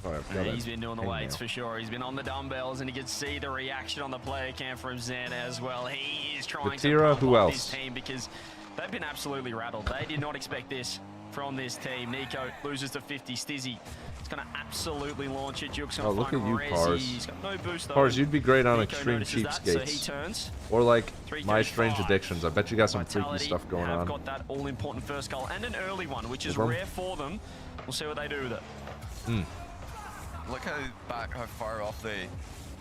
in. He's been doing the weights for sure. He's been on the dumbbells, and you can see the reaction on the player cam from Zen as well. He is trying to pump up his team because they've been absolutely rattled. They did not expect this from this team. Nico loses to 50. Stizzy is going to absolutely launch it. Duke's going to find Resi. He's got no boost though. Pars, you'd be great on Extreme Cheapskates. So or like My Strange Addictions. I bet you got some freaky stuff going on. Got that all-important first goal and an early one, which is rare for them. We'll see what they do with it. Look how far off they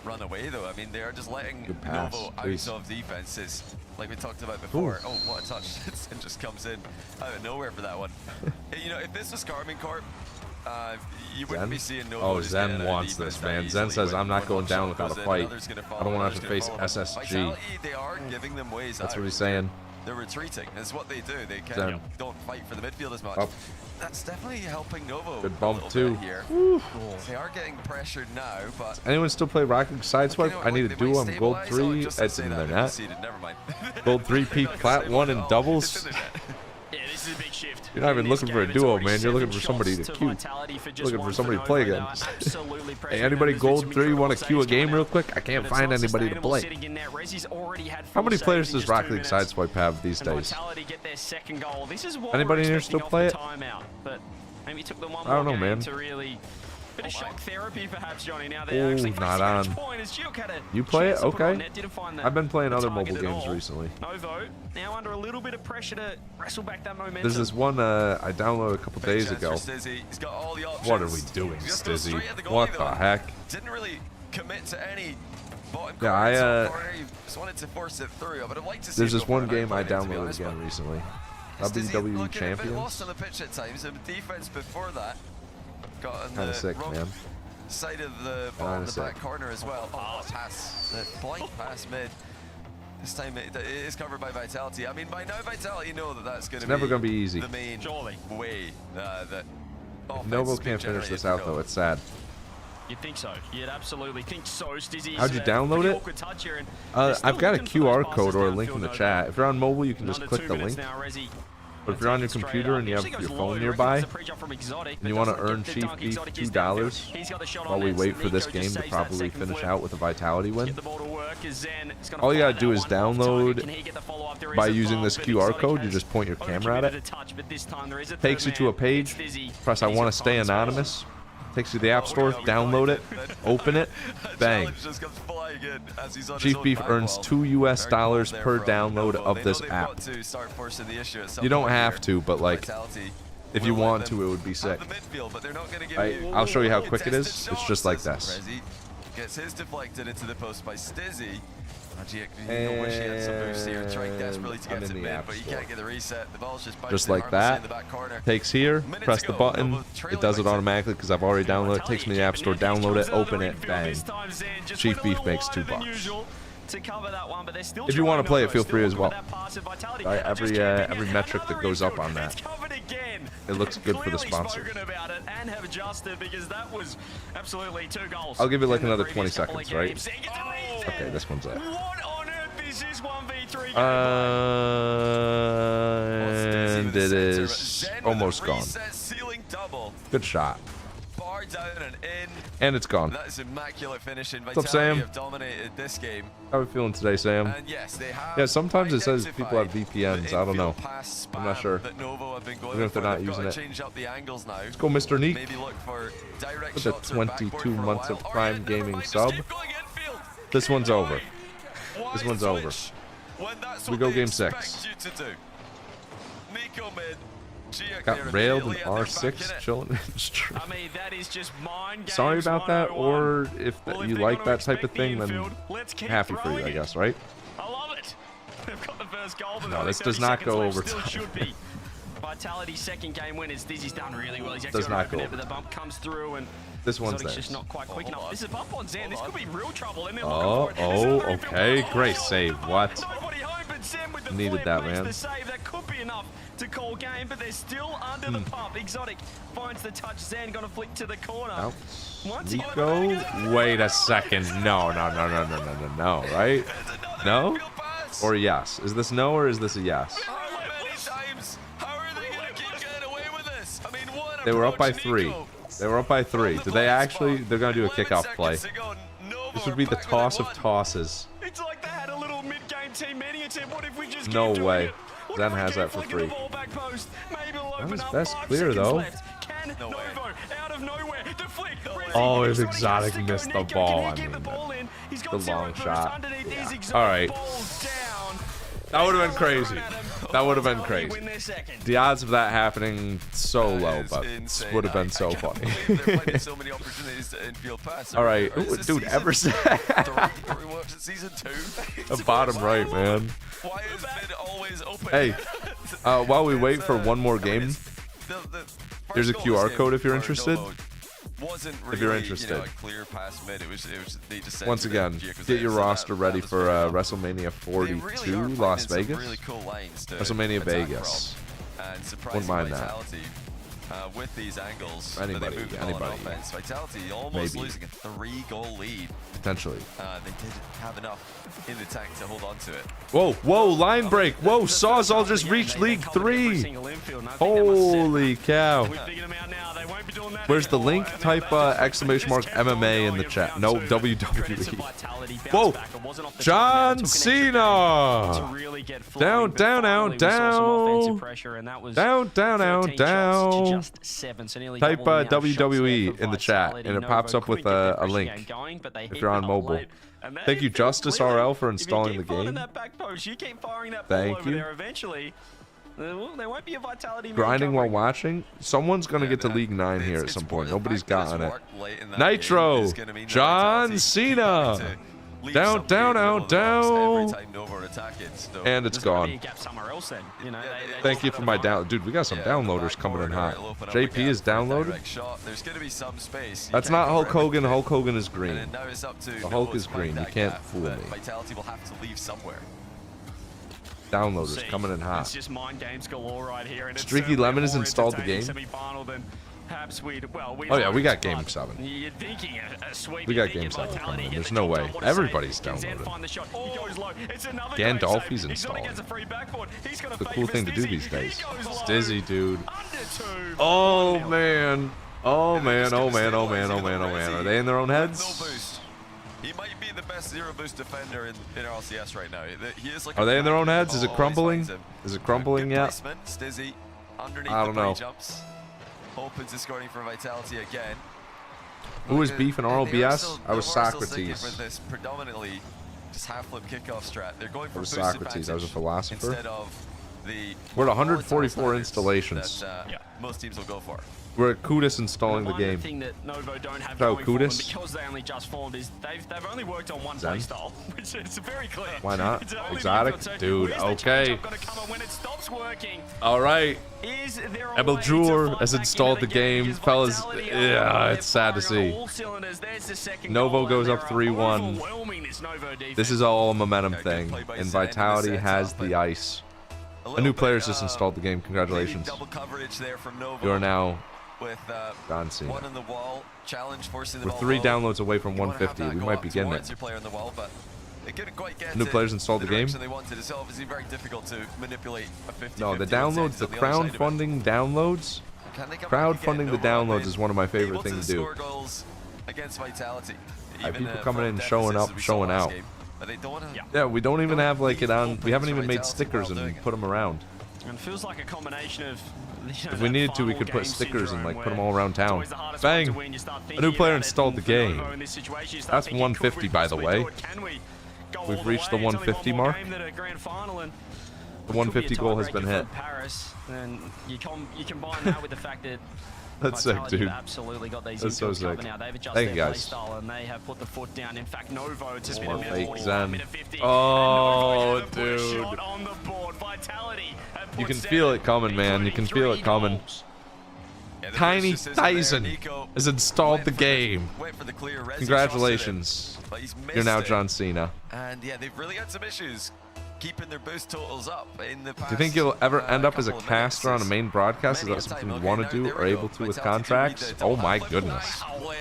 run away, though. I mean, they are just letting Novo out of defenses, like we talked about before. Oh, what a touch. It just comes in out of nowhere for that one. You know, if this was Carmine Corp, you wouldn't be seeing Novo. Oh, Zen wants this, man. Zen says, I'm not going down without a fight. I don't want to have to face SSG. They are giving them ways out. That's what he's saying. They're retreating. That's what they do. They don't fight for the midfield as much. That's definitely helping Novo. Good bump too. Here. They are getting pressured now, but anyone still play Rocket Sideswipe? I need to do them. Gold 3 at the net. Gold 3 peak plat 1 in doubles. Yeah, this is a big shift. You're not even looking for a duo, man. You're looking for somebody to queue. Looking for somebody to play against. Hey, anybody Gold 3 want to queue a game real quick? I can't find anybody to play. How many players does Rocket League Sideswipe have these days? Anybody in here still play it? I don't know, man. Bit of shock therapy, perhaps, Johnny. Now they're actually not on. You play it? Okay. I've been playing other mobile games recently. Novo now under a little bit of pressure to wrestle back that momentum. There's this one I downloaded a couple days ago. What are we doing, Stizzy? What the heck? Didn't really commit to any. Yeah, just wanted to force it through. But I'd like to see there's this one game I downloaded again recently. WWE Champions. Lost on the pitch at times. And defense before that. Kind of sick, man. Side of the ball in the back corner as well. Oh, pass. The blind pass mid. This time it is covered by Vitality. I mean, by now Vitality know that that's going to be never going to be easy. The main way that Novo can't finish this out, though. It's sad. You'd think so. You'd absolutely think so, Stizzy. How'd you download it? I've got a QR code or a link in the chat. If you're on mobile, you can just click the link. But if you're on your computer and you have your phone nearby, and you want to earn Chief Beef $2 while we wait for this game to properly finish out with a Vitality win, all you gotta do is download by using this QR code. You just point your camera at it. Takes you to a page. Press I want to stay anonymous. Takes you to the App Store, download it, open it, bang. Chief Beef earns $2 US per download of this app. You don't have to, but like, if you want to, it would be sick. I'll show you how quick it is. It's just like this. Gets his deflected into the post by Stizzy. You wish he had some boost here, trying desperately to get to mid, but he can't get the reset. The ball's just like that. in the back corner. Takes here, press the button. It does it automatically because I've already downloaded it. Takes me to the App Store, download it, open it, bang. Chief Beef makes $2. If you want to play it, feel free as well. Right, every metric that goes up on that, it looks good for the sponsor. I'll give it like another 20 seconds, right? Okay, this one's it. And it is almost gone. Good shot. And it's gone. That is immaculate finishing. What's up, Sam? Have dominated this game. How are we feeling today, Sam? And yes, they have. Yeah, sometimes it says people have VPNs. I don't know. I'm not sure. Even if they're not using it. Let's go, Mr. Neek. With the 22 months of Prime Gaming sub. This one's over. This one's over. We go game 6. Got railed in R6 chilling. I mean, that is just mind games. Sorry about that, or if you like that type of thing, then happy for you, I guess, right? I love it. They've got the first goal. No, this does not go overtime. Vitality's second game win is Dizzy's done really well. He's does not go. But the bump comes through and this one's just not quite quick enough. This is a bump on Zan. This could be real trouble. And Okay. Great save. What? Needed that, man. That could be enough to call game, but they're still under the pump. Exotic finds the touch. Zan gonna flick to the corner. Nico, wait a second. No, right? No? Or yes? Is this no or is this a yes? They were up by 3. They were up by 3. Did they actually? They're gonna do a kickoff play. This would be the toss of tosses. It's like they had a little mid-game team meeting and said, "What if we just no way." Zen has that for free. That was best clear though. Oh, if Exotic missed the ball, I mean, the long shot. Yeah. All right. That would have been crazy. That would have been crazy. The odds of that happening so low, but it would have been so funny. All right, dude, Everset. The bottom right, man. Hey, while we wait for one more game, here's a QR code if you're interested. If you're interested. Once again, get your roster ready for WrestleMania 42, Las Vegas. WrestleMania Vegas. Wouldn't mind that. With these angles, anybody. Vitality almost losing a 3-goal lead. Potentially. They did have enough in the tank to hold on to it. Whoa, line break. Whoa, Sawzall just reached League 3. Holy cow. Where's the link? Type exclamation mark MMA in the chat. No, WWE. Whoa, John Cena. Down. Type WWE in the chat, and it pops up with a link if you're on mobile. Thank you, Justice RL, for installing the game. Thank you. There won't be a Vitality grinding while watching. Someone's gonna get to League 9 here at some point. Nobody's gotten it. Nitro, John Cena. Down. And it's gone. Thank you for my down. Dude, we got some downloaders coming in hot. JP is downloaded. That's not Hulk Hogan. Hulk Hogan is green. The Hulk is green. You can't fool me. Downloaders coming in hot. It's just mind games galore right here. And Streaky Lemon has installed the game. Oh yeah, we got Game 7. We got Game 7 coming in. There's no way. Everybody's downloaded. Gandalfi's installed. It's the cool thing to do these days. It's Dizzy, dude. Oh man. Are they in their own heads? He might be the best zero boost defender in RLCS right now. He is like are they in their own heads? Is it crumbling? Is it crumbling yet? Stizzy underneath I don't know. Jumps. Opens is scoring for Vitality again. Who was Beef and RLBS? I was Socrates. For this predominantly just half flip kickoff strat. They're going for I was Socrates. I was a philosopher. Instead of the we're at 144 installations. That, most teams will go for. We're at Kudus installing the game. thing that Novo don't have Ciao, going for them Kudus. because they only just formed is they've only worked on one Zen. playstyle, which is very clear. Why not? It's only Exotic? midfield, so Dude, where's the okay. change-up gonna come and when it stops working? All right. Is there a Ebel way to Drur fight has back installed the into game? game. Because Fellas, Vitality yeah, are it's sad to firing on see. all cylinders. There's the second Novo goal, goes and up they're 3-1. overwhelming this Novo defense. This is all a momentum Yeah, good thing, play by and Zen in the Vitality set has up, the but ice. A little new bit, player's just installed the game. maybe Congratulations. double coverage there from Novo. You are now with John Cena. one on the wall, challenge forcing the We're ball 3 low. downloads away from You wanna have 150. that We go might up be getting towards it. your player on the wall, but they couldn't quite get New it players installed the game? direction they wanted. It's obviously very difficult to manipulate a 50-50 No, the with downloads, Zeds the on other side of it. crowdfunding downloads. Can they come back Crowdfunding again? the Novo have downloads been is one of my favorite able to things to do. score goals against Vitality. People Even, coming from in, showing deficits up, that we saw showing last out. game. But they don't wanna- Yeah, we don't even have like it on. We haven't for even made Vitality stickers while doing and it. put them around. And it feels like a combination of. If we needed to, we could put stickers and like put them all around town. Bang! A new player installed the game. That's 150, by the way. We've reached the 150 mark. The 150 goal has been hit. Paris, and you combine that with the fact that That's sick, Vitality dude. have absolutely got these That's so infields covered sick. now. They've adjusted Thank you, their guys. playstyle and they have put the foot down. In fact, Novo it's just been a More minute fake 41, Zen. minute 50. Oh, and Novo put a dude. shot on the board. Vitality have You put can feel it coming, man. You can feel it coming. Yeah, the Tiny boost just isn't there. Tyson Nico has installed went the for game. went for the clear res, he Congratulations. trusted it, but he's You're now missed it. John Cena. And yeah, they've really had some issues keeping their boost totals up in the past. Do you think you'll ever end up as a couple of caster on a minutes. main broadcast? Is Many that a time. something you Okay, want now to do there or we able go. to with Vitality contracts? read the Oh my double flip goodness. away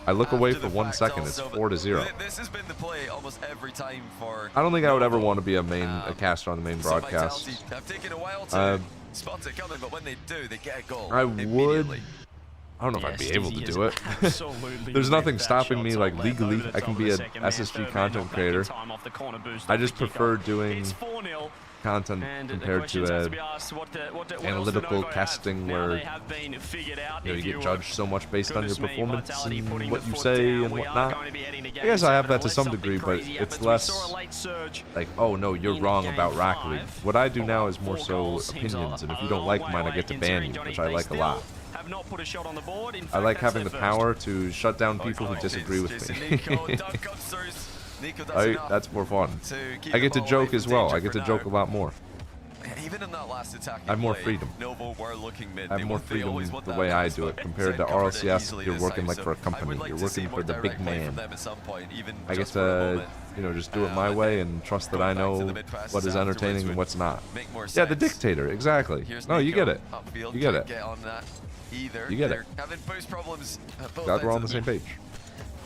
I look away after for the 1 fact second. It's also, 4-0. This has been the play almost every time for. I don't think I would ever Novo. want to be a caster on the main So broadcast. Vitality have taken a while to Uh, spot it coming, but when they do, they get a goal. I would. immediately. I don't know if I'd be able to do it. Absolutely There's nothing ripped that stopping shot me, top like left legally. over the I top can of be the a second man. SSG Third man content knocked back in creator. time off the corner boost I off the just kickoff. prefer doing It's 4-0. content And the compared questions to have a be asked, what else do analytical Novo have? casting Now where they have been figured out. you If get were judged so much based on your good as me, performance Vitality and putting what the you foot say down, and we are whatnot. going to be heading to I game guess I have seven that to unless some something degree, but crazy it's happens. We less saw a late surge like, oh no, you're in wrong game about Rocket League. 5. What I do now is more Four so goals seems opinions, a and if you don't long like way mine, I away get to ban considering you, Johnny which I they like a still lot. have not put a shot on the board. In I fact, like that's having the their power to shut down people who Oh, disagree with Jason me. Nico, dunk comes through. Nico does enough That's more fun. to keep I get the to ball away joke as from well. danger I get for to joke a now. lot more. Even in that last attack, I have more freedom. Novo were looking mid. I have more freedom the way I do it compared to RLCS. You're working like for a company. You're working for the big man. I get to, just do it my way and trust that I know what is entertaining and what's not. Yeah, the dictator, exactly. No, you get it. You get it. You get it. Having boost problems. Glad we're all on the same page.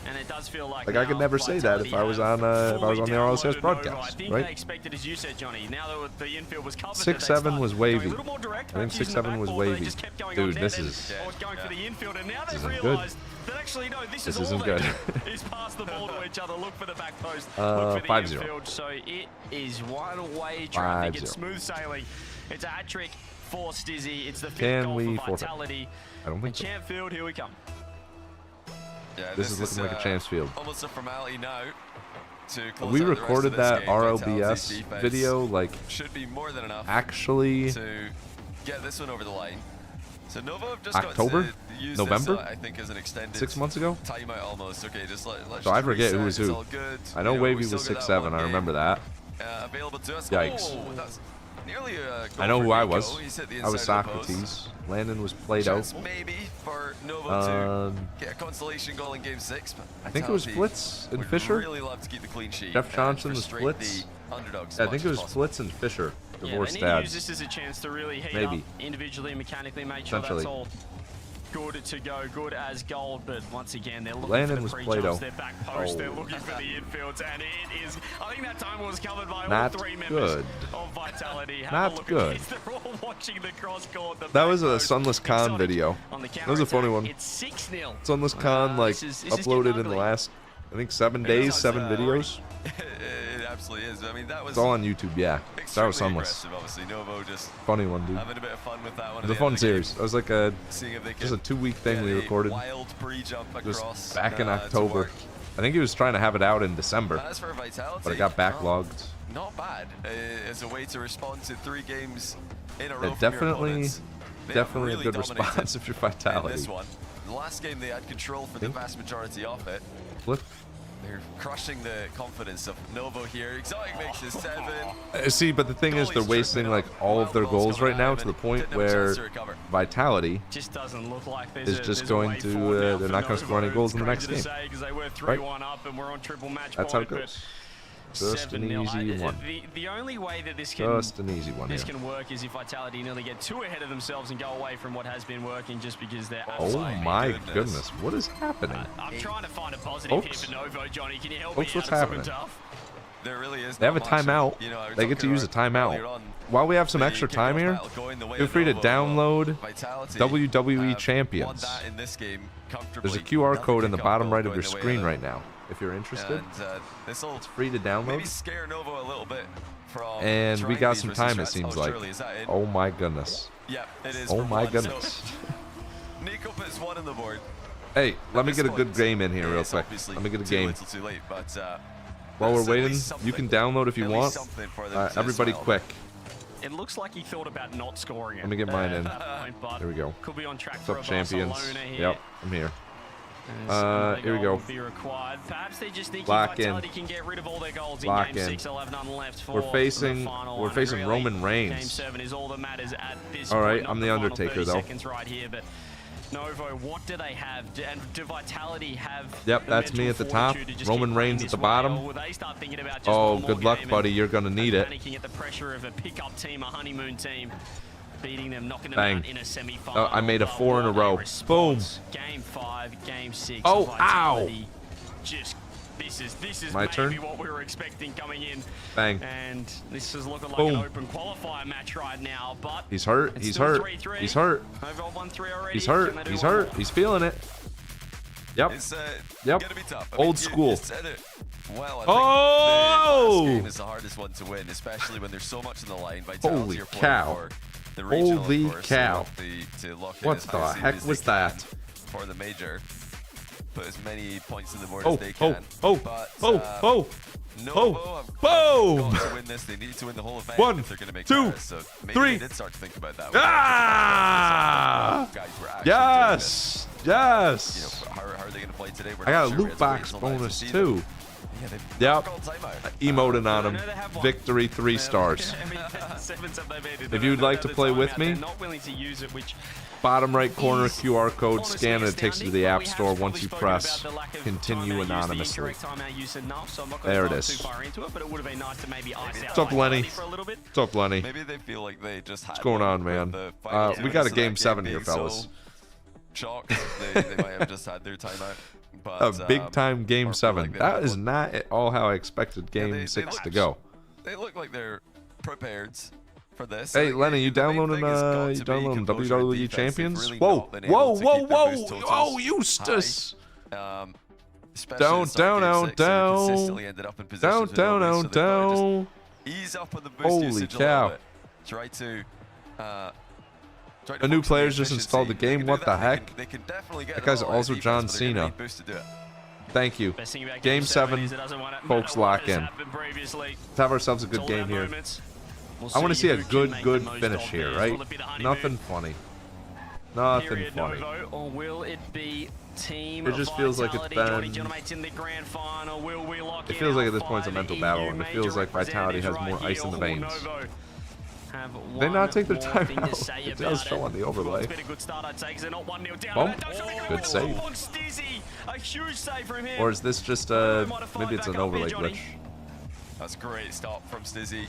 And it does feel like I could never say that if I was on the RLCS broadcast, I think right? they expected, as you said, Johnny. Now that the infield was covered, 6-7 was wavy. a little more direct, I think perhaps using the 6-7 was backboard, but they wavy. just kept going Dude, on dead this and is going for the infield, and now they've isn't good. realised that actually no, this is all isn't they good. do is pass the ball to each other, look for the back post, Uh, look for the 5-0. infield. So it is one-way traffic. 5-0. It's smooth sailing. It's a hat trick for Stizzy. It's the fifth Can goal we for forfeit? Vitality. I don't think so. Champfield, here we come. Yeah, This is looking like a chance field. Almost a formality now. To close We out the rest recorded of this that game. RLBS Vitality's defense video, like, should be more than enough actually to get this one over the line. So Novo have just October? got to use November? This, I think, as an extended 6 months ago? timeout almost. Okay, let's So I just forget who reset. was It's who. all good. I know We Wavy still was got that 6-7. one I game, remember that. available to us. Yikes. Oh, that's nearly a goal I know for who I Nico. was. He's hit the I was inside of the post. Socrates. Landon was Play-Doh. Chance maybe for Novo to get a consolation goal in Game 6. But I think it was Vitality Flitz and would Fisher. Really love to keep the clean sheet. Jeff and Johnson was frustrate Flitz. the underdogs as Yeah, I much think it as was possible. Flitz and Fisher. Yeah, Divorced they need to use dads. this as a chance to really heat Maybe. up individually and mechanically, make sure that's Essentially. all good to go, good as gold. But once again, they're looking Landon for was the Play-Doh. pre-jumps, their back post, they're Oh. looking for the infields, and it is. I think that time was covered by all Not three members good. of Vitality. Have Not a look good. At this. They're all watching the cross court. That was a Sunless Khan video. That was a funny one. It's 6-0. Sunless Khan, like, this is uploaded getting in the ugly. last, I think, 7 days, 7 videos. It absolutely is. I mean, that was It's all on YouTube, yeah. That was extremely Sunless. aggressive, obviously. Novo just Funny one, dude. having a bit of fun with that one. It was a fun series. It was like a Seeing if they just a can 2-week thing get we a recorded. Wild pre-jump Just across, back in to October. work. I think he was trying to have it out in December, As for Vitality, but it got backlogged. not bad as a way to respond to 3 games in a row. It definitely definitely really a good dominated response if you're in Vitality. this one. The last game they had control for the vast majority of it. Flip. They're crushing the confidence of Novo here. Exotic makes his 7. See, but the thing is, they're wasting like all of their goals right now to the point where Vitality just doesn't look like is just going to. They're not going to score any goals in the next game. They were Right? 3-1 up and we're on triple match That's how it point, goes. Just an 7-0. easy one. The only way that this can work is if Vitality nearly get too ahead of themselves and go away from what has been working just because they're Oh my goodness, what is happening? I'm trying to find a positive here for Novo, Johnny. Can you help me out? What's happening? There really is. They have a timeout. They get to use a timeout. While we have some extra time here, feel free to download WWE Champions. There's a QR code in the bottom right of your screen right now. If you're interested, it's free to download. Maybe scare Novo a little bit from and we got some time, it seems like. Oh my goodness. Yeah, it is. Oh my goodness. Nico puts 1 on the board. Hey, let me get a good game in here real quick. Let me get a game. Too late, but, while we're waiting, you can download if you want. Everybody quick. It looks like he thought about not scoring it. Let me get mine in. There we go. Could be on track What's up, champions? Yep, I'm here. Here we go. Perhaps they just think Lock in. Vitality can get rid of all their goals in Lock game in. 6. They'll have none left for We're facing really, Roman Reigns. Game 7 is all that matters at this all right, point. I'm the Undertaker though. Seconds right here, but Novo, what do they have? And do Vitality have? Yep, that's me at the top. Roman Reigns at the bottom. Oh, good luck, buddy. You're gonna need it. Panicking at the pressure of a pickup team, a honeymoon team. Beating them, knocking them Bang. out in a semi-final. Oh, I made a 4 in a row. Boom. Game 5, game 6. Oh, Vitality. Just this is my maybe turn. what we were expecting coming in. Bang. And this is looking like Boom. an open qualifier match right now. But He's hurt. He's hurt. 3-3. He's hurt. Over 1-3 already. He's hurt. He's hurt. He's feeling it. Yep. It's Yep. gonna be tough. Old school. You said it well, I think Oh! the last game is the hardest one to win, especially when there's so much on the line. Vitality Holy are playing cow. for the regional, Holy of course, cow. to lock in What as the high a seed heck as was they can that? for the major. Put as many points in the board Oh, as they can. oh, But, oh, Novo have boom! got to win this. They need to win the whole event 1, if they're going to make 2, Paris. So maybe 3. they did start to think about that. Ah! Guys were actually Yes! Yes! You know, how are they going to play today? We're I not got a sure. loot We have to wait box until live to bonus see them. too. Yeah, Yep. called timeout. Emoting on him. Victory 3 stars. If you'd like to play with me, bottom right corner QR code, scan it, it takes you to the App Store once you press continue anonymously. There it is. What's up, Lenny? What's up, Lenny? Maybe they feel like they just had What's going on, man? We got a game 7 here, fellas. Shocked they might have just had their timeout. But, A big time game 7. That is not at all how I expected game 6 to go. They look like they're prepared for this. Hey, Lenny, you downloading WWE Champions? Whoa, whoa, whoa, whoa, whoa, Eustace! Down. Ease up on the boost Holy usage cow. a little bit. Try to A new player's just installed the game. What the heck? They can definitely get That guy's also John Cena. Thank you. Game 7, folks, lock in. Let's have ourselves a good game here. I want to see a good finish here, right? Nothing funny. Nothing funny. Or will it be team It just feels like it's Vitality? been... In the grand final. Will we lock It feels like at this point it's a mental battle, and it feels like Vitality has more ice in the veins. They not take their time out. It does show on the overlay. Bump. Good save. Or is this just maybe it's an overlay glitch? That's a great stop from Stizzy.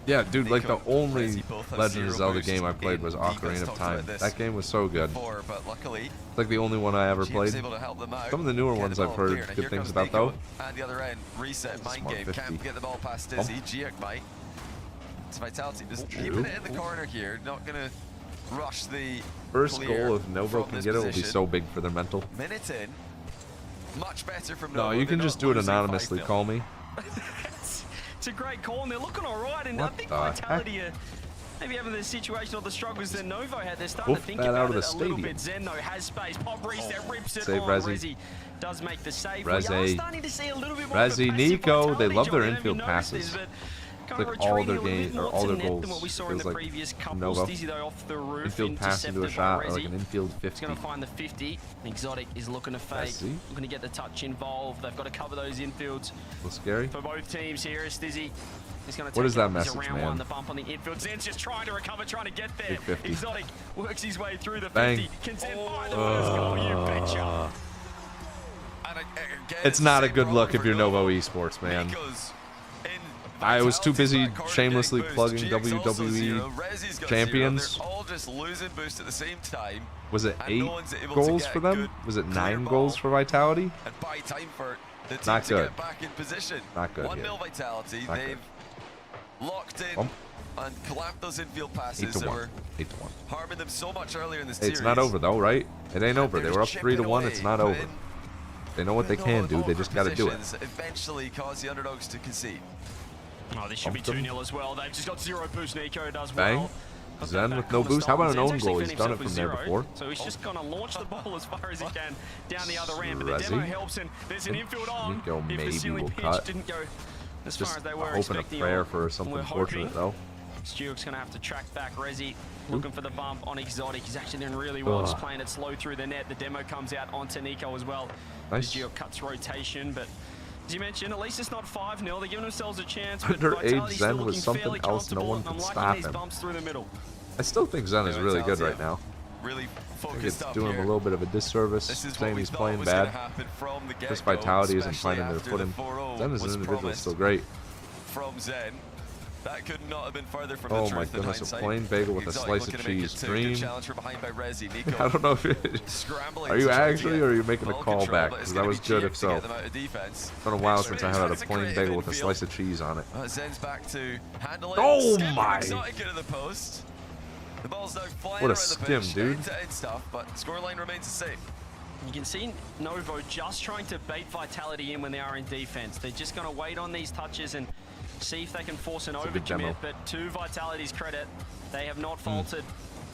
Yeah, dude, like the only Legend of Zelda game I played was Ocarina of Time. That game was so good. But luckily, it's like the only one I ever played. able to help them out. Some of the newer ones I've heard good things about though. And the other end, reset mind game. Can't get the ball past Stizzy. Giek might. It's Vitality just keeping it in the corner here. Not gonna rush the first goal if Novo can get it will be so big for their mental. Minute in. Much better from No, Novo. you can just do it anonymously. Call me. It's a great call, and they're looking all right. And I think Vitality are maybe having the situation or the struggles that Novo had. They're starting to think about it a little bit. Zen, though, has space. Pop reset, rips it. Save Resi. Does make the save. Resi. We are starting to see a little bit more Resi, of a Nico. passive They love their Vitality, infield Johnny. Have you passes. noticed this? kind like of all retreating their a little bit game or more all to their net goals than what we saw in feels the like previous couple. Nova. Stizzy though off the roof, Infield pass into a shot or like an infield 50. He's going to find the 50. Exotic is looking to fake. Looking to get the touch involved. They've got to cover those infields. A little scary. For both teams here, Stizzy. He's going to What is that take message, round man? one, the bump on the infield. Zen's just trying to recover, trying to get there. Big 50. Exotic works his way through the Bang. 50. Can Zen find the first goal? You betcha. It's not a good look if you're Novo Esports, man. I was too busy shamelessly plugging WWE champions. All just losing boost at the same time. Was it 8 goals for them? Was it 9 goals for Vitality? And buy time for the team Not to good. get back in position. Not good. 1-0 Vitality. Not They've locked in Bump. and clamped those infield 8 passes to that 1. were 8 to 1. harming them so much earlier in the Hey, series. it's not over though, right? It ain't over. They were up 3 to 1. It's not over. They know what they can do. They just got to do it. Eventually cause the underdogs to concede. Oh, this should be 2-0 as well. They've just got 0 boost. Nico does Bang. well. Zen with no boost. How about an own goal? He's done it from there before. So he's just going to launch the ball as far as he can down the other end. But the demo helps, and there's an infield on. Nico If the maybe ceiling will pitch cut. didn't go as far Just as they a were hope and a expecting. prayer for We're something hoping. fortunate though. Stuart's going to have to track back Resi, looking for the bump on Exotic. He's actually doing really well, just playing it slow through the net. The demo comes out onto Nico as well. Nice. Geo cuts rotation, but as you mentioned, at least it's not 5-0. They're giving themselves a chance. But Underage Vitality's still Zen looking was something fairly else no one comfortable, could and I'm liking stop these him. bumps through the middle. I still think Zen is really good right now. Really I think focused it's up doing him a here. little bit of a disservice, This is saying what we he's thought playing was gonna bad. happen from the Just get-go, Vitality isn't especially finding their after footing. the 4-0 Zen as an was individual is promised still great. From Zen. That could not have been further from Oh the my truth in goodness, a hindsight. plain bagel with a Exotic slice of looking to make cheese. it too. Dream. Good challenge from behind by Resi. Nico I don't know if it scrambling are you to try to actually get or are you making a ball call control, back? but it's Because that gonna was be good Chief if to so. get them out of defense. It's been a while since I had a That's plain great bagel with a infield. slice of cheese on it. Zen's back to handle it. Oh Skim my. Exotic into the post. The ball's now flying What a around the skim, pitch. dude. End-to-end stuff, but scoreline remains the same. You can see Novo just trying to bait Vitality in when they are in defense. They're just going to wait on these touches and see if they can force an It's a good overcommit. demo. But to Vitality's credit, they have not faltered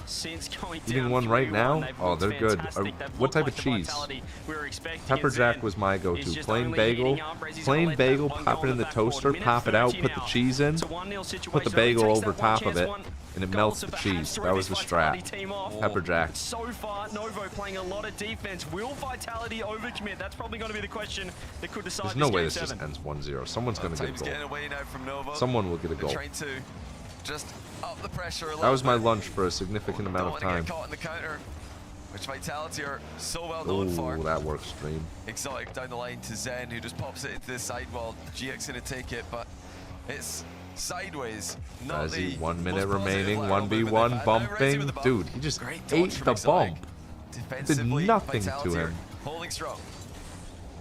since going down. Eating one right 3-1. now? They've Oh, looked they're good. fantastic. They've What looked type like of the cheese? Vitality we were expecting, Pepper and Jack Zen was my is go-to. just Plain only bagel, heating up. Resi's plain gonna let that bagel, one pop go it on in the back toaster, forward. pop it out, Minute put the 30 cheese in, It's a 1-0 situation. put the Only bagel takes over that one top of chance, it, one and it goal melts to the perhaps cheese. throw That was this the Vitality strat. team off. Pepper Jack. So far, Novo playing a lot of defense. Will Vitality overcommit? That's probably going to be the question that could decide There's this no game way this 7. just ends 1-0. Someone's going to get a Time's getting goal. away now from Novo. Someone will get a They're goal. trying to just up the pressure a little That was my bit. lunch for a significant amount Don't of want to time. get caught in the counter, which Vitality are so well known for. Oh, that works, Stream. Exotic down the line to Zen, who just pops it into the side while GX going to take it, but it's sideways. Not Resi, the 1 minute most positive remaining, lateral movement they've 1v1, had. Now Resi bumping. with the bump. Dude, he just Great ate dodge from the Exotic. bump. Did Defensively, nothing to Vitality are him. holding strong.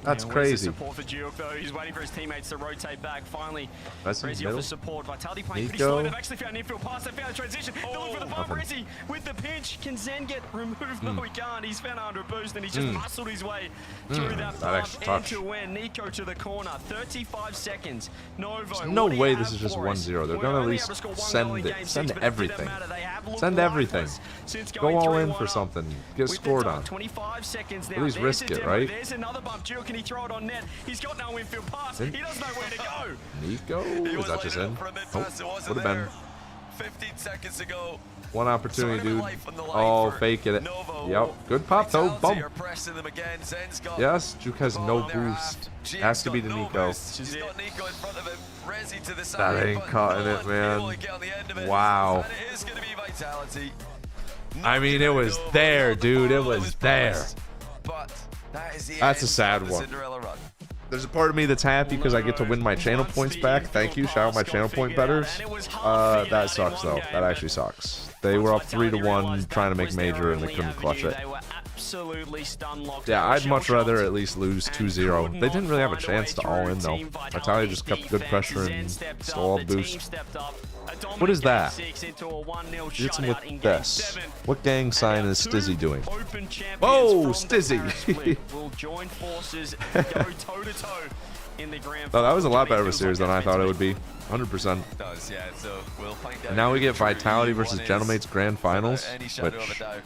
That's And where's the crazy. support for Duke though? He's waiting for his teammates to rotate back. Finally, Resi, Resi middle. offers support. Vitality playing pretty Nico. slow. They've actually found an infield pass. They found a transition. They're looking for the bump. Nothing. Resi with the pinch. Can Zen get removed? No, he can't. He's found under a boost and he's just muscled his way through that That bump extra end touch. to win. Nico to the corner. 35 seconds. Novo. There's no what do you way have this is just for us? 1-0. They're We're gonna at only least able to score one send goal in it. game Send 6, but it didn't everything. matter. They have looked Send everything. lifeless since Go going all 3-1 in for up. something. Get With the scored time, on. 25 seconds now. At least There's risk a it, demo. right? There's another bump. Jill, can he throw it on net? He's got no infield pass. He doesn't know where to go. Nico? He Is was that just lining in? up for a mid Nope. pass. It wasn't Would have been. there. 15 seconds ago. One opportunity, Sort of dude. life on the line Oh, for fake it. Novo. Yep. Good pop, though. Vitality Bump. are pressing them again. Zen's got Yes, Juke has no ball in their boost. half. GX Has to be got to no Nico. boost. He's got Nico in front of him. Resi to the side. That ain't but caught in no it, one man. able to get on the end of it. Wow. And it is going to be Vitality. I mean, it was there, dude. It was there. But that is the That's a end sad of the one. Cinderella run. There's a part of me that's happy because I get to win my channel points back. Thank you. Shout out my channel point betters. That sucks, though. That actually sucks. They were up 3-1 trying to make major and they couldn't clutch it. Yeah, I'd much rather at least lose 2-0. They didn't really have a chance to all in, though. Vitality just kept good pressure and stole boost. What is that? Hits him with this. What gang sign is Stizzy doing? Oh, Stizzy! Oh, that was a lot better of a series than I thought it would be. 100%. Does, yeah, so we'll find out And now we get who Vitality one versus is Gentlemates Grand Finals, without any shadow which of a doubt.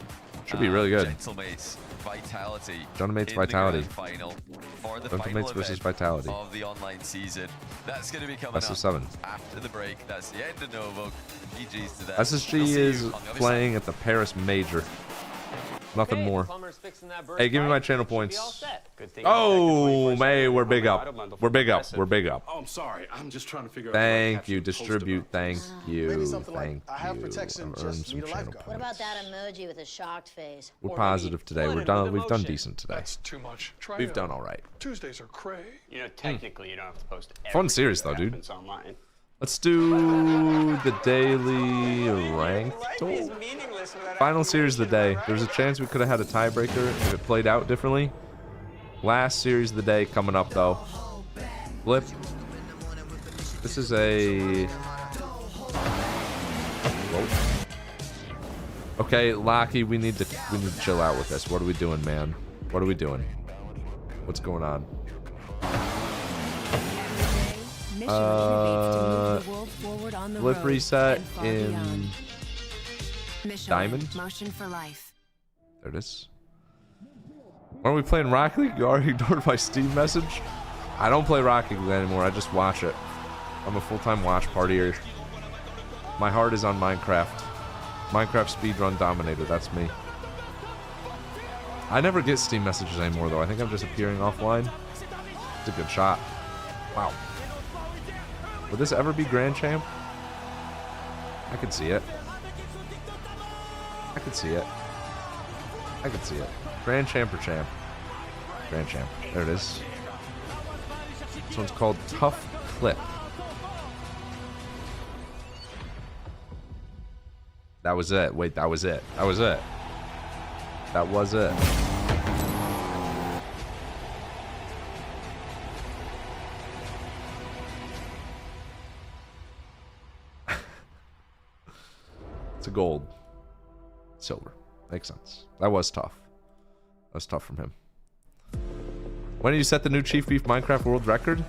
should be really good. Gentlemates Vitality. Gentlemates in Vitality. The grand final for the Gentlemates final versus event Vitality. of the online season. That's going to be coming Best up of 7. after the break. That's the end of Novo. GG's to them. SSG We'll see is you on the other playing at the Paris Major. Nothing more. Hey, give me my channel points. Oh, May, we're big up. We're big up. We're big up. Oh, I'm sorry. I'm just trying to figure out. Thank you. Distribute. Thank you. Thank I have you. protection, I've earned just some need a channel lifeguard. What points. about that emoji with a shocked face? We're positive today. We've done decent today. That's too much. Try We've done all right. Tuesdays are cray. You know, technically, you don't have to post Fun series though, dude. happens online. Let's do the daily ranked. Final series of the day. There was a chance we could have had a tiebreaker if it played out differently. Last series of the day coming up though. Blip. This is a. Whoa. Okay, Locky, we need to chill out with this. What are we doing, man? What are we doing? What's going on? Flip reset in Diamond. Motion for life. There it is. Why are we playing Rocket League? You already ignored my Steam message? I don't play Rocket League anymore. I just watch it. I'm a full-time watch partier. My heart is on Minecraft. Minecraft speedrun dominator. That's me. I never get Steam messages anymore, though. I think I'm just appearing offline. It's a good shot. Wow. Would this ever be Grand Champ? I could see it. I could see it. I could see it. Grand Champ or Champ? Grand Champ. There it is. This one's called Tough Clip. That was it. Wait, that was it. That was it. That was it. It's a gold. Silver. Makes sense. That was tough. That was tough from him. When did you set the new Chief Beef Minecraft world record?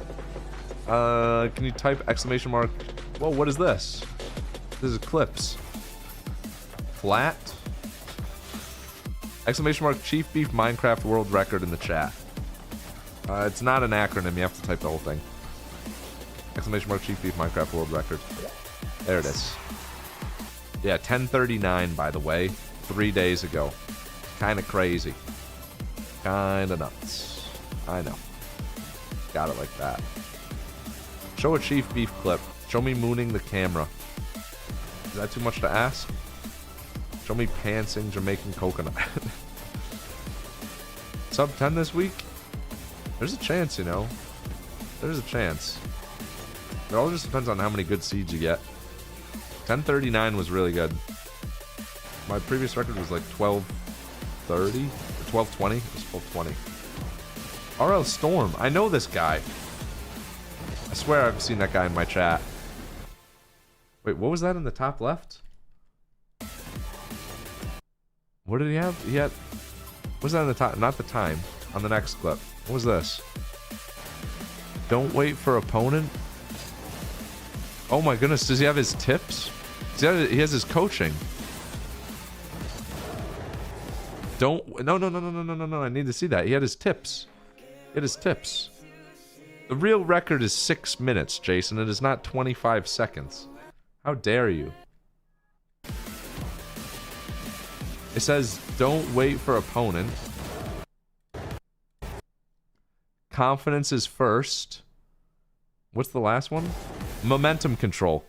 Can you type exclamation mark? Whoa, what is this? This is clips. Flat. Exclamation mark Chief Beef Minecraft world record in the chat. It's not an acronym. You have to type the whole thing. Exclamation mark Chief Beef Minecraft world record. There it is. Yeah, 10:39 by the way. 3 days ago. Kind of crazy. Kind of nuts. I know. Got it like that. Show a Chief Beef clip. Show me mooning the camera. Is that too much to ask? Show me pantsing Jamaican coconut. Sub 10 this week? There's a chance, you know. There's a chance. It all just depends on how many good seeds you get. 10:39 was really good. My previous record was like 12:30 or 12:20. It was 12:20. RL Storm. I know this guy. I swear I've seen that guy in my chat. Wait, what was that in the top left? What did he have? He had... What was that in the top? Not the time. On the next clip. What was this? Don't wait for opponent? Oh my goodness, does he have his tips? He has his coaching. No, I need to see that. He had his tips. He had his tips. The real record is 6 minutes, Jason. It is not 25 seconds. How dare you? It says, don't wait for opponent. Confidence is first. What's the last one? Momentum control.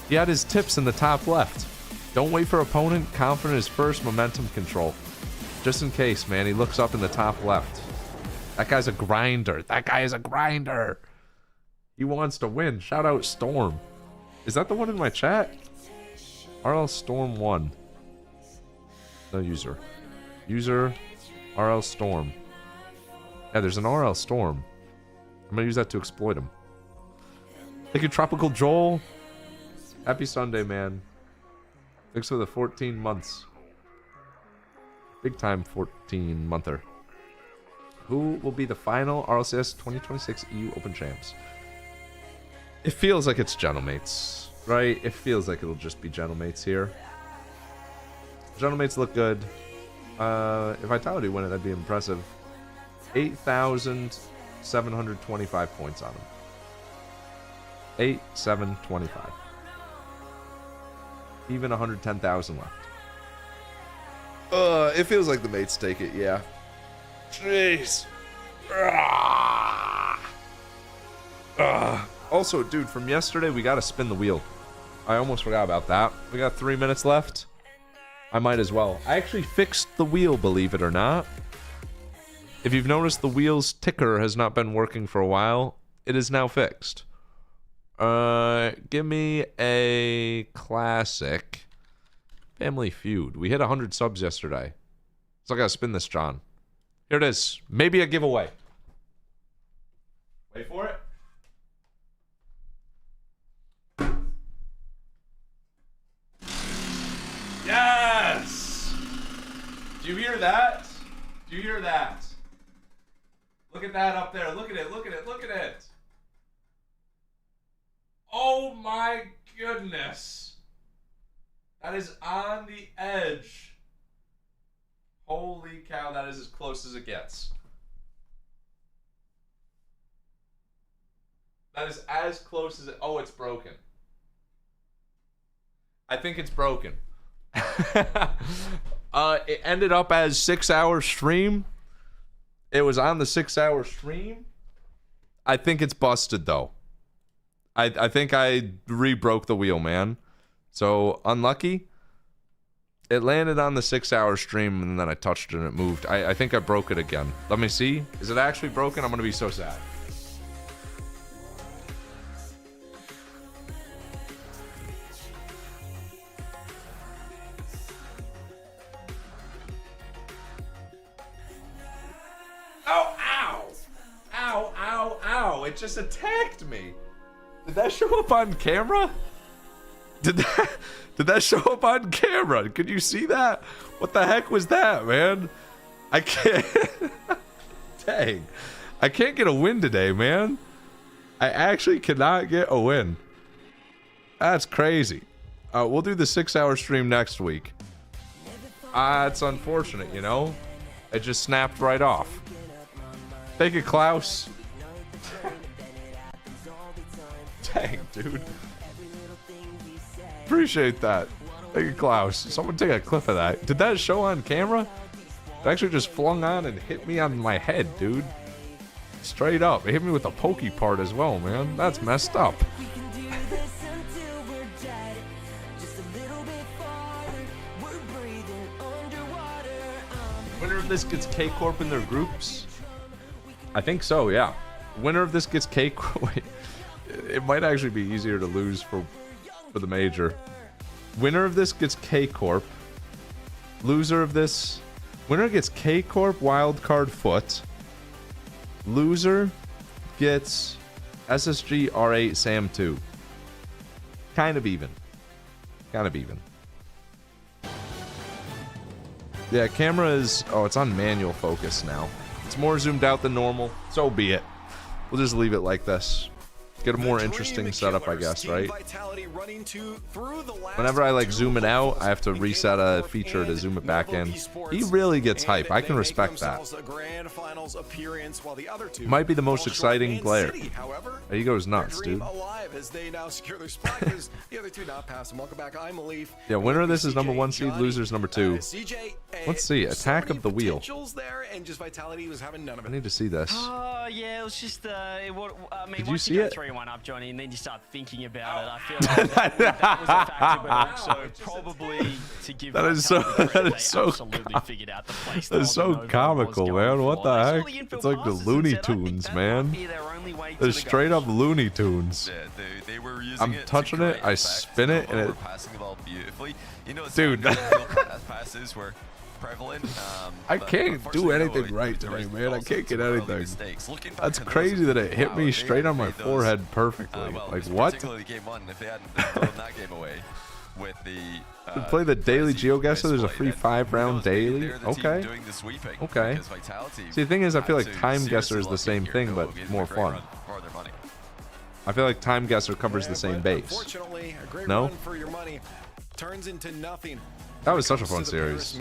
He had his tips in the top left. Don't wait for opponent. Confidence is first. Momentum control. Just in case, man. He looks up in the top left. That guy's a grinder. That guy is a grinder. He wants to win. Shout out Storm. Is that the one in my chat? RL Storm 1. No user. User RL Storm. Yeah, there's an RL Storm. I'm gonna use that to exploit him. Thank you, Tropical Joel. Happy Sunday, man. Thanks for the 14 months. Big time 14-monther. Who will be the final RLCS 2026 EU Open Champs? It feels like it's Gentlemates, right? It feels like it'll just be Gentlemates here. Gentlemates look good. If Vitality win it, that'd be impressive. 8,725 points on him. 8,725. Even 110,000 left. It feels like the mates take it, yeah. Jeez. Also, dude, from yesterday, we gotta spin the wheel. I almost forgot about that. We got 3 minutes left. I might as well. I actually fixed the wheel, believe it or not. If you've noticed, the wheel's ticker has not been working for a while. It is now fixed. Give me a classic Family Feud. We hit 100 subs yesterday. So I gotta spin this, John. Here it is. Maybe a giveaway. Wait for it. Yes! Do you hear that? Do you hear that? Look at that up there. Look at it. Look at it. Look at it. Oh my goodness. That is on the edge. Holy cow, that is as close as it gets. That is as close as it... Oh, it's broken. I think it's broken. It ended up as 6-hour stream. It was on the 6-hour stream. I think it's busted, though. I think I re-broke the wheel, man. So, unlucky. It landed on the 6-hour stream, and then I touched it and it moved. I think I broke it again. Let me see. Is it actually broken? I'm going to be so sad. Oh, ow! Ow, ow, ow. It just attacked me. Did that show up on camera? Did that show up on camera? Could you see that? What the heck was that, man? I can't... Dang. I can't get a win today, man. I actually cannot get a win. That's crazy. We'll do the 6-hour stream next week. It's unfortunate, you know? It just snapped right off. Thank you, Klaus. Dang, dude. Appreciate that. Thank you, Klaus. Someone take a clip of that. Did that show on camera? It actually just flung on and hit me on my head, dude. Straight up. It hit me with the pokey part as well, man. That's messed up. Winner of this gets K-Corp in their groups? I think so, yeah. Winner of this gets K-Corp. It might actually be easier to lose for the major. Winner of this gets K-Corp. Loser of this... Winner gets K-Corp, Wildcard Foot. Loser gets SSG R8 Sam 2. Kind of even. Kind of even. Yeah, camera is... Oh, it's on manual focus now. It's more zoomed out than normal. So be it. We'll just leave it like this. Get a more interesting setup, I guess, right? Whenever I like zoom it out, I have to reset a feature to zoom it back in. He really gets hype. I can respect that. Might be the most exciting player. He goes nuts, dude. Yeah, winner of this is number 1 seed, loser's number 2. Let's see, attack of the wheel. I need to see this. Yeah, it was just did you see it? 3-1 up, Johnny, and then you start thinking about it. I feel like that was a factor, but also probably to give that is so figured out the place. That is so comical, man. What the heck? It's like the Looney Tunes, man. They're straight up Looney Tunes. They were using I'm touching it, I spin it, and it... Passing the ball beautifully. You know, dude. Passes were prevalent. I can't do anything right today, man. I can't get anything. That's crazy that it hit me straight on my forehead perfectly. Like, what? Particularly game 1, if they hadn't thrown that game away with the... play the daily GeoGuessr. There's a free 5-round daily. Okay. Okay. See, the thing is, I feel like Time Guesser is the same thing, but more fun. I feel like Time Guesser covers the same base. No? Turns into nothing. That was such a fun series.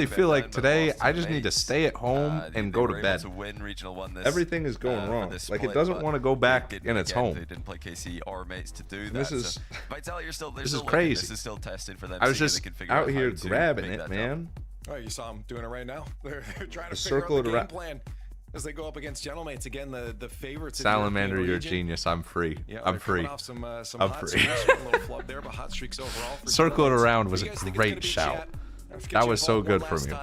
really feel like today I just need to stay at home and go to bed. Everything is going wrong. Like it doesn't want to go back in its home. They didn't play KC or mates to do that. This is Vitality are still, this is crazy. This is still testing for them. I was just out here grabbing it, man. Oh, you saw them doing it right now. They're trying to circle figure it out the game around. plan. as they go up against Gentlemates again, the favorites. Salamander, you're a genius. I'm free. Yeah, I'm free. Off some I'm hot free. streaks, a little flub there, but hot streaks overall. Circle it around was a great shout. That was so good from you.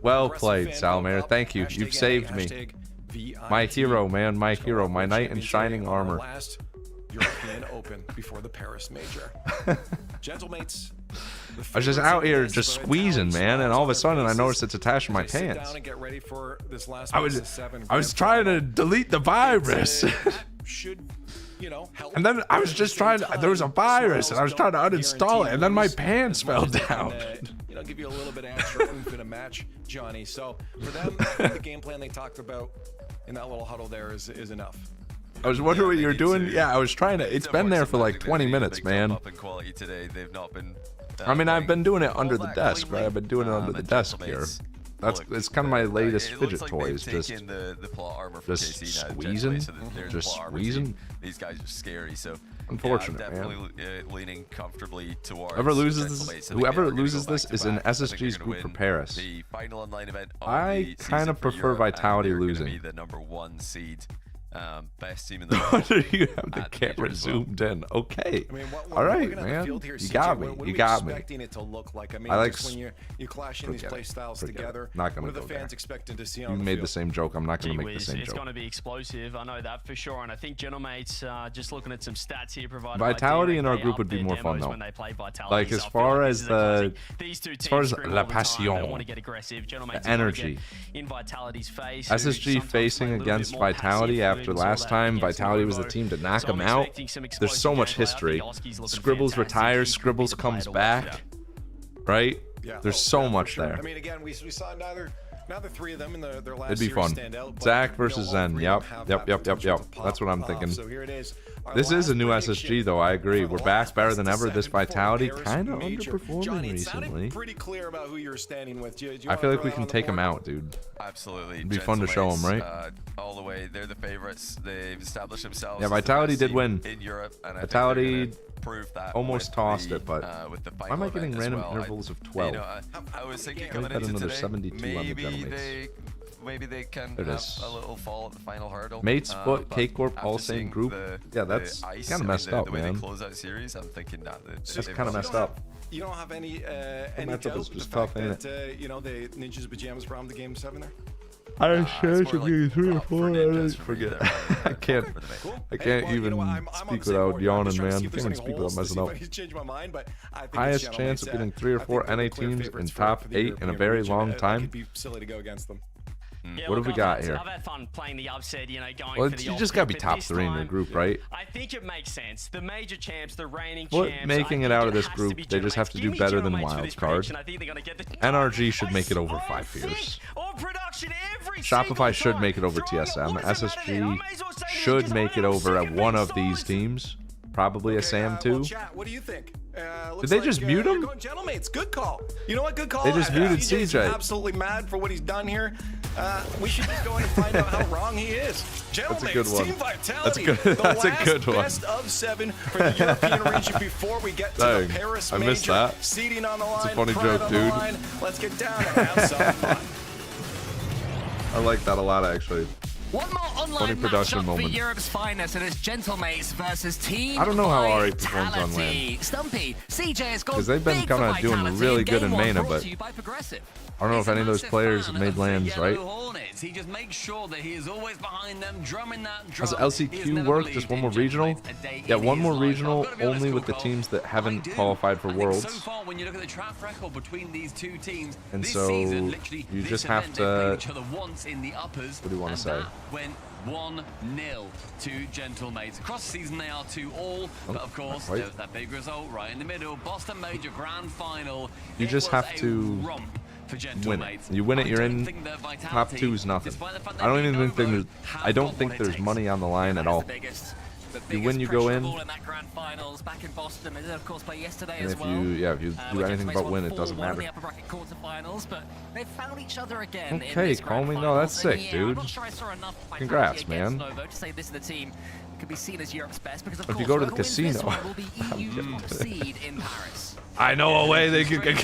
Well played, Salamander. Thank you. You've saved me. My hero, man. My hero. My knight in shining armor. European Open before the Paris Major. Gentlemates. I was just out here just squeezing, man, and all of a sudden I noticed it's attached to my pants. I was trying to delete the virus. And then I was just trying to, there was a virus and I was trying to uninstall it, and then my pants fell down. Give you a little bit of extra oomph in a match, Johnny. So for them, the game plan they talked about in that little huddle there is enough. I was wondering what you were doing. Yeah, I was trying to. It's been there for like 20 minutes, man. I mean, I've been doing it under the desk, right? I've been doing it under the desk here. It's kind of my latest fidget toys. Just squeezing, just squeezing. These guys are scary, so unfortunate, definitely leaning comfortably towards. Whoever loses this is in SSG's group for Paris. The final online event. I kind of prefer Vitality losing. The #1 seed. Best team in the world. You have the camera zoomed in. Okay. All right, man. You got me. You got me. I like. When you clash in these play styles together. Not gonna go there. You made the same joke. I'm not gonna make the same joke. It's gonna be explosive. I know that for sure. And I think Gentlemates, just looking at some stats here, provided Vitality in our group would be more fun though. Like as far as la passion, the energy. In Vitality's face. SSG facing against Vitality after last time Vitality was the team to knock him out. There's so much history. Scribbles retires, Scribbles comes back, right? There's so much there. I mean, again, we saw neither three of them in their last It'd be fun. Zach versus Zen. Yep. That's what I'm thinking. This is a new SSG, though. I agree. We're back better than ever. This Vitality kind of underperforming recently. Pretty clear about who you're standing with. I feel like we can take them out, dude. Absolutely. It'd be fun to show them, right? All the way. They're the favorites. They've established themselves. Yeah, Vitality did win. In Europe, and Vitality proved that almost tossed it, but why am I getting random well? intervals of 12? I was thinking coming into another today, 72 on the Gentlemates. Maybe they can have a little fall at the final hurdle. Mates, Foot, K-Corp, all same group. Yeah, that's kind of messed up, the way man. they close out series, I'm thinking that's kind of messed up. You don't have any doubt is just tough, ain't that you know the Ninjas Pajamas bombed the game 7 there? I had a chance of getting 3 or 4. I forget. I can't even speak without yawning, man. I can't even speak without messing up. Highest chance of getting 3 or 4 NA teams in top 8 in a very long time. It'd be silly to go against them. Yeah, what have we got here? I've had fun playing the upset, you know, going well, for the you just gotta be top 3 in your group, right? I think it makes sense. The major champs, the reigning Foot champs. making it out of this group, they just have to do better than wildcard. NRG should make it over 5 years. Shopify should make it over TSM. SSG should make it over at one of these teams. Probably a Sam too. What do you think? Did they just mute him? Gentlemates, good call. You know what? Good call. They just muted CJ. Absolutely mad for what he's done here. We should just go in and find out how wrong he is. That's a good one. Team Vitality, that's good. That's a good one. Best of 7 for the European region before we get to the Paris Major. I missed that. Seating on the line. It's a funny joke, dude. Let's get down and have some fun. I like that a lot, actually. One more online matchup for Europe's finest, and it's Gentlemates versus Team I don't know how R8 performs on LAN. Stumpy, CJ has gone because they've been kind of doing really good in Mana, but I don't know if any of those players have made lands, right? He just makes sure that he is always behind them, drumming that drum. Does LCQ work? Just one more regional? Yeah, one more regional, only with the teams that haven't qualified for Worlds. So far, when you look at the track record between these two teams, and so you just have to. Once in the uppers, what do you want to say? Went 1-0 to Gentlemates. Across the season, they are 2-all, but of course, there was that big result right in the middle. Boston Major Grand Final. You just have to win it. You win it, you're in. Top 2 is nothing. I don't even think there's money on the line at all. You win, you go in. And if you do anything but win, it doesn't matter. Okay, call me. No, that's sick, dude. Congrats, man. If you go to the casino, in Paris. I know a way they could get.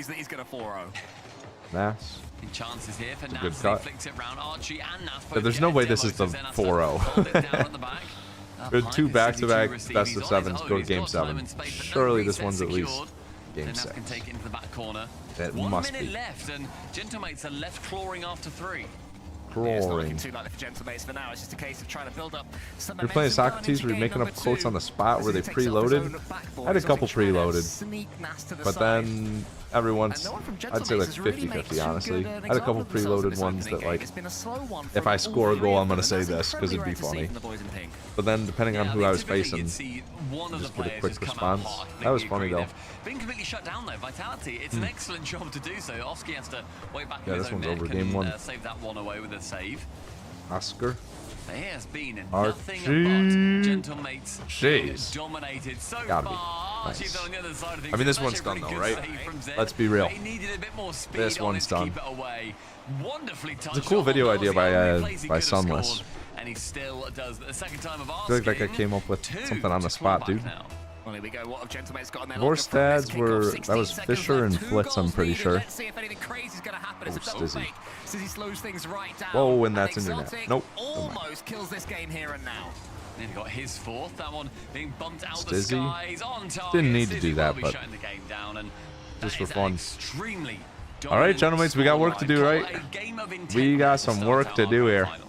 worries that he's going to 4-0. Mass. Chances here for Good Naz. cut. Flicks it round Archie and Naz. Yeah, there's no way this is the 4-0. Good 2 back-to-back best of 7s. Go to game 7. Surely this one's at least game 6. Can take it into the back corner. It 1 must minute be. left, and Gentlemates are left clawing after 3. Destroying. Too likely for Gentlemates for now. It's just a case of trying to build up some You're playing Socrates, were you making up quotes on the spot where they preloaded? I had a couple preloaded, but then every once, I'd say like 50-50, honestly. I had a couple preloaded ones that, like, if I score a goal, I'm going to say this because it'd be funny. But then, depending on who I was facing, just get a quick response. That was funny, though. Being completely shut down though, Vitality, it's an excellent job to do so. Oski has to wait back Yeah, in his this own one's net, over. can, Game 1. save that one away with a save. Oscar. There has been Archie. nothing but Gentlemates Jeez. dominated so Gotta be. far. Nice. She's on the other side of things. I mean, this It's one's actually a done, really though, good right? save from Zed. Let's be real. They needed a bit more speed This on one's it to done. keep it away. Wonderfully touched. It's a cool video idea by Sunless. Scored, and he still does the second time of I feel like that guy came up with something on the spot, dude. Well, here we go. What have Gentlemates got on their Divorce dads were, that was Fisher and Flitz, I'm pretty sure. Let's see if anything crazy is going to happen. It's a double Stizzy. fake. Stizzy slows things right down. Whoa, and that's in your net. Exotic Nope. almost kills this game here and now. Then he got his fourth. That one being bumped out the Stizzy. skies on target. Didn't need to do Stizzy that, will be but shutting the game down, and just that for is fun. extremely All right, dominant gentlemen, we got work to do, scoreline. right? A game of intent We got to some start work out to our do here. final.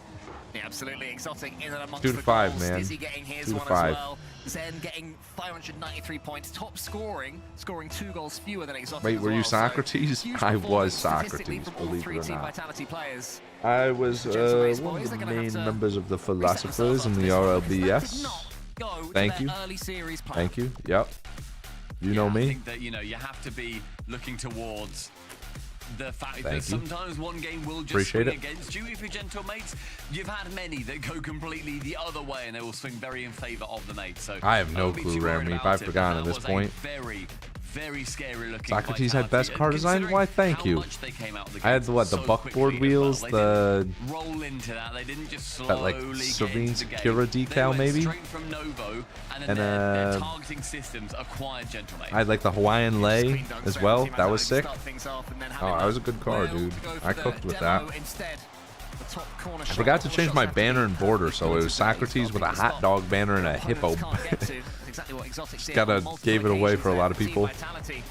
Yeah, absolutely exotic in and amongst 2 to the 5, goals. man. Stizzy getting his 2 to one 5. as well. Zen getting 593 points, top scoring 2 goals fewer than Exotic. Wait, as were you well. So, Socrates? huge I was performance statistically Socrates, from all believe three it or Team not. Vitality players. I was Gentlemates one boys, of they're the gonna have main to members of the reset themselves philosophers in after the this one. RLBS. Go to Thank their you. early series plan. Thank you. Yep. You know I me. think that, you know, you have to be looking towards the fact Thank that you. sometimes one game will just Appreciate swing it. against you. If you're Gentlemates, you've had many that go completely the other way and they will swing very in favor of the mates. So I have no don't be clue, too worried Remy. If about I've it, forgotten but at that this was a point. very, very scary looking Socrates had best Vitality. car design? Considering Why, thank how you. much they came out of the I had gates what, the so buckboard quickly as wheels, well. They the didn't roll into that. They didn't just that slowly like get Serene into the game. Secura They decal went maybe. straight from Novo, and then And, their targeting systems acquired Gentlemates. I had like the Hawaiian lay as well. That was sick. Start things off and then Oh, having that was a good car, Will dude. go for I the cooked with demo that. instead. The top corner I shot. forgot to All change shots my have to be banner and border, so it was perfect. Socrates with a hot dog banner and a hippo. Opponents can't get to. Exactly what Exotic did Gotta on multiple gave it away occasions for a lot of there for people. Team Vitality.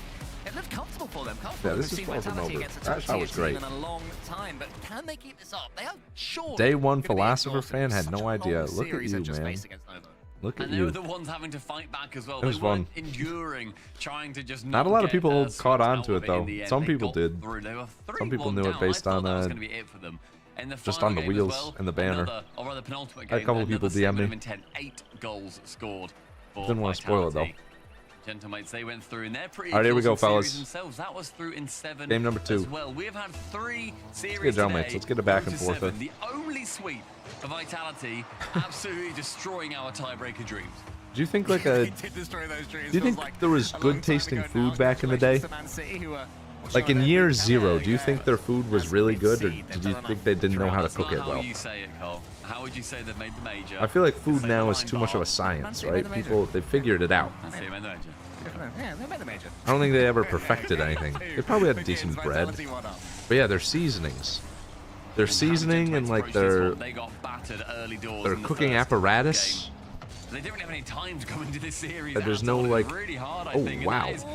It looked comfortable for them. Comfortable Yeah, this for is Team far from Vitality over. against a That shot was top-tier team great. in a long time, but can they keep this up? They are sure. Day one gonna be philosopher exhausted. fan had Such no a idea. long Look at series you, they've just man. faced against Novo. Look at And they were you. the ones having to fight back as well. It was They weren't fun. enduring, trying to just Not a lot of get, people swept caught on out to of it, though. in the end. Some They people got did. through. They were Some people 3-1 knew it down. based I thought on, that was going to be it for them. In the just final on the game as wheels well, and the banner. another, or rather penultimate I had a game, couple people another DM me. segment of intent, 8 goals scored for Didn't want to spoil it, though. Vitality. Gentlemates, they went through, and they're pretty. All right, here we go, awesome series fellas. Themselves. That was through in 7. Game number 2. As well, we have had 3 series get it, gentlemen. today. Let's get it back Go and to forth. 7. The only sweep of Vitality, absolutely destroying our tiebreaker dreams. Do you think like a? He did destroy those dreams. Do you Feels think like there was a long good time tasting ago food now. back in the day? Congratulations to Man City, who are Like in showing year their 0, big do you think their food was really good, or did you think they didn't know how to That's cook not it how well? you say it, Cole. How would you say they've made the major? I feel like food Say now the is line too much of a bar. science, Man right? City made the People, they figured it out. Man City made the major. Yeah, they made the major. I don't think they ever perfected anything. They probably had decent bread. But yeah, their seasonings. Their seasoning and like their They got battered early doors their in the cooking first apparatus. game. They didn't really have any time to go into this series. There's at no all. It was like. really hard, I Oh think, and wow. that is a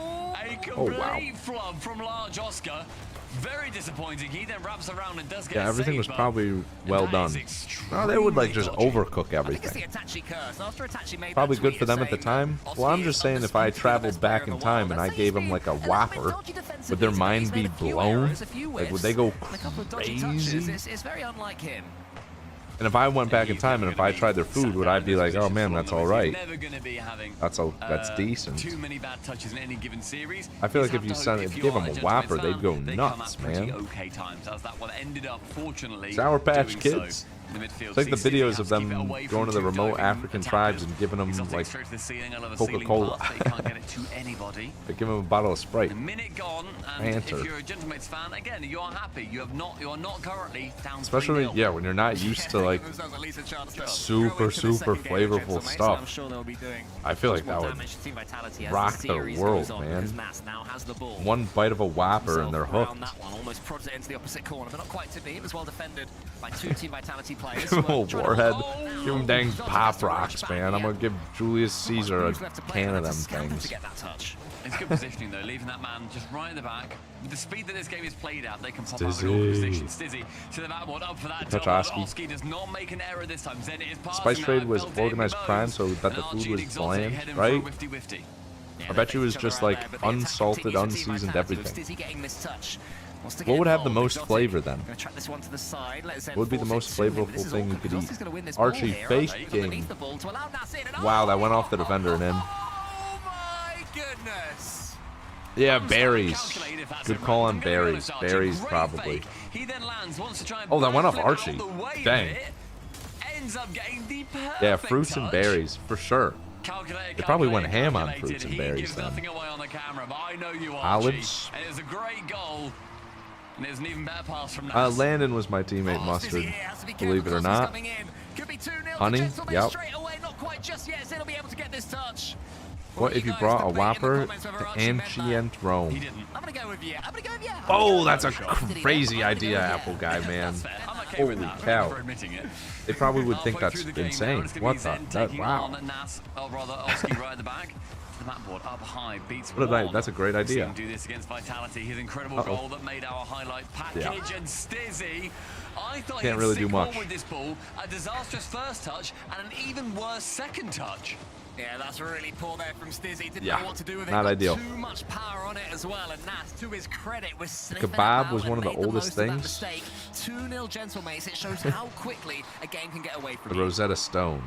Oh complete wow. flub from Large Oscar. Very disappointing. He then wraps around and does get Yeah, a everything save, was but probably well that is done. extremely No, they would like just dodgy. overcook I think it's the everything. Itachi curse. After Itachi made Probably that good tweet for them at the saying time. that Well, I'm Oski just is saying if I undisputed the traveled best player back in in the time world. and I Let's say gave he's them like a been a little bit Whopper, dodgy defensively would their today. mind He's be made a few blown? errors, a few Like would whiffs, they go and a couple of dodgy touches. crazy? It's very unlike him. And if I went back in time and if I tried their food, would I be like, oh man, that's all right? Never gonna be having, That's decent. too many bad touches in any given series. I feel You'd like if have you to hope give them are a Gentleman's Whopper, they'd fan, go they nuts, come at pretty man. okay times, as that one ended up, fortunately, Sour Patch doing Kids. So. In the midfield, It's like the CCD videos has of to keep it them away going to from the two remote diving African attackers. tribes and giving them Exotic like straight to the ceiling. I love a ceiling Coca-Cola. pass, but you can't get it to anybody. They give them a bottle of Sprite. A minute gone, and Banter. if you're a Gentlemates fan, again, you are happy. You are not currently down 3-0. Especially, yeah, when you're not used to like super flavorful stuff. I'm sure they'll be doing I feel like that would rock their world, man. One bite of a Whopper and they're hooked. That one almost prodded it into the opposite corner, but not quite to be. It was well defended by 2 Team Vitality players. Give him a warhead. Give him dang pop rocks, man. I'm gonna give Julius Caesar a can of them things. that touch. It's good positioning though, leaving that man just right in the back. With the speed that this game is played at, they can pop out in all positions. Stizzy to the backboard, up for that double. Oski does not make an error this time. Zenit is passing. Spice Trade was organized crime, so that the food was bland, right? I bet you it was just like unsalted, unseasoned everything. What would have the most flavor then? What would be the most flavorful thing you could eat? Archie, fake game. Wow, that went off the defender and in. Oh my goodness! Yeah, berries. Good call on berries. Berries, probably. Oh, that went off Archie. Dang. Yeah, fruits and berries, for sure. They probably went ham on fruits and berries then. Olives. And it was a great goal. And there's an even better pass from Nas. Landon was my teammate, Mustard. Believe it or not. Honey, yep. What if you brought a Whopper to Ancient Rome? Oh, that's a crazy idea, Apple Guy, man. Holy cow. They probably would think that's insane. What the? Wow. What a night. That's a great idea. Do this against Vitality. His incredible goal that made our highlight package. And Stizzy, I thought can't really do much with this ball. A disastrous first touch and an even worse second touch. Yeah, that's really poor there from Stizzy. Didn't Yeah, know what to do with it. not ideal. Too much power on it as well, and Nas, to his credit, was Kebab was one of the oldest things. 2-0 gentle mates. It shows how quickly a game can get away from The you. Rosetta Stone.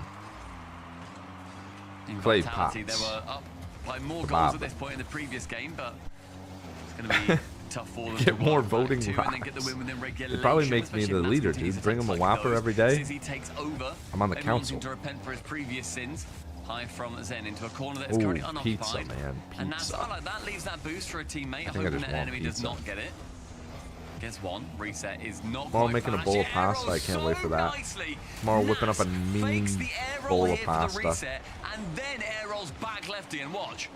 Clay pots. They were up by more goals at this point in the previous game, but it's going to be tough for them. Get more voting rocks. They probably make me the leader, dude. Bring them a Whopper every day. I'm on the council. To repent for his previous sins. High from Zen into a corner that is currently unoccupied. Pizza, man. Pizza. And that's like that leaves that boost for a teammate. I think I hoping just that want enemy pizza. does not get it. Gets one. Reset is not Tomorrow quite making a fast. bowl of pasta. I can't wait for that. Tomorrow whipping up a mean bowl of pasta. And then air rolls back lefty and watch.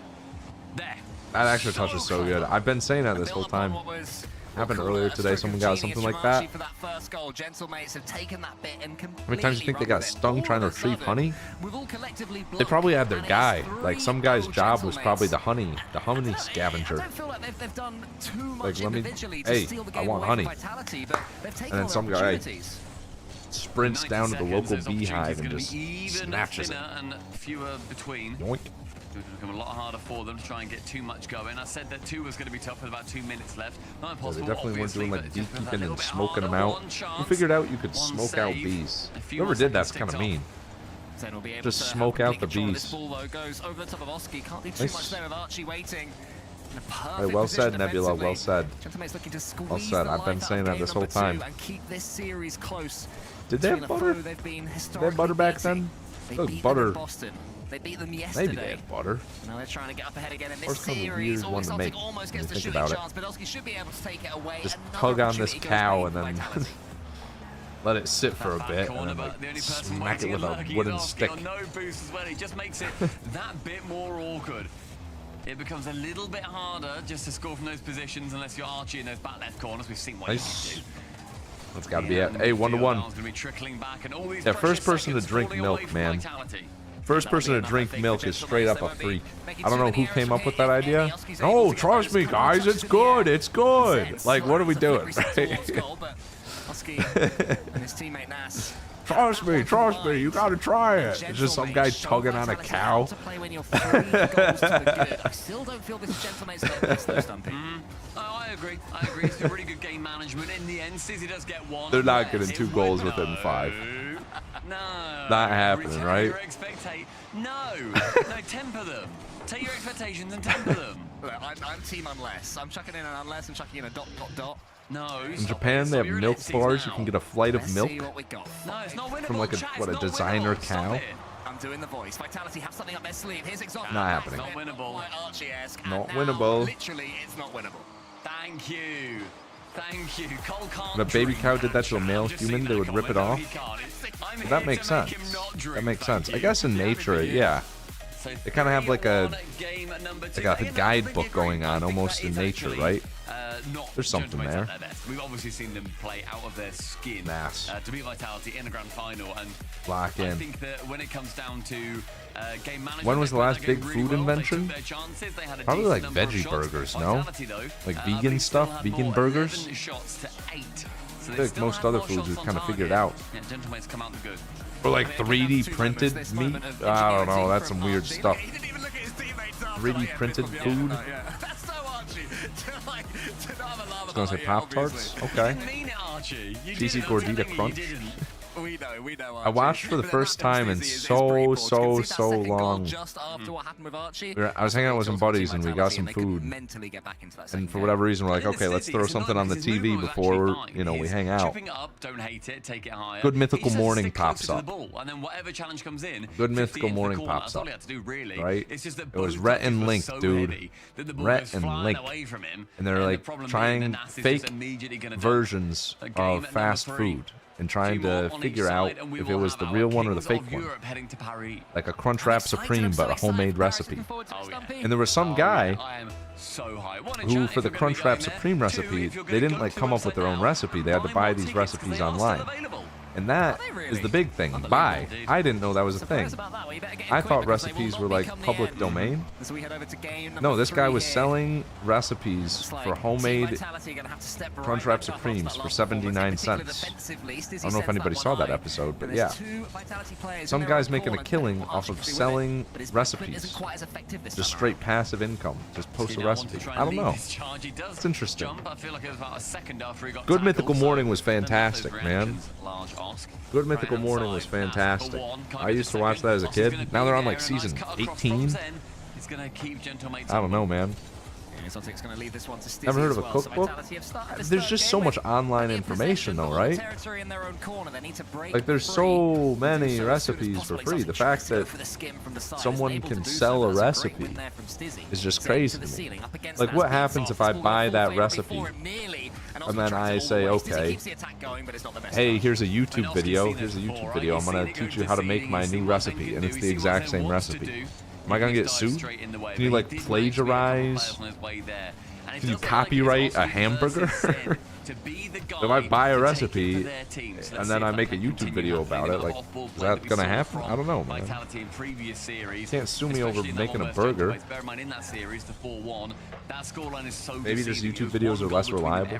There. That extra touch is so good. I've been saying that this whole time. Happened earlier today. Someone got something like that. How many times do you think they got stung trying to retrieve honey? They probably had their guy. Like some guy's job was probably the honey scavenger. Like let me, hey, I want honey. And then some guy sprints down to the local beehive and just snatches it. Yoink. It would become a lot harder for them to try and get too much going. I said that 2 was going to be tough with about 2 minutes left. Not impossible, they definitely weren't doing like obviously, but beekeeping and it's just smoking a them little out. bit harder. Who figured out you could One smoke out save. bees? A few Whoever more did that's seconds kind of ticked mean. Zen will be able Just to smoke have out the complete control of bees. this ball, though. Goes over the top of Oski. Can't do too Nice. much there with Archie waiting. In a Hey, perfect well said, position Nebula. Well defensively. said. Gentlemate's looking to squeeze Well said. the I've been life out saying of that game this whole number time. 2 and keep this series close. Did they have Between a butter? foe they've been They had historically butter back beating. then? They Look, beat butter. them in Boston. They beat them yesterday. Maybe they had butter. Now they're trying to get up ahead again in this Butters kind of a series. weird one to Celtic make almost when gets you the think shooting about it. chance, but Oski should be able to take it away. Just Another tug on this opportunity goes cow away and for then Vitality. let it sit for a Back bit corner, and then but the only like person smack it waiting with and a lurking wooden is Oski stick. on no boost as well. It just makes it that bit more awkward. It becomes a little bit harder just to score from those positions unless you're Archie in those back left corners. We've seen what he Nice. can do. That's got to be it. Hey, 1-1. Yeah, first person to drink milk, man. First person to drink milk is straight up a freak. I don't know who came up with that idea. Oh, trust me, guys, it's good. It's good. Like, what are we doing? Oski and his teammate Nas. Trust me, you gotta try it. It's just some guy tugging on a cow. I still don't feel this gentlemate's at their best though, Stumpy. Oh, I agree. It's a really good game management. In the end, Stizzy does get one. They're not getting 2 goals within 5. No. Not happening, right? No, temper them. Take your expectations and temper them. Look, I'm team unless. I'm chucking in an unless. I'm chucking in a ... No. In Japan, they have milk bars. You can get a flight of milk See what we got. No, it's not winnable. from like a designer cow. I'm doing the voice. Vitality have something up their sleeve. Here's exotic. Not happening. Not winnable. Like Archie-esque. Not And now, winnable. Literally, it's not winnable. Thank you. Cole can't. If a baby drink. cow did that to a male Just human, seen they that would rip it comment. off. No, he can't. I'm But here that to makes make sense. him not drink, That makes thank sense. I you. guess in nature, yeah. They kind of have like a guidebook going on, almost in nature, right? There's something there. We've obviously seen them play out of their skin to beat Vitality in a grand final, and lock in. I think that when it comes down to game management, when was the last big food invention? Probably like veggie burgers, no? Like vegan stuff, vegan burgers? I feel like most other foods we've kind of figured out. Or like 3D printed meat? I don't know, that's some weird stuff. 3D printed food? I was going to say Pop-Tarts? Okay. Cheesy Gordita Crunch? I watched for the first time in so long. I was hanging out with some buddies and we got some food. And for whatever reason, we're like, okay, let's throw something on the TV before, you know, we hang out. Good Mythical Morning pops up. Good Mythical Morning pops up. Right? It was Rhett and Link, dude. Rhett and Link. And they're like trying fake versions of fast food and trying to figure out if it was the real one or the fake one. Like a Crunchwrap Supreme, but a homemade recipe. And there was some guy who, for the Crunchwrap Supreme recipe, they didn't like come up with their own recipe. They had to buy these recipes online. And that is the big thing. Buy. I didn't know that was a thing. I thought recipes were like public domain. No, this guy was selling recipes for homemade Crunchwrap Supremes for 79 cents. I don't know if anybody saw that episode, but yeah. Some guy's making a killing off of selling recipes. Just straight passive income. Just post a recipe. I don't know. It's interesting. Good Mythical Morning was fantastic, man. Good Mythical Morning was fantastic. I used to watch that as a kid. Now they're on like season 18. I don't know, man. Ever heard of a cookbook? There's just so much online information though, right? Like there's so many recipes for free. The fact that someone can sell a recipe is just crazy to me. Like what happens if I buy that recipe and then I say, okay, hey, here's a YouTube video. Here's a YouTube video. I'm going to teach you how to make my new recipe, and it's the exact same recipe. Am I going to get sued? Can you, like, plagiarize? Can you copyright a hamburger? If I buy a recipe and then I make a YouTube video about it, like, is that gonna happen? I don't know, man. You can't sue me over making a burger. Maybe just YouTube videos are less reliable.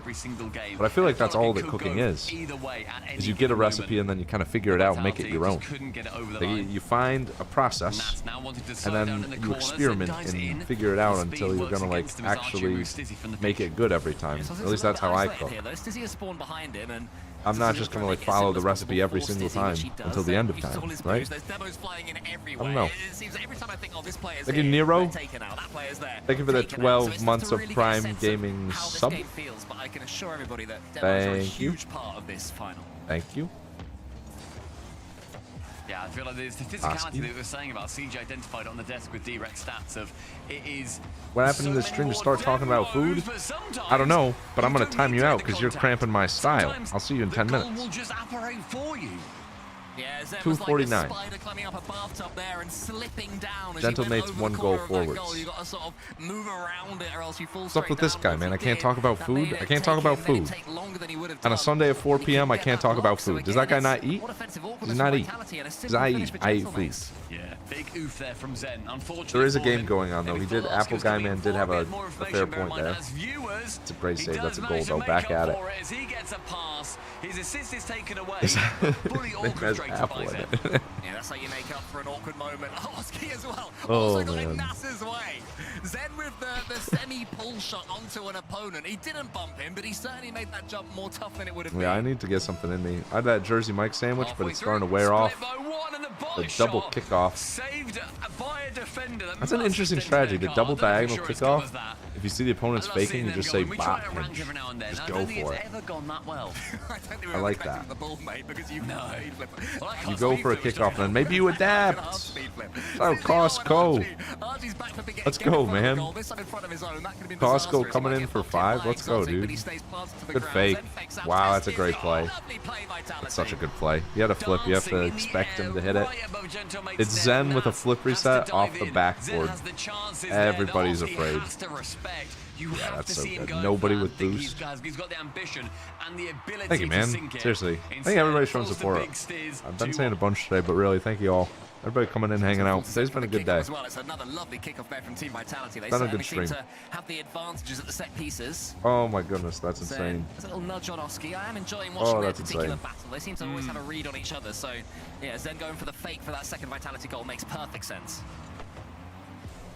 But I feel like that's all that cooking is you get a recipe and then you kind of figure it out and make it your own. Like, you find a process and then you experiment and figure it out until you're gonna, like, actually make it good every time. At least that's how I cook. I'm not just gonna like follow the recipe every single time until the end of time, right? I don't know. Thank you, Nero. Thank you for the 12 months of Prime Gaming sub. Thank you. Thank you. Yeah, I feel like there's the physicality that we were saying about CJ identified on the desk with direct stats of it is. What happened in the stream to start talking about food? I don't know, but I'm gonna time you out because you're cramping my style. I'll see you in 10 minutes. Will just operate for you. Yeah, 249. Gentle mates, one goal forwards. What's up with this guy, man? I can't talk about food. I can't talk about food. On a Sunday at 4 p.m., I can't talk about food. Does that guy not eat? Does he not eat? Because I eat. I eat food. Yeah, big oof there from Zen. There is a game going on though. He did. Apple Guy Man did have a fair point there. It's a great save. That's a goal though. Back at it. He gets a pass. His assist is taken away. There's Apple in it. Yeah, that's how you make up for an awkward moment. Oski as well. Oh, also got man. in Nass's way. Zen with the semi-pull shot onto an opponent. He didn't bump him, but he certainly made that jump more tough than it would have been. Yeah, I need to get something in me. I had that Jersey Mike sandwich, but it's starting to wear off. The double kickoff. Saved by a defender. That's an interesting strategy. The double diagonal kickoff. If you see the opponent's I love seeing faking, you them just go, say and we try bot it around pinch. every now and then. Just I go don't think for it's it. ever gone that well. I don't think we I were like expecting that. the ball, mate, because you've No. speed flip. Well, I You can't go speed for a flip, kickoff and then maybe you adapt. Speed flip. Oh, Costco. Archie's back for big Let's getting go, in front of the man. goal, this time in front of his own. That could have been Costco disastrous. He coming might in get for knocked 5. by Let's go, Exotic, but dude. he stays planted to the Good ground. fake. Then fakes out Wow, to that's a great Stizzy. play. Lovely play, Vitality. That's such a good play. You had to flip. You have to Dancing in the expect him to hit air, it. right above Gentlemate's It's net. Zen with a Naz flip has to reset dive off the in. backboard. Zen has the chances Everybody's there. afraid. Has to respect. You Yeah, have that's to so see him good. go Nobody for with that. I think boost. He's got the ambition and the ability Thank you, to man. sink it. Seriously. Thank Instead, you, everybody showing pulls the support. big Stiz I've been to saying a bunch today, but really, thank you all. Everybody coming in, hanging out. Today's been a good day. As well. It's another lovely kickoff there from Team Vitality. They Been a certainly good seem stream. to have the advantages at the set pieces. Oh my goodness, that's So, insane. there's a little nudge on Oski. I am enjoying Oh, watching their that's particular insane. battle. They seem to always have a read on each other. So, yeah, Zen going for the fake for that second Vitality goal makes perfect sense.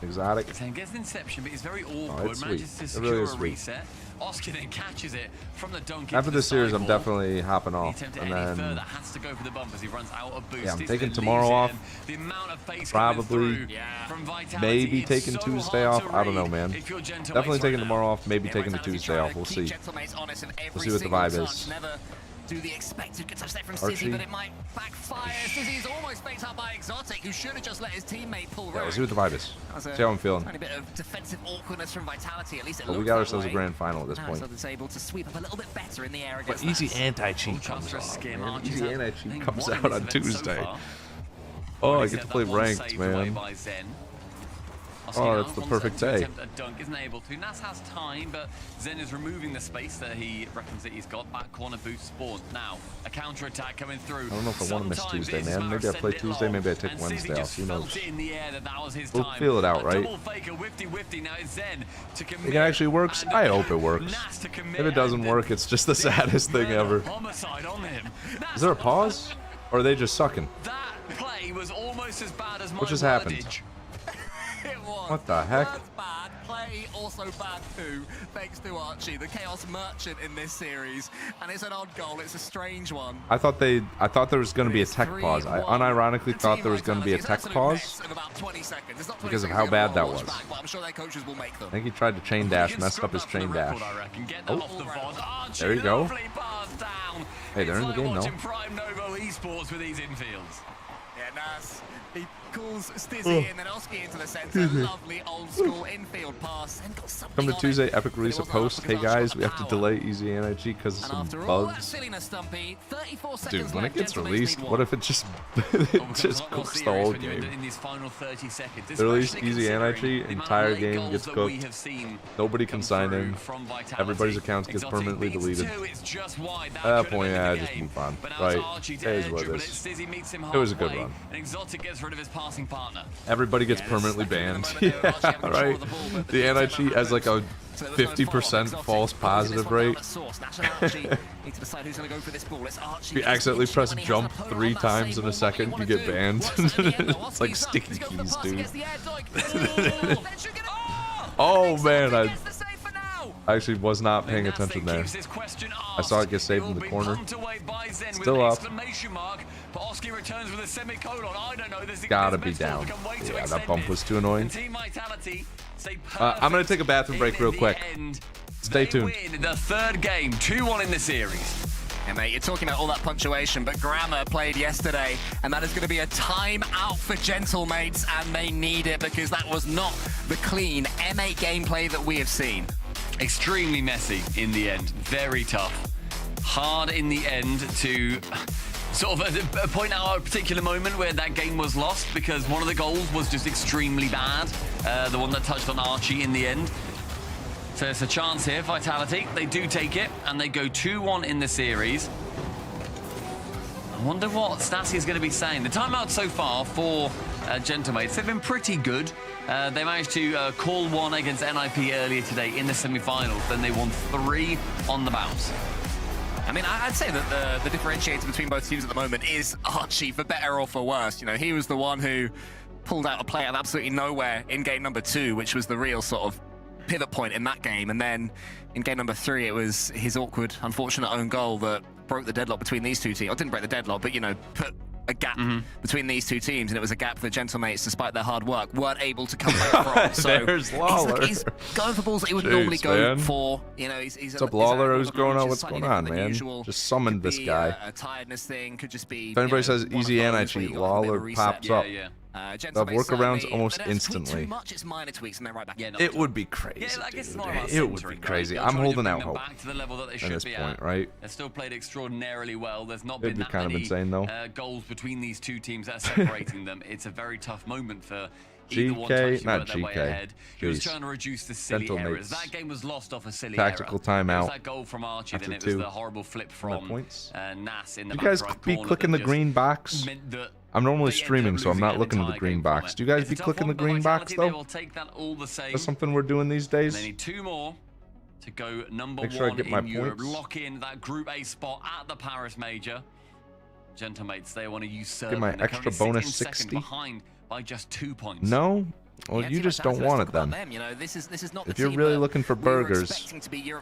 Exotic. Zen gets the inception, but he's very awkward. it's Manages sweet. to It really secure is a sweet. reset. Oski then catches it from the dunk. After into this the series, I'm sideboard. definitely hopping He off. attempted And any then further, has to go for the bump as he runs out of boost. Yeah, I'm It taking leaves tomorrow him. off. The amount of face Probably, coming through from Vitality, maybe it's taking so Tuesday hard off. to I don't know, read man. if you're Gentlemates Definitely right taking now. tomorrow off. Maybe Yeah, taking the Vitality's Tuesday trying off. to We'll keep see. Gentlemates honest in every We'll see what the single vibe touch. is. Never do the expected good touch there from Archie. Stizzy, but it might backfire. Stizzy's almost faked out by Exotic, who should have just let his teammate pull Yeah, round. we'll see what the vibe is. That was See how I'm feeling. Tiny bit of defensive awkwardness from Vitality. At least it But we looks got that ourselves a way. grand final at this Now point. Southern's able to sweep up a little bit better in the air But against easy that. anti-cheat Chance comes for a out, skim. man. Archie's Easy had, I anti-cheat think, comes one out in on this event so Tuesday. far. Oh, I Already get to set play that one ranked, saved away man. by Zen. Oh, that's the perfect day. Attempt a dunk, isn't able to. Naz has time, but Zen is removing the space that he reckons that he's got. Back corner boost spawned. Now, a counter attack coming through. I don't know if I want to miss Sometimes Tuesday, it's a man. matter Maybe I of play sending it Tuesday, long, maybe I take and Wednesday Stizzy off. just Who knows? felt it in the air that was his We'll time. feel it out, A right? double fake, a whifty. Now it's Zen to commit. It actually works. And I hope it works. Naz to commit, If it doesn't and work, it's just the saddest thing ever. homicide on him. Is there a pause? Or are they just sucking? That play was almost as bad as my What just happened? wordage. It was. What the heck? Word's bad, play also bad too, thanks to Archie, the Chaos Merchant in this series. And it's an odd goal, it's a strange one. I thought there was going to be a tech pause. I unironically thought there was going to be a tech pause About 20 seconds. It's not 20 because of seconds how to bad that watch was. back, but I'm sure their coaches will make them. I think he tried to chain dash, messed up his chain dash. Oh, there you go. Hey, they're in the game, though. Prime Novo Esports with these infields. Yeah, Naz, he calls Stizzy and then Oski into the center. Lovely old school infield pass. And got something Come to on Tuesday, it, epic but it release a wasn't enough post. because Hey Archie guys, got we the have to power. delay Easy NIG because of And some after all that bugs. silliness, Stumpy, 34 seconds Dude, when it left, gets Gentleman's released, lead what one. if it just cooks the whole game? In these final 30 seconds, They release especially Easy considering NIG, the amount of entire late game goals gets that we cooked. have seen Nobody can come sign through in. from Vitality. Everybody's accounts gets Exotic permanently beats deleted. two, it's just wide. That At that could have point, been yeah, the just game. move on. But now it's Right. Archie to It is air what it dribble is. Stizzy meets him It was a good halfway, run. And Exotic gets rid of his passing partner. Everybody gets permanently banned. Yeah, right. The anti-cheat has like a 50% false positive rate. If you accidentally press jump 3 times in a second, you get banned. It's like sticky keys, dude. Oh man, I actually was not paying attention there. I saw it get saved in the corner. Still up. Gotta be down. Yeah, that bump was too annoying. I'm gonna take a bathroom break real quick. Stay tuned. The third game, 2-1 in the series. Yeah, mate, you're talking about all that punctuation, but Grammar played yesterday, and that is going to be a timeout for Gentlemates, and they need it because that was not the clean M8 gameplay that we have seen. Extremely messy in the end, very tough. Hard in the end to sort of point out a particular moment where that game was lost because one of the goals was just extremely bad. The one that touched on Archie in the end. So it's a chance here, Vitality. They do take it, and they go 2-1 in the series. I wonder what Stassi is going to be saying. The timeout so far for Gentlemates, they've been pretty good. They managed to call one against NIP earlier today in the semi-finals. Then they won 3 on the bounce. I mean, I'd say that the differentiator between both teams at the moment is Archie, for better or for worse. You know, he was the one who pulled out a play out of absolutely nowhere in game number 2, which was the real sort of pivot point in that game. And then in game number 3, it was his awkward, unfortunate own goal that broke the deadlock between these two teams. Or didn't break the deadlock, but, you know, put a gap between these two teams, and it was a gap that Gentlemates, despite their hard work, weren't able to come back from. So there's Lawler. He's going for balls that he would Jeez, normally go man. for. You know, What's up, Lawler? Who's going on? What's going on, man? Just summoned this guy. A tiredness thing, could just be. If anybody says easy anti-cheat, Lawler pops up. They'll have workarounds almost instantly. Much, it's minor tweaks and they're right back. It would be crazy, dude. It would be crazy. I'm holding out hope at this point, right? They've still played extraordinarily well. There's not It'd been be that kind of many insane, though. goals between these two teams that are separating them. It's a very tough moment for either one to GK, actually not work their way GK. ahead. He was Jeez. trying to reduce the silly Gentlemates. errors. That game was lost off a silly Tactical error. It timeout was that goal from Archie, after then it was 2. the horrible flip from points. Nas in the You guys back right be corner clicking that the just green box? meant that I'm normally they ended streaming, up so I'm losing not an looking at the entire green game box. from Do you guys it. be It's a tough clicking the one, but green box, Vitality, they though? will take that all the same. That's something we're doing these days? They need 2 more to go number Make sure I 1 get my in Europe. points. Lock in that Group A spot at the Paris Major. Gentlemates, they want to usurp. Get my and they're extra currently bonus sitting second 60. behind by just 2 points. No? Well, you just don't want it then. If you're really looking for burgers,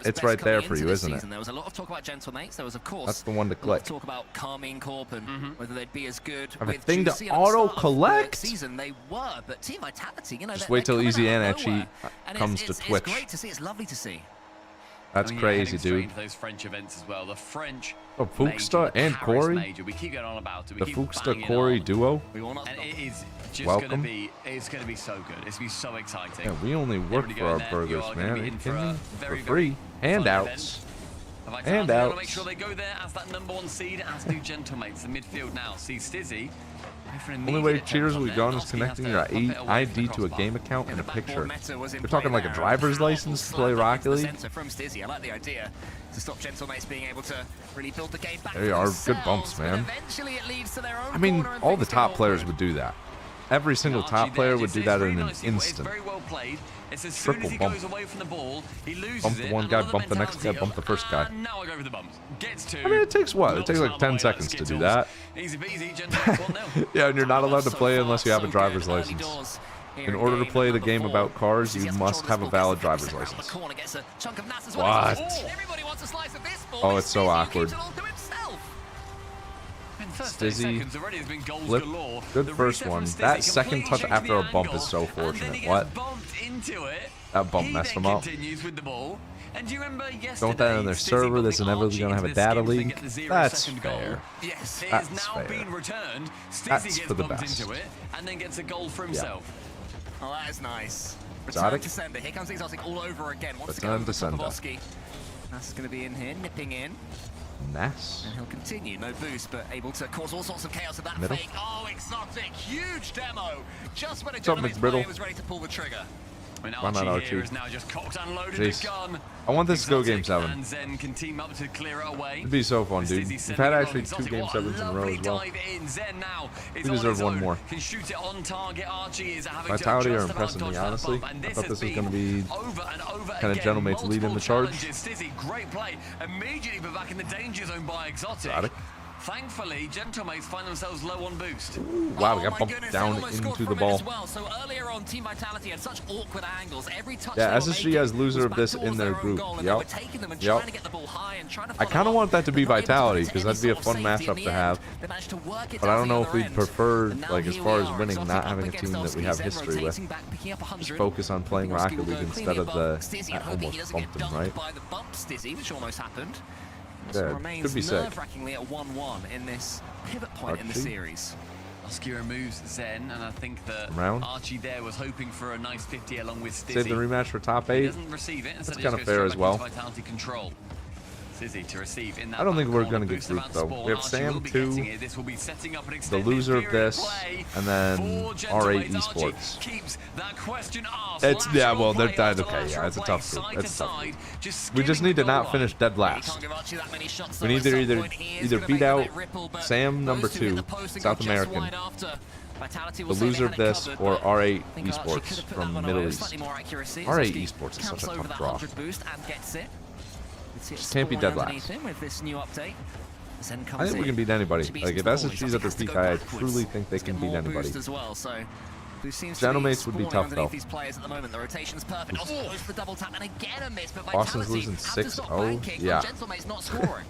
it's right there for you, isn't it? There was a lot of talk about Gentlemates. There was, of course, That's the one to a lot of click. talk about Carmine Corp and whether they'd be as good. I have a with thing to Juicy. At the start of the auto-collect? season, they were, but Team Vitality, you know, Just they're wait till coming Easy out of Anti-Cheat nowhere. And comes to it's Twitch. great to see. It's lovely to see. That's And crazy, heading straight dude. into those French events as well. The French Oh, Fuchsta major, the and Paris Corey? major. We keep going on about it. We The keep Fuchsta banging Corey on. duo? And it is just Welcome. going to be, it's going to be so good. It's going to be so exciting. Yeah, we only work Everybody for go in our there. burgers, You are gonna man. be Are you in for kidding a me? very, For very free. fun Handouts. event. Handouts. Make sure they go there as that number 1 seed, as do Gentlemates. The midfield now sees Stizzy. Only way cheaters will be gone is connecting your ID to a game account and a picture. You're talking like a driver's license to play Rocket League? From Stizzy, I like the idea to stop Gentlemates being able to really build the game back. There you are. Good bumps, man. I mean, all the top players would do that. Every single top player would do that in an instant. It's as Triple soon as he bump. goes away from the ball, he loses Bump the it, one guy, another bump the next guy, mentality bump the first guy. now I go for the bumps. Gets 2. I mean, it takes what? It takes like knocks 10 out seconds by to do Skittles. that. Easy peasy, Gentlemates 1-0. Yeah, and you're not allowed to So play far, unless you have a so driver's good. license. In order to play the game about cars, you must have a valid driver's license. What? Oh, it's so awkward. Stizzy, flip, good first one. That second touch after a bump is so fortunate. What? That bump messed him up. And do you remember Don't want that on their server that's inevitably going to have a data leak. That's fair. Yes, it That's is now fair. being returned. That's Stizzy for gets the bumped best. into it and then gets a goal for himself. Oh, that is nice. Exotic. Return to sender. Here comes Exotic all over again. Wants to go Return over to sender. Popovsky. That's going to be in here, nipping in. Nice. And he'll continue. No boost, but able to cause all sorts of chaos with that Middle. fake. Oh, Exotic. Huge demo. Just when a What's up, Gentlemates McBriddle? player was ready to pull the trigger. I mean, Why not Archie here Archie? is now just cocked and loaded Jeez. the gun. I want this to go Exotic game 7. And Zen can team up to clear it away. It'd be so fun, dude. Stizzy We've sending had it actually on 2 Exotic. game What a 7s in a row lovely as well. dive in. Zen now is We on deserve his one own. more. Can shoot it on target. Archie is having Vitality to are just about impressing me, dodge that honestly. bump, and I this thought has this was been going to be over and over kind of again. Gentlemates leading the Multiple charge. challenges. Stizzy, great play. Immediately put back in the danger zone by Exotic. Exotic. Thankfully, Gentlemates find themselves low on boost. Wow, we got bumped down into the ball. Well. So earlier on, Team Vitality had such awkward angles. Every touch Yeah, they were SSG making has loser was of this back in towards their own group. goal, and they Yep. were taking them and Yep. trying to get the ball high and trying to I kind of want that to be but not able to Vitality get because any that'd be a sort of fun safety in matchup the to end. have. They managed to work it But I down don't the know if other we'd end. prefer, And now like, as here far we as are. winning, Exotic not up having a against team that we Oski. have Zen history with. rotating back, picking up 100. Just focus on playing Oski Rocket will League go instead cleanly of above the Stizzy and hoping he almost doesn't get bumping, dunked right? by the bump Stizzy, which almost happened. Yeah, Remains could be sick. nerve-wrackingly at 1-1 in this pivot point in the Archie. series. Oski removes Zen, and I think that Round. Archie there was hoping for a nice 50 along with Stizzy. Save the rematch for top He 8. doesn't receive it. That's Instead, kind he of just goes fair straight as well. back into Vitality control. Stizzy to receive in that I don't think back we're corner. going to get Boost grouped, about though. spawn. We have Archie Sam will be 2, getting it. This will be setting up an the extended loser of period this, play and then for R8 Gentlemates. Archie Esports. keeps that question asked. It's, yeah, well, they're Lateral dead. play Okay, yeah, after it's a lateral tough group. play, It's a side tough to group. side, just We just skimming need to the goal not line. finish dead last. We need to either beat out Sam number 2, South American, the loser of this, or R8 Esports from Middle East. R8 Esports is such a tough draw. Just can't be dead last. With this new update. Zen I comes think we in. can beat anybody. She beats Like, if him to SSG's the at ball. their He has to peak, go I backwards. truly think they Let's can get beat more anybody. boost as well, so who seems Gentlemates to would be be spawning tough, underneath though. these players at the moment. The rotation's perfect. Oh, it's the double tap, and again a miss, but Austin's Vitality losing have to stop 6-0. banking Yeah. when Gentlemate's not scoring.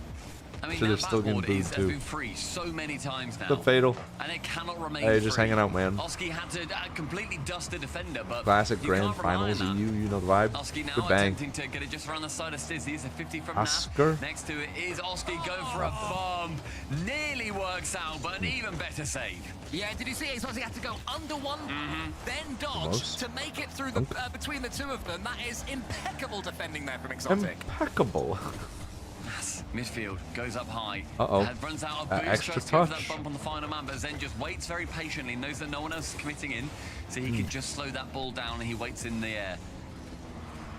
I mean, Sure, they're that still getting backboard booed too. been free so many times now. The fatal. And it cannot remain Hey, just free. hanging out, man. Oski had to completely dust the defender, but Classic you can't Grand rely on Finals that. EU, you know the vibe. Oski now Good bang. attempting to get it just around the side of Stizzy. It's a 50 from Oscar. Nap. Next to it is Oski going for a bomb. Nearly works out, but an even better save. Yeah, did you see it? He had to go under one, then dodge Almost. to make it through the between the two of them. That is impeccable defending there from Exotic. Impeccable. Midfield goes up high. Uh-oh. Runs out of That boost. extra Tries to go for touch. that bump on the final man, but Zen just waits very patiently. Knows that no one else is committing in, so he can just slow that ball down, and he waits in the air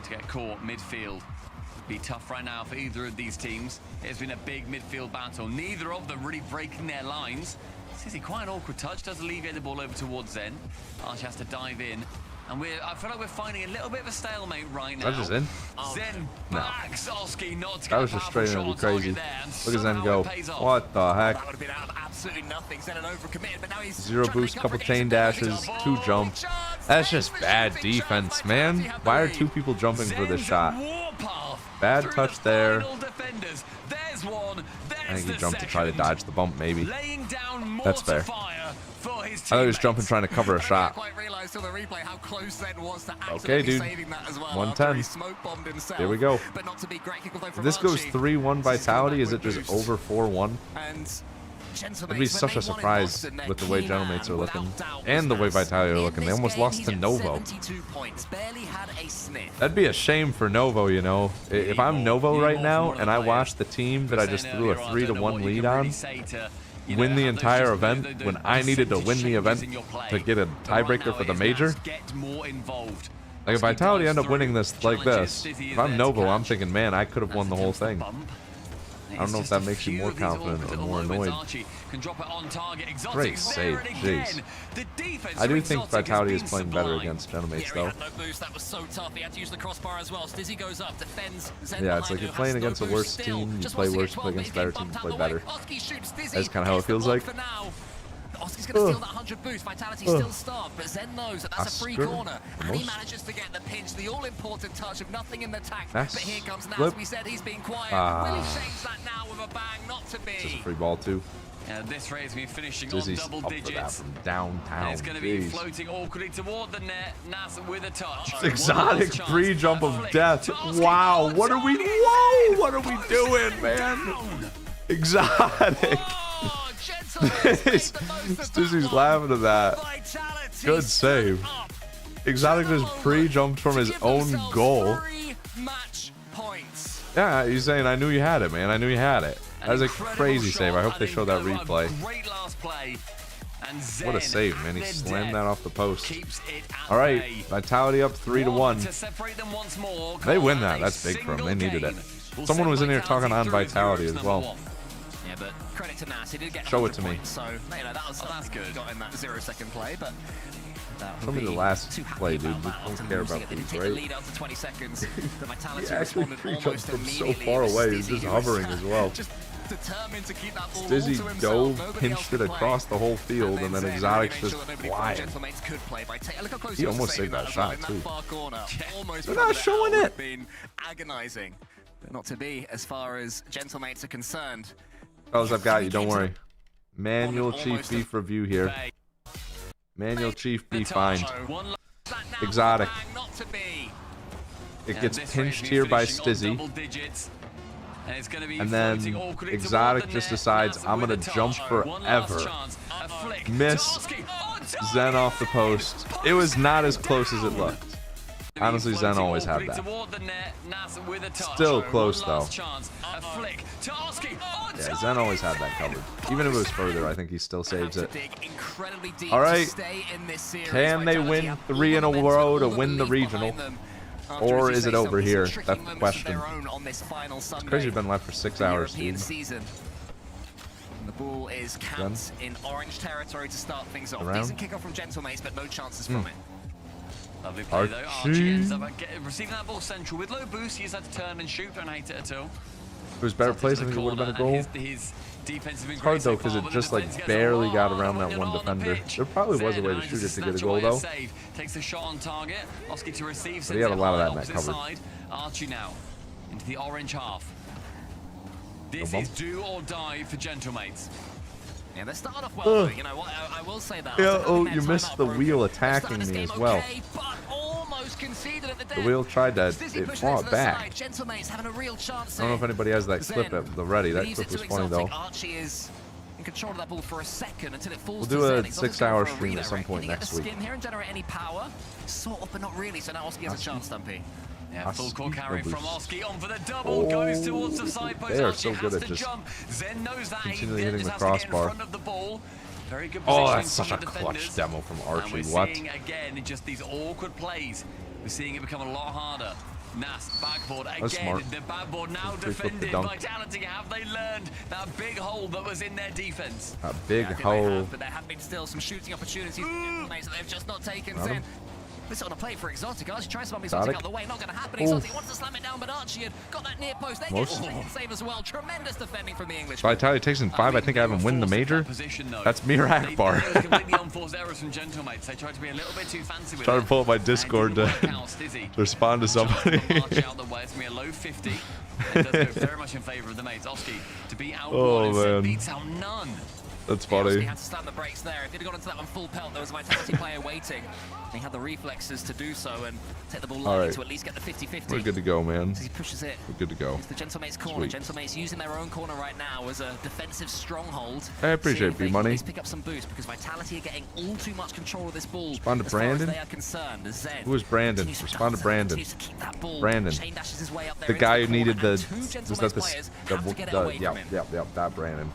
to get caught midfield. Be tough right now for either of these teams. It's been a big midfield battle. Neither of them really breaking their lines. Sissy, quite an awkward touch. Does alleviate the ball over towards Zen. Archie has to dive in. And I feel like we're finding a little bit of a stalemate right now. That just in? Zen backs Oski not to That get was a just powerful straight shot into on crazy. target there, and Look at Zen somehow go. it pays off. What the heck? That would have been out of absolutely nothing. Zen overcommitted, but now he's 0 boost, couple chain dashes, 2 jump. That's just bad defense, man. Why are 2 people jumping for this shot? Bad touch there. I think he jumped to try to dodge the bump, maybe. That's fair. I thought he was jumping trying to cover a shot. Okay, dude. 110. Here we go. If this goes 3-1 Vitality, is it just over 4-1? It'd be such a surprise with the way Gentlemates are looking and the way Vitality are looking. They almost lost to Novo. That'd be a shame for Novo, you know. If I'm Novo right now and I watch the team that I just threw a 3-1 lead on win the entire event when I needed to win the event to get a tiebreaker for the major, like if Vitality end up winning this like this, if I'm Novo, I'm thinking, man, I could have won the whole thing. I don't know if that makes you more confident or more annoyed. Great save, jeez. I do think Vitality is playing better against Gentlemates, though. Yeah, it's like you're playing against a worse team, you play worse, you play against a better team, you play better. That's kind of how it feels like. Oski's going to steal that 100 boost. Vitality still starved, but Zen knows that that's a free corner. And he manages to get the pinch, the all-important touch of nothing in the tack. But here comes Nas. We said he's being quiet. Will he change that now with a bang? Not to be. Just a free ball, too. This race will be finishing Dizzy's on double up for that digits. from downtown. And it's going to be floating awkwardly toward the net. Nas with a touch. Exotic pre-jump of death. Wow, what are we? Whoa, what are we doing, man? Exotic. Dizzy's laughing at that. Good save. Exotic just pre-jumped from his own goal. Yeah, he's saying, I knew you had it, man. I knew you had it. That was a crazy save. I hope they show that replay. What a save, man. He slammed that off the post. All right, Vitality up 3-1. They win that. That's big for them. They needed it. Someone was in here talking on Vitality as well. Yeah, but credit to Nas, he did get Show it to me. So, you know, that was that's good. Got in that 0-second play, but show me the last play, dude. We don't care about these, right? Lead after 20 seconds. The Vitality He actually pre-jumped from so far away. He's just hovering as well. Determined to keep that ball Dizzy dove, pinched it across the whole field, and then Exotic's just flying. He almost saved that shot, too. They're not showing it. Agonizing, but not to be as far as Gentlemates are concerned. Fellas, I've got you. Don't worry. Manual Chief Beef review here. Manual Chief Beef find. Exotic. It gets pinched here by Stizzy. And then Exotic just decides, I'm going to jump forever. Miss. Zen off the post. It was not as close as it looked. Honestly, Zen always had that. Still close, though. Yeah, Zen always had that covered. Even if it was further, I think he still saves it. All right. Can they win 3 in a row to win the regional? Or is it over here? That's the question. It's crazy you've been left for 6 hours, dude. The ball is camped in orange territory to start things off. Around. Decent kickoff from Gentlemates, but no chances from it. Lovely play though. Archie ends up receiving that ball central with low boost. He just had to turn and shoot. Don't hate it at all. If it was better place, I think it would have been a goal. It's hard though because it just like barely got around that one defender. There probably was a way to shoot it to get a goal though. Takes the shot on target. Oski to receive. But he had a lot of that net covered. Archie now into the orange half. This is do or die for Gentlemates. Yeah, they started off well, you know what? I will say that. Yeah, oh, you missed the wheel attacking me as well. The wheel tried to, it fought back. I don't know if anybody has that clip at the ready. That clip was funny though. Archie is in control of that ball for a second until it falls. We'll do a 6-hour stream at some point next week. Skim here and generate any power, sort of, but not really. So now Oski has a chance, Stumpy. Yeah, full court carry from Oski on for the double, goes towards the side post. They are Archie so good has at to just jump. Zen knows that. continually He hitting the just has to get in crossbar. front of the ball. Very good Oh, positioning that's such a from the clutch defenders. demo from And Archie. we're What? seeing again just these awkward plays. We're seeing it become a lot harder. Nas, backboard That's again. smart. The backboard now Three flip the defended. dunk. Vitality, have they learned that big hole that was in their defense? A big I think they hole. have, but there have been still some shooting opportunities that they've just not taken. Got him. Zen. This on a play for Exotic. Archie tries to bump Got Exotic it. out of the way. Not going to happen. Ooh. Exotic wants to slam it down, but Archie had got that near post. They Most- get the save as well. Tremendous defending from the English. Vitality takes in 5. I think I have him win the major. That's Mir Akbar. They completely unforced errors from Gentlemates. They tried to be a little bit too fancy with Trying it. to pull up my Discord to respond to somebody. Archie out the way. It's going to be a low 50. It does go very much in favour of the mates. Oski to be out Oh, one instead man. beats out none. That's He funny. had to slam the brakes there. If he'd have gone into that one full pelt, there was a Vitality player waiting. He had the reflexes to do so and take the ball All lightly right. to at least get the 50-50. We're good to go, man. As he pushes it. We're good to go. It's the Gentlemates corner. Sweet. Gentlemates using their own corner right now as a defensive stronghold. I appreciate Seeing if it, they can B-Money. at least pick up some boost because Vitality are getting all too much control of this ball. Respond to as far as Brandon? they are concerned. As Zen Who is Brandon? continues to Respond to dance, Brandon. continues to keep that ball. Brandon. Chain dashes his way up there The into guy who corner, needed the. and two Was Gentlemates that players the have to get it away yep, from him. yep, that Brandon.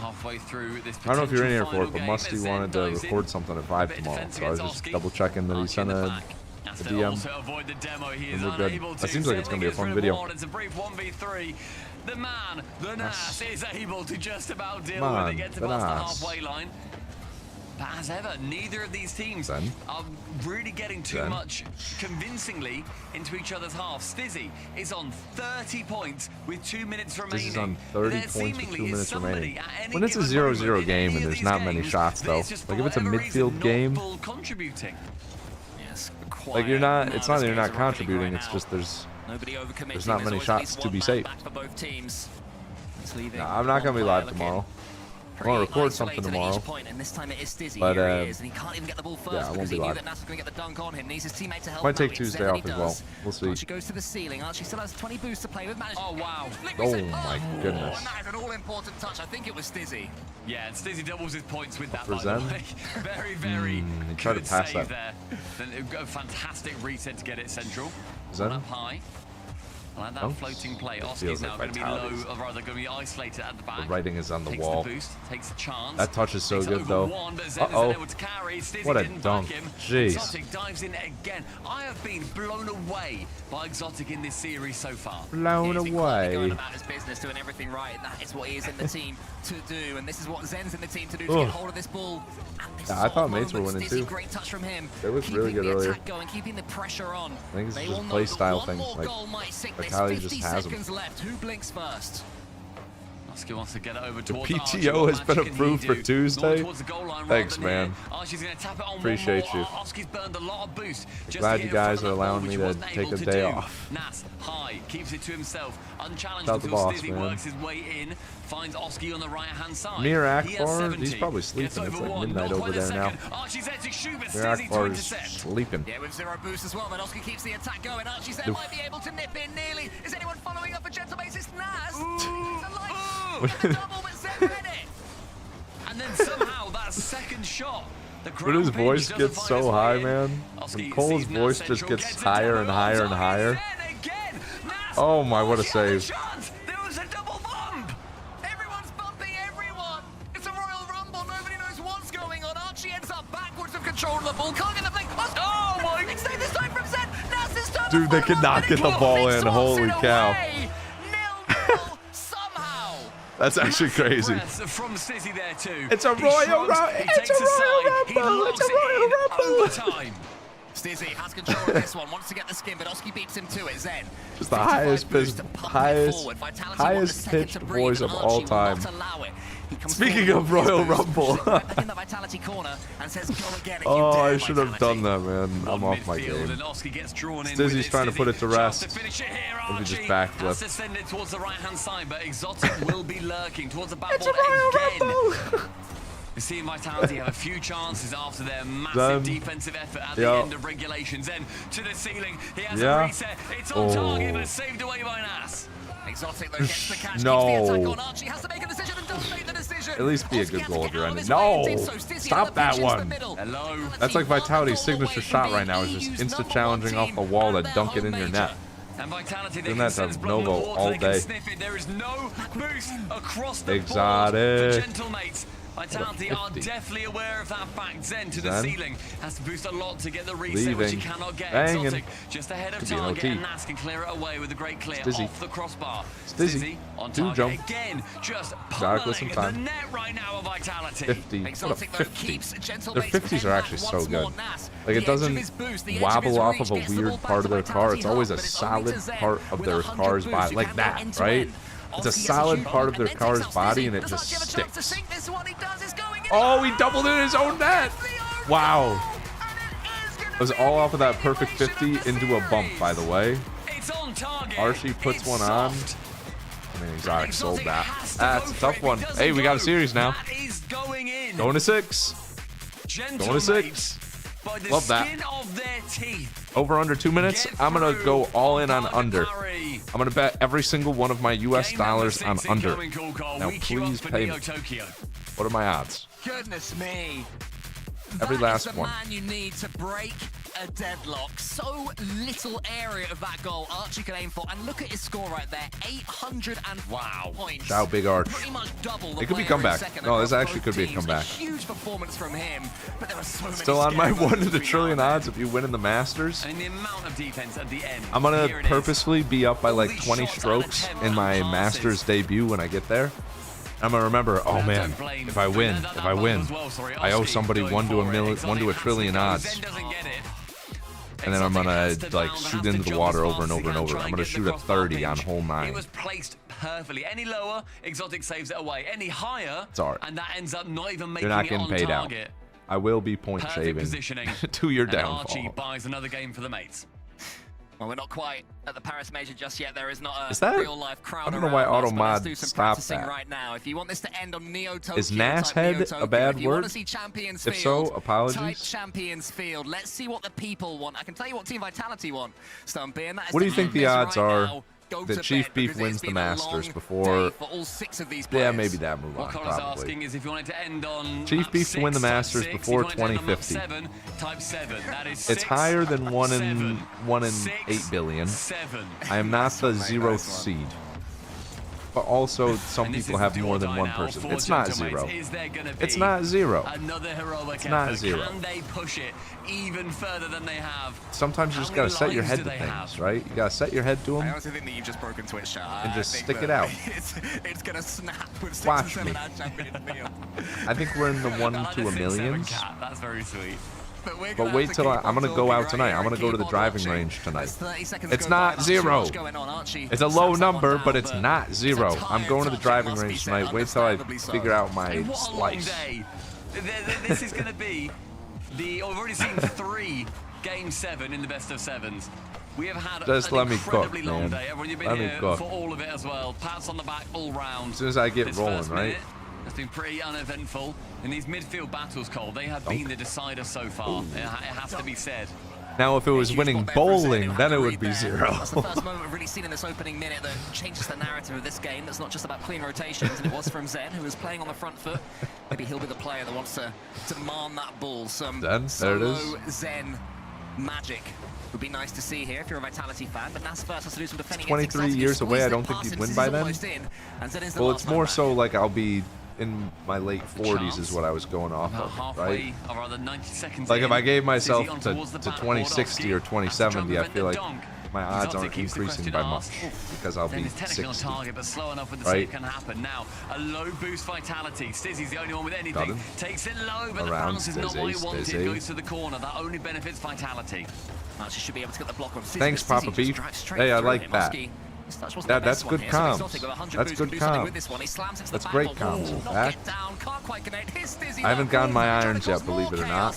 Halfway through this I don't know if you're in here potential for it, but final Musty game as wanted Zen to dives record in. something at 5 Bit of tomorrow, defense so I was against just Oski. double checking that he Archie sent in the a back. Has to DM. also avoid the demo. He is We're good. unable to. That seems like it's gonna be a Zen fun gets video. rewarded. It's a brief 1v3. The man, the Nas, is able to just about deal Man, with it. Get to the past the Nas. halfway line. But as ever, neither of these teams Zen. are really getting too Zen. much convincingly into each other's half. Stizzy is on 30 points with 2 minutes remaining. This is on 30 There points with seemingly 2 is minutes somebody remaining. at any When it's a given 0-0 moment in game any and of there's these not many games shots, that though. is just Like for if it's a whatever reason midfield not game, full contributing. Yes, like you're not. It's not that you're not Nervous games are happening contributing. right It's now. just Nobody overcommitting. there's not many always at shots least to one be man safe. back for both teams. It's leaving Nah, I'm not gonna be one live player tomorrow. looking I want to record pretty something isolated at tomorrow. each point, and this time it is Stizzy. But, Here he is, and he can't even get the ball first yeah, I won't because be he knew live. that Nas was going to get the dunk on him. Needs his teammate to help Might him take out. Tuesday Instead, off he as well. does. We'll see. Archie goes to the ceiling. Archie still has 20 boosts to play with. Oh, wow. Oh my goodness. And that is an all-important touch. I think it was Stizzy. Yeah, and Stizzy doubles his points with that, For by the Zen? way. Very, very he tried to good pass save that. there. Then a fantastic reset to get it central. Zen? One up high. I like that Dunks? floating play. It Oski's feels now like going to be low, Vitality's. or rather going to be isolated at the back. The writing is on the Takes wall. The boost, takes a chance. That touch is so Takes good, over though. one, but Zen is Uh-oh. unable to carry. Stizzy What a didn't dunk. back him. Jeez. Exotic dives in again. I have been blown away by Exotic in this series so far. Blown He's been quietly going away. about his business, doing everything right, and that is what he is in the team to do, and this is what Zen's in the team to do, to Ugh. get hold of this ball. And this Yeah, sort I thought of mates were moments, winning, Stizzy, too. Great touch from him. They looked really Keeping good the earlier. attack going, keeping the pressure on. I think it's They just all know play that style one things, more like, goal might sink this. Vitality 50 just has 'em. seconds left. Who blinks first? Oski wants to get it over The towards Archie. PTO What has been magic can he approved for do? Tuesday. Going towards the goal line rather Thanks, than man. here. Archie's going to tap it on Appreciate one more. you. Oski's burned a lot of boost. Just Glad to you get in front guys of are that ball, allowing which me he to wasn't take able a to day do. off. Nas high, keeps it to himself. Unchallenged Shout out until the boss, Stizzy man. works his way in. Finds Oski on the right-hand side. Mir He has Akbar, 70. he's probably Gets sleeping. It's over like one. midnight Not over quite a there now. second. Archie's there to shoot, but Mir Stizzy to Akbar is intercept. sleeping. Yeah, with 0 boost as well, but Oski keeps the attack going. Archie said Oof. might be able to nip in nearly. Is anyone following up for Gentlemates? It's Nas. It's a light. Get the double, but Zen read it. And then somehow that second shot. The When his ground voice pinch gets doesn't so find its high, way in. man. Oski When Cole's sees Nas voice just central, gets it higher down and the higher and outside. higher. Then again, Nas- Oh my, what a Oski had save. chance. There was a double bump. Everyone's bumping everyone. It's a Royal Rumble. Nobody knows what's going on. Archie ends up backwards of control of the ball. Can't get the thing. Oh my! Next day this time from Zen. Nas this time. Dude, they cannot get the ball in. Holy cow. 0-0 somehow. That's actually crazy. Breaths from Stizzy there too. It's a He Royal shrugs, Rumble. he It's takes a a side, Royal he Rumble. locks It's a it in Royal Rumble. overtime. Stizzy has control of this one. Wants to get the skin, but Oski beats him to it. Zen. Just the 55 highest boost pitched, to pump it highest, forward. Vitality want the highest second pitched to breathe, voice and of all Archie will time. not allow it. He Speaking of Royal Rumble. Oh, I should have done that, man. I'm off my game. Stizzy's trying to put it to rest. If he just backflip. Has to send it towards the right-hand side, but Exotic will be lurking towards the back It's a Royal Rumble! You see Vitality have a few chances after their massive defensive effort at the end of regulations. Then to the ceiling, he has a reset. It's on target, but saved away by Nas. Exotic though gets the catch, No. keeps the attack on Archie, has to make a decision and does make the decision. At least be a good goal if you're ending. No! Stop that one! Hello. That's like Vitality's signature shot right now, is just insta-challenging off the wall to dunk it in your net. And Vitality, Doing that to Novo all day. There is no boost across the Exotic. board for Gentlemates. Vitality are definitely aware of that fact. Zen to the ceiling has to boost a lot to get the reset, which he cannot get. Exotic just ahead of target, and Nas can clear it away with a great clear off the crossbar. Stizzy on do target jump. again, just pummeling the net right now of Vitality. 50. What a 50. Their 50s are actually so good. Like, it doesn't wobble off of a weird part of their car. It's always a solid part of their car's body. Like that, right? It's a solid part of their car's body, and it just sticks. Oh, he doubled in his own net! Wow. It was all off of that perfect 50 into a bump, by the way. Archie puts one on. I mean, Exotic sold that. That's a tough one. Hey, we got a series now. Going to 6. Going to 6. Love that. Over under 2 minutes. I'm going to go all in on under. I'm going to bet every single one of my US dollars on under. Now, please pay me. What are my odds? Goodness me. Every last one. Man you need to break a deadlock. So little area of that goal Archie can aim for, and look at his score right there, 800 points. Ciao, Big Arch. Pretty much double the It could be player in comeback. second No, this across actually both could be a teams. comeback. Huge performance from him, but there are so many Still on my scary 1 in a moments trillion between odds if you win in the Masters. And the amount of defense at the end. I'm going to purposely be up by like 20 strokes in my Masters debut when I get there. I'm gonna remember, oh man, if I win, I owe somebody 1 to a trillion odds. And then I'm gonna like shoot into the water over and over and over. I'm gonna shoot a 30 on hole 9. It was placed perfectly. Any lower, Exotic saves it away. Any higher, and that ends up not even making You're not it getting on paid out. target. I will be point Perfect shaving positioning. to your And downfall. Archie buys another game for the mates. Well, we're not quite at the Paris Major just yet. There is not a Is that- real-life crowd I don't know why around us, but let's Automod do some stopped practicing that. right now. If you want this to end on Neo Tokyo, Is Nas type Neo head Tokyo. a bad If you want word? to see Champions If Field, so, apologies. type Champions Field. Let's see what the people want. I can tell you what Team Vitality want, Stumpy, and that is What do you to think have the this odds right are now. Go that to Chief bed, Beef because wins it's the been a Masters long before? day for all 6 of these Yeah, players. maybe that move What on, Connor's probably. asking is if you wanted to end on Chief map Beef to win the 6, type Masters 6. before If you wanted to end on map 2050. 7, type 7. That is It's 6, higher than 1 in 7, 1 in 6, 8 billion. 7. I am not the 0th seed. But also, some people have more than one person. It's not 0. It's not 0. Another heroic It's not effort. 0. Can they push it even further than they have? Sometimes you just gotta set your head to things, right? You gotta set your head to I them honestly think that you've just broken Twitch chat. and just I think stick that it out. It's gonna snap with 6 Watch or 7 me. ad champion field. I think we're in the 1 to a million. That's very sweet. But wait till I'm gonna go out tonight. I'm gonna go to the driving range tonight. It's not 0. It's a low number, but it's not 0. I'm going to the driving range tonight. Wait till I figure out my slice. This is going to be the. We've already seen 3 Game 7 in the best of 7s. We have had Just an let me cook, incredibly long man. day. Everyone, you've been Let me here cook. for all of it as well. Pats on the back all round. As soon as I get This rolling, first right? minute has been pretty uneventful. In these midfield battles, Cole, they have been the decider so far. It has to be said. Now, if it was winning bowling, then it would be 0. That's the first moment we've really seen in this opening minute that changes the narrative of this game. That's not just about clean rotations, and it was from Zen, who was playing on the front foot. Maybe he'll be the player that wants to demand that ball. Some Zen, there it is. solo Zen magic would be nice to see here if you're a Vitality fan. But Nas first has to do some defending. 23 years away. I don't think he'd win by then. Well, it's more so like I'll be in my late 40s is what I was going off of, right? Or rather 90 seconds Like if I gave in, myself Sizzy on to towards the back, 2060 or 2070, I feel like dunk. my odds Exotic aren't keeps the increasing question by much asked. because I'll Then be it's technically on 60. target, but slow enough with the Right. save can happen. Now, a low boost Vitality. Stizzy's the only one with anything. Got him. Takes it low, but the Around bounce is not what he Stizzy, wanted. Stizzy. Goes to the corner. That only benefits Vitality. She should be able to get the block on Stizzy. Thanks, but Stizzy Papa just Beef. drives straight Hey, I through like him. that. Oski That's good comms. That's good comms. That's great comms, in fact. I haven't gotten my irons yet, believe it or not.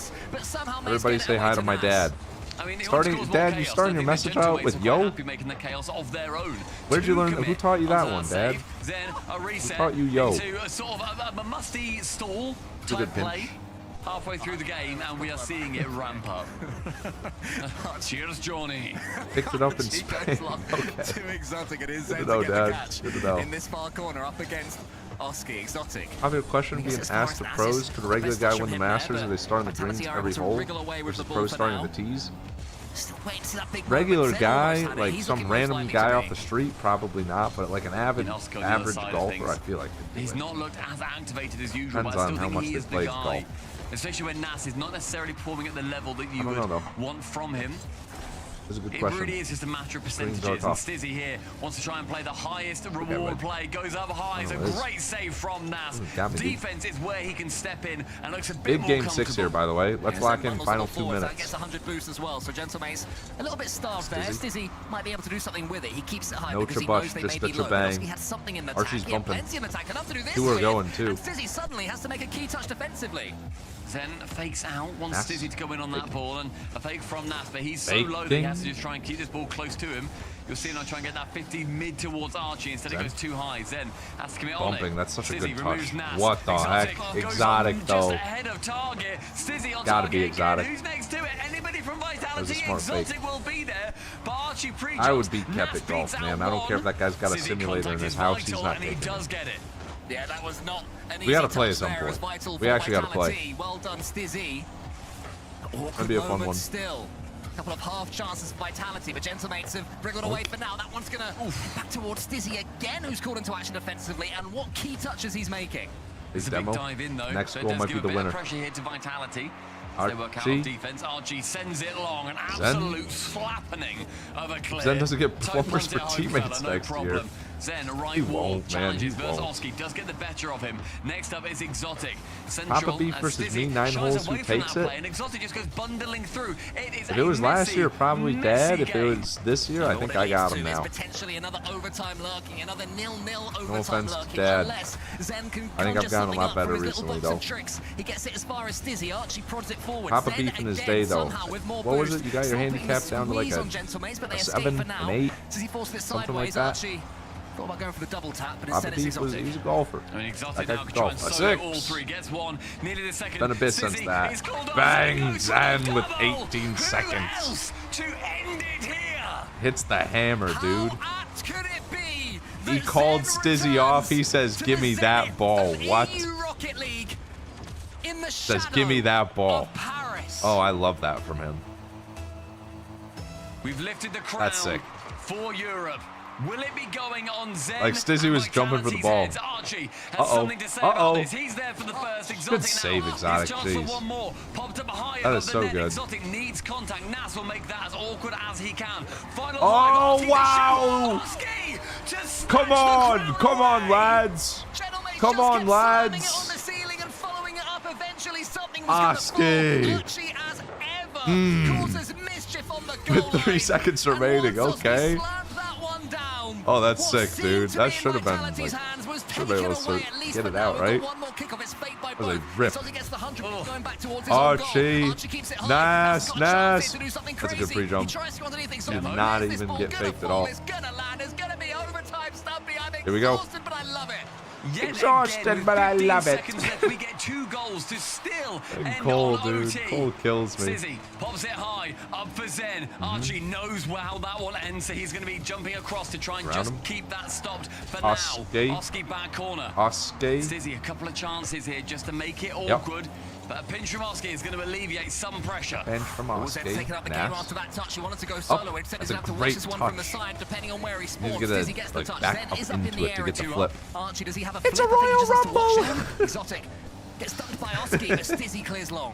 Everybody say hi to my dad. I mean, Dad, you starting your message out with yo? Where'd you learn? Who taught you that one, Dad? Who taught you yo? Sort of a musty stall type play halfway through the game, and we are seeing it ramp up. Cheers, Johnny. Picked it up in Spain. Okay. Too exotic it is Good to to know, get the Dad. catch Good to know. in this far corner up against Oski. Exotic. I have a question being asked to pros. Could a regular guy win the Masters if they start in the greens every hole versus pros starting in the tees? Regular guy, like some random guy off the street, probably not, but like an average golfer, I feel like could do He's it. not looked as activated as usual, Depends but I on still how think much he they is the played guy. golf. Especially when Nas is not necessarily performing at the level that you I don't know, would though. want from him. That's a good It question. really is just a matter of Greens are percentages, and tough. Stizzy here wants to try and play the highest reward play, goes up high, it's a great save from Nas. Defense is where he can step in and looks a bit Big more game 6 here, by the way. Let's lock in final 2 That minutes. gets 100 boost as well, so Gentlemate's a little bit starved there. Stizzy might be able to do something with it. He keeps it high No because he Chabush, knows they just may the be low. Chabang. He had something in the Archie's attack. He had bumping. plenty in attack, enough to do this. 2 are with. going, too. And Stizzy suddenly has to make a key touch defensively. Zen fakes out, wants Nas. Stizzy to go in on that ball, and a fake from Nas, but he's so Fake low that he thing. has to just try and keep this ball close to him. You'll see him now try and get that 50 mid towards Archie, instead it Zen. goes too high. Zen has to commit on Bumping, it. that's such a Stizzy good removes touch. Nas. What the heck? Goes Exotic, on though. Just ahead of target. Stizzy on Gotta target be again. exotic. Who's next to it? Anybody from That was a Vitality? smart Exotic fake. will be there, but Archie pre I would beat Kep at golf, man. I don't care if that guy's got a simulator in his house. He's not and he taking does it. get it. Yeah, that was not an We gotta easy play touch at some there point. as Vital We for actually gotta play. Vitality. Well done, Stizzy. That'd be a fun Moment one. Still. A couple of half chances for Vitality, but Gentlemates have wriggled away for now. That one's gonna back towards Stizzy again, who's called into action defensively, and what key touches he's making. His It's a demo. big dive in though. Next so it goal does might give be a the bit winner. of pressure here to Vitality. As they work out Archie. on defense. Archie sends it long, an absolute slappening of a clear. Zen doesn't get Toe plumbers punts for it home, teammates fella, no next year. problem. Zen, right He wall, won't, man, challenges he versus won't. Oski, does get the better of him. Next up is Exotic. Papa Central, Beef as versus Stizzy me, 9 shies holes, who away from takes that it? play, and Exotic just goes bundling through. It is If it was last year, probably Dad. If it game. was this year, I think I got him now. Potentially another overtime lurking, another 0-0 overtime offense, lurking. Dad. Unless Zen can I think I've conjure gotten a something lot up better from his little recently, books and though. tricks. He gets it as far as Stizzy. Archie prods it forward. Papa Zen Beef in his again day, though. somehow with more What was boost. it? You got your Stopping handicap the down to like squeeze a on Gentlemates, but they 7, escape for now. an 8, As he forces it something like sideways, that. Archie thought about going for the double tap, but Papa instead it's Beef was Exotic. he's a golfer. I mean, Exotic That guy now could trying golf. to A solo 6. all three. Gets one, nearly the second. Been a bit since Stizzy that. is called off. Bang! Goes for Zen the with double. 18 Who seconds. else to end it here? Hits the hammer, dude. How apt could it be He that called Zen Stizzy off. He returns says, to "Give the me that zenith ball." of What? EU Rocket League in the Says, "Give me that ball." of Paris. Oh, I love that from him. We've lifted the crown That's sick. for Europe. Will it be going on Zen? Like, Stizzy was jumping for the ball. Vitality's heads? Archie has Uh-oh. something to say about Uh-oh. this. He's there for the first. Exotic Good now. save, Exotic, His chance jeez. for one more. Popped up high That above is the so net. good. Exotic needs contact. Nas will make that as awkward as he can. Final Oh, five. wow. Oski to smash Come the on, crown come on, away. lads. Gentlemates Come just on, kept slamming lads. it on the ceiling and following it up. Eventually, something was Oski. going to fall. Archie, as ever, causes mischief on the goal With 3 line. seconds And remaining, once Oski okay. slammed that one down, Oh, that's what sick, dude. seemed to That be in should have been, Vitality's like, hands was should have been taken able to away, at least get for it now. out, We've got right? one more kick off. It's fate by That was a both. rip. So he gets the 100 going back towards his own goal. Archie. Archie keeps it high. Nice, Has got a chance nice. here to do something That's a crazy. good pre-jump. He tries to go underneath Did Exotic. not Is this even ball get gonna faked at fall? all. It's gonna land. It's gonna be overtime, Stumpy. I'm Here we go. exhausted, but I love it. Yet Exhausted, again, with but I 15 love it. seconds left, we get 2 goals to still end Cole, on dude. OT. Cole kills me. Stizzy pops it high, up for Zen. Archie knows how that will end, so he's going to be jumping across to try and Around just him. keep that stopped for Oski. now. Oski back corner. Oski. Stizzy, a couple of chances here just to make it awkward. But a pinch from Oski is going to alleviate some pressure. Bench from Was Oski. taking up the game Nice. after that touch. He wanted to go solo. Instead, that's he's a going to have to watch great this one from the touch. side, depending on where he Need spawns. to get Dizzy a, gets the like, touch. back Zen up is up in into the it to area get the too. flip. Archie, does he have a It's flip? a I think he Royal just has to watch Rumble. it. Exotic gets dunked by Oski, but Stizzy clears long.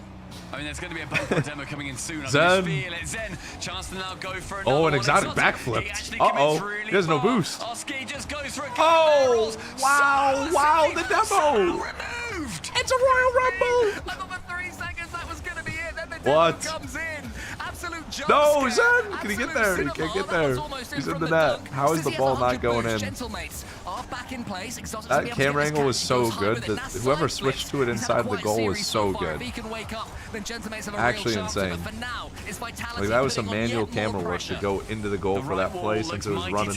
I mean, there's going to be a bumper demo coming in soon. I Zen. can feel it. Zen, chance to now go for another Oh, one. an exotic He backflip. actually Uh-oh. commits really He has no far. boost. Oski just goes for a couple Oh, barrels. wow, So wow, safe, the demo. so removed. It's a Royal Rumble. I thought for 3 seconds that was going to be it. Then the demo What? comes in. Absolute No, Zen! Can he get there? He can't get there. He's in the net. How is the ball not going in? That camera angle was so good that whoever switched to it inside the goal was so good. Actually insane. Like that was some manual camera work to go into the goal for that play since it was running.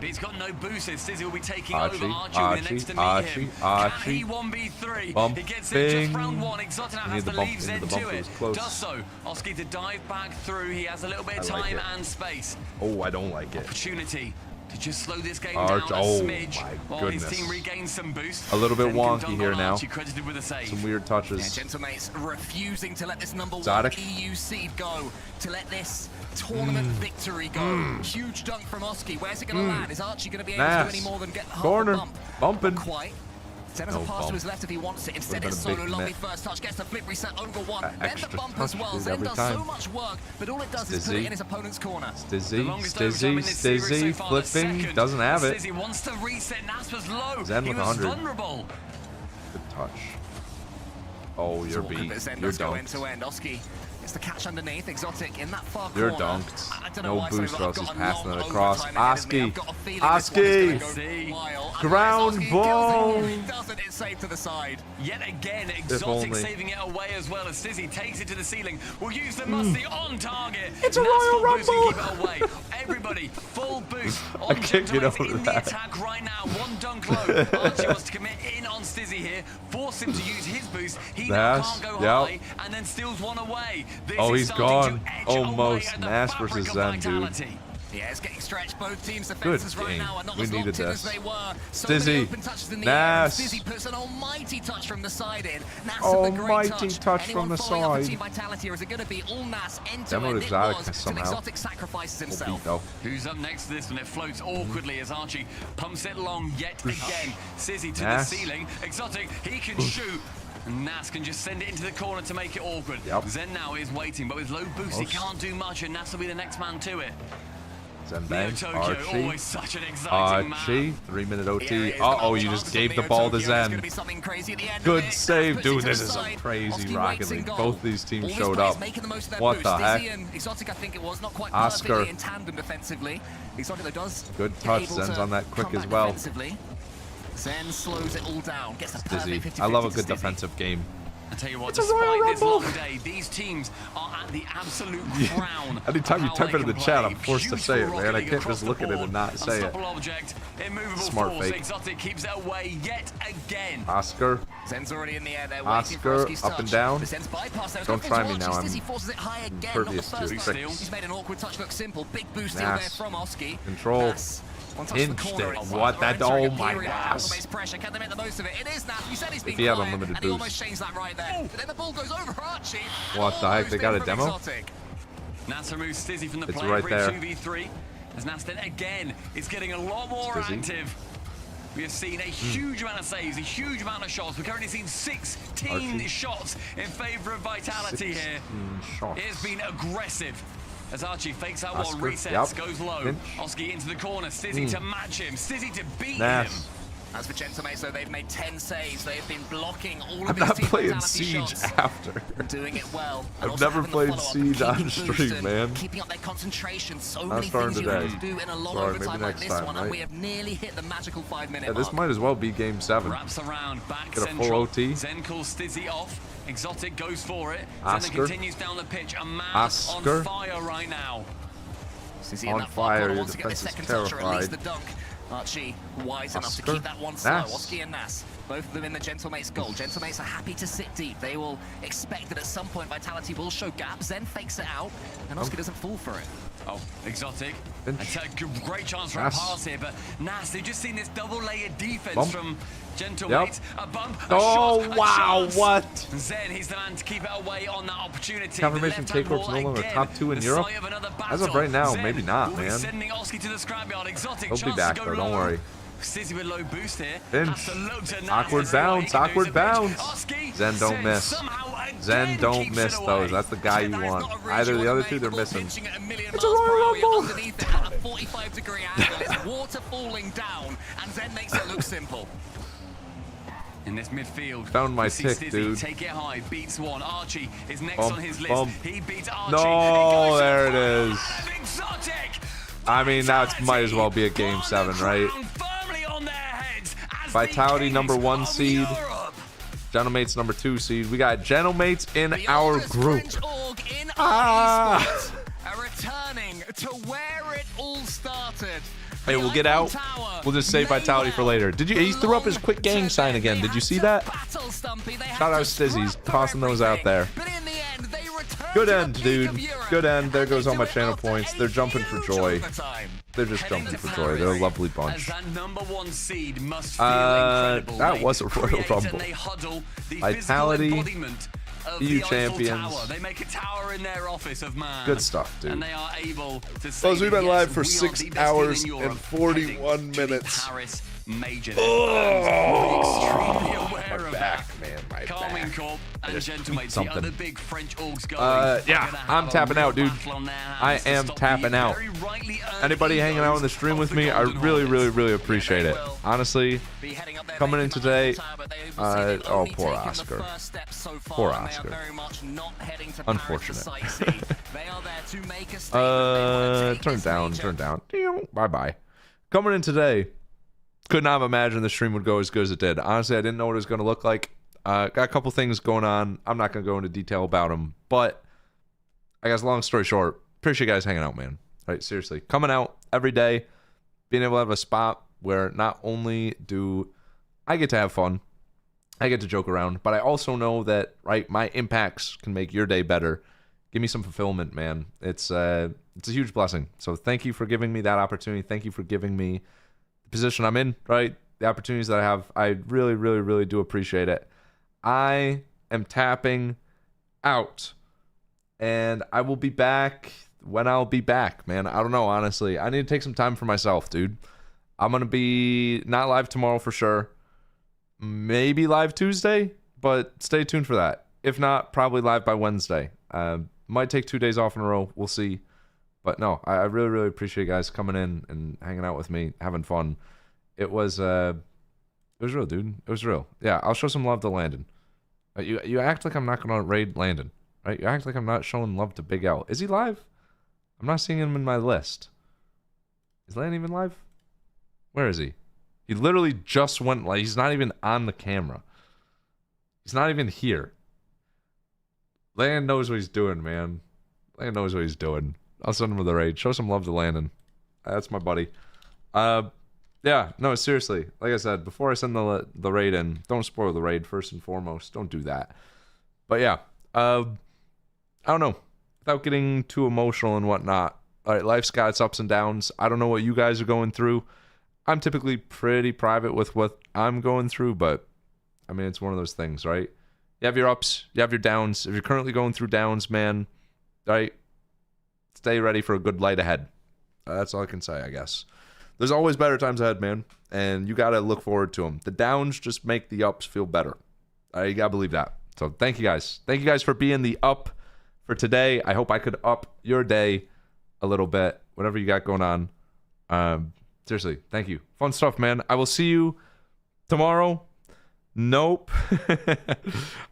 He's got no boost. Stizzy will be taking Archie, over. Archie next to meet him. Archie. He 1v3. Bump, He gets it just bing. round one. Exotic now We has need to the bump leave into Zen the to bump. It it. was close. Does so. Oski to dive back through. He has a little bit of I like time it. and space. Oh, I don't like it. Opportunity to just slow this game Arch, down a oh smidge my while his goodness. team regains some boost. A little bit Then wonky can here dunk on now. Archie, credited with a save. Some weird touches. Gentlemates refusing to let this number Exotic. 1 EU seed go, to let this tournament victory go. Huge dunk from Oski. Where's it going to land? Is Archie going to be able to do any more than get half Corner. a bump? Bumping. Not quite. Zen has No a pass bump. to his left if he wants it. Instead, Would've it's been a Solo. big Lovely net. first touch. Gets the flip reset over one. Then the extra bump as touch, well. dude, Zen every does time. so much work, but all it does is put it in his opponent's corner. Stizzy, longest overtime in this series so Stizzy, far, the flipping, second. doesn't have it. Stizzy wants to reset. Nasper's low. Zen He with was 100. vulnerable. Good touch. Oh, you're beat. Zen You're does go end dunked. to end. Oski gets the catch underneath. Exotic in that far You're corner. dunked. I don't know No why, boost, sorry, or but else I've he's got a passing long it across. overtime ahead of me. Oski. I've got a feeling this one's gonna go for a while. Ground Unless Oski ball. kills it. He doesn't. It's saved to the side. Yet again, Exotic only. saving it away as well as Stizzy takes it to the ceiling. Will use the musty on target. It's a Nas Royal full boost Rumble. and keep it away. Everybody, full boost on I can't get Gentleman's over in that. the attack right now. One dunk low. Archie wants to commit in on Stizzy here. Force him to use his boost. He now Nas, can't go yep. high and then steals one away. This Oh, is he's starting gone. to edge Almost. away at the Nash fabric versus of Zen, dude. Vitality. Yeah, it's getting stretched. Both teams' Good defenses right game. now are not We as needed locked in this. as they were. So Stizzy. many open touches in the Nas. air. Stizzy puts an almighty touch from the side in. Nas Oh, with the great almighty touch Anyone from the following up side. Team Vitality, or is it going to be all Nas end to Demo end? It Exotic was till somehow. Exotic sacrifices We'll himself. beat though. Who's up next to this one? It floats awkwardly as Archie pumps it long yet again. Sizzy to Nas. the ceiling. Exotic, he can shoot. And Nas can just send it into the corner to make it awkward. Yep. Zen now is waiting, but with low boost, he can't do much, and Nas will be the next man to it. Zen Neo bang. Tokyo, Archie. always such an exciting Archie. man. 3-minute OT. Yeah, it's Uh-oh, the you last just chance gave of the Neo ball to Tokyo. There's Zen. gonna be something crazy at the end of Good it. save. Puts it Dude, to this the is some side. crazy Oski Rocket waits in League. goal. Both these teams All these showed players up. making the most of their What boost. the Stizzy heck? and Exotic, I think it was, not quite Oscar. perfectly in tandem defensively. Exotic, though, does Good get touch. able Zen's to on that quick come as back well. defensively. Zen slows it all down. Gets a Stizzy. perfect 50-50 I love a to good Stizzy. defensive game. I tell you what, It's a Royal despite this Rumble. long day, these teams are at the absolute crown. Anytime of you how type they it in the can chat, play. I'm forced to say it, Beautiful man. I Rocket League can't across just the look at it and board. not say it. Unstoppable object, immovable Smart force. fake. Exotic keeps it away yet again. Oscar. Zen's already in the air there, waiting for Oscar. Oski's Up touch. and down. But Zen's bypass there. Don't try me now. I'm Stizzy forces it high again. Not the impervious to first time. tricks. He's made an awkward touch look simple. Big boost in there Nas. from Oski. Control. Nas. One touch to the Inched corner. it. It's What? That- entering a oh my period of gosh. almost pressure. Can they make the most of it? It is Nas. You said he's been If he had quiet, unlimited and he boost. almost changed that right there. But then the ball goes over Archie. What the heck? They got a Almost in demo? from Exotic. Nas removes Stizzy from the It's play right for there. 2v3. As Nas then again is getting a lot more Stizzy. active. We have seen a huge amount of saves, a huge amount of shots. We've currently seen 16 Archie. shots in favor of Vitality here. 16 shots. It has been aggressive. As Archie fakes out Oscar, one, resets, yep. goes low. Pinch. Oski into the corner, Stizzy to match him, Stizzy to beat Nas. him. As for Gentlemen, so they've made 10 saves. They've been blocking all of I'm these not team playing vitality Siege shots. after. Doing it well. And I've also never having the played follow-up, Siege keeping on boost stream, and man. Keeping up their concentration. So I'm many starting things you have today. to do in a long Sorry, maybe overtime like next this time, one, right? and we have nearly hit the magical 5-minute Yeah, this mark. might as well be game 7. Wraps around, back Get a full central. OT. Zen calls Stizzy off. Exotic goes for it. Oscar. Zen continues down the pitch. A man Oscar. on fire right now. Stizzy in On that far fire, corner your wants to get the defense is second touch or at least the terrified. dunk. Archie wise enough to Oscar. keep that one slow. Nas. Oski and Nas, both of them in the Gentlemates goal. Gentlemates are happy to sit deep. They will expect that at some point Vitality will show gaps. Zen fakes it out, and Oski doesn't fall for it. Oh, Exotic. Pinch. A great chance for Nas. a pass here, but Nas, they've just seen this double-layered defense Bump. from Gentlemates. Yep. A bump, a Oh, shot, a wow, chance. what? Zen, he's the man to keep it away on that opportunity. Confirmation The left-hand K-Corp's wall no longer again. top 2 in The Europe? site of another As of battle. right now, Zen maybe not, will be man. sending Oski to the scrapyard. Exotic He'll chance be back to go though, don't low. worry. Stizzy with low boost here. Pinch. Has to look to Nas Awkward to see what he bounce, can do. awkward He's a pinch. bounce. Oski, Zen don't Zen miss. somehow again Zen don't keeps miss it away. those. That's the guy you That is want. not a reach Either you the wanna other make, two, they're the ball missing. pinching at 1,000,000 It's a miles per Royal hour. You're Rumble. underneath it at a 45-degree angle. It's water falling down, and Zen makes it look simple. in this midfield. Found my We see tick, Stizzy dude. take it high, beats one. Archie is next Bump, on his list. bump. He beats Archie. No, there it is. Exotic. I mean, that might as well be a game 7, right? Firmly on their heads as Vitality the number kings 1 of seed. Europe. Gentlemates number 2 seed. We got Gentlemates in our group. In Ah. esports are returning to where it all started. Hey, we'll get out. We'll just save Vitality for later. Did you? He threw up his quick gang sign again. Did you see that? Shout out Stizzy's tossing those out there. Good end, dude. Good end. There goes all my channel points. They're jumping for joy. They're just jumping for joy. They're a lovely bunch. As that number 1 seed must feel incredible. That They was a Royal create and Rumble. they huddle the Vitality, physical embodiment of EU the Eiffel champions. Tower. They make a tower in their office of man. Good stuff, dude. And they are able to say Folks, we've been yes, live for we are 6 the best hours team in and Europe, 41 heading to the minutes. Paris Major. My back, man. My Carmine back. Corp and Gentlemen, the something. other big French orgs going. Yeah, I'm tapping out, dude. I am tapping out. Anybody hanging out on the stream with me, I really, really, really appreciate it. Honestly, coming in today, oh, poor Oscar. Poor Oscar. Unfortunate. Turn down. Bye-bye. Coming in today, could not have imagined the stream would go as good as it did. Honestly, I didn't know what it was going to look like. Got a couple things going on. I'm not going to go into detail about them, but I guess long story short, appreciate you guys hanging out, man. All right, seriously. Coming out every day, being able to have a spot where not only do I get to have fun, I get to joke around, but I also know that, right, my impacts can make your day better. Give me some fulfillment, man. It's a huge blessing. So thank you for giving me that opportunity. Thank you for giving me the position I'm in, right? The opportunities that I have. I really, really, really do appreciate it. I am tapping out, and I will be back when I'll be back, man. I don't know, honestly. I need to take some time for myself, dude. I'm going to be not live tomorrow for sure. Maybe live Tuesday, but stay tuned for that. If not, probably live by Wednesday. Might take 2 days off in a row. We'll see. But no, I really, really appreciate you guys coming in and hanging out with me, having fun. It was real, dude. It was real. Yeah, I'll show some love to Landon. You act like I'm not going to raid Landon, right? You act like I'm not showing love to Big L. Is he live? I'm not seeing him in my list. Is Landon even live? Where is he? He literally just went live. He's not even on the camera. He's not even here. Landon knows what he's doing, man. Landon knows what he's doing. I'll send him the raid. Show some love to Landon. That's my buddy. Yeah, no, seriously. Like I said, before I send the raid in, don't spoil the raid first and foremost. Don't do that. But yeah, I don't know. Without getting too emotional and whatnot. All right, life's got its ups and downs. I don't know what you guys are going through. I'm typically pretty private with what I'm going through, but I mean, it's one of those things, right? You have your ups, you have your downs. If you're currently going through downs, man, right? Stay ready for a good light ahead. That's all I can say, I guess. There's always better times ahead, man, and you got to look forward to them. The downs just make the ups feel better. You got to believe that. So thank you guys. Thank you guys for being the up for today. I hope I could up your day a little bit, whatever you got going on. Seriously, thank you. Fun stuff, man. I will see you tomorrow. Nope.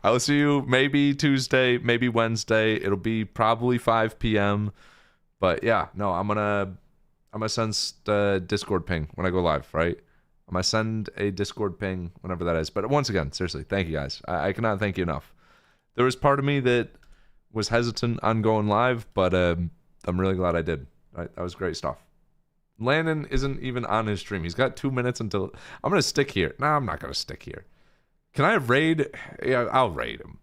I will see you maybe Tuesday, maybe Wednesday. It'll be probably 5 p.m. But yeah, no, I'm gonna send the Discord ping when I go live, right? I'm gonna send a Discord ping whenever that is. But once again, seriously, thank you guys. I cannot thank you enough. There was part of me that was hesitant on going live, but I'm really glad I did. Right? That was great stuff. Landon isn't even on his stream. He's got 2 minutes until... I'm going to stick here. No, I'm not going to stick here. Can I raid? Yeah, I'll raid him.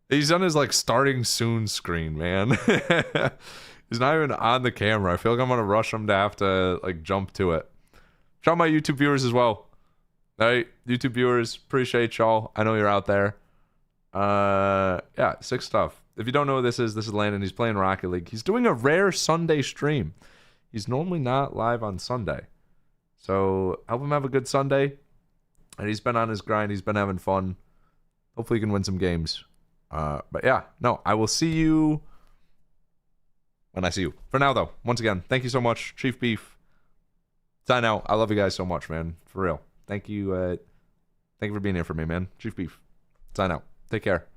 He's on his, like, starting soon screen, man. He's not even on the camera. I feel like I'm going to rush him to have to, like, jump to it. Shout out my YouTube viewers as well. All right, YouTube viewers, appreciate y'all. I know you're out there. Yeah, sick stuff. If you don't know who this is Landon. He's playing Rocket League. He's doing a rare Sunday stream. He's normally not live on Sunday. So help him have a good Sunday. And he's been on his grind. He's been having fun. Hopefully he can win some games. But yeah, no, I will see you when I see you. For now, though, once again, thank you so much. Chief Beef. Sign out. I love you guys so much, man. For real. Thank you. Thank you for being here for me, man. Chief Beef. Sign out. Take care.